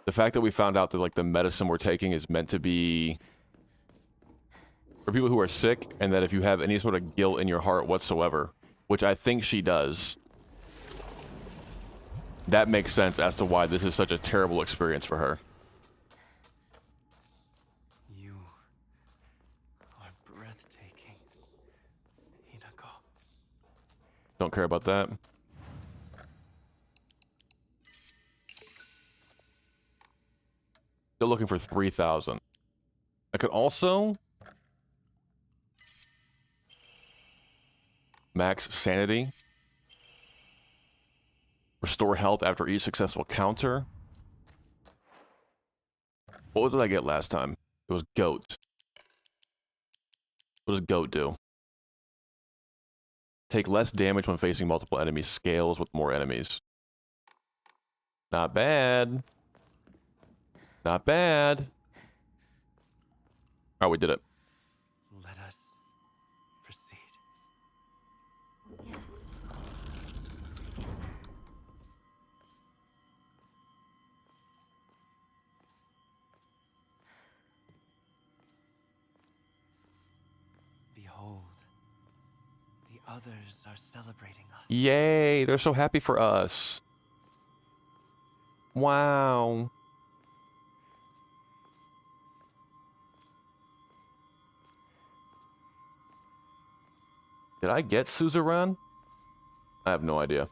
the fact that we found out that, like, the medicine we're taking is meant to be... for people who are sick, and that if you have any sort of guilt in your heart whatsoever, which I think she does, that makes sense as to why this is such a terrible experience for her. You are breathtaking, Hinako. Don't care about that. Still looking for 3,000. I could also... max sanity. Restore health after each successful counter. What was it I get last time? It was goat. What does goat do? Take less damage when facing multiple enemies. Scales with more enemies. Not bad. Not bad. Oh, we did it. Let us proceed. Yes. Together. Behold, the others are celebrating us. Yay! They're so happy for us. Wow. Did I get Suzerain? I have no idea.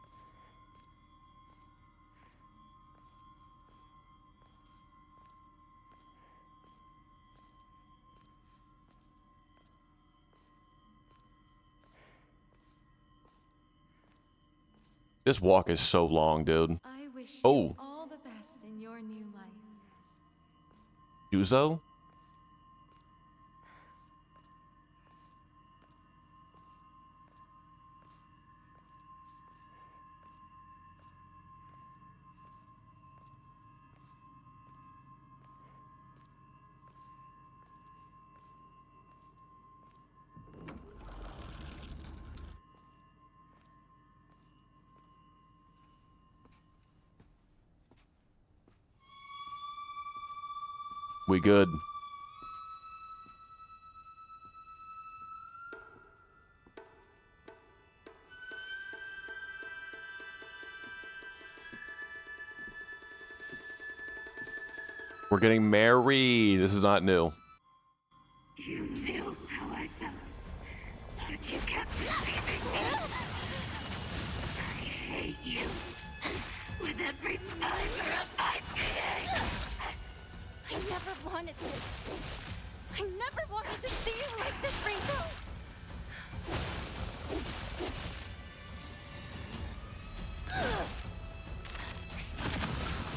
This walk is so long, dude. I wish Oh. you all the best in your new life. Juzo? We good. We're getting married. This is not new. You knew how I felt, but you kept deceiving me. I hate you with every fiber of my being. I never wanted this. I never wanted to see you like this, Ringo.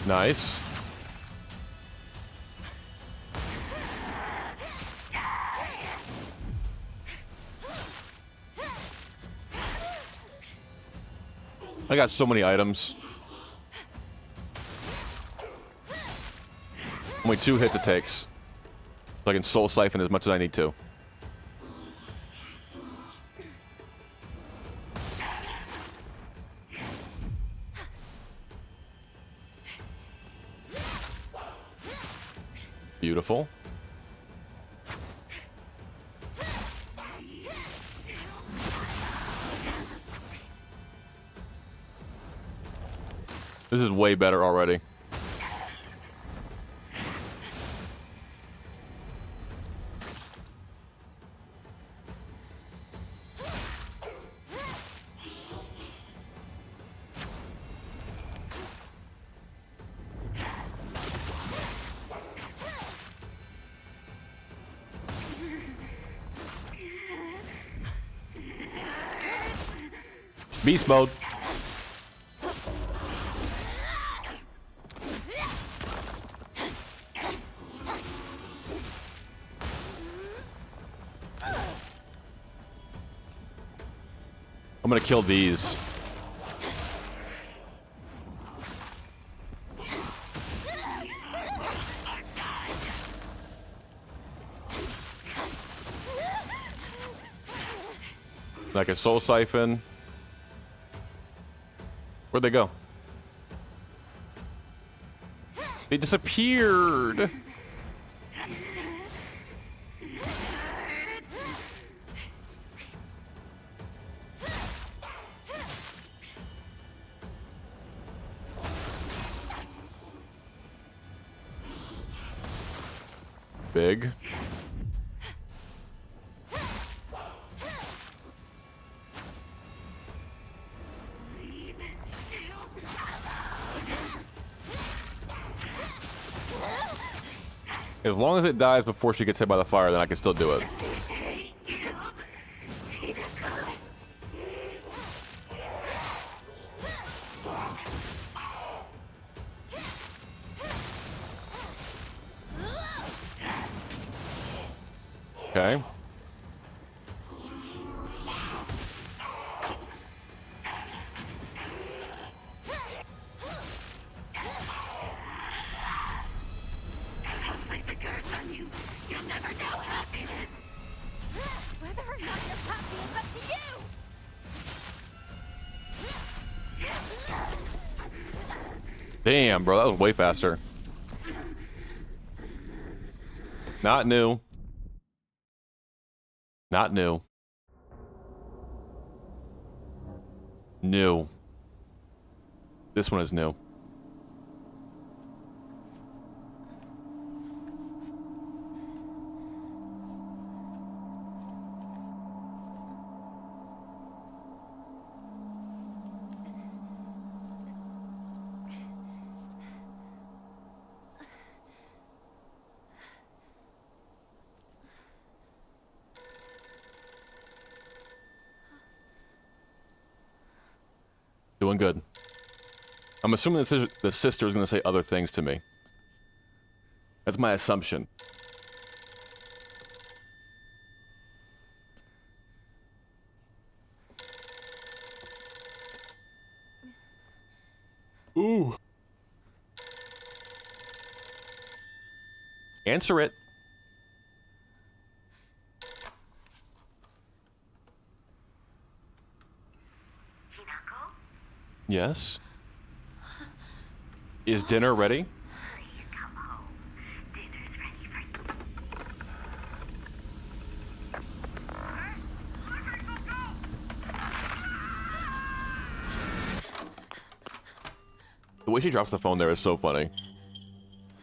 Nice. I got so many items. Only 2 hits it takes. So I can soul siphon as much as I need to. Beautiful. This is way better already. Beast mode. I'm gonna kill these. Like a soul siphon. Where'd they go? They disappeared. Big. As long as it dies before she gets hit by the fire, then I can still do it. Okay. Whether or not you're happy is up to you. Damn, bro, that was way faster. Not new. Not new. New. This one is new. doing good. I'm assuming the sister is going to say other things to me. That's my assumption. Ooh. Answer it. Hinako, Yes. Is dinner ready? please come home. Dinner's ready for The way she drops the phone there is so funny.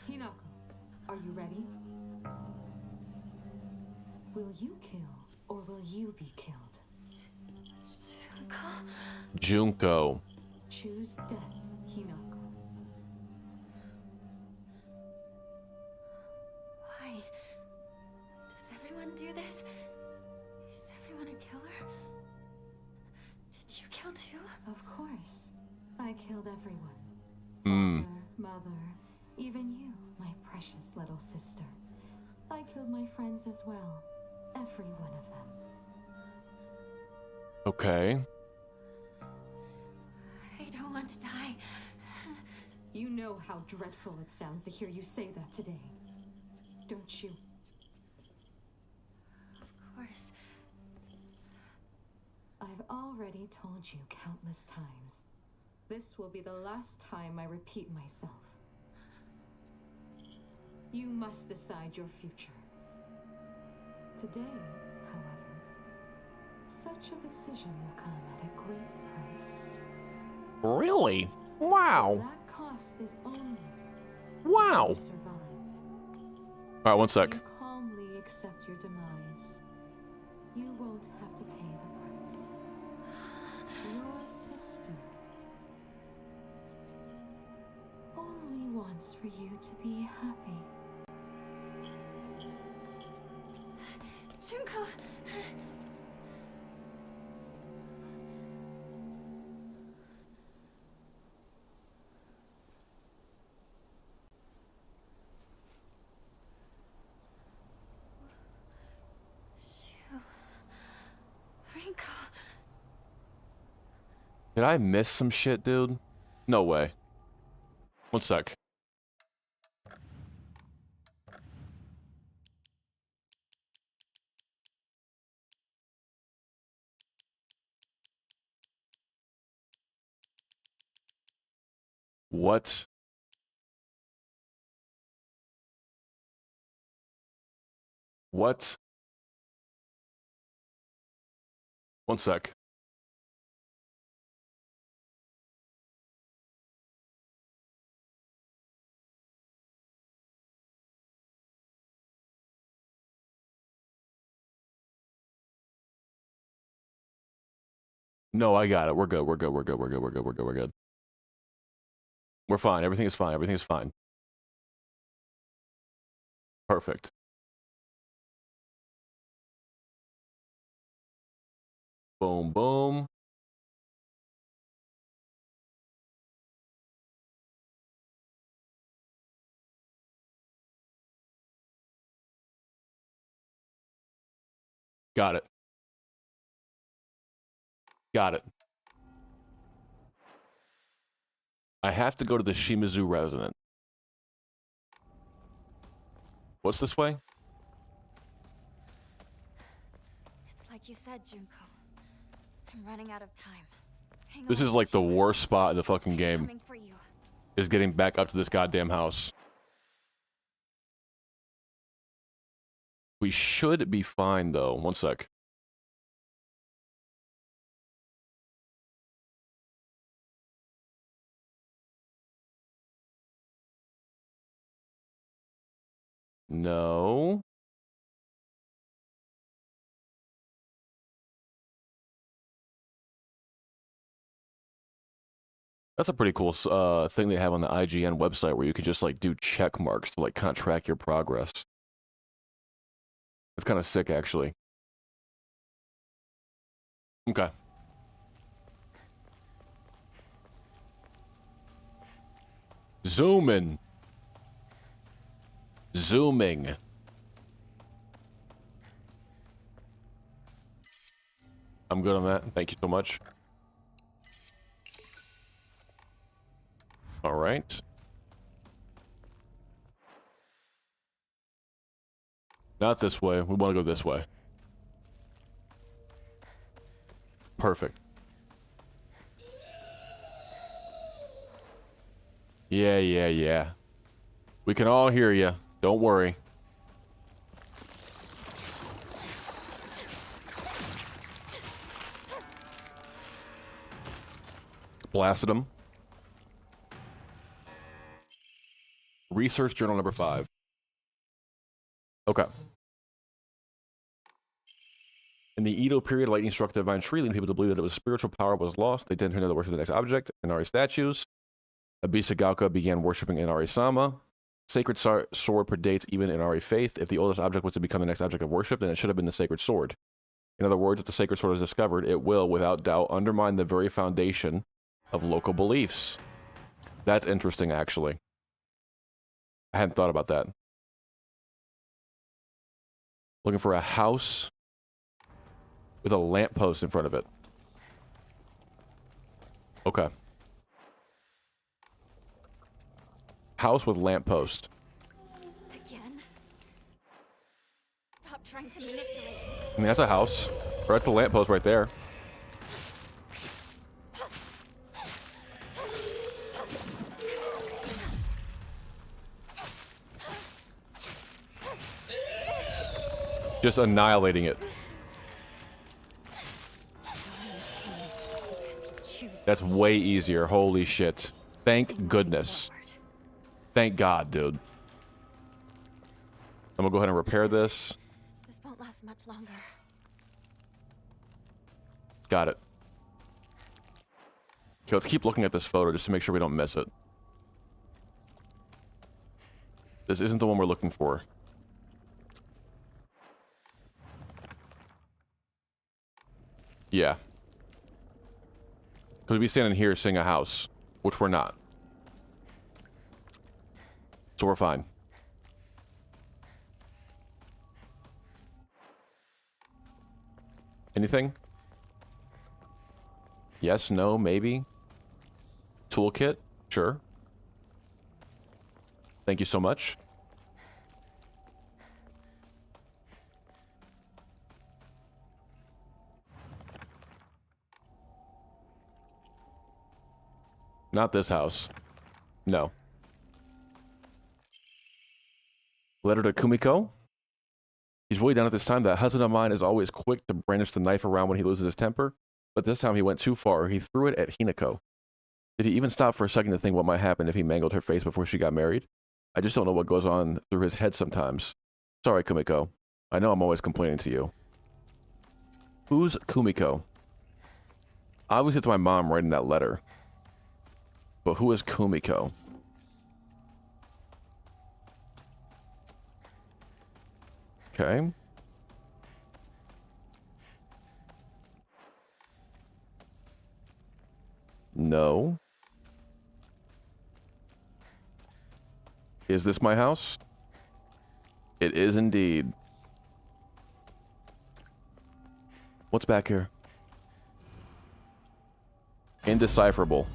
Hinako, are you ready? Will you kill or will you be killed? Junko. Choose death, Hinako. Why? Does everyone do this? Is everyone a killer? Did you kill too? Of course. I killed everyone. Hmm. Father, mother, even you, my precious little sister. I killed my friends as well. Every one of them. Okay. I don't want to die. You know how dreadful it sounds to hear you say that today. Don't you? Of course. I've already told you countless times. This will be the last time I repeat myself. You must decide your future. Today, however, such a decision will come at a great price. Really? Wow. That cost is only Wow. to survive. All right, one sec. You calmly accept your demise. You won't have to pay the price. Your sister only wants for you to be happy. Junko! Rinko. Did I miss some shit, dude? No way. One sec. What? What? One sec. No, I got it. We're good. We're good. We're good. We're good. We're good. We're good. We're good. We're fine. Everything is fine. Everything is fine. Perfect. Boom, boom. Got it. Got it. I have to go to the Shimizu resident. What's this way? It's like you said, Junko. I'm running out of time. Hang This on, is like the Junko. worst spot in the fucking I'm game. coming for you. Is getting back up to this goddamn house. We should be fine though. One sec. No. That's a pretty cool thing they have on the IGN website where you can just like do check marks to like kind of track your progress. It's kind of sick actually. Okay. Zooming. Zooming. I'm good on that. Thank you so much. All right. Not this way. We want to go this way. Perfect. Yeah. We can all hear you. Don't worry. Blasted him. Research journal number 5. Okay. In the Edo period, lightning struck the divine tree, leading people to believe that it was spiritual power was lost. They then turned to worship the next object, Inari statues. Abisagaoka began worshipping Inari-sama. Sacred sword predates even Inari faith. If the oldest object was to become the next object of worship, then it should have been the sacred sword. In other words, if the sacred sword is discovered, it will, without doubt, undermine the very foundation of local beliefs. That's interesting, actually. I hadn't thought about that. Looking for a house with a lamppost in front of it. Okay. House with lamppost. Again? Stop trying to manipulate me. I mean, that's a house. Or that's a lamppost right there. Just annihilating it. That's way easier. Holy shit. Thank goodness. Thank God, dude. I'm gonna go ahead and repair this. This won't last much longer. Got it. Okay, let's keep looking at this photo just to make sure we don't miss it. This isn't the one we're looking for. Yeah. Because we'd be standing here seeing a house, which we're not. So we're fine. Anything? Yes, no, maybe. Toolkit? Sure. Thank you so much. Not this house. No. Letter to Kumiko. He's really down at this time. That husband of mine is always quick to brandish the knife around when he loses his temper. But this time he went too far. He threw it at Hinako. Did he even stop for a second to think what might happen if he mangled her face before she got married? I just don't know what goes on through his head sometimes. Sorry, Kumiko. I know I'm always complaining to you. Who's Kumiko? Obviously it's my mom writing that letter. But who is Kumiko? Okay. No. Is this my house? It is indeed. What's back here? Indecipherable.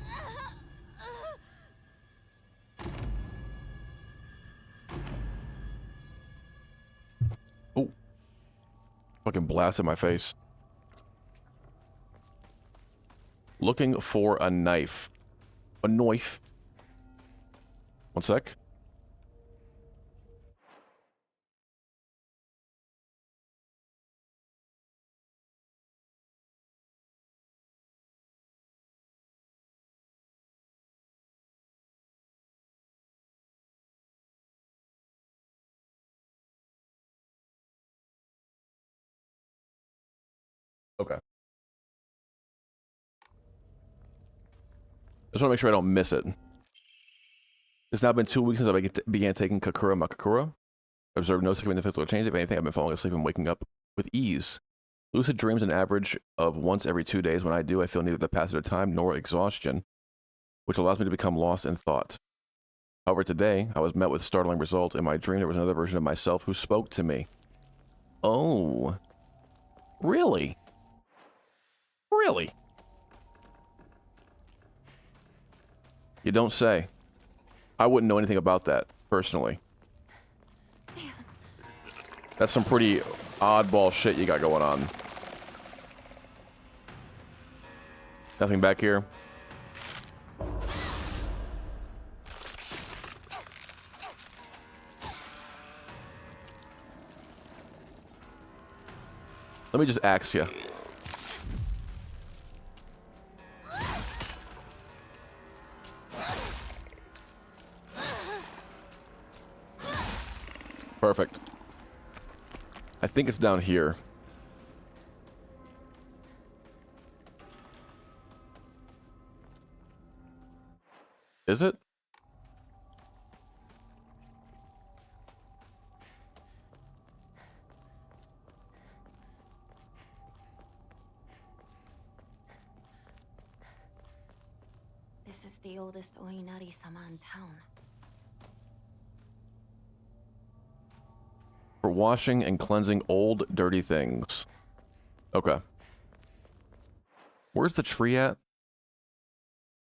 Oh. Fucking blast in my face. Looking for a knife. A knife. One sec. Okay. Just want to make sure I don't miss it. It's now been 2 weeks since I began taking Kakura Makakura. I observed no significant physical change. If anything, I've been falling asleep and waking up with ease. Lucid dreams an average of once every 2 days. When I do, I feel neither the passage of time nor exhaustion, which allows me to become lost in thought. However, today, I was met with startling results. In my dream, there was another version of myself who spoke to me. Oh. Really? Really? You don't say. I wouldn't know anything about that, personally. Damn. That's some pretty oddball shit you got going on. Nothing back here? Let me just axe you. Perfect. I think it's down here. Is it? This is the oldest Oinari-sama in town. For washing and cleansing old, dirty things. Okay. Where's the tree at?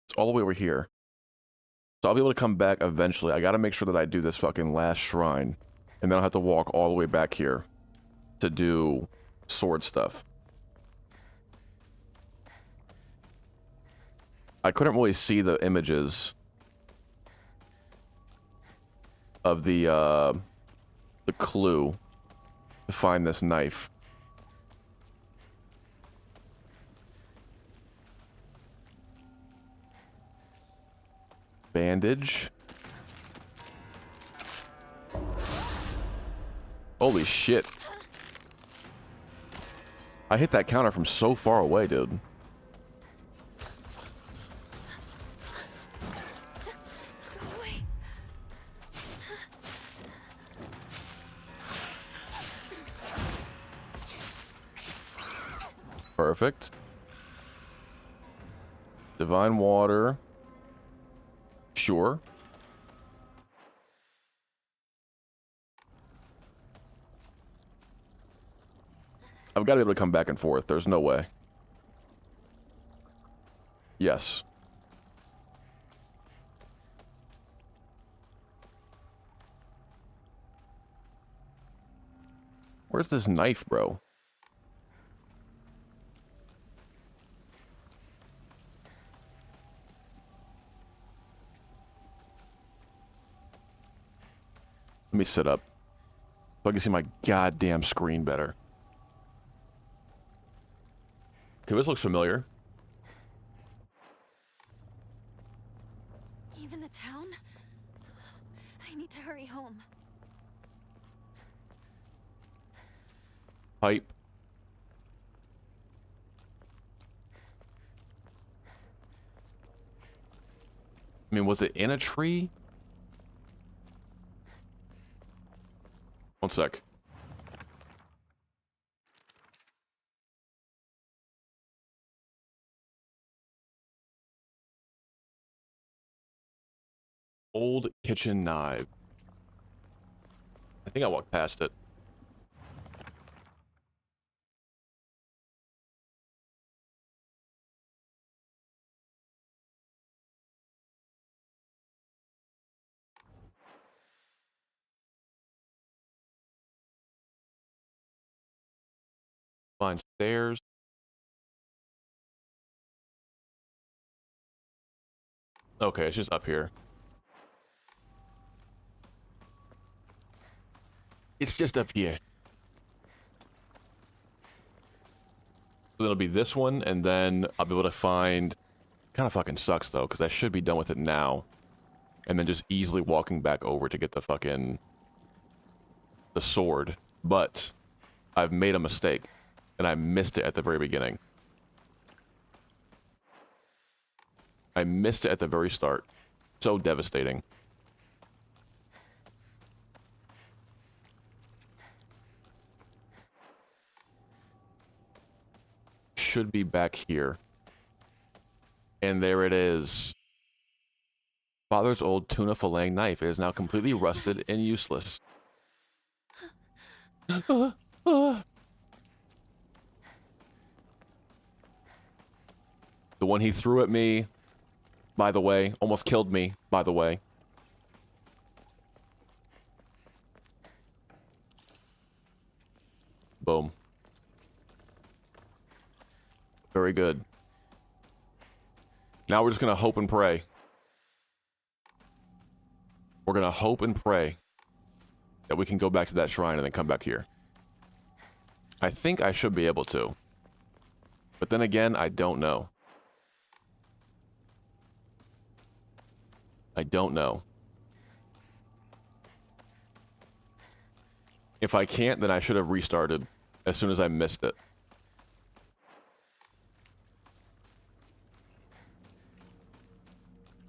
It's all the way over here. So I'll be able to come back eventually. I gotta make sure that I do this fucking last shrine. And then I'll have to walk all the way back here to do sword stuff. I couldn't really see the images of the clue to find this knife. Bandage. Holy shit. I hit that counter from so far away, dude. Go away. Perfect. Divine water. Sure. I've got to be able to come back and forth. There's no way. Yes. Where's this knife, bro? Let me sit up so I can see my goddamn screen better. Okay, this looks familiar. Even the town? I need to hurry home. Pipe. I mean, was it in a tree? One sec. Old kitchen knife. I think I walked past it. Find stairs. Okay, it's just up here. It's just up here. So it'll be this one, and then I'll be able to find... Kind of fucking sucks, though, because I should be done with it now. And then just easily walking back over to get the fucking... the sword. But I've made a mistake, and I missed it at the very beginning. I missed it at the very start. So devastating. Should be back here. And there it is. Father's old tuna filleting knife. It is now completely rusted and useless. The one he threw at me, by the way, almost killed me, by the way. Boom. Very good. Now we're just gonna hope and pray. We're gonna hope and pray that we can go back to that shrine and then come back here. I think I should be able to. But then again, I don't know. I don't know. If I can't, then I should have restarted as soon as I missed it.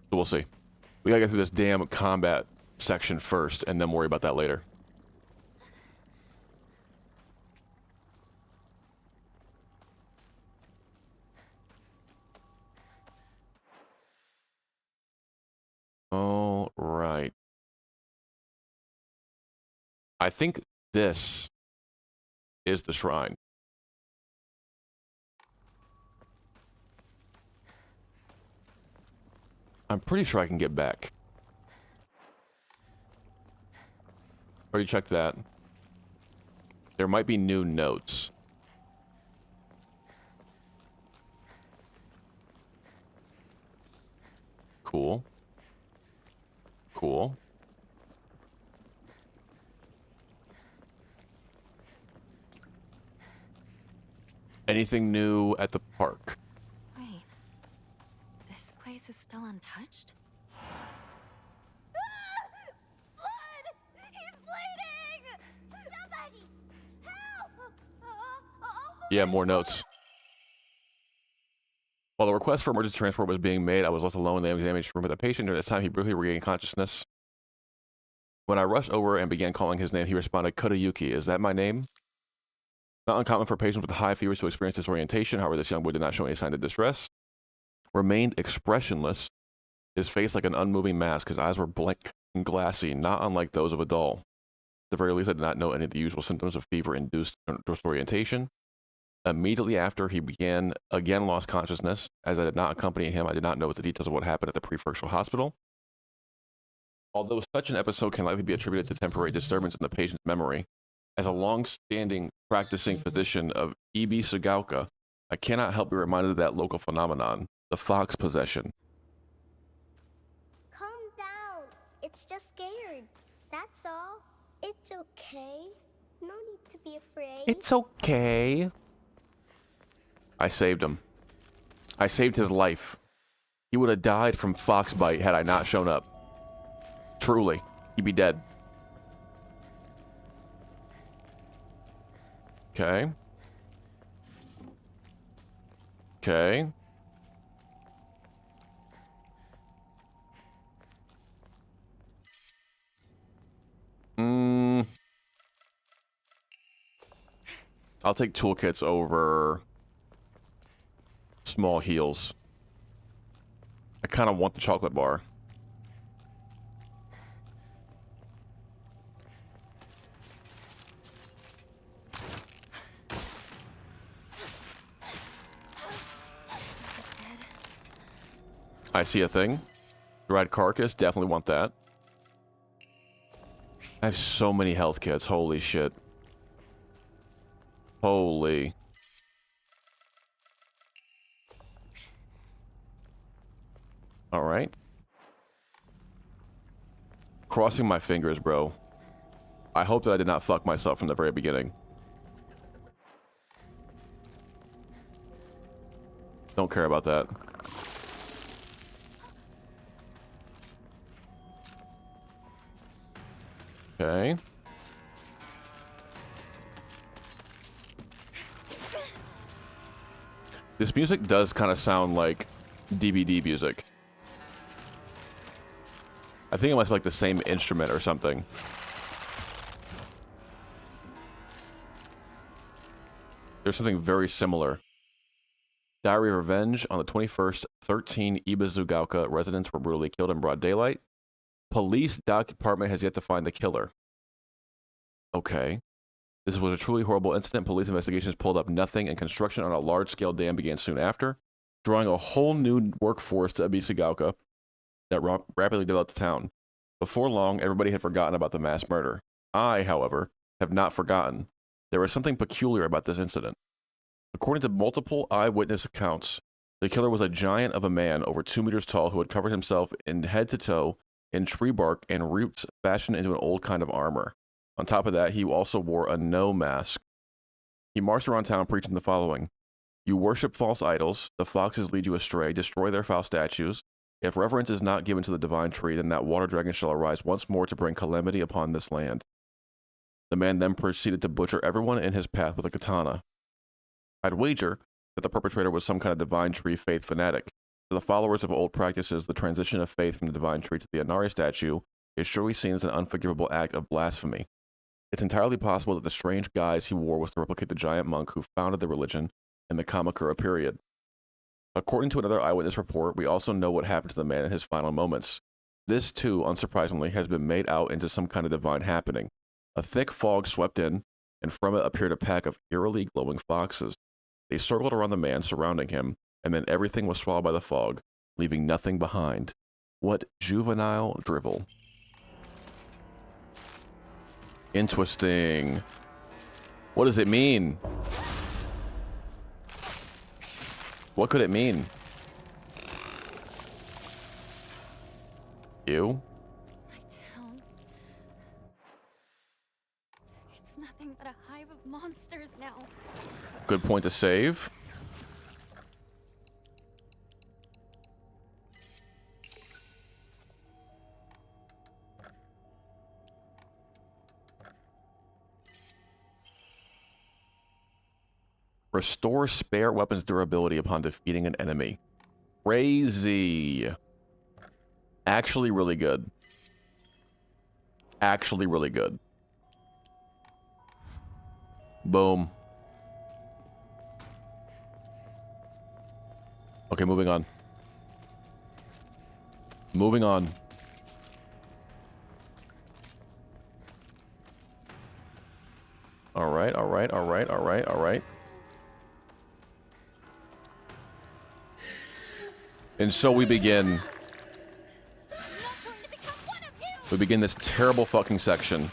So we'll see. We gotta get through this damn combat section first, and then worry about that later. All right. I think this is the shrine. I'm pretty sure I can get back. Already checked that. There might be new notes. Cool. Cool. Anything new at the park? Wait. This place is still untouched? Blood! He's bleeding! Somebody! Help! Yeah, more notes. While the request for emergency transport was being made, I was left alone in the examination room with the patient. During this time, he briefly regained consciousness. When I rushed over and began calling his name, he responded, Kodayuki. Is that my name? Not uncommon for patients with high fevers to experience disorientation. However, this young boy did not show any sign of distress. Remained expressionless, his face like an unmoving mask. His eyes were blank and glassy, not unlike those of a doll. At the very least, I did not know any of the usual symptoms of fever-induced disorientation. Immediately after, he again lost consciousness. As I did not accompany him, I did not know the details of what happened at the prefectural hospital. Although such an episode can likely be attributed to temporary disturbance in the patient's memory, as a long-standing practicing physician of Ibi Sugaoka, I cannot help be reminded of that local phenomenon, the fox possession. Calm down. It's just scared. That's all. It's okay. No need to be afraid. It's okay. I saved him. I saved his life. He would have died from fox bite had I not shown up. Truly, he'd be dead. Okay. Okay. I'll take toolkits over small heals. I kind of want the chocolate bar. I see a thing. Dried carcass, definitely want that. I have so many health kits, holy shit. Holy. Alright. Crossing my fingers, bro. I hope that I did not fuck myself from the very beginning. Don't care about that. Okay. This music does kind of sound like DVD music. I think it must be like the same instrument or something. There's something very similar. Diary of Revenge. On the 21st, 13 Ibazugaoka residents were brutally killed in broad daylight. Police department has yet to find the killer. Okay. This was a truly horrible incident. Police investigations pulled up nothing, and construction on a large-scale dam began soon after, drawing a whole new workforce to Ibazugaoka that rapidly developed the town. Before long, everybody had forgotten about the mass murder. I, however, have not forgotten. There was something peculiar about this incident. According to multiple eyewitness accounts, the killer was a giant of a man over 2 meters tall who had covered himself in head to toe in tree bark and roots fashioned into an old kind of armor. On top of that, he also wore a no mask. He marched around town preaching the following: "You worship false idols, the foxes lead you astray, destroy their foul statues. If reverence is not given to the divine tree, then that water dragon shall arise once more to bring calamity upon this land." The man then proceeded to butcher everyone in his path with a katana. I'd wager that the perpetrator was some kind of divine tree faith fanatic. To the followers of old practices, the transition of faith from the divine tree to the Inari statue is surely seen as an unforgivable act of blasphemy. It's entirely possible that the strange guise he wore was to replicate the giant monk who founded the religion in the Kamakura period. According to another eyewitness report, we also know what happened to the man in his final moments. This, too, unsurprisingly, has been made out into some kind of divine happening. A thick fog swept in, and from it appeared a pack of eerily glowing foxes. They circled around the man surrounding him, and then everything was swallowed by the fog, leaving nothing behind. What juvenile drivel. Interesting. What does it mean? What could it mean? You? My town. It's nothing but a hive of monsters now. Good point to save. Restore spare weapons durability upon defeating an enemy. Crazy. Actually really good. Actually really good. Boom. Okay, moving on. Moving on. All right, all right, all right, all right, all right. And so we begin. We begin this terrible fucking section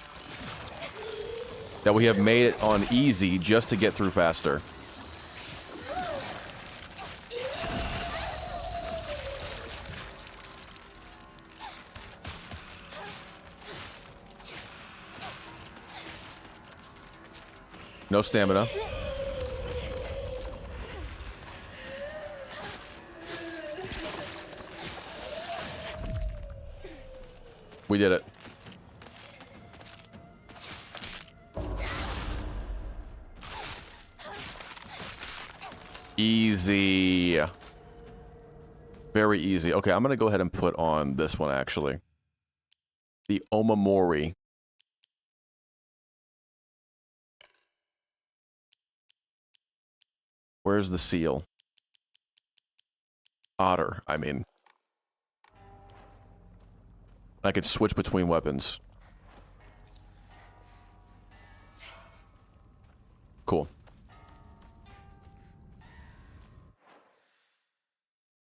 that we have made it on easy just to get through faster. No stamina. We did it. Easy. Very easy. Okay, I'm gonna go ahead and put on this one, actually. The Omamori. Where's the seal? Otter, I mean. I could switch between weapons. Cool.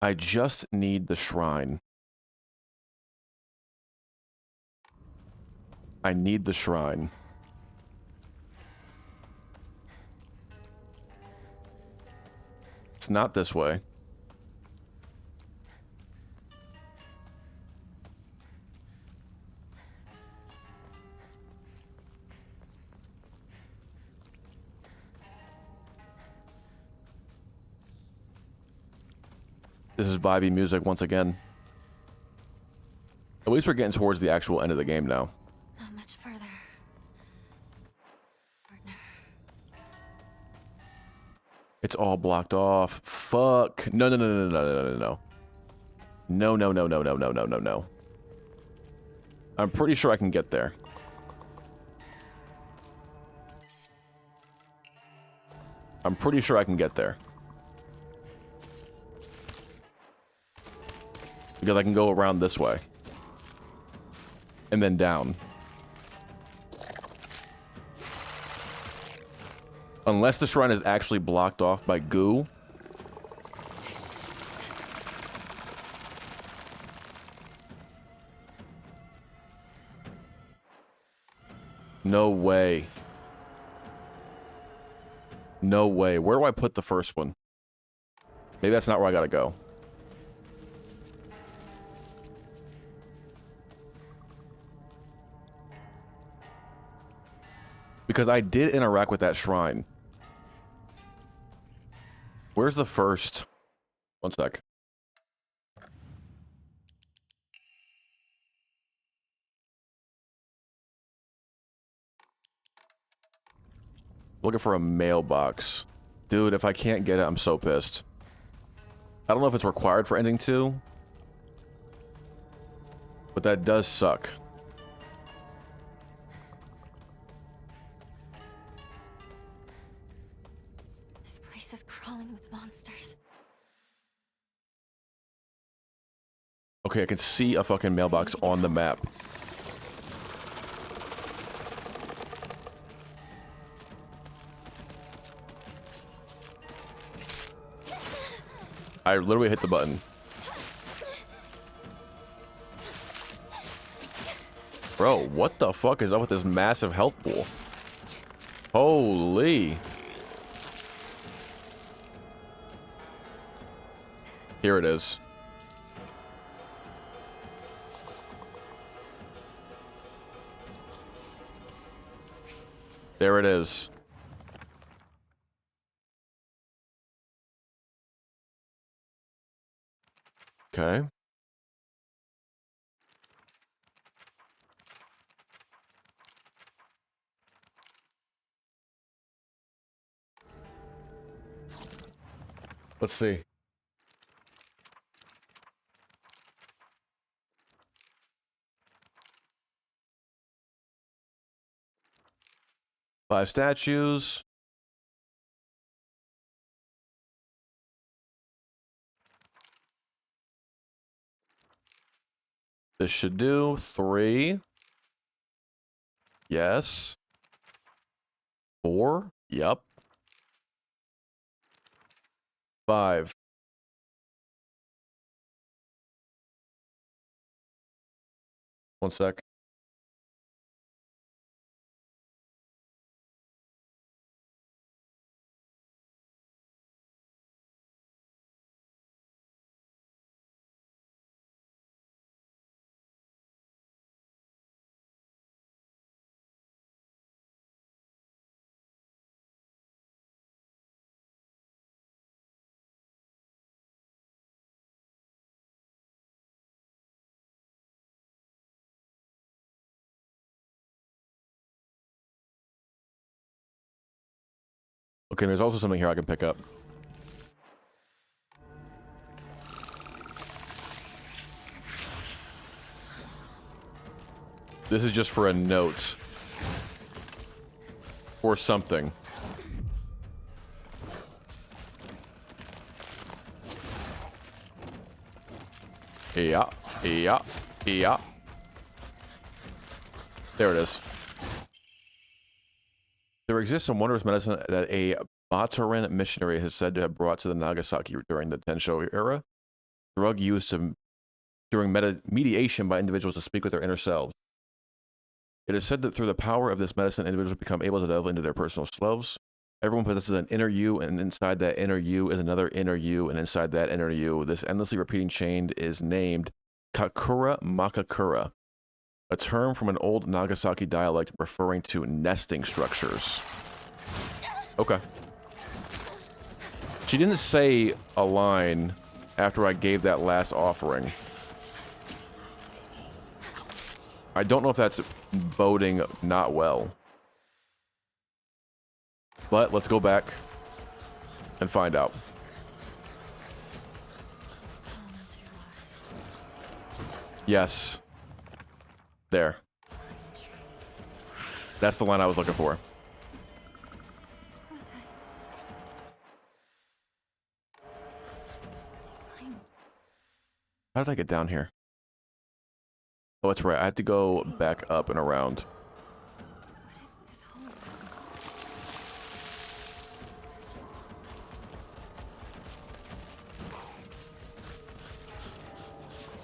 I just need the shrine. I need the shrine. It's not this way. This is vibey music once again. At least we're getting towards the actual end of the game now. Not much further. Partner. It's all blocked off. Fuck. No, no, no, no, no, no, no, no. No, no, no, no, no, no, no, no, no. I'm pretty sure I can get there. I'm pretty sure I can get there. Because I can go around this way. And then down. Unless the shrine is actually blocked off by goo. No way. No way. Where do I put the first one? Maybe that's not where I gotta go. Because I did interact with that shrine. Where's the first? One sec. Looking for a mailbox. Dude, if I can't get it, I'm so pissed. I don't know if it's required for ending 2. But that does suck. This place is crawling with monsters. Okay, I can see a fucking mailbox on the map. I literally hit the button. Bro, what the fuck is up with this massive health pool? Holy. Here it is. There it is. Okay. Let's see. Five statues. This should do 3. Yes. 4. Yep. 5. One sec. Okay, there's also something here I can pick up. This is just for a note. Or something. Yeah, yeah, yeah. There it is. There exists a wondrous medicine that a Bataran missionary has said to have brought to the Nagasaki during the Tensho era. Drug used during mediation by individuals to speak with their inner selves. It is said that through the power of this medicine, individuals become able to delve into their personal selves. Everyone possesses an inner you, and inside that inner you is another inner you, and inside that inner you, this endlessly repeating chain is named Kakura Makakura, a term from an old Nagasaki dialect referring to nesting structures. Okay. She didn't say a line after I gave that last offering. I don't know if that's boding not well. But let's go back and find out. Yes. There. That's the line I was looking for. What was I? Divine. How did I get down here? Oh, that's right. I have to go back up and around. What is this hole?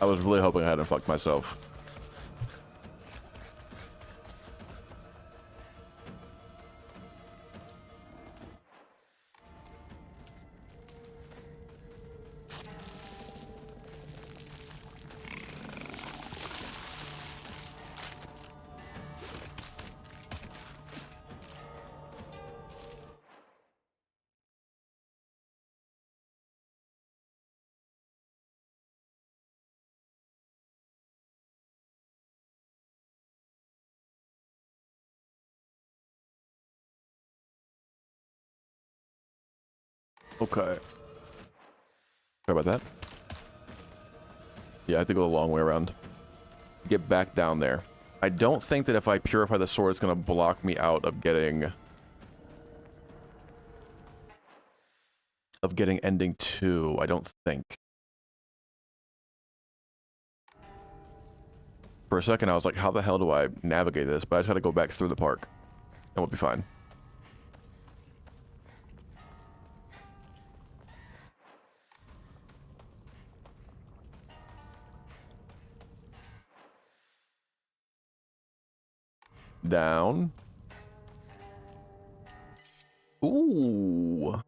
I was really hoping I hadn't fucked myself. Okay. Sorry about that. Yeah, I have to go the long way around. Get back down there. I don't think that if I purify the sword, it's going to block me out of getting... ending 2. I don't think. For a second, I was like, how the hell do I navigate this? But I just had to go back through the park. And we'll be fine. Down. Ooh.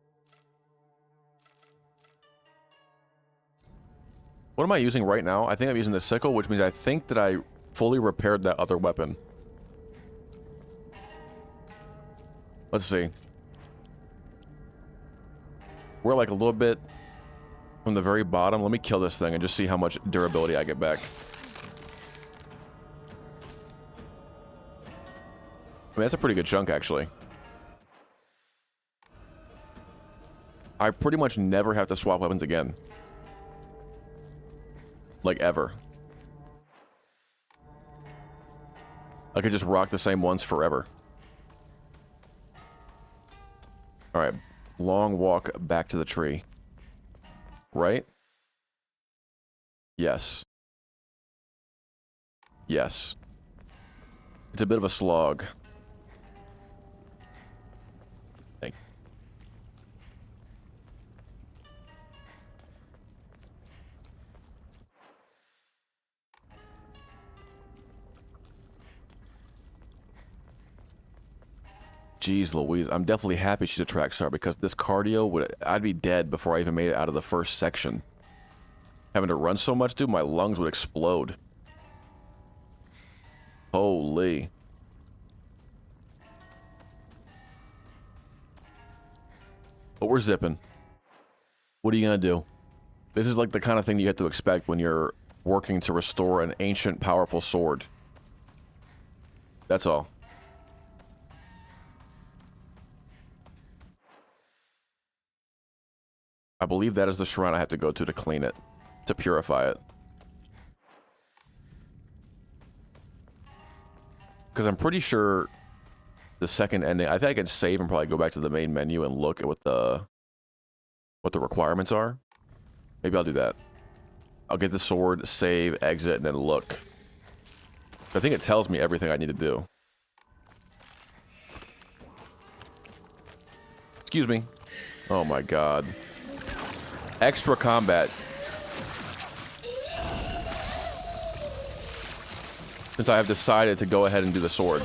What am I using right now? I think I'm using the sickle, which means I think that I fully repaired that other weapon. Let's see. We're like a little bit from the very bottom. Let me kill this thing and just see how much durability I get back. I mean, that's a pretty good chunk, actually. I pretty much never have to swap weapons again. Like, ever. I could just rock the same ones forever. Alright. Long walk back to the tree. Right? Yes. Yes. It's a bit of a slog. Thank you. Jeez Louise, I'm definitely happy she's a track star because this cardio would... I'd be dead before I even made it out of the first section. Having to run so much, dude, my lungs would explode. Holy. But we're zipping. What are you gonna do? This is like the kind of thing you have to expect when you're working to restore an ancient, powerful sword. That's all. I believe that is the shrine I have to go to clean it, to purify it. Because I'm pretty sure the second ending, I think I can save and probably go back to the main menu and look at what the requirements are. Maybe I'll do that. I'll get the sword, save, exit, and then look. I think it tells me everything I need to do. Excuse me. Oh my god. Extra combat. Since I have decided to go ahead and do the sword.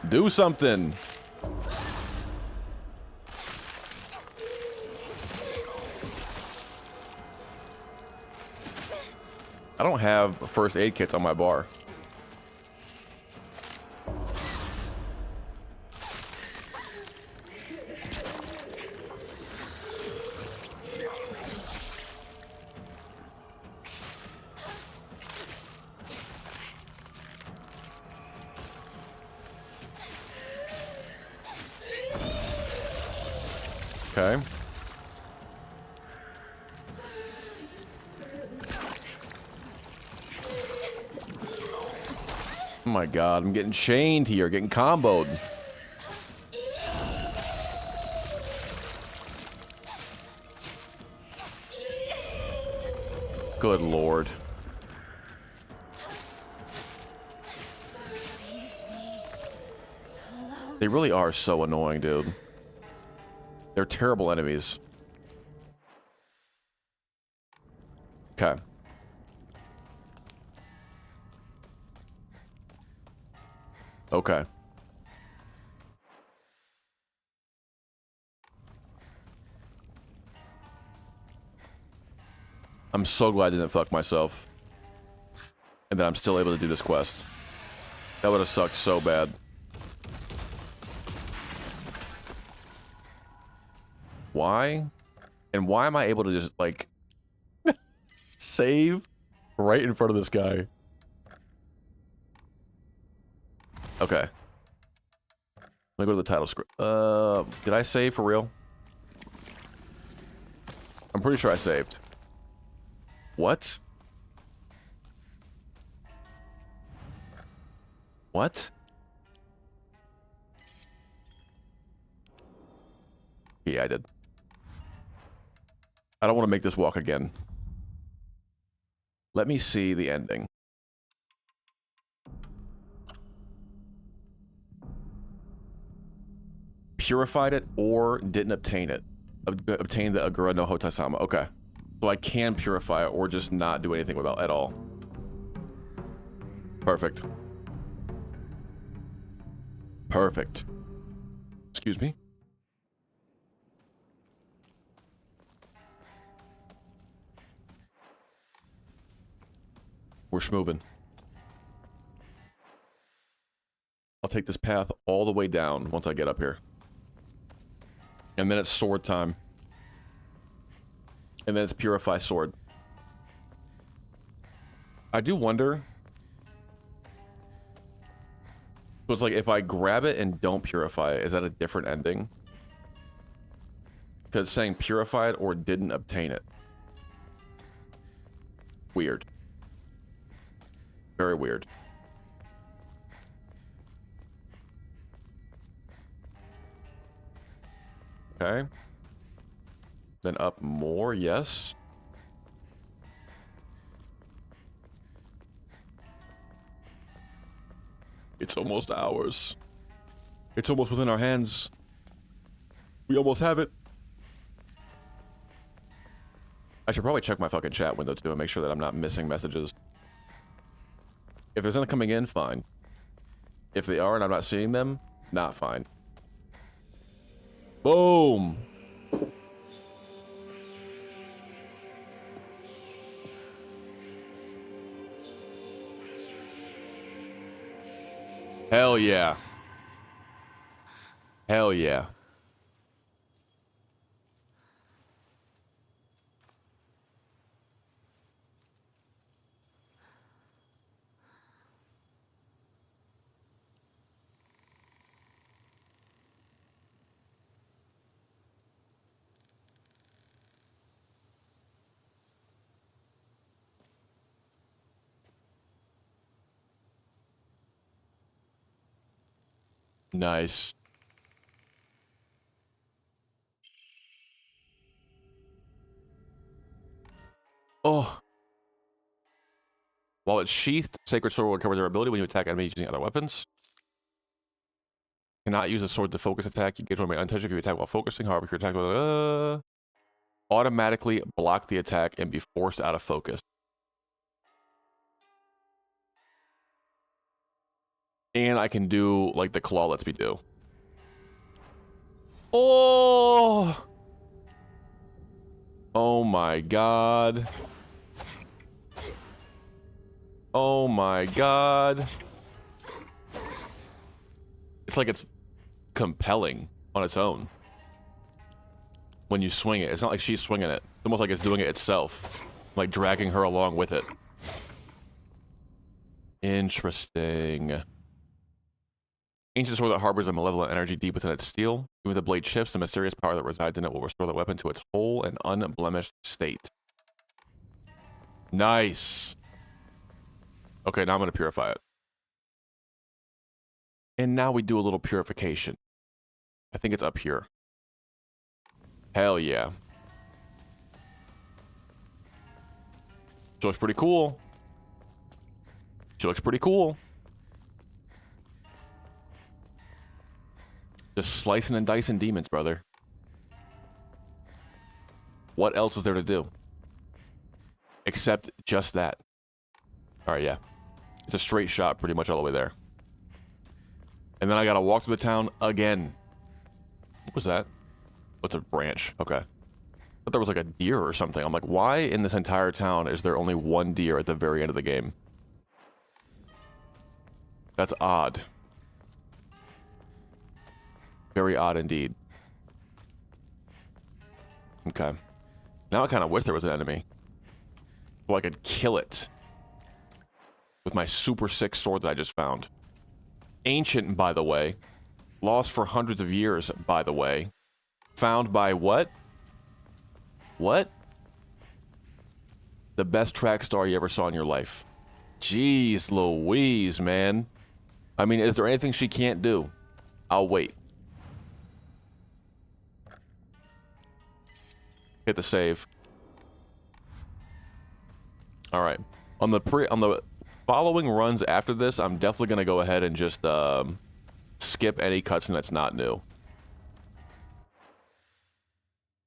Do something. I don't have first aid kits on my bar. Okay. Oh my god, I'm getting chained here, getting comboed. Good lord. They really are so annoying, dude. They're terrible enemies. Okay. Okay. I'm so glad I didn't fuck myself. And that I'm still able to do this quest. That would have sucked so bad. Why? And why am I able to just, like, save right in front of this guy? Okay. Let me go to the title screen. Did I save for real? I'm pretty sure I saved. What? What? Yeah, I did. I don't want to make this walk again. Let me see the ending. Purified it or didn't obtain it. Obtain the Agura no Hotasama. Okay. So I can purify it or just not do anything about it at all. Perfect. Perfect. Excuse me. We're schmoving. I'll take this path all the way down once I get up here. And then it's sword time. And then it's purify sword. I do wonder. So it's like if I grab it and don't purify it, is that a different ending? Because it's saying purify it or didn't obtain it. Weird. Very weird. Okay. Then up more, yes. It's almost ours. It's almost within our hands. We almost have it. I should probably check my fucking chat window too and make sure that I'm not missing messages. If there's anything coming in, fine. If they are and I'm not seeing them, not fine. Boom! Hell yeah. Hell yeah. Nice. Oh. While it's sheathed, Sacred Sword will recover durability when you attack enemies using other weapons. Cannot use a sword to focus attack. You get one may untouched if you attack while focusing. However, if you attack with automatically block the attack and be forced out of focus. And I can do like the claw lets me do. Oh! Oh my god. Oh my god. It's like it's compelling on its own. When you swing it. It's not like she's swinging it. It's almost like it's doing it itself. Like dragging her along with it. Interesting. Ancient sword that harbors a malevolent energy deep within its steel. Even if the blade shifts, the mysterious power that resides in it will restore the weapon to its whole and unblemished state. Nice. Okay, now I'm going to purify it. And now we do a little purification. I think it's up here. Hell yeah. She looks pretty cool. She looks pretty cool. Just slicing and dicing demons, brother. What else is there to do? Except just that. Alright, yeah. It's a straight shot pretty much all the way there. And then I gotta walk through the town again. What was that? What's a branch? Okay. I thought there was like a deer or something. I'm like, why in this entire town is there only one deer at the very end of the game? That's odd. Very odd indeed. Okay. Now I kind of wish there was an enemy. So I could kill it. With my super sick sword that I just found. Ancient, by the way. Lost for hundreds of years, by the way. Found by what? What? The best track star you ever saw in your life. Jeez Louise, man. I mean, is there anything she can't do? I'll wait. Hit the save. All right. On the following runs after this, I'm definitely gonna go ahead and just skip any cutscene that's not new.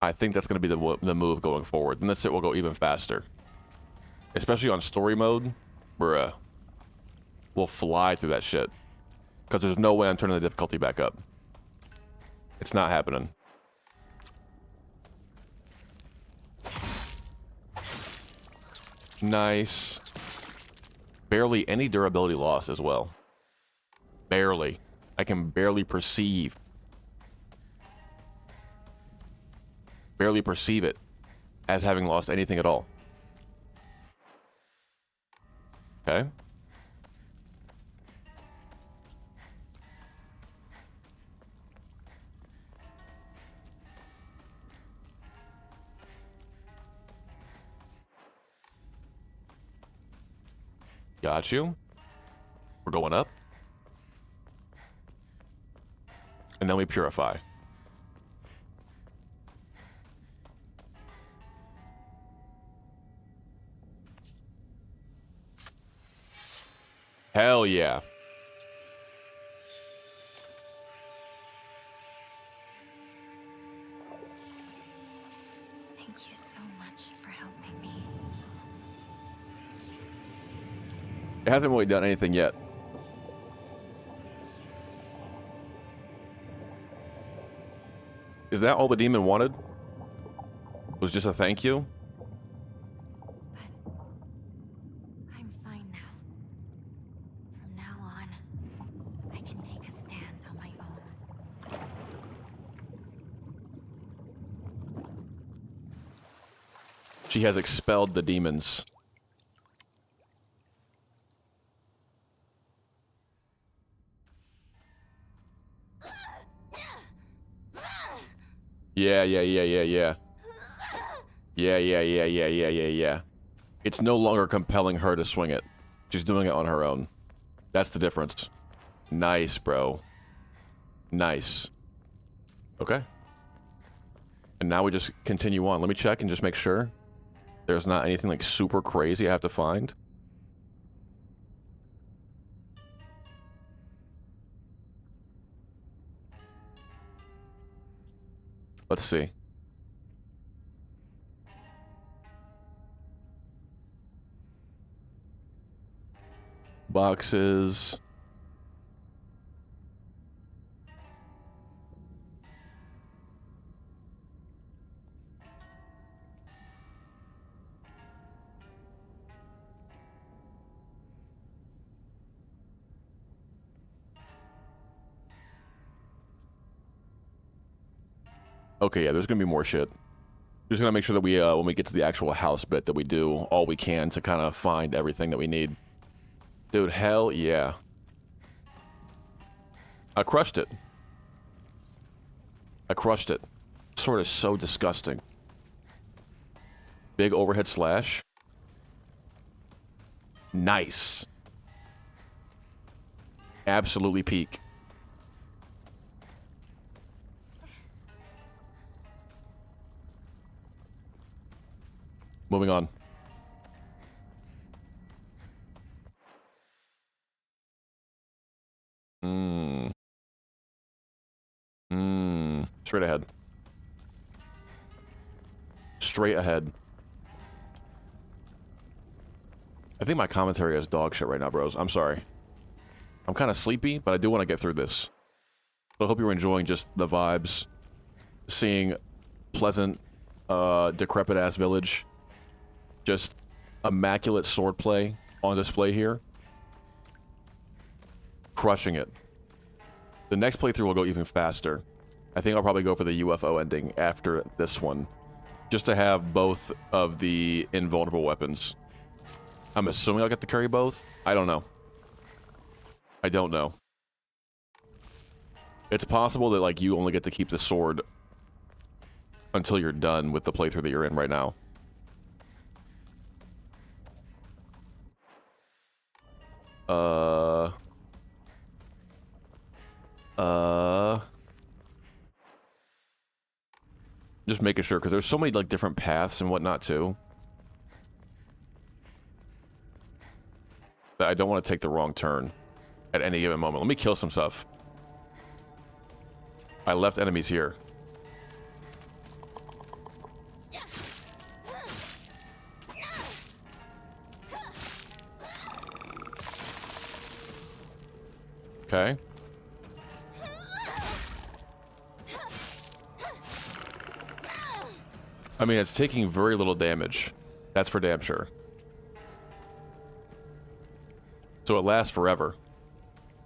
I think that's gonna be the move going forward, and this it will go even faster. Especially on story mode, where we'll fly through that shit. Because there's no way I'm turning the difficulty back up. It's not happening. Nice. Barely any durability loss as well. Barely. I can barely perceive. Barely perceive it as having lost anything at all. Okay. Got you. We're going up. And then we purify. Hell yeah. Thank you so much for helping me. It hasn't really done anything yet. Is that all the demon wanted? Was just a thank you? But I'm fine now. From now on, I can take a stand on my own. She has expelled the demons. Yeah. Yeah. It's no longer compelling her to swing it. She's doing it on her own. That's the difference. Nice, bro. Nice. Okay. And now we just continue on. Let me check and just make sure there's not anything like super crazy I have to find. Let's see. Boxes. Okay, yeah, there's gonna be more shit. Just gonna make sure that we, when we get to the actual house bit, that we do all we can to kind of find everything that we need. Dude, hell yeah. I crushed it. I crushed it. Sword is so disgusting. Big overhead slash. Nice. Absolutely peak. Moving on. Straight ahead. Straight ahead. I think my commentary is dog shit right now, bros. I'm sorry. I'm kind of sleepy, but I do want to get through this. So I hope you're enjoying just the vibes. Seeing pleasant, decrepit-ass village. Just immaculate swordplay on display here. Crushing it. The next playthrough will go even faster. I think I'll probably go for the UFO ending after this one. Just to have both of the invulnerable weapons. I'm assuming I'll get to carry both. I don't know. I don't know. It's possible that, like, you only get to keep the sword until you're done with the playthrough that you're in right now. Just making sure, because there's so many, like, different paths and whatnot, too. That I don't want to take the wrong turn at any given moment. Let me kill some stuff. I left enemies here. Okay. I mean, it's taking very little damage. That's for damn sure. So it lasts forever.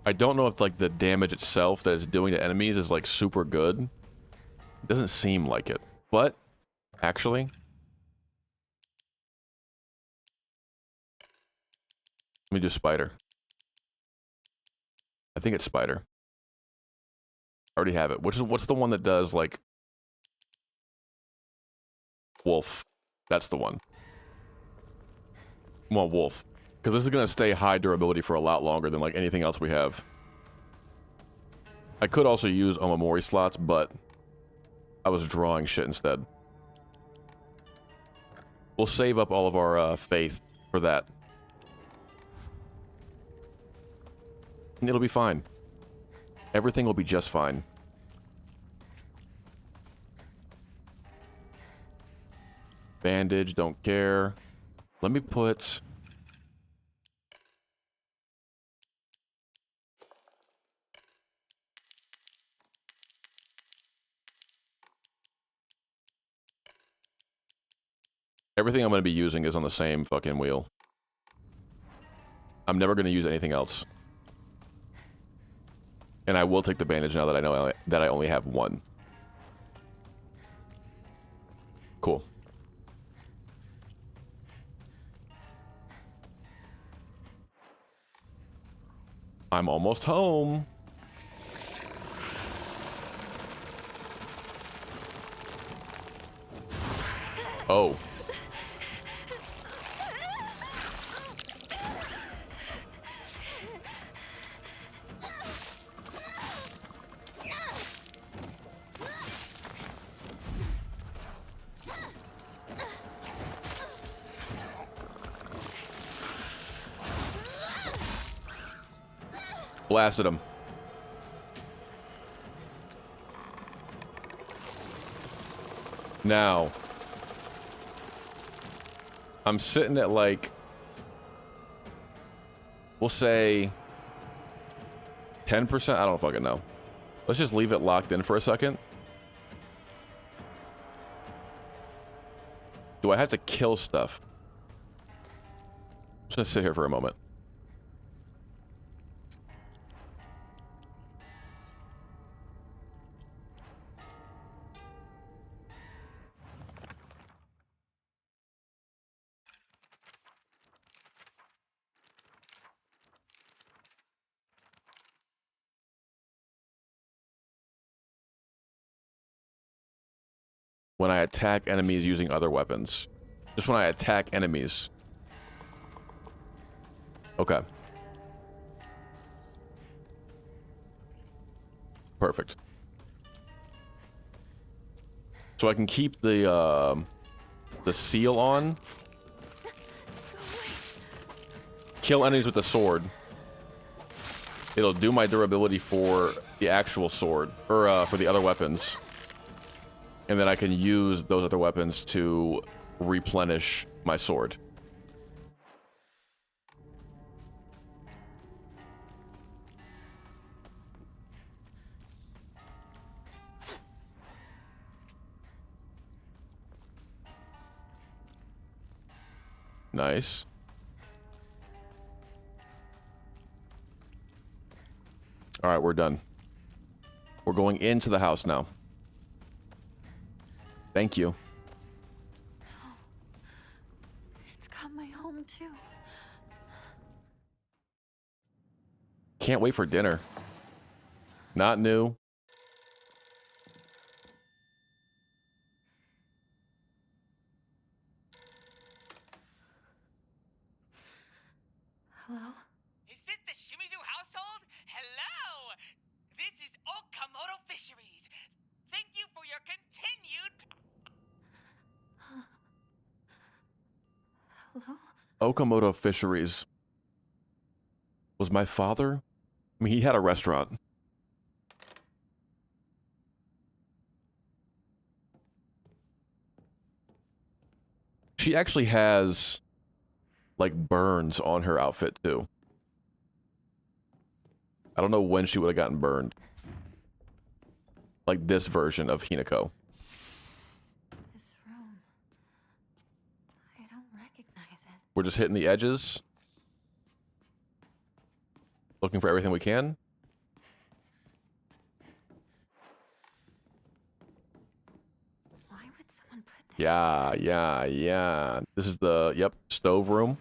I don't know if, like, the damage itself that it's doing to enemies is, like, super good. It doesn't seem like it. But, actually... Let me do spider. I think it's spider. I already have it. What's the one that does, like... Wolf. That's the one. Well, wolf. Because this is going to stay high durability for a lot longer than, like, anything else we have. I could also use Omamori slots, but I was drawing shit instead. We'll save up all of our faith for that. And it'll be fine. Everything will be just fine. Bandage, don't care. Let me put... Everything I'm going to be using is on the same fucking wheel. I'm never going to use anything else. And I will take the bandage now that I know that I only have one. Cool. I'm almost home. Oh. Blasted him. Now, I'm sitting at, like, we'll say 10%. I don't fucking know. Let's just leave it locked in for a second. Do I have to kill stuff? I'm just gonna sit here for a moment. When I attack enemies using other weapons. Just when I attack enemies. Okay. Perfect. So I can keep the the seal on. Kill enemies with the sword. It'll do my durability for the actual sword, or for the other weapons. And then I can use those other weapons to replenish my sword. Nice. All right, we're done. We're going into the house now. Thank you. It's got my home too. Can't wait for dinner. Not new. Hello? Is this the Shimizu household? Hello! This is Okamoto Fisheries. Thank you for your continued... Hello? Okamoto Fisheries. Was my father? I mean, he had a restaurant. She actually has, like, burns on her outfit, too. I don't know when she would have gotten burned. Like this version of Hinako. This room. I don't recognize it. We're just hitting the edges. Looking for everything we can. Why would someone put this? Yeah. This is the, yep, stove room.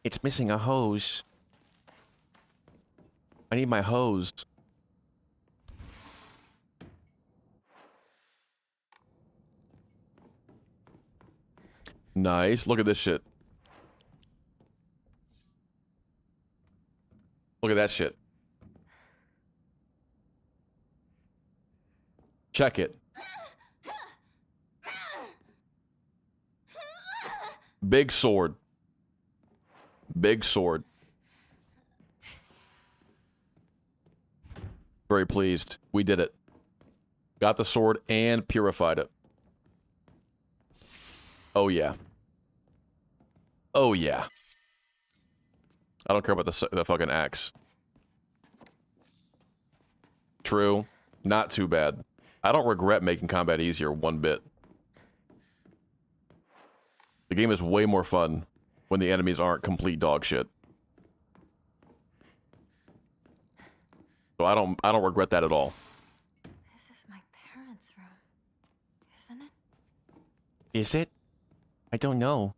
It's missing a hose. I need my hose. Nice. Look at this shit. Look at that shit. Check it. Big sword. Big sword. Very pleased. We did it. Got the sword and purified it. Oh, yeah. Oh, yeah. I don't care about the fucking axe. True. Not too bad. I don't regret making combat easier one bit. The game is way more fun when the enemies aren't complete dog shit. So I don't regret that at all. This is my parents' room, isn't it? Is it? I don't know.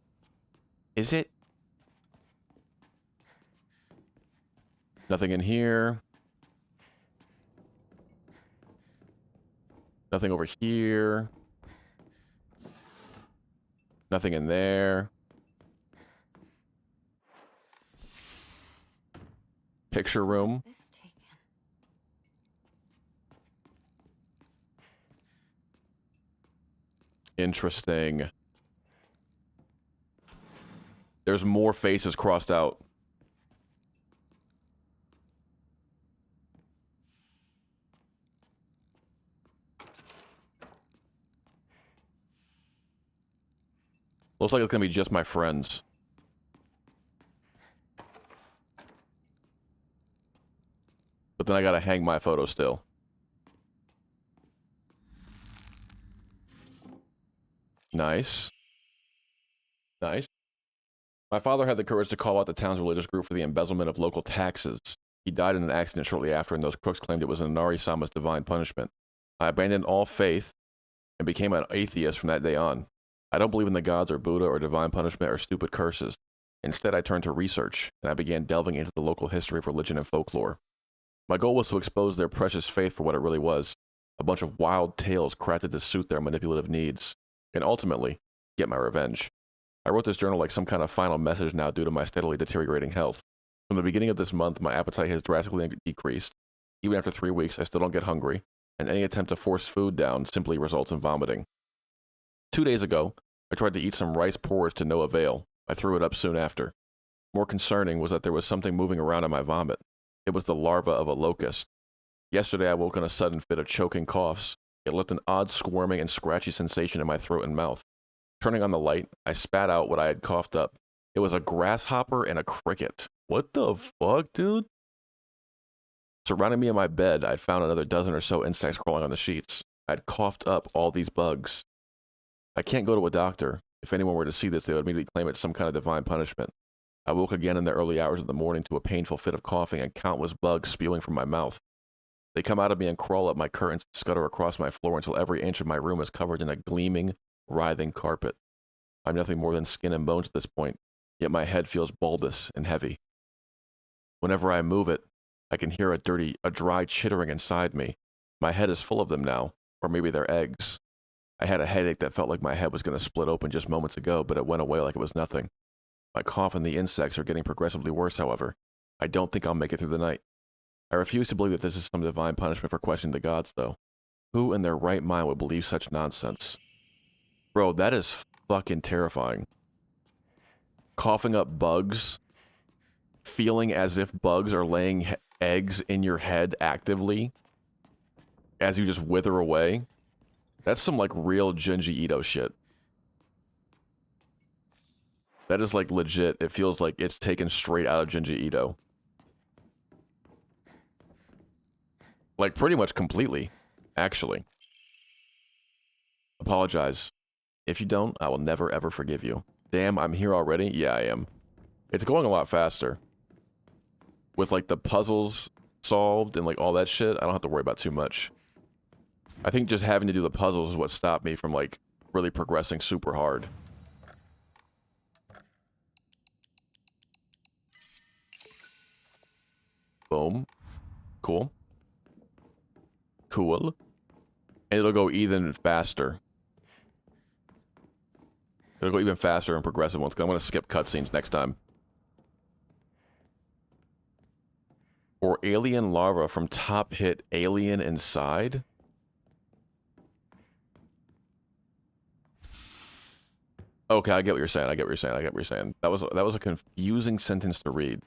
Is it? Nothing in here. Nothing over here. Nothing in there. Picture room. Where's this taken? Interesting. There's more faces crossed out. Looks like it's gonna be just my friends. But then I gotta hang my photo still. Nice. Nice. My father had the courage to call out the town's religious group for the embezzlement of local taxes. He died in an accident shortly after, and those crooks claimed it was Inari-sama's divine punishment. I abandoned all faith and became an atheist from that day on. I don't believe in the gods or Buddha or divine punishment or stupid curses. Instead, I turned to research, and I began delving into the local history of religion and folklore. My goal was to expose their precious faith for what it really was, a bunch of wild tales crafted to suit their manipulative needs, and ultimately, get my revenge. I wrote this journal like some kind of final message now due to my steadily deteriorating health. From the beginning of this month, my appetite has drastically decreased. Even after 3 weeks, I still don't get hungry. and any attempt to force food down simply results in vomiting. 2 days ago, I tried to eat some rice porridge to no avail. I threw it up soon after. More concerning was that there was something moving around in my vomit. It was the larva of a locust. Yesterday I woke in a sudden fit of choking coughs. It left an odd squirming and scratchy sensation in my throat and mouth. Turning on the light, I spat out what I had coughed up. It was a grasshopper and a cricket. What the fuck, dude? Surrounding me in my bed, I'd found another dozen or so insects crawling on the sheets. I'd coughed up all these bugs. I can't go to a doctor. If anyone were to see this, they would immediately claim it's some kind of divine punishment. I woke again in the early hours of the morning to a painful fit of coughing and countless bugs spewing from my mouth. They come out of me and crawl up my curtains and scutter across my floor until every inch of my room is covered in a gleaming, writhing carpet. I'm nothing more than skin and bones at this point, yet my head feels bulbous and heavy. Whenever I move it, I can hear a dry chittering inside me. My head is full of them now, or maybe they're eggs. I had a headache that felt like my head was going to split open just moments ago, but it went away like it was nothing. My cough and the insects are getting progressively worse, however. I don't think I'll make it through the night. I refuse to believe that this is some divine punishment for questioning the gods, though. Who in their right mind would believe such nonsense? Bro, that is fucking terrifying. Coughing up bugs, feeling as if bugs are laying eggs in your head actively as you just wither away. That's some like real Junji Ito shit. That is like legit. It feels like it's taken straight out of Junji Ito. Like pretty much completely, actually. Apologize. If you don't, I will never ever forgive you. Damn, I'm here already? Yeah, I am. It's going a lot faster. With like the puzzles solved and like all that shit, I don't have to worry about too much. I think just having to do the puzzles is what stopped me from like really progressing super hard. Boom. Cool. Cool. And it'll go even faster. It'll go even faster and progressive ones, because I'm going to skip cutscenes next time. Or alien larva from top hit alien inside? Okay, I get what you're saying. I get what you're saying. I get what you're saying. That was a confusing sentence to read.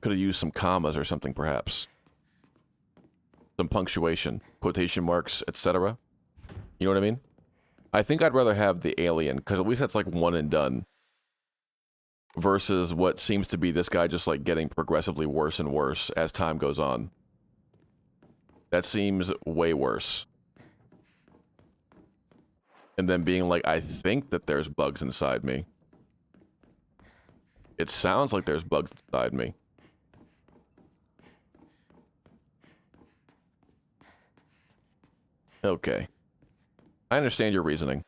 Could have used some commas or something, perhaps. Some punctuation, quotation marks, etc. You know what I mean? I think I'd rather have the alien, because at least that's like one and done. Versus what seems to be this guy just like getting progressively worse and worse as time goes on. That seems way worse. And then being like, I think that there's bugs inside me. It sounds like there's bugs inside me. Okay. I understand your reasoning.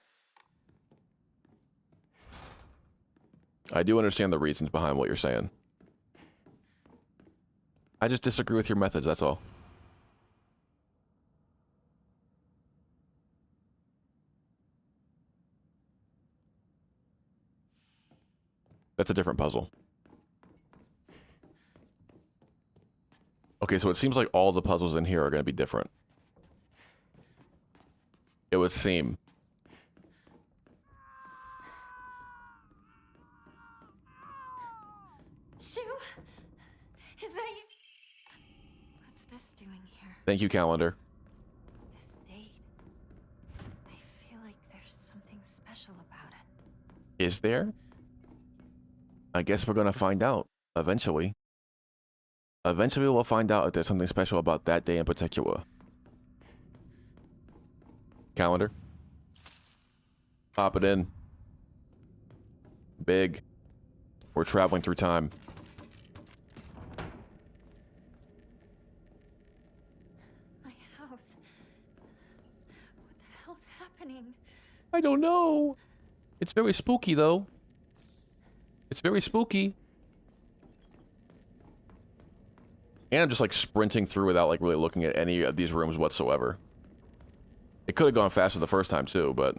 I do understand the reasons behind what you're saying. I just disagree with your methods, that's all. That's a different puzzle. Okay, so it seems like all the puzzles in here are going to be different. It would seem. Shu? Is that you? What's this doing here? Thank you, calendar. This date. I feel like there's something special about it. Is there? I guess we're going to find out eventually. Eventually we'll find out if there's something special about that day in particular. Calendar. Pop it in. Big. We're traveling through time. My house. What the hell's happening? I don't know. It's very spooky, though. It's very spooky. And I'm just like sprinting through without like really looking at any of these rooms whatsoever. It could have gone faster the first time too, but...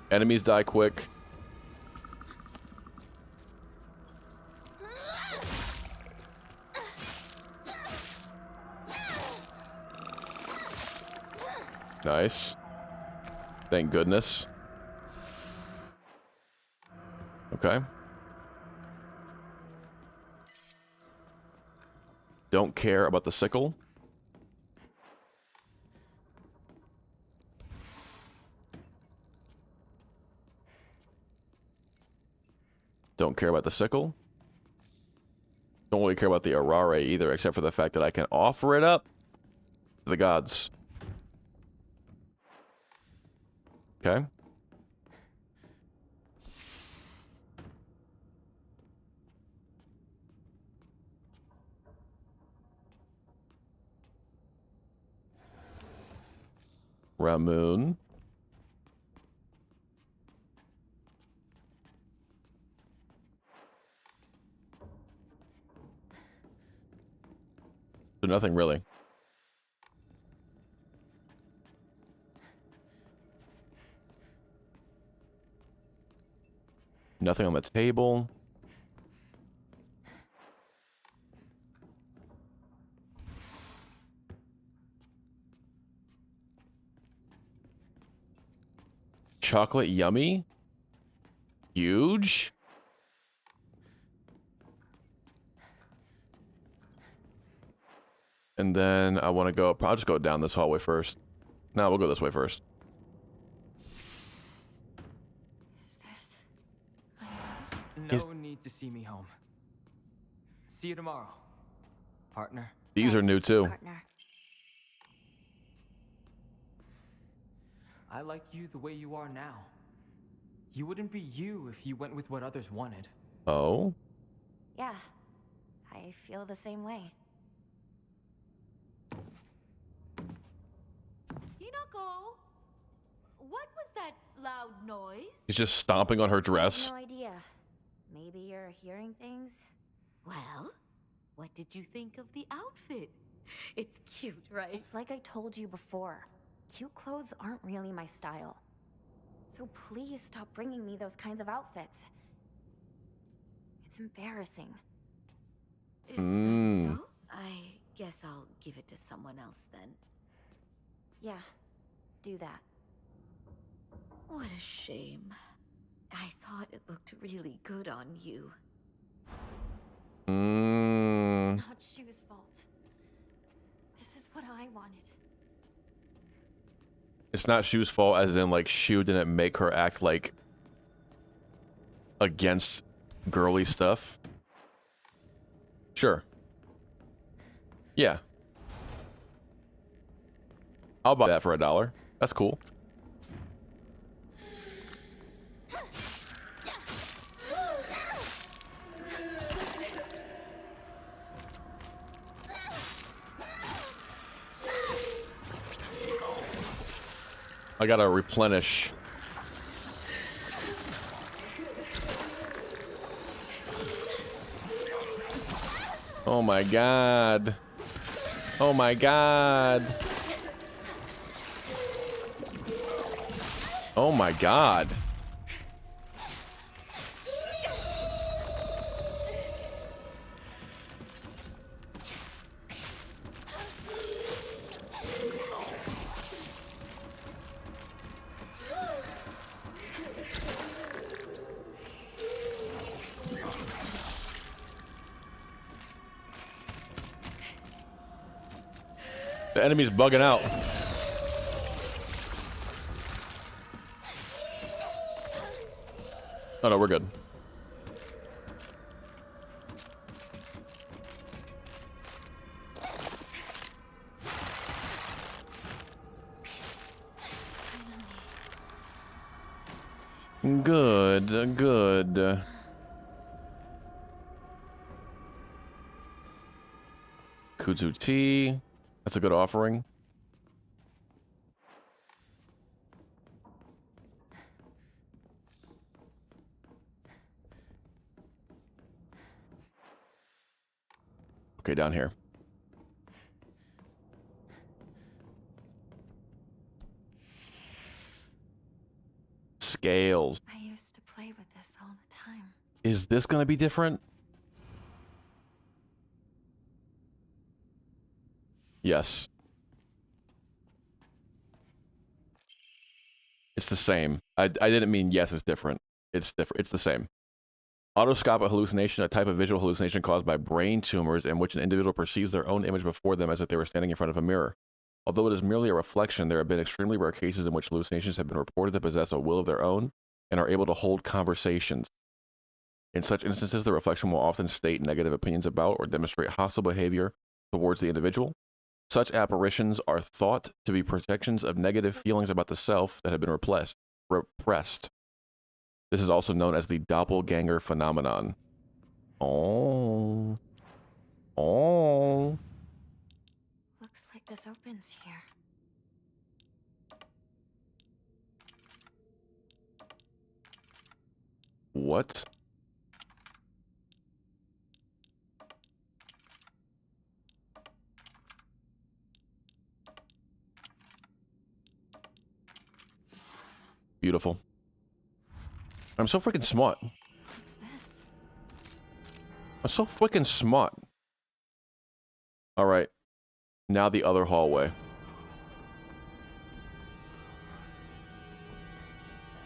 Enemies die quick. Nice. Thank goodness. Okay. Don't care about the sickle. Don't care about the sickle. Don't really care about the Arare either, except for the fact that I can offer it up to the gods. Okay. Ramoon. So nothing really. Nothing on the table. Chocolate yummy. Huge. And then I want to go, I'll just go down this hallway first. No, we'll go this way first. Is this... No need to see me home. See you tomorrow, partner. These are new too. Partner. I like you the way you are now. You wouldn't be you if you went with what others wanted. Oh? Yeah, I feel the same way. Hinako, what was that loud noise? He's just stomping on her dress. No idea. Maybe you're hearing things? Well, what did you think of the outfit? It's cute, right? It's like I told you before. Cute clothes aren't really my style. So please stop bringing me those kinds of outfits. It's embarrassing. Is that so? I guess I'll give it to someone else then. Yeah, do that. What a shame. I thought it looked really good on you. It's not Shu's fault. This is what I wanted. It's not Shu's fault, as in, like, Shu didn't make her act, like, against girly stuff. Sure. Yeah. I'll buy that for $1. That's cool. I gotta replenish. Oh my god. Oh my god. Oh my god. The enemy's bugging out. Oh no, we're good. Good, good. Kudzu tea. That's a good offering. Okay, down here. Scales. I used to play with this all the time. Is this gonna be different? Yes. It's the same. I didn't mean yes, it's different. It's different. It's the same. Autoscopic hallucination, a type of visual hallucination caused by brain tumors in which an individual perceives their own image before them as if they were standing in front of a mirror. Although it is merely a reflection, there have been extremely rare cases in which hallucinations have been reported to possess a will of their own and are able to hold conversations. In such instances, the reflection will often state negative opinions about or demonstrate hostile behavior towards the individual. Such apparitions are thought to be projections of negative feelings about the self that have been repressed. This is also known as the doppelganger phenomenon. Oh. Oh. Looks like this opens here. What? Beautiful. I'm so freaking smart. What's this? I'm so freaking smart. All right. Now the other hallway.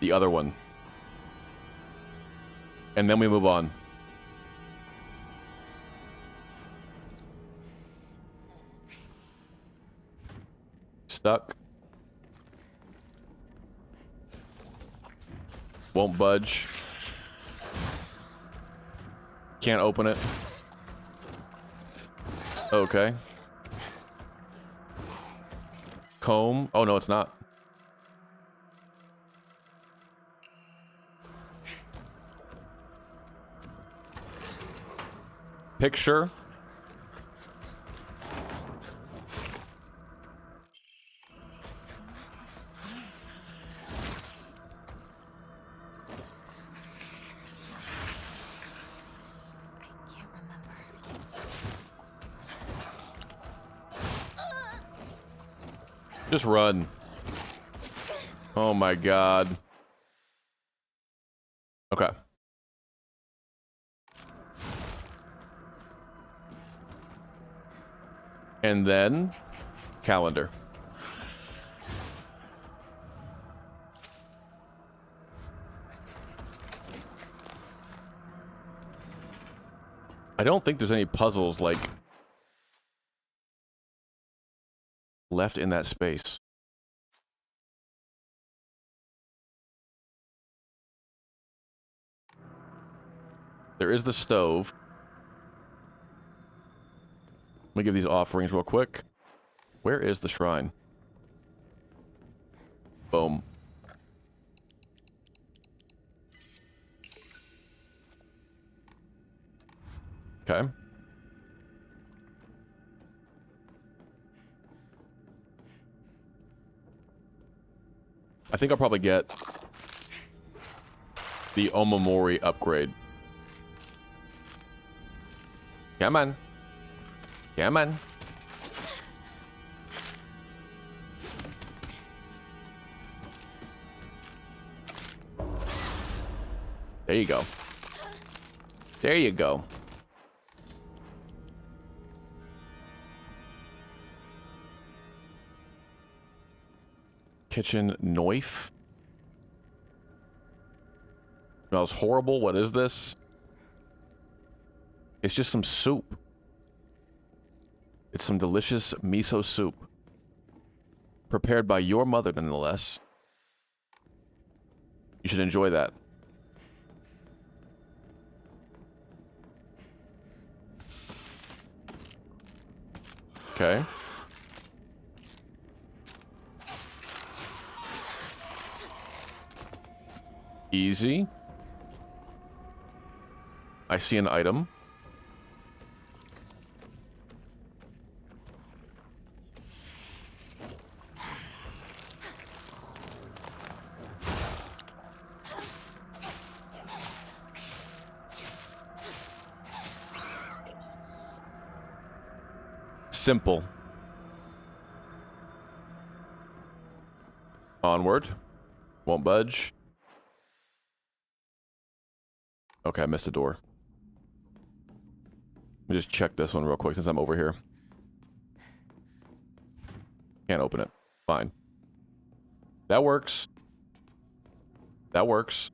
The other one. And then we move on. Stuck. Won't budge. Can't open it. Okay. Comb. Oh, no, it's not. Picture. Just run. Oh my god. Okay. And then calendar. I don't think there's any puzzles like left in that space. There is the stove. Let me give these offerings real quick. Where is the shrine? Boom. Okay. I think I'll probably get the Omamori upgrade. Come on. Come on. There you go. There you go. Kitchen knife. Smells horrible. What is this? It's just some soup. It's some delicious miso soup. Prepared by your mother, nonetheless. You should enjoy that. Okay. Easy. I see an item. Simple. Onward. Won't budge. Okay, I missed a door. Let me just check this one real quick since I'm over here. Can't open it. Fine. That works. That works.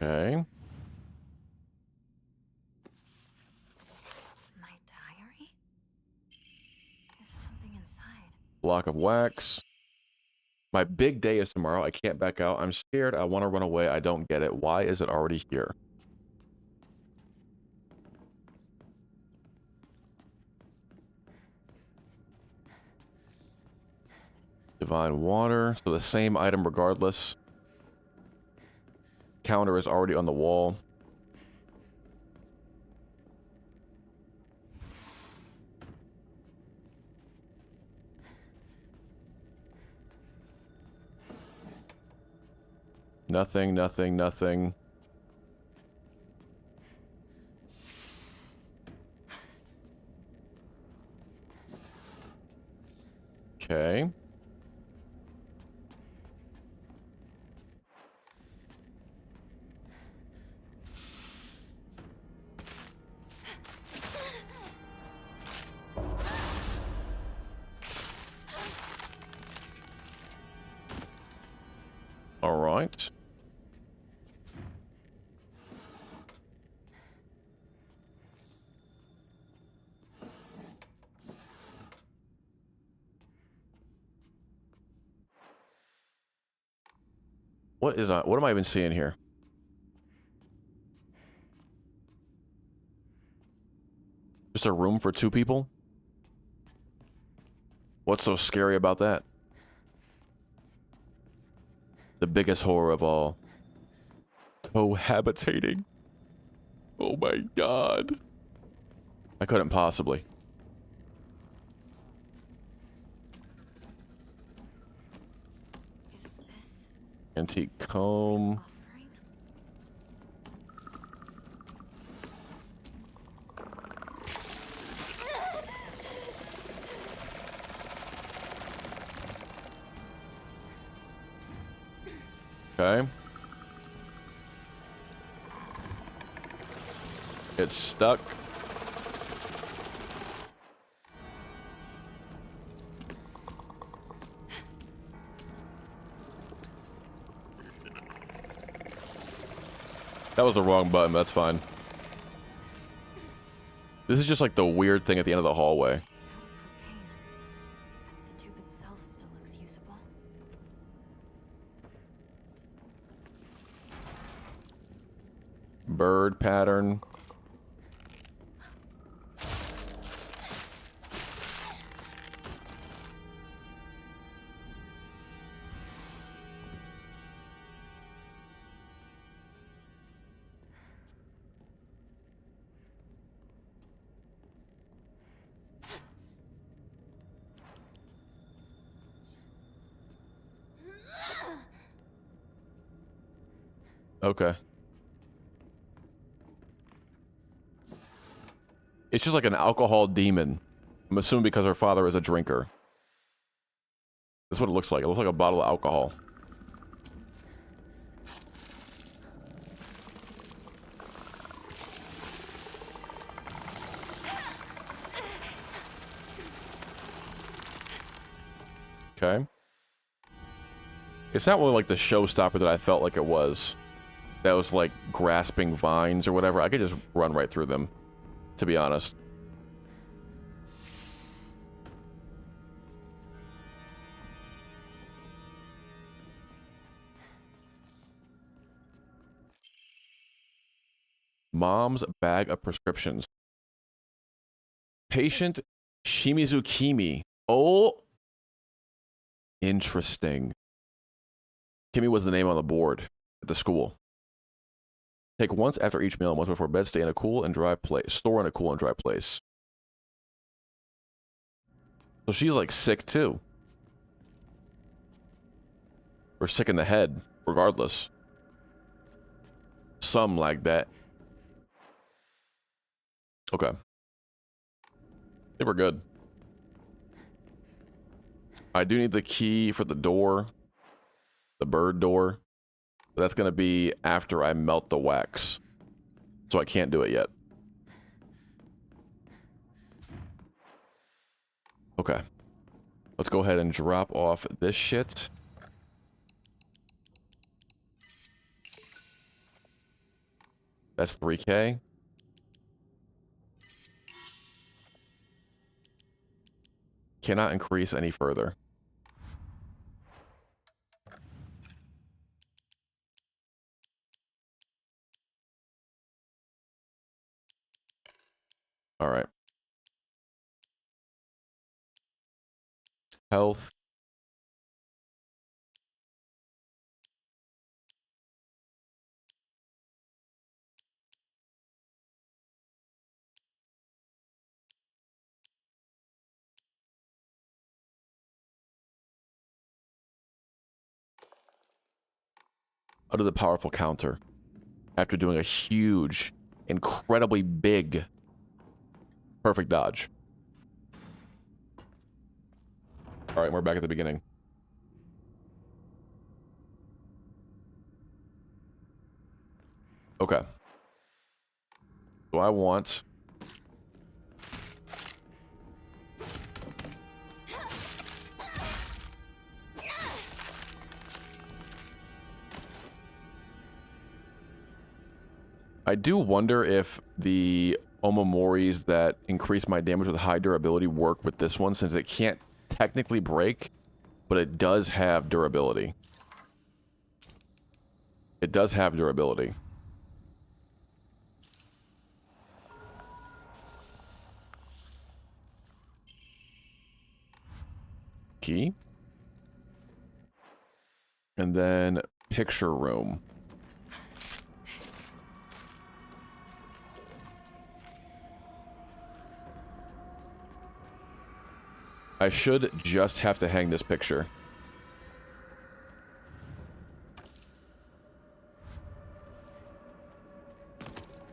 Okay. My diary? There's something inside. Block of wax. My big day is tomorrow. I can't back out. I'm scared. I want to run away. I don't get it. Why is it already here? Divine water. So the same item regardless. Counter is already on the wall. Nothing, nothing, nothing. Okay. All right. What is what am I even seeing here? Just a room for 2 people? What's so scary about that? The biggest horror of all. Cohabitating. Oh my god. I couldn't possibly. Is this Antique comb. offering? Okay. It's stuck. That was the wrong button, but that's fine. This is just like the weird thing at the end of the hallway. It's out of propane. The tube itself still looks usable. Bird pattern. Okay. It's just like an alcohol demon. I'm assuming because her father is a drinker. That's what it looks like. It looks like a bottle of alcohol. Okay. It's not really like the showstopper that I felt like it was. That was like grasping vines or whatever. I could just run right through them, to be honest. Mom's bag of prescriptions. Patient Shimizu Kimi. Oh! Interesting. Kimi was the name on the board at the school. Take once after each meal and once before bed. Stay in a cool and dry place. Store in a cool and dry place. So she's like sick too. Or sick in the head, regardless. Some like that. Okay. I think we're good. I do need the key for the door. The bird door. But that's going to be after I melt the wax. So I can't do it yet. Okay. Let's go ahead and drop off this shit. That's 3K. Cannot increase any further. All right. Health. Under the powerful counter. After doing a huge, incredibly big, perfect dodge. All right, we're back at the beginning. Okay. So I want... I do wonder if the Omomoris that increase my damage with high durability work with this one, since it can't technically break, but it does have durability. It does have durability. Key. And then picture room. I should just have to hang this picture.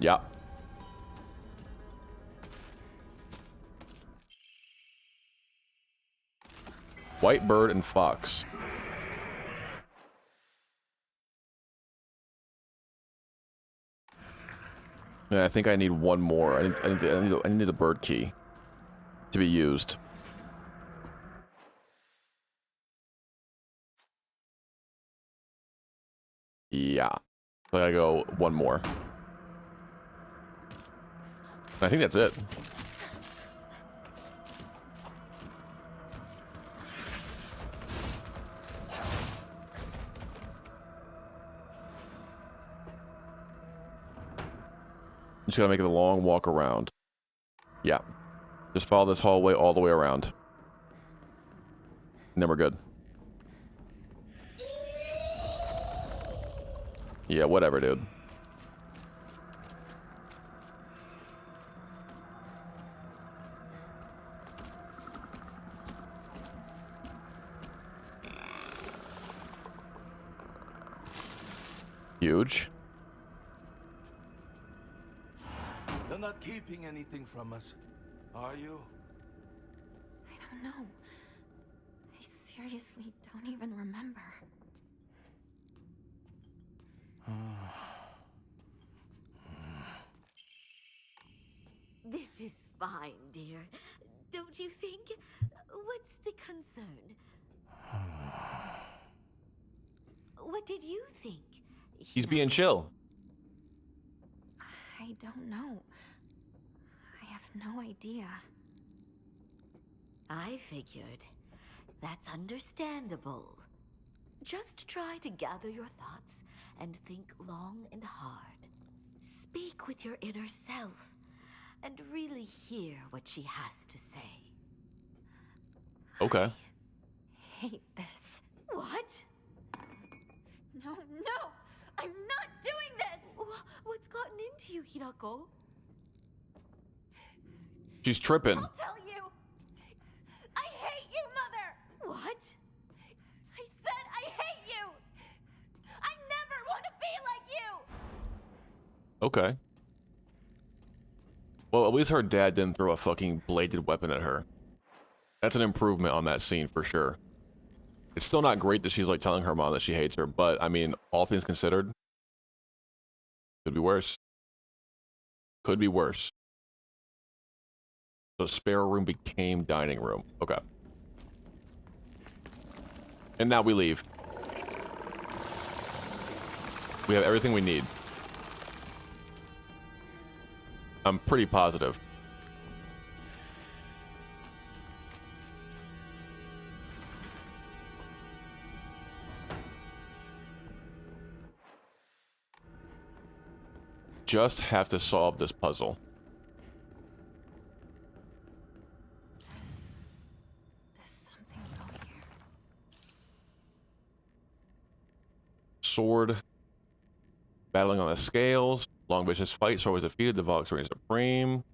Yeah. White bird and fox. Yeah, I think I need one more. I need the bird key to be used. Yeah. So I gotta go one more. I think that's it. Just gotta make it a long walk around. Yeah. Just follow this hallway all the way around. And then we're good. Yeah, whatever, dude. Huge. You're not keeping anything from us, are you? I don't know. I seriously don't even remember. This is fine, dear. Don't you think? What's the concern? What did you think? He's being chill. I don't know. I have no idea. I figured. That's understandable. Just try to gather your thoughts and think long and hard. Speak with your inner self and really hear what she has to say. Okay. I hate this. What? No, no! I'm not doing this! What's gotten into you, Hirako? She's tripping. I'll tell you! I hate you, Mother! What? I said I hate you! I never want to be like you! Okay. Well, at least her dad didn't throw a fucking bladed weapon at her. That's an improvement on that scene for sure. It's still not great that she's like telling her mom that she hates her, but I mean, all things considered, could be worse. Could be worse. So spare room became dining room. Okay. And now we leave. We have everything we need. I'm pretty positive. Just have to solve this puzzle. Does something go here? Sword. Battling on the scales. Long vicious fight. Sword was defeated. The Vox reigns supreme.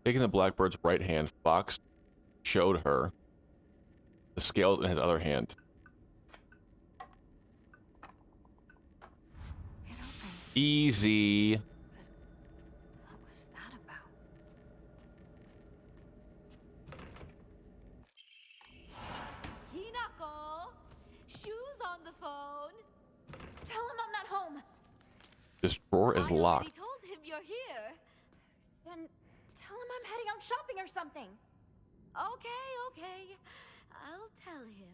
Taking the Blackbird's right hand, Fox showed her the scales in his other hand. It opened. Easy. What was that about? Hinako! Shoes on the phone! Tell him I'm not home! This drawer is I already locked. told him you're here. Then tell him I'm heading out shopping or something. Okay, okay. I'll tell him.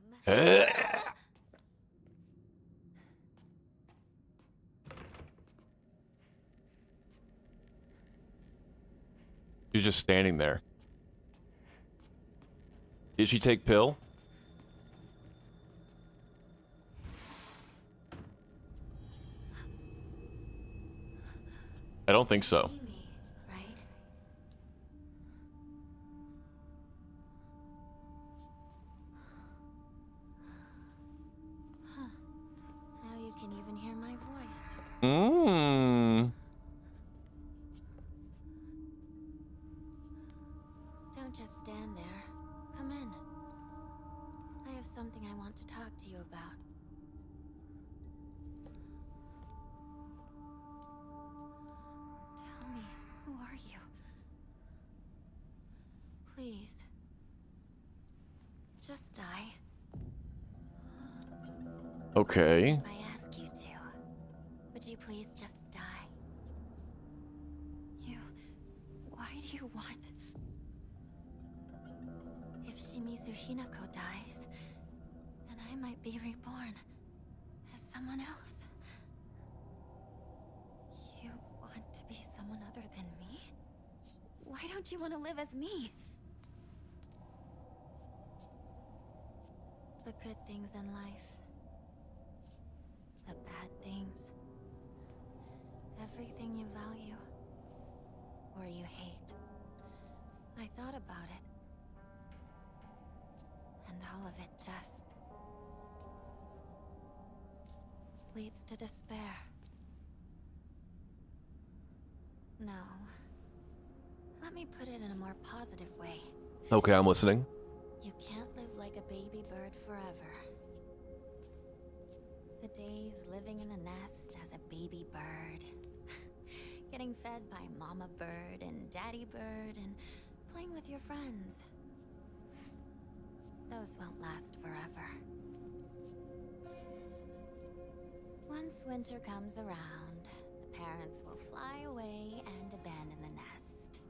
She's just standing there. Did she take pill? I don't think so. See me, right? Huh. Now you can even hear my voice. Mmm. Don't just stand there. Come in. I have something I want to talk to you about. Tell me, who are you? Please. Just die. Okay. If I ask you to, would you please just die? Why do you want... If Shimizu Hinako dies, then I might be reborn as someone else. You want to be someone other than me? Why don't you want to live as me? The good things in life. The bad things. Everything you value. Or you hate. I thought about it. And all of it just leads to despair. No. Let me put it in a more positive way. Okay, I'm listening. You can't live like a baby bird forever. The days living in a nest as a baby bird. Getting fed by mama bird and daddy bird and playing with your friends. Those won't last forever. Once winter comes around, the parents will fly away and abandon the nest.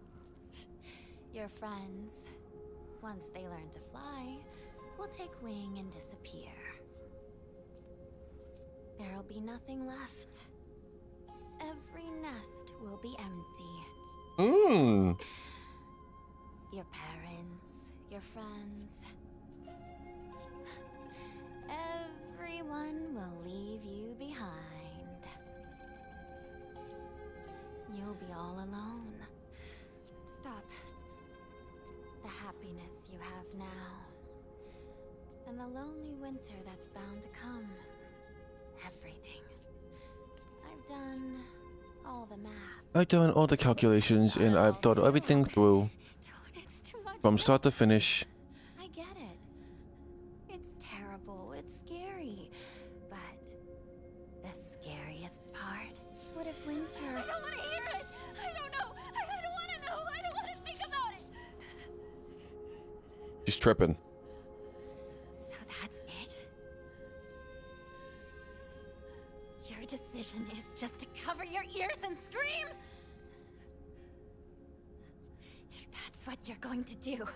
Your friends, once they learn to fly, will take wing and disappear. There'll be nothing left. Every nest will be empty. Mmm. Your parents, your friends. Everyone will leave you behind. You'll be all alone. Stop. The happiness you have now. And the lonely winter that's bound to come. Everything. I've done all the math. I've done all the calculations and I've thought everything through It's too much. from start to finish. I get it. It's terrible. It's scary. But the scariest part? What if Winter... I don't want to hear it! I don't know! I don't want to know! I don't want to think about it! She's tripping. So that's it? Your decision is just to cover your ears and scream? If that's what you're going to do,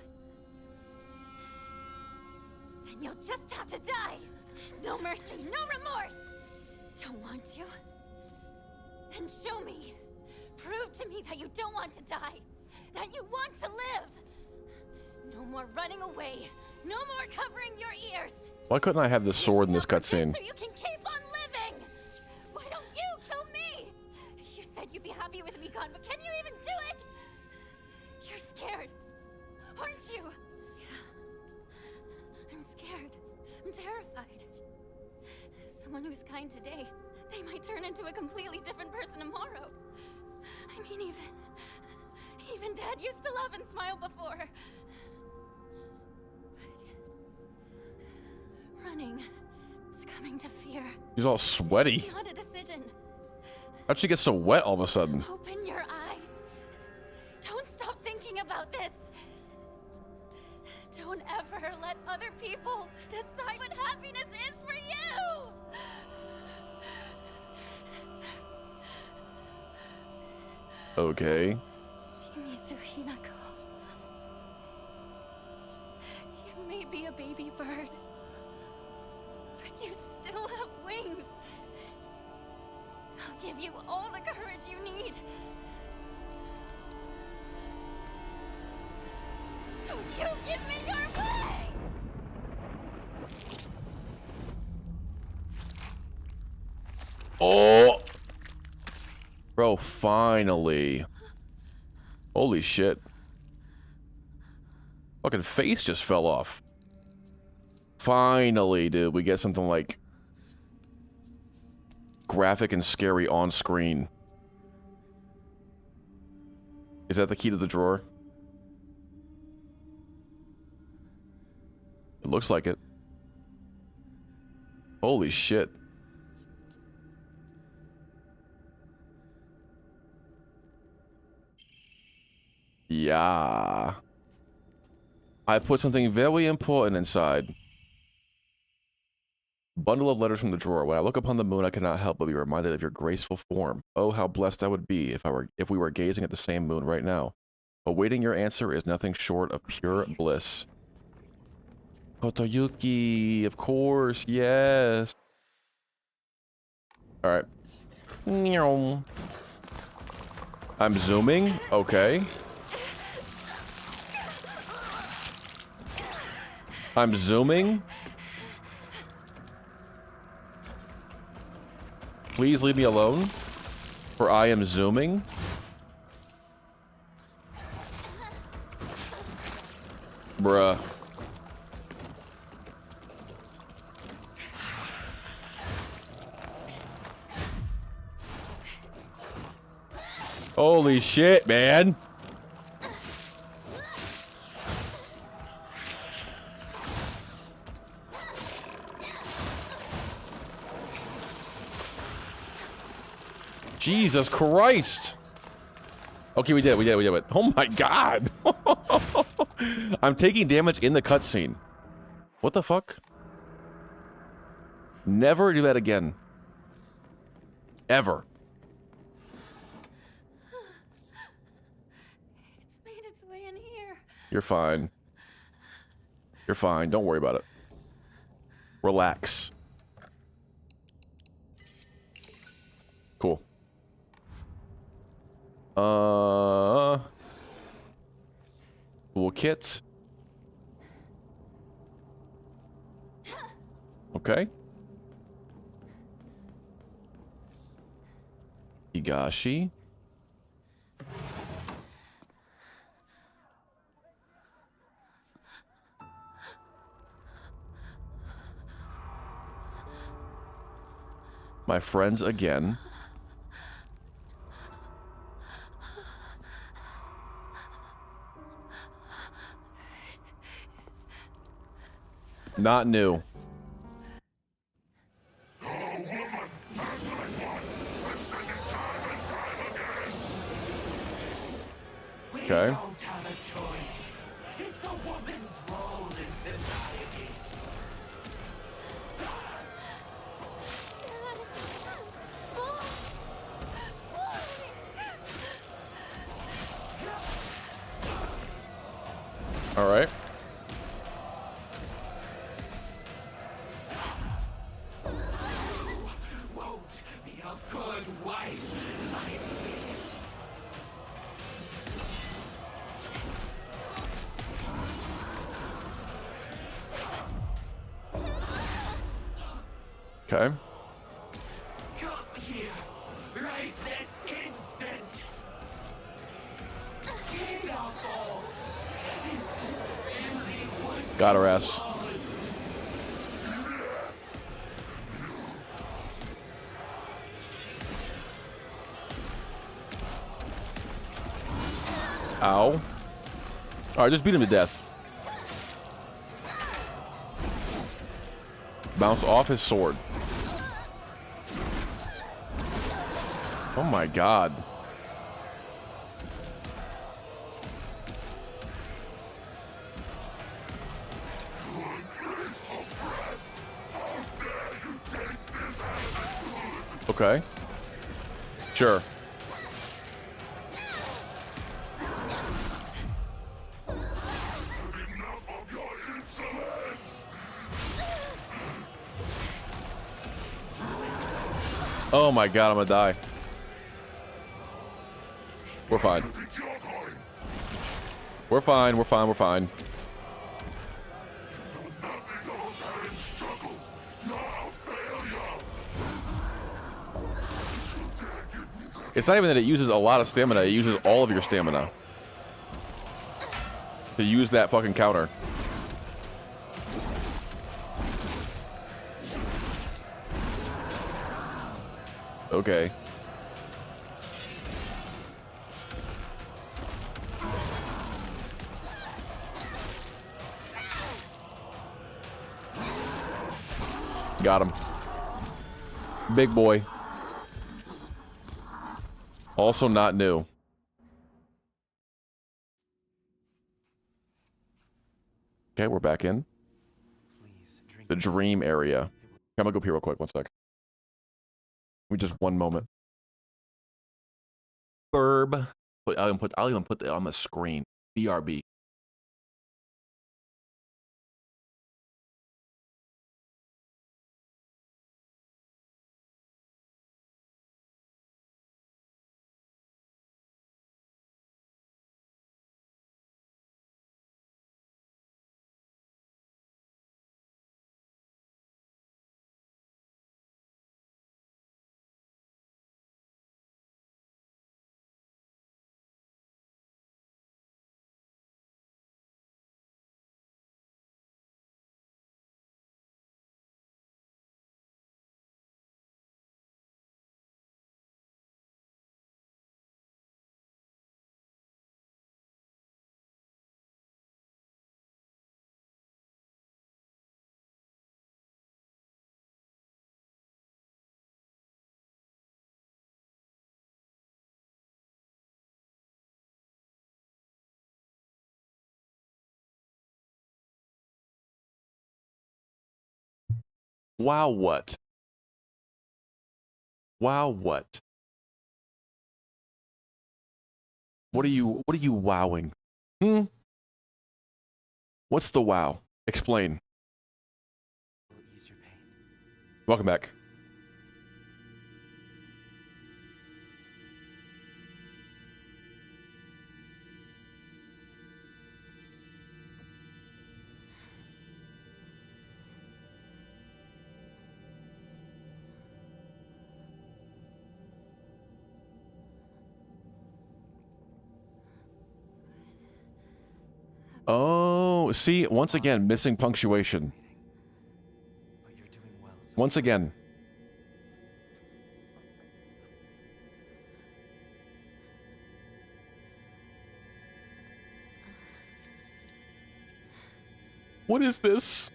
then you'll just have to die. No mercy, no remorse. Don't want to? Then show me. Prove to me that you don't want to die. That you want to live. No more running away. No more covering your ears. Why couldn't I have this sword in this cutscene? So you can keep on living. Why don't you kill me? You said you'd be happy with me gone, but can you even do it? You're scared, aren't you? Yeah. I'm scared. I'm terrified. Someone who's kind today, they might turn into a completely different person tomorrow. I mean, even Dad used to laugh and smile before. But running, succumbing to fear. She's all sweaty. It's not a decision. How'd she get so wet all of a sudden? Open your eyes. Don't stop thinking about this. Don't ever let other people decide what happiness is for you. Okay. Shimizu Hinako. You may be a baby bird, but you still have wings. I'll give you all the courage you need. So you give me your way! Oh! Bro, finally. Holy shit. Fucking face just fell off. Finally, dude, we get something like graphic and scary on screen. Is that the key to the drawer? It looks like it. Holy shit. Yeah. I put something very important inside. Bundle of letters from the drawer. When I look upon the moon, I cannot help but be reminded of your graceful form. Oh, how blessed I would be if we were gazing at the same moon right now. Awaiting your answer is nothing short of pure bliss. Kotoyuki, of course, yes. All right. I'm zooming. Okay. I'm zooming. Please leave me alone, for I am zooming. Bruh. Holy shit, man. Jesus Christ. Okay, we did it. Oh my god. I'm taking damage in the cutscene. What the fuck? Never do that again. Ever. It's made its way in here. You're fine. You're fine. Don't worry about it. Relax. Cool. Toolkit. Okay. Higashi. My friends again. Not new. Okay. Don't have a choice. It's a woman's role in society. All right. Won't be a good wife like this. Okay. Come here, right this instant. Get up all. Is this really what Got her ass. Ow. All right, just beat him to death. Bounce off his sword. Oh my god. Okay. Sure. Oh my god, I'm gonna die. We're fine. We're fine, we're fine, we're fine. It's not even that it uses a lot of stamina, it uses all of your stamina to use that fucking counter. Okay. Got him. Big boy. Also not new. Okay, we're back in the dream area. I'm gonna go up here real quick. One sec. Give me just one moment. Burb. I'll even put that on the screen. BRB. Wow, what? Wow, what? What are you wowing? Hmm? What's the wow? Explain. Welcome back. Oh, see, once again, missing punctuation. Once again. What is this?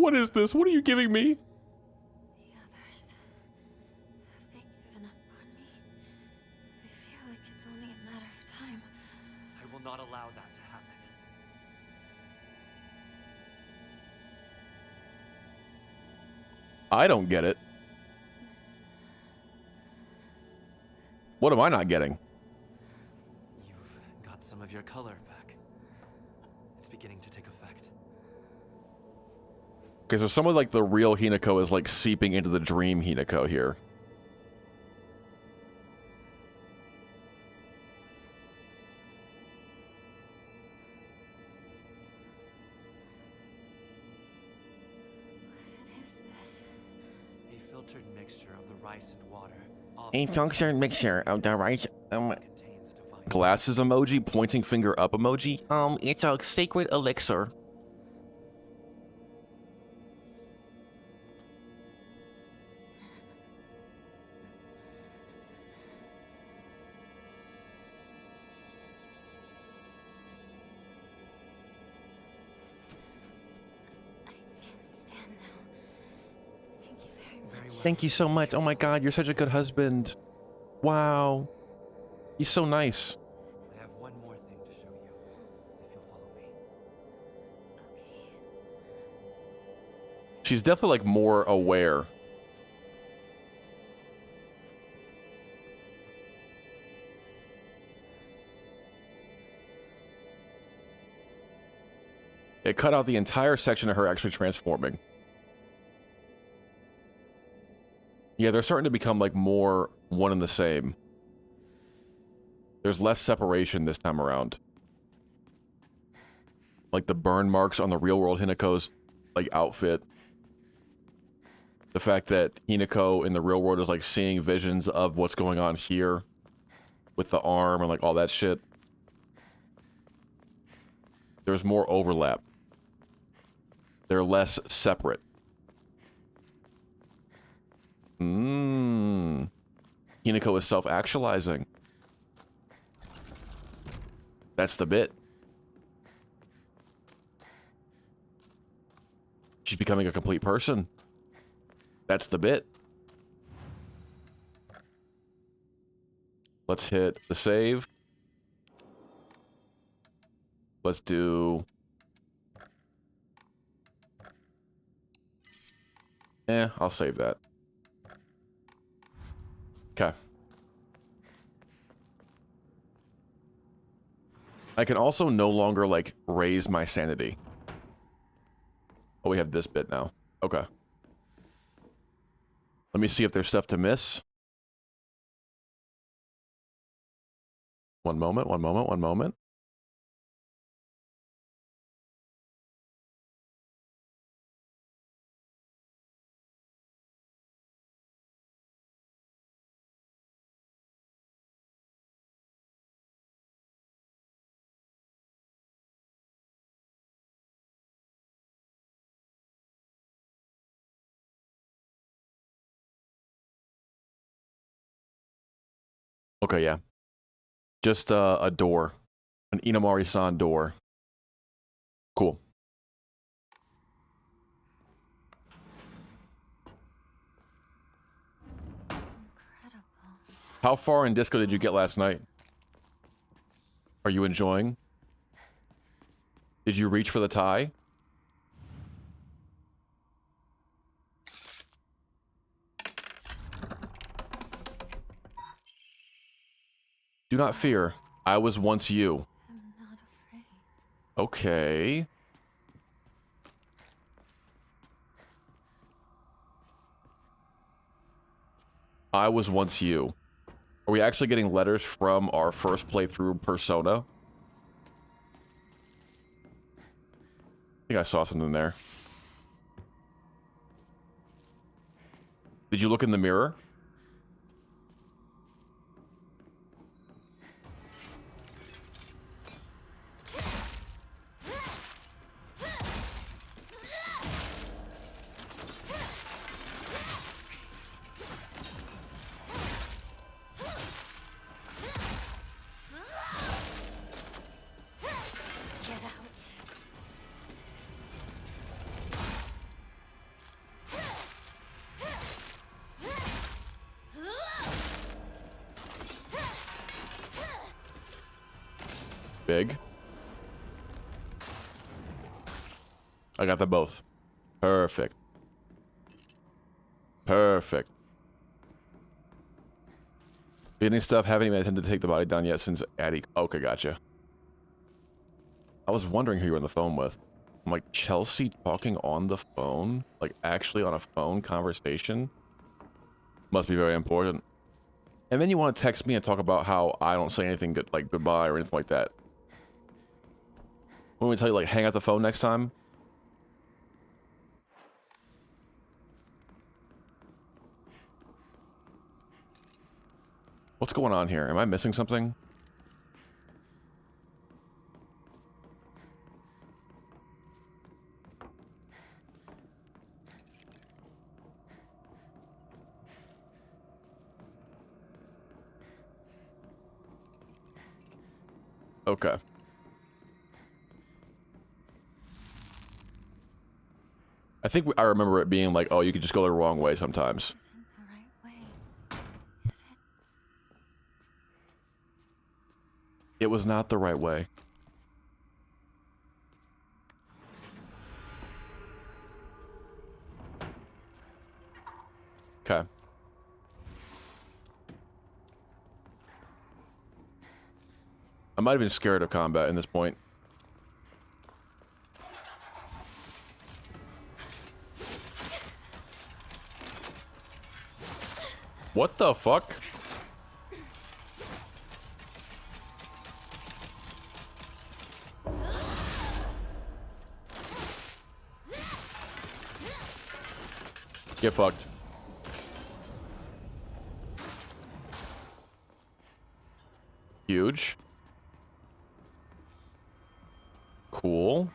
What is this? What are you giving me? The others, have they given up on me? I feel like it's only a matter of time. I will not allow that to happen. I don't get it. What am I not getting? You've got some of your color back. It's beginning to take effect. Okay, so some of like the real Hinako is like seeping into the dream Hinako here. What is this? A filtered mixture of the rice and water. A filtered mixture of the rice. Contains a divine Glasses emoji, pointing finger up emoji. It's a sacred elixir. I can stand now. Thank you very much. Very well. Thank you so much. Oh my god, you're such a good husband. Wow. He's so nice. I have one more thing to show you, if you'll follow me. Okay. She's definitely like more aware. It cut out the entire section of her actually transforming. Yeah, they're starting to become like more one and the same. There's less separation this time around. Like the burn marks on the real world Hinako's like outfit. The fact that Hinako in the real world is like seeing visions of what's going on here with the arm and like all that shit. There's more overlap. They're less separate. Hinako is self-actualizing. That's the bit. She's becoming a complete person. That's the bit. Let's hit the save. Let's do... I'll save that. Okay. I can also no longer, like, raise my sanity. Oh, we have this bit now. Okay. Let me see if there's stuff to miss. One moment, one moment, one moment. Okay, yeah. Just a door. An Inamari-san door. Cool. Incredible. How far in disco did you get last night? Are you enjoying? Did you reach for the tie? Do not fear. I was once you. I'm not afraid. Okay. I was once you. Are we actually getting letters from our first playthrough Persona? I think I saw something there. Did you look in the mirror? Get out. Big. I got them both. Perfect. Perfect. Beginning stuff, haven't even attempted to take the body down yet since Addie. Okay, gotcha. I was wondering who you were on the phone with. I'm like, Chelsea talking on the phone? Like, actually on a phone conversation? Must be very important. And then you want to text me and talk about how I don't say anything good, like goodbye or anything like that. When we tell you, like, hang up the phone next time? What's going on here? Am I missing something? Okay. I think I remember it being like, oh, you could just go the wrong way sometimes. Isn't the right way. Is it? It was not the right way. Okay. I might have been scared of combat in this point. What the fuck? Get fucked. Huge. Cool.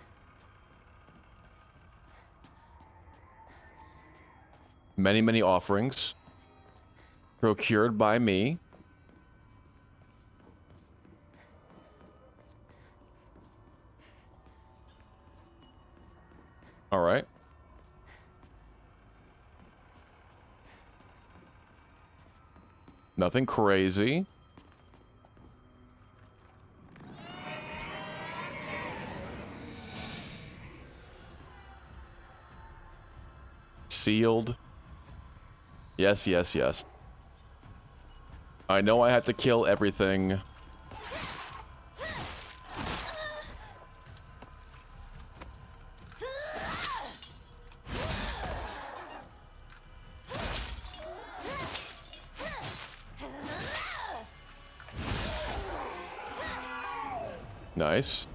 Many, many offerings. Procured by me. All right. Nothing crazy. Sealed. Yes, yes, yes. I know I have to kill everything. Nice.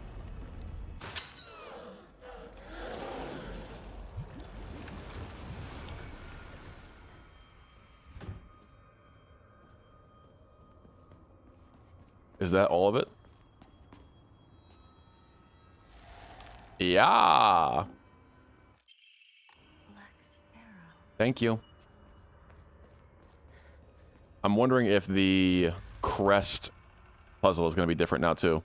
Is that all of it? Yeah. Black Sparrow. Thank you. I'm wondering if the crest puzzle is going to be different now, too.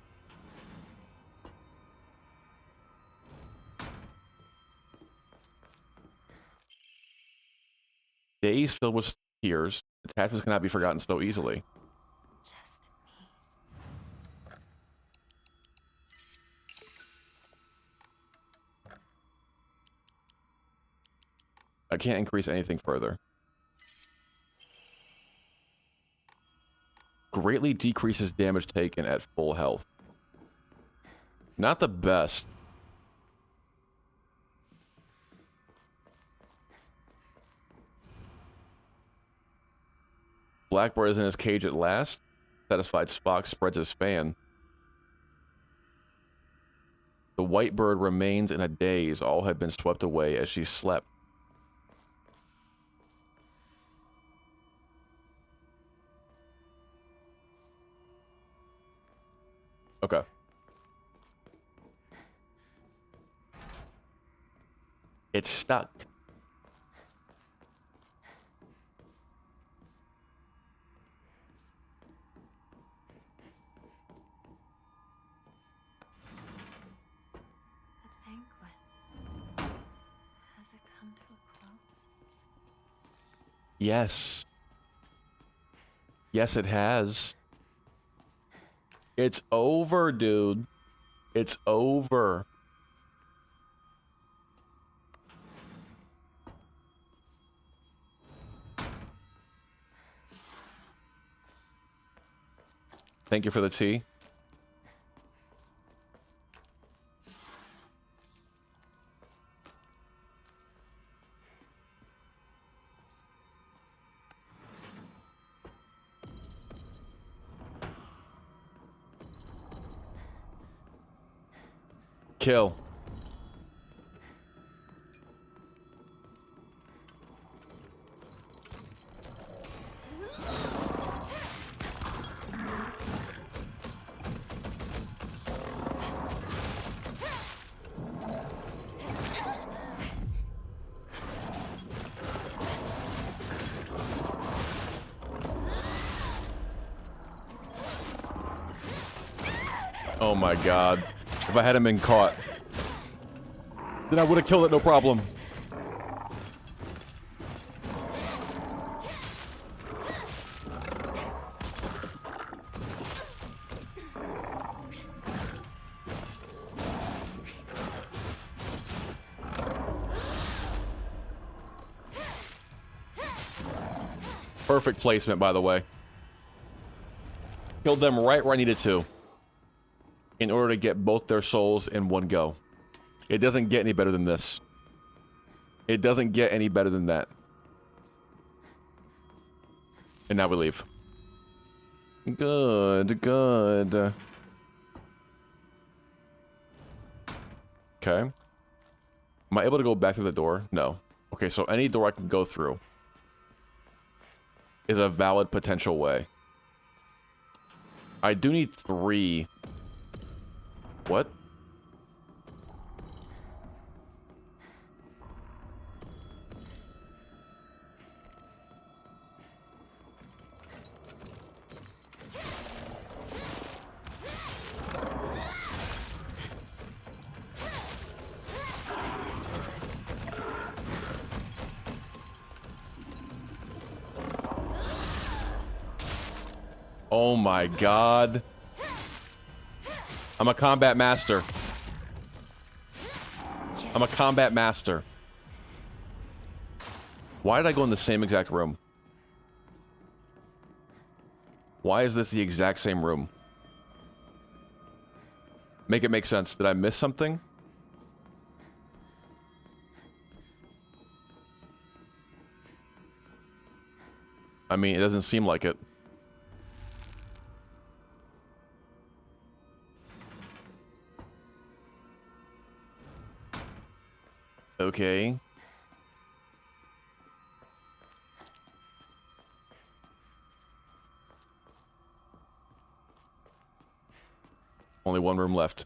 Days filled with tears. Attachments cannot be forgotten so easily. Just me. I can't increase anything further. Greatly decreases damage taken at full health. Not the best. Blackbird is in his cage at last. Satisfied Spock spreads his fan. The white bird remains in a daze. All had been swept away as she slept. Okay. It's stuck. The banquet. Has it come to a close? Yes. Yes, it has. It's over, dude. It's over. Thank you for the tea. Kill. Oh my god. If I hadn't been caught, then I would have killed it, no problem. Perfect placement, by the way. Killed them right where I needed to, in order to get both their souls in one go. It doesn't get any better than this. It doesn't get any better than that. And now we leave. Good, good. Okay. Am I able to go back through the door? No. Okay, so any door I can go through is a valid potential way. I do need 3. What? Oh my god. I'm a combat master. I'm a combat master. Why did I go in the same exact room? Why is this the exact same room? Make it make sense. Did I miss something? I mean, it doesn't seem like it. Okay. Only one room left.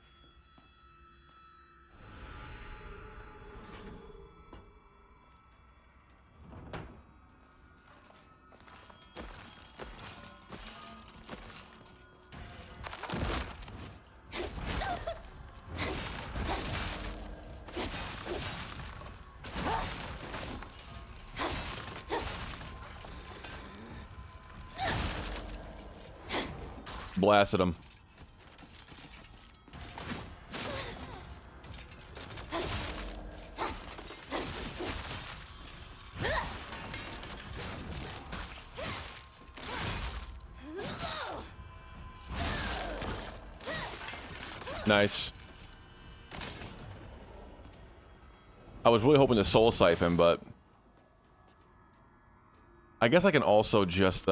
Blasted him. Nice. I was really hoping to soul siphon, but I guess I can also just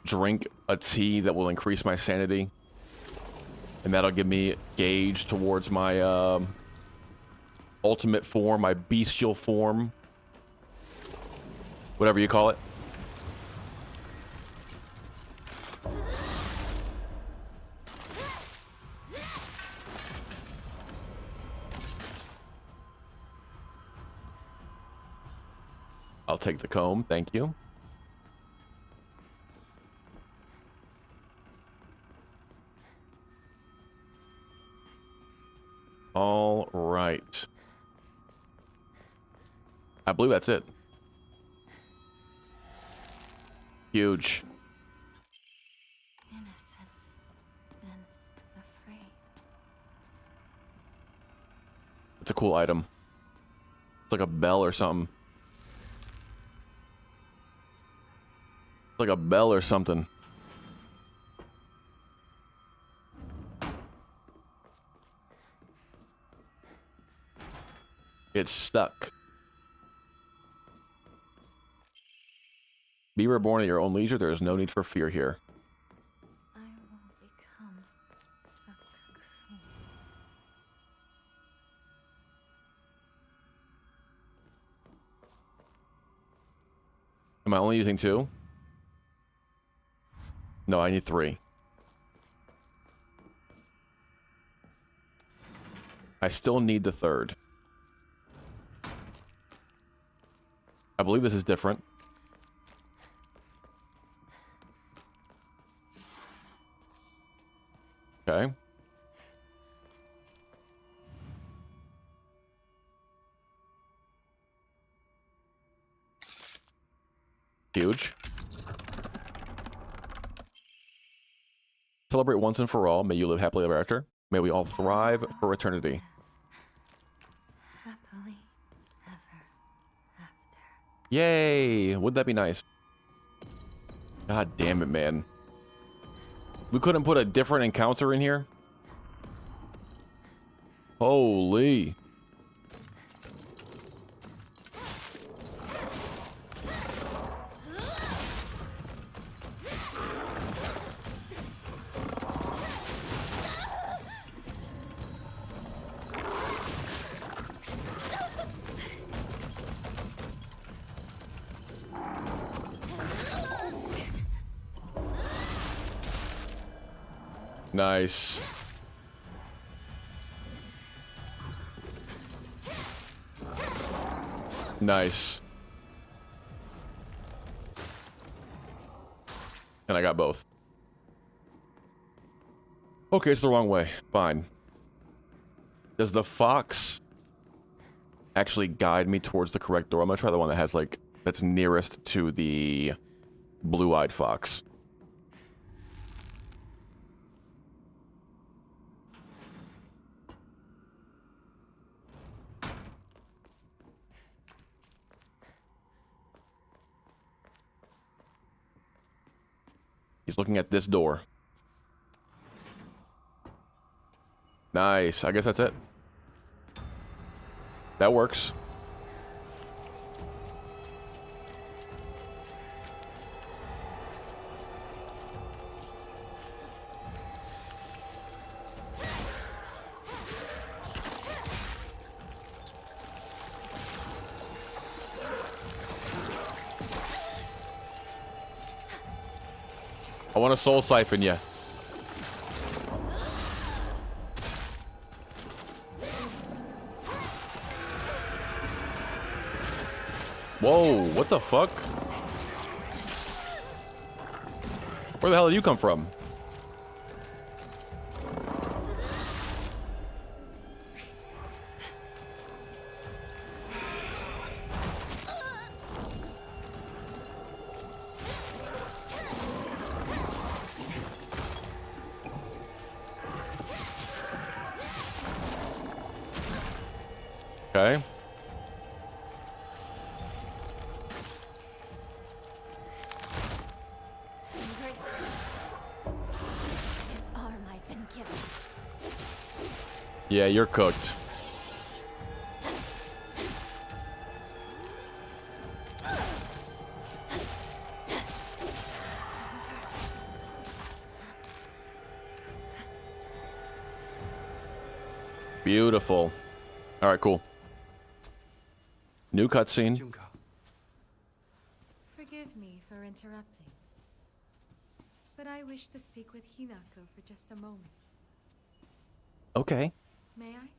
drink a tea that will increase my sanity, and that'll give me gauge towards my ultimate form, my bestial form, whatever you call it. I'll take the comb, thank you. All right. I believe that's it. Huge. It's a cool item. It's like a bell or something. It's like a bell or something. It's stuck. Be reborn at your own leisure. There is no need for fear here. I will become a cocoon. Am I only using 2? No, I need 3. I still need the 3rd. I believe this is different. Okay. Huge. Celebrate once and for all. May you live happily ever after. May we all thrive for eternity. Happily ever after. Yay! Wouldn't that be nice? God damn it, man. We couldn't put a different encounter in here? Holy. Nice. Nice. And I got both. Okay, it's the wrong way. Fine. Does the fox actually guide me towards the correct door? I'm gonna try the one that has, like, that's nearest to the blue-eyed fox. He's looking at this door. Nice. I guess that's it. That works. I want to soul siphon you. Whoa, what the fuck? Where the hell did you come from? Okay. This arm I've been given. Yeah, you're cooked. Beautiful. All right, cool. New cutscene. Junko. Forgive me for interrupting, but I wish to speak with Hinako for just a moment. Okay. May I?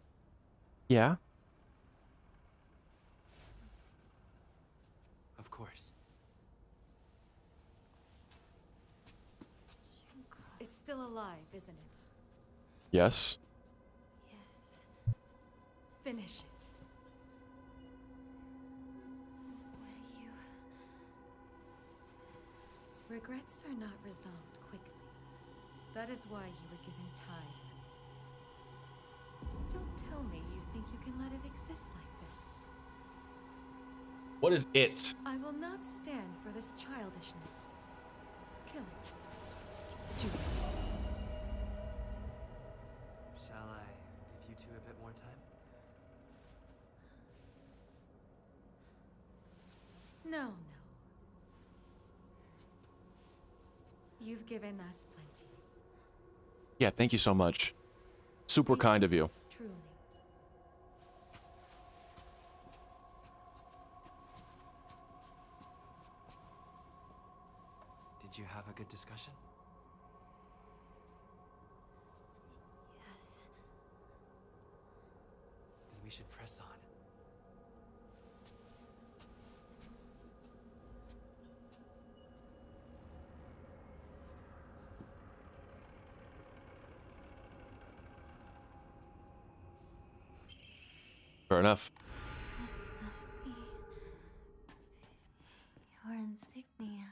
Yeah. Of course. It's still alive, isn't it? Yes. Yes. Finish it. Regrets are not resolved quickly. That is why you were given time. Don't tell tell me you think you can let it exist like this. What is it? I will not stand for this childishness. Kill it. Do it. Shall I give you two a bit more time? No, no. You've given us plenty. Yeah, thank you so much. Super kind of you. Truly. Did you have a good discussion? Yes. Then we should press on. Fair enough. This must be your insignia.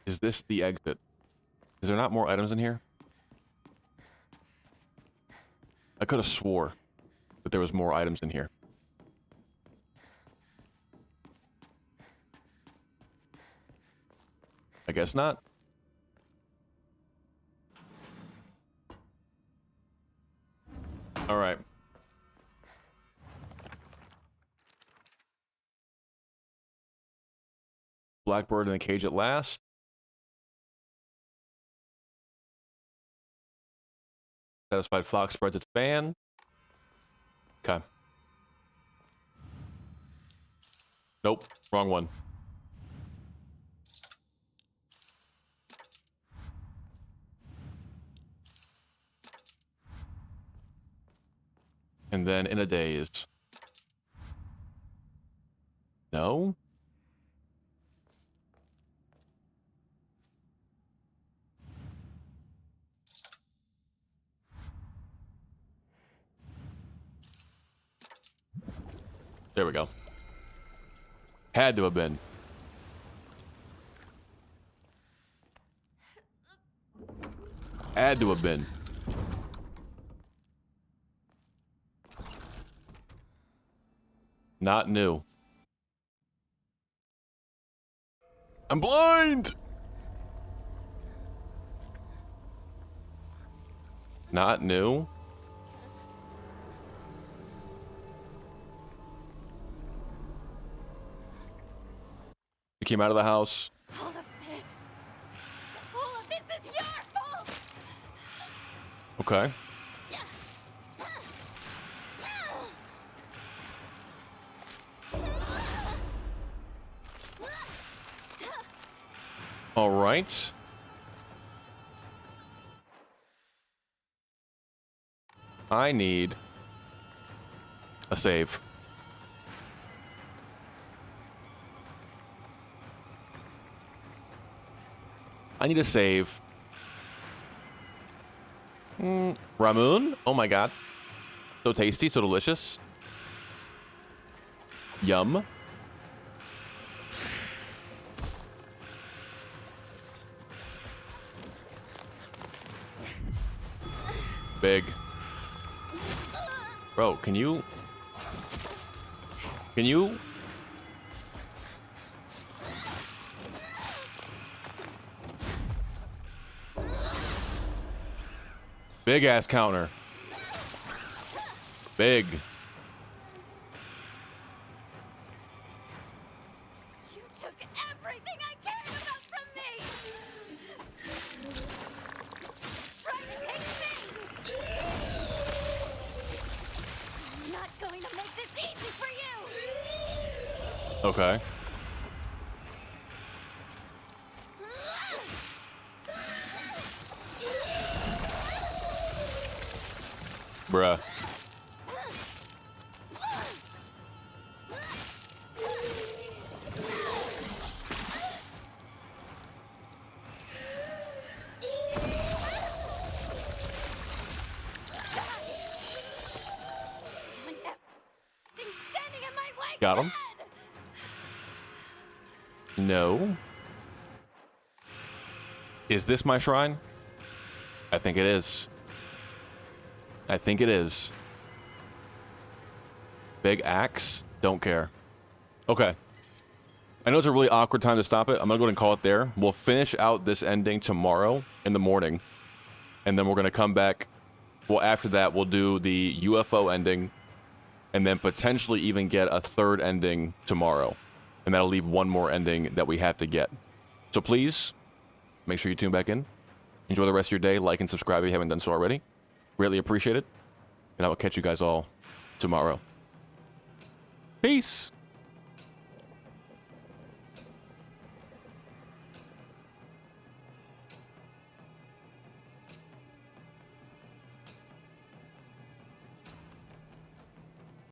Is this the exit? Is there not more items in here? I could have swore that there was more items in here. I guess not. All right. Blackbird in the cage at last. Satisfied fox spreads its fan. Okay. Nope, wrong one. And then in a daze. No? There we go. Had to have been. Had to have been. Not new. I'm blind! Not new. You came out of the house. All of this. All of this is your fault. Okay. All right. I need a save. I need a save. Ramoon? Oh my god. So tasty, so delicious. Yum. Big. Bro, can you... Big ass counter. Big. You took everything I cared about from me. Try to take me. I'm not going to make this easy for you. Okay. Bruh. Got him. No. Is this my shrine? I think it is. I think it is. Big axe. Don't care. Okay. I know it's a really awkward time to stop it. I'm gonna go ahead and call it there. We'll finish out this ending tomorrow in the morning. And then we're gonna come back. Well, after that, we'll do the UFO ending. And then potentially even get a third ending tomorrow. And that'll leave one more ending that we have to get. So please, make sure you tune back in. Enjoy the rest of your day. Like and subscribe if you haven't done so already. Greatly appreciate it. And I will catch you guys all tomorrow. Peace.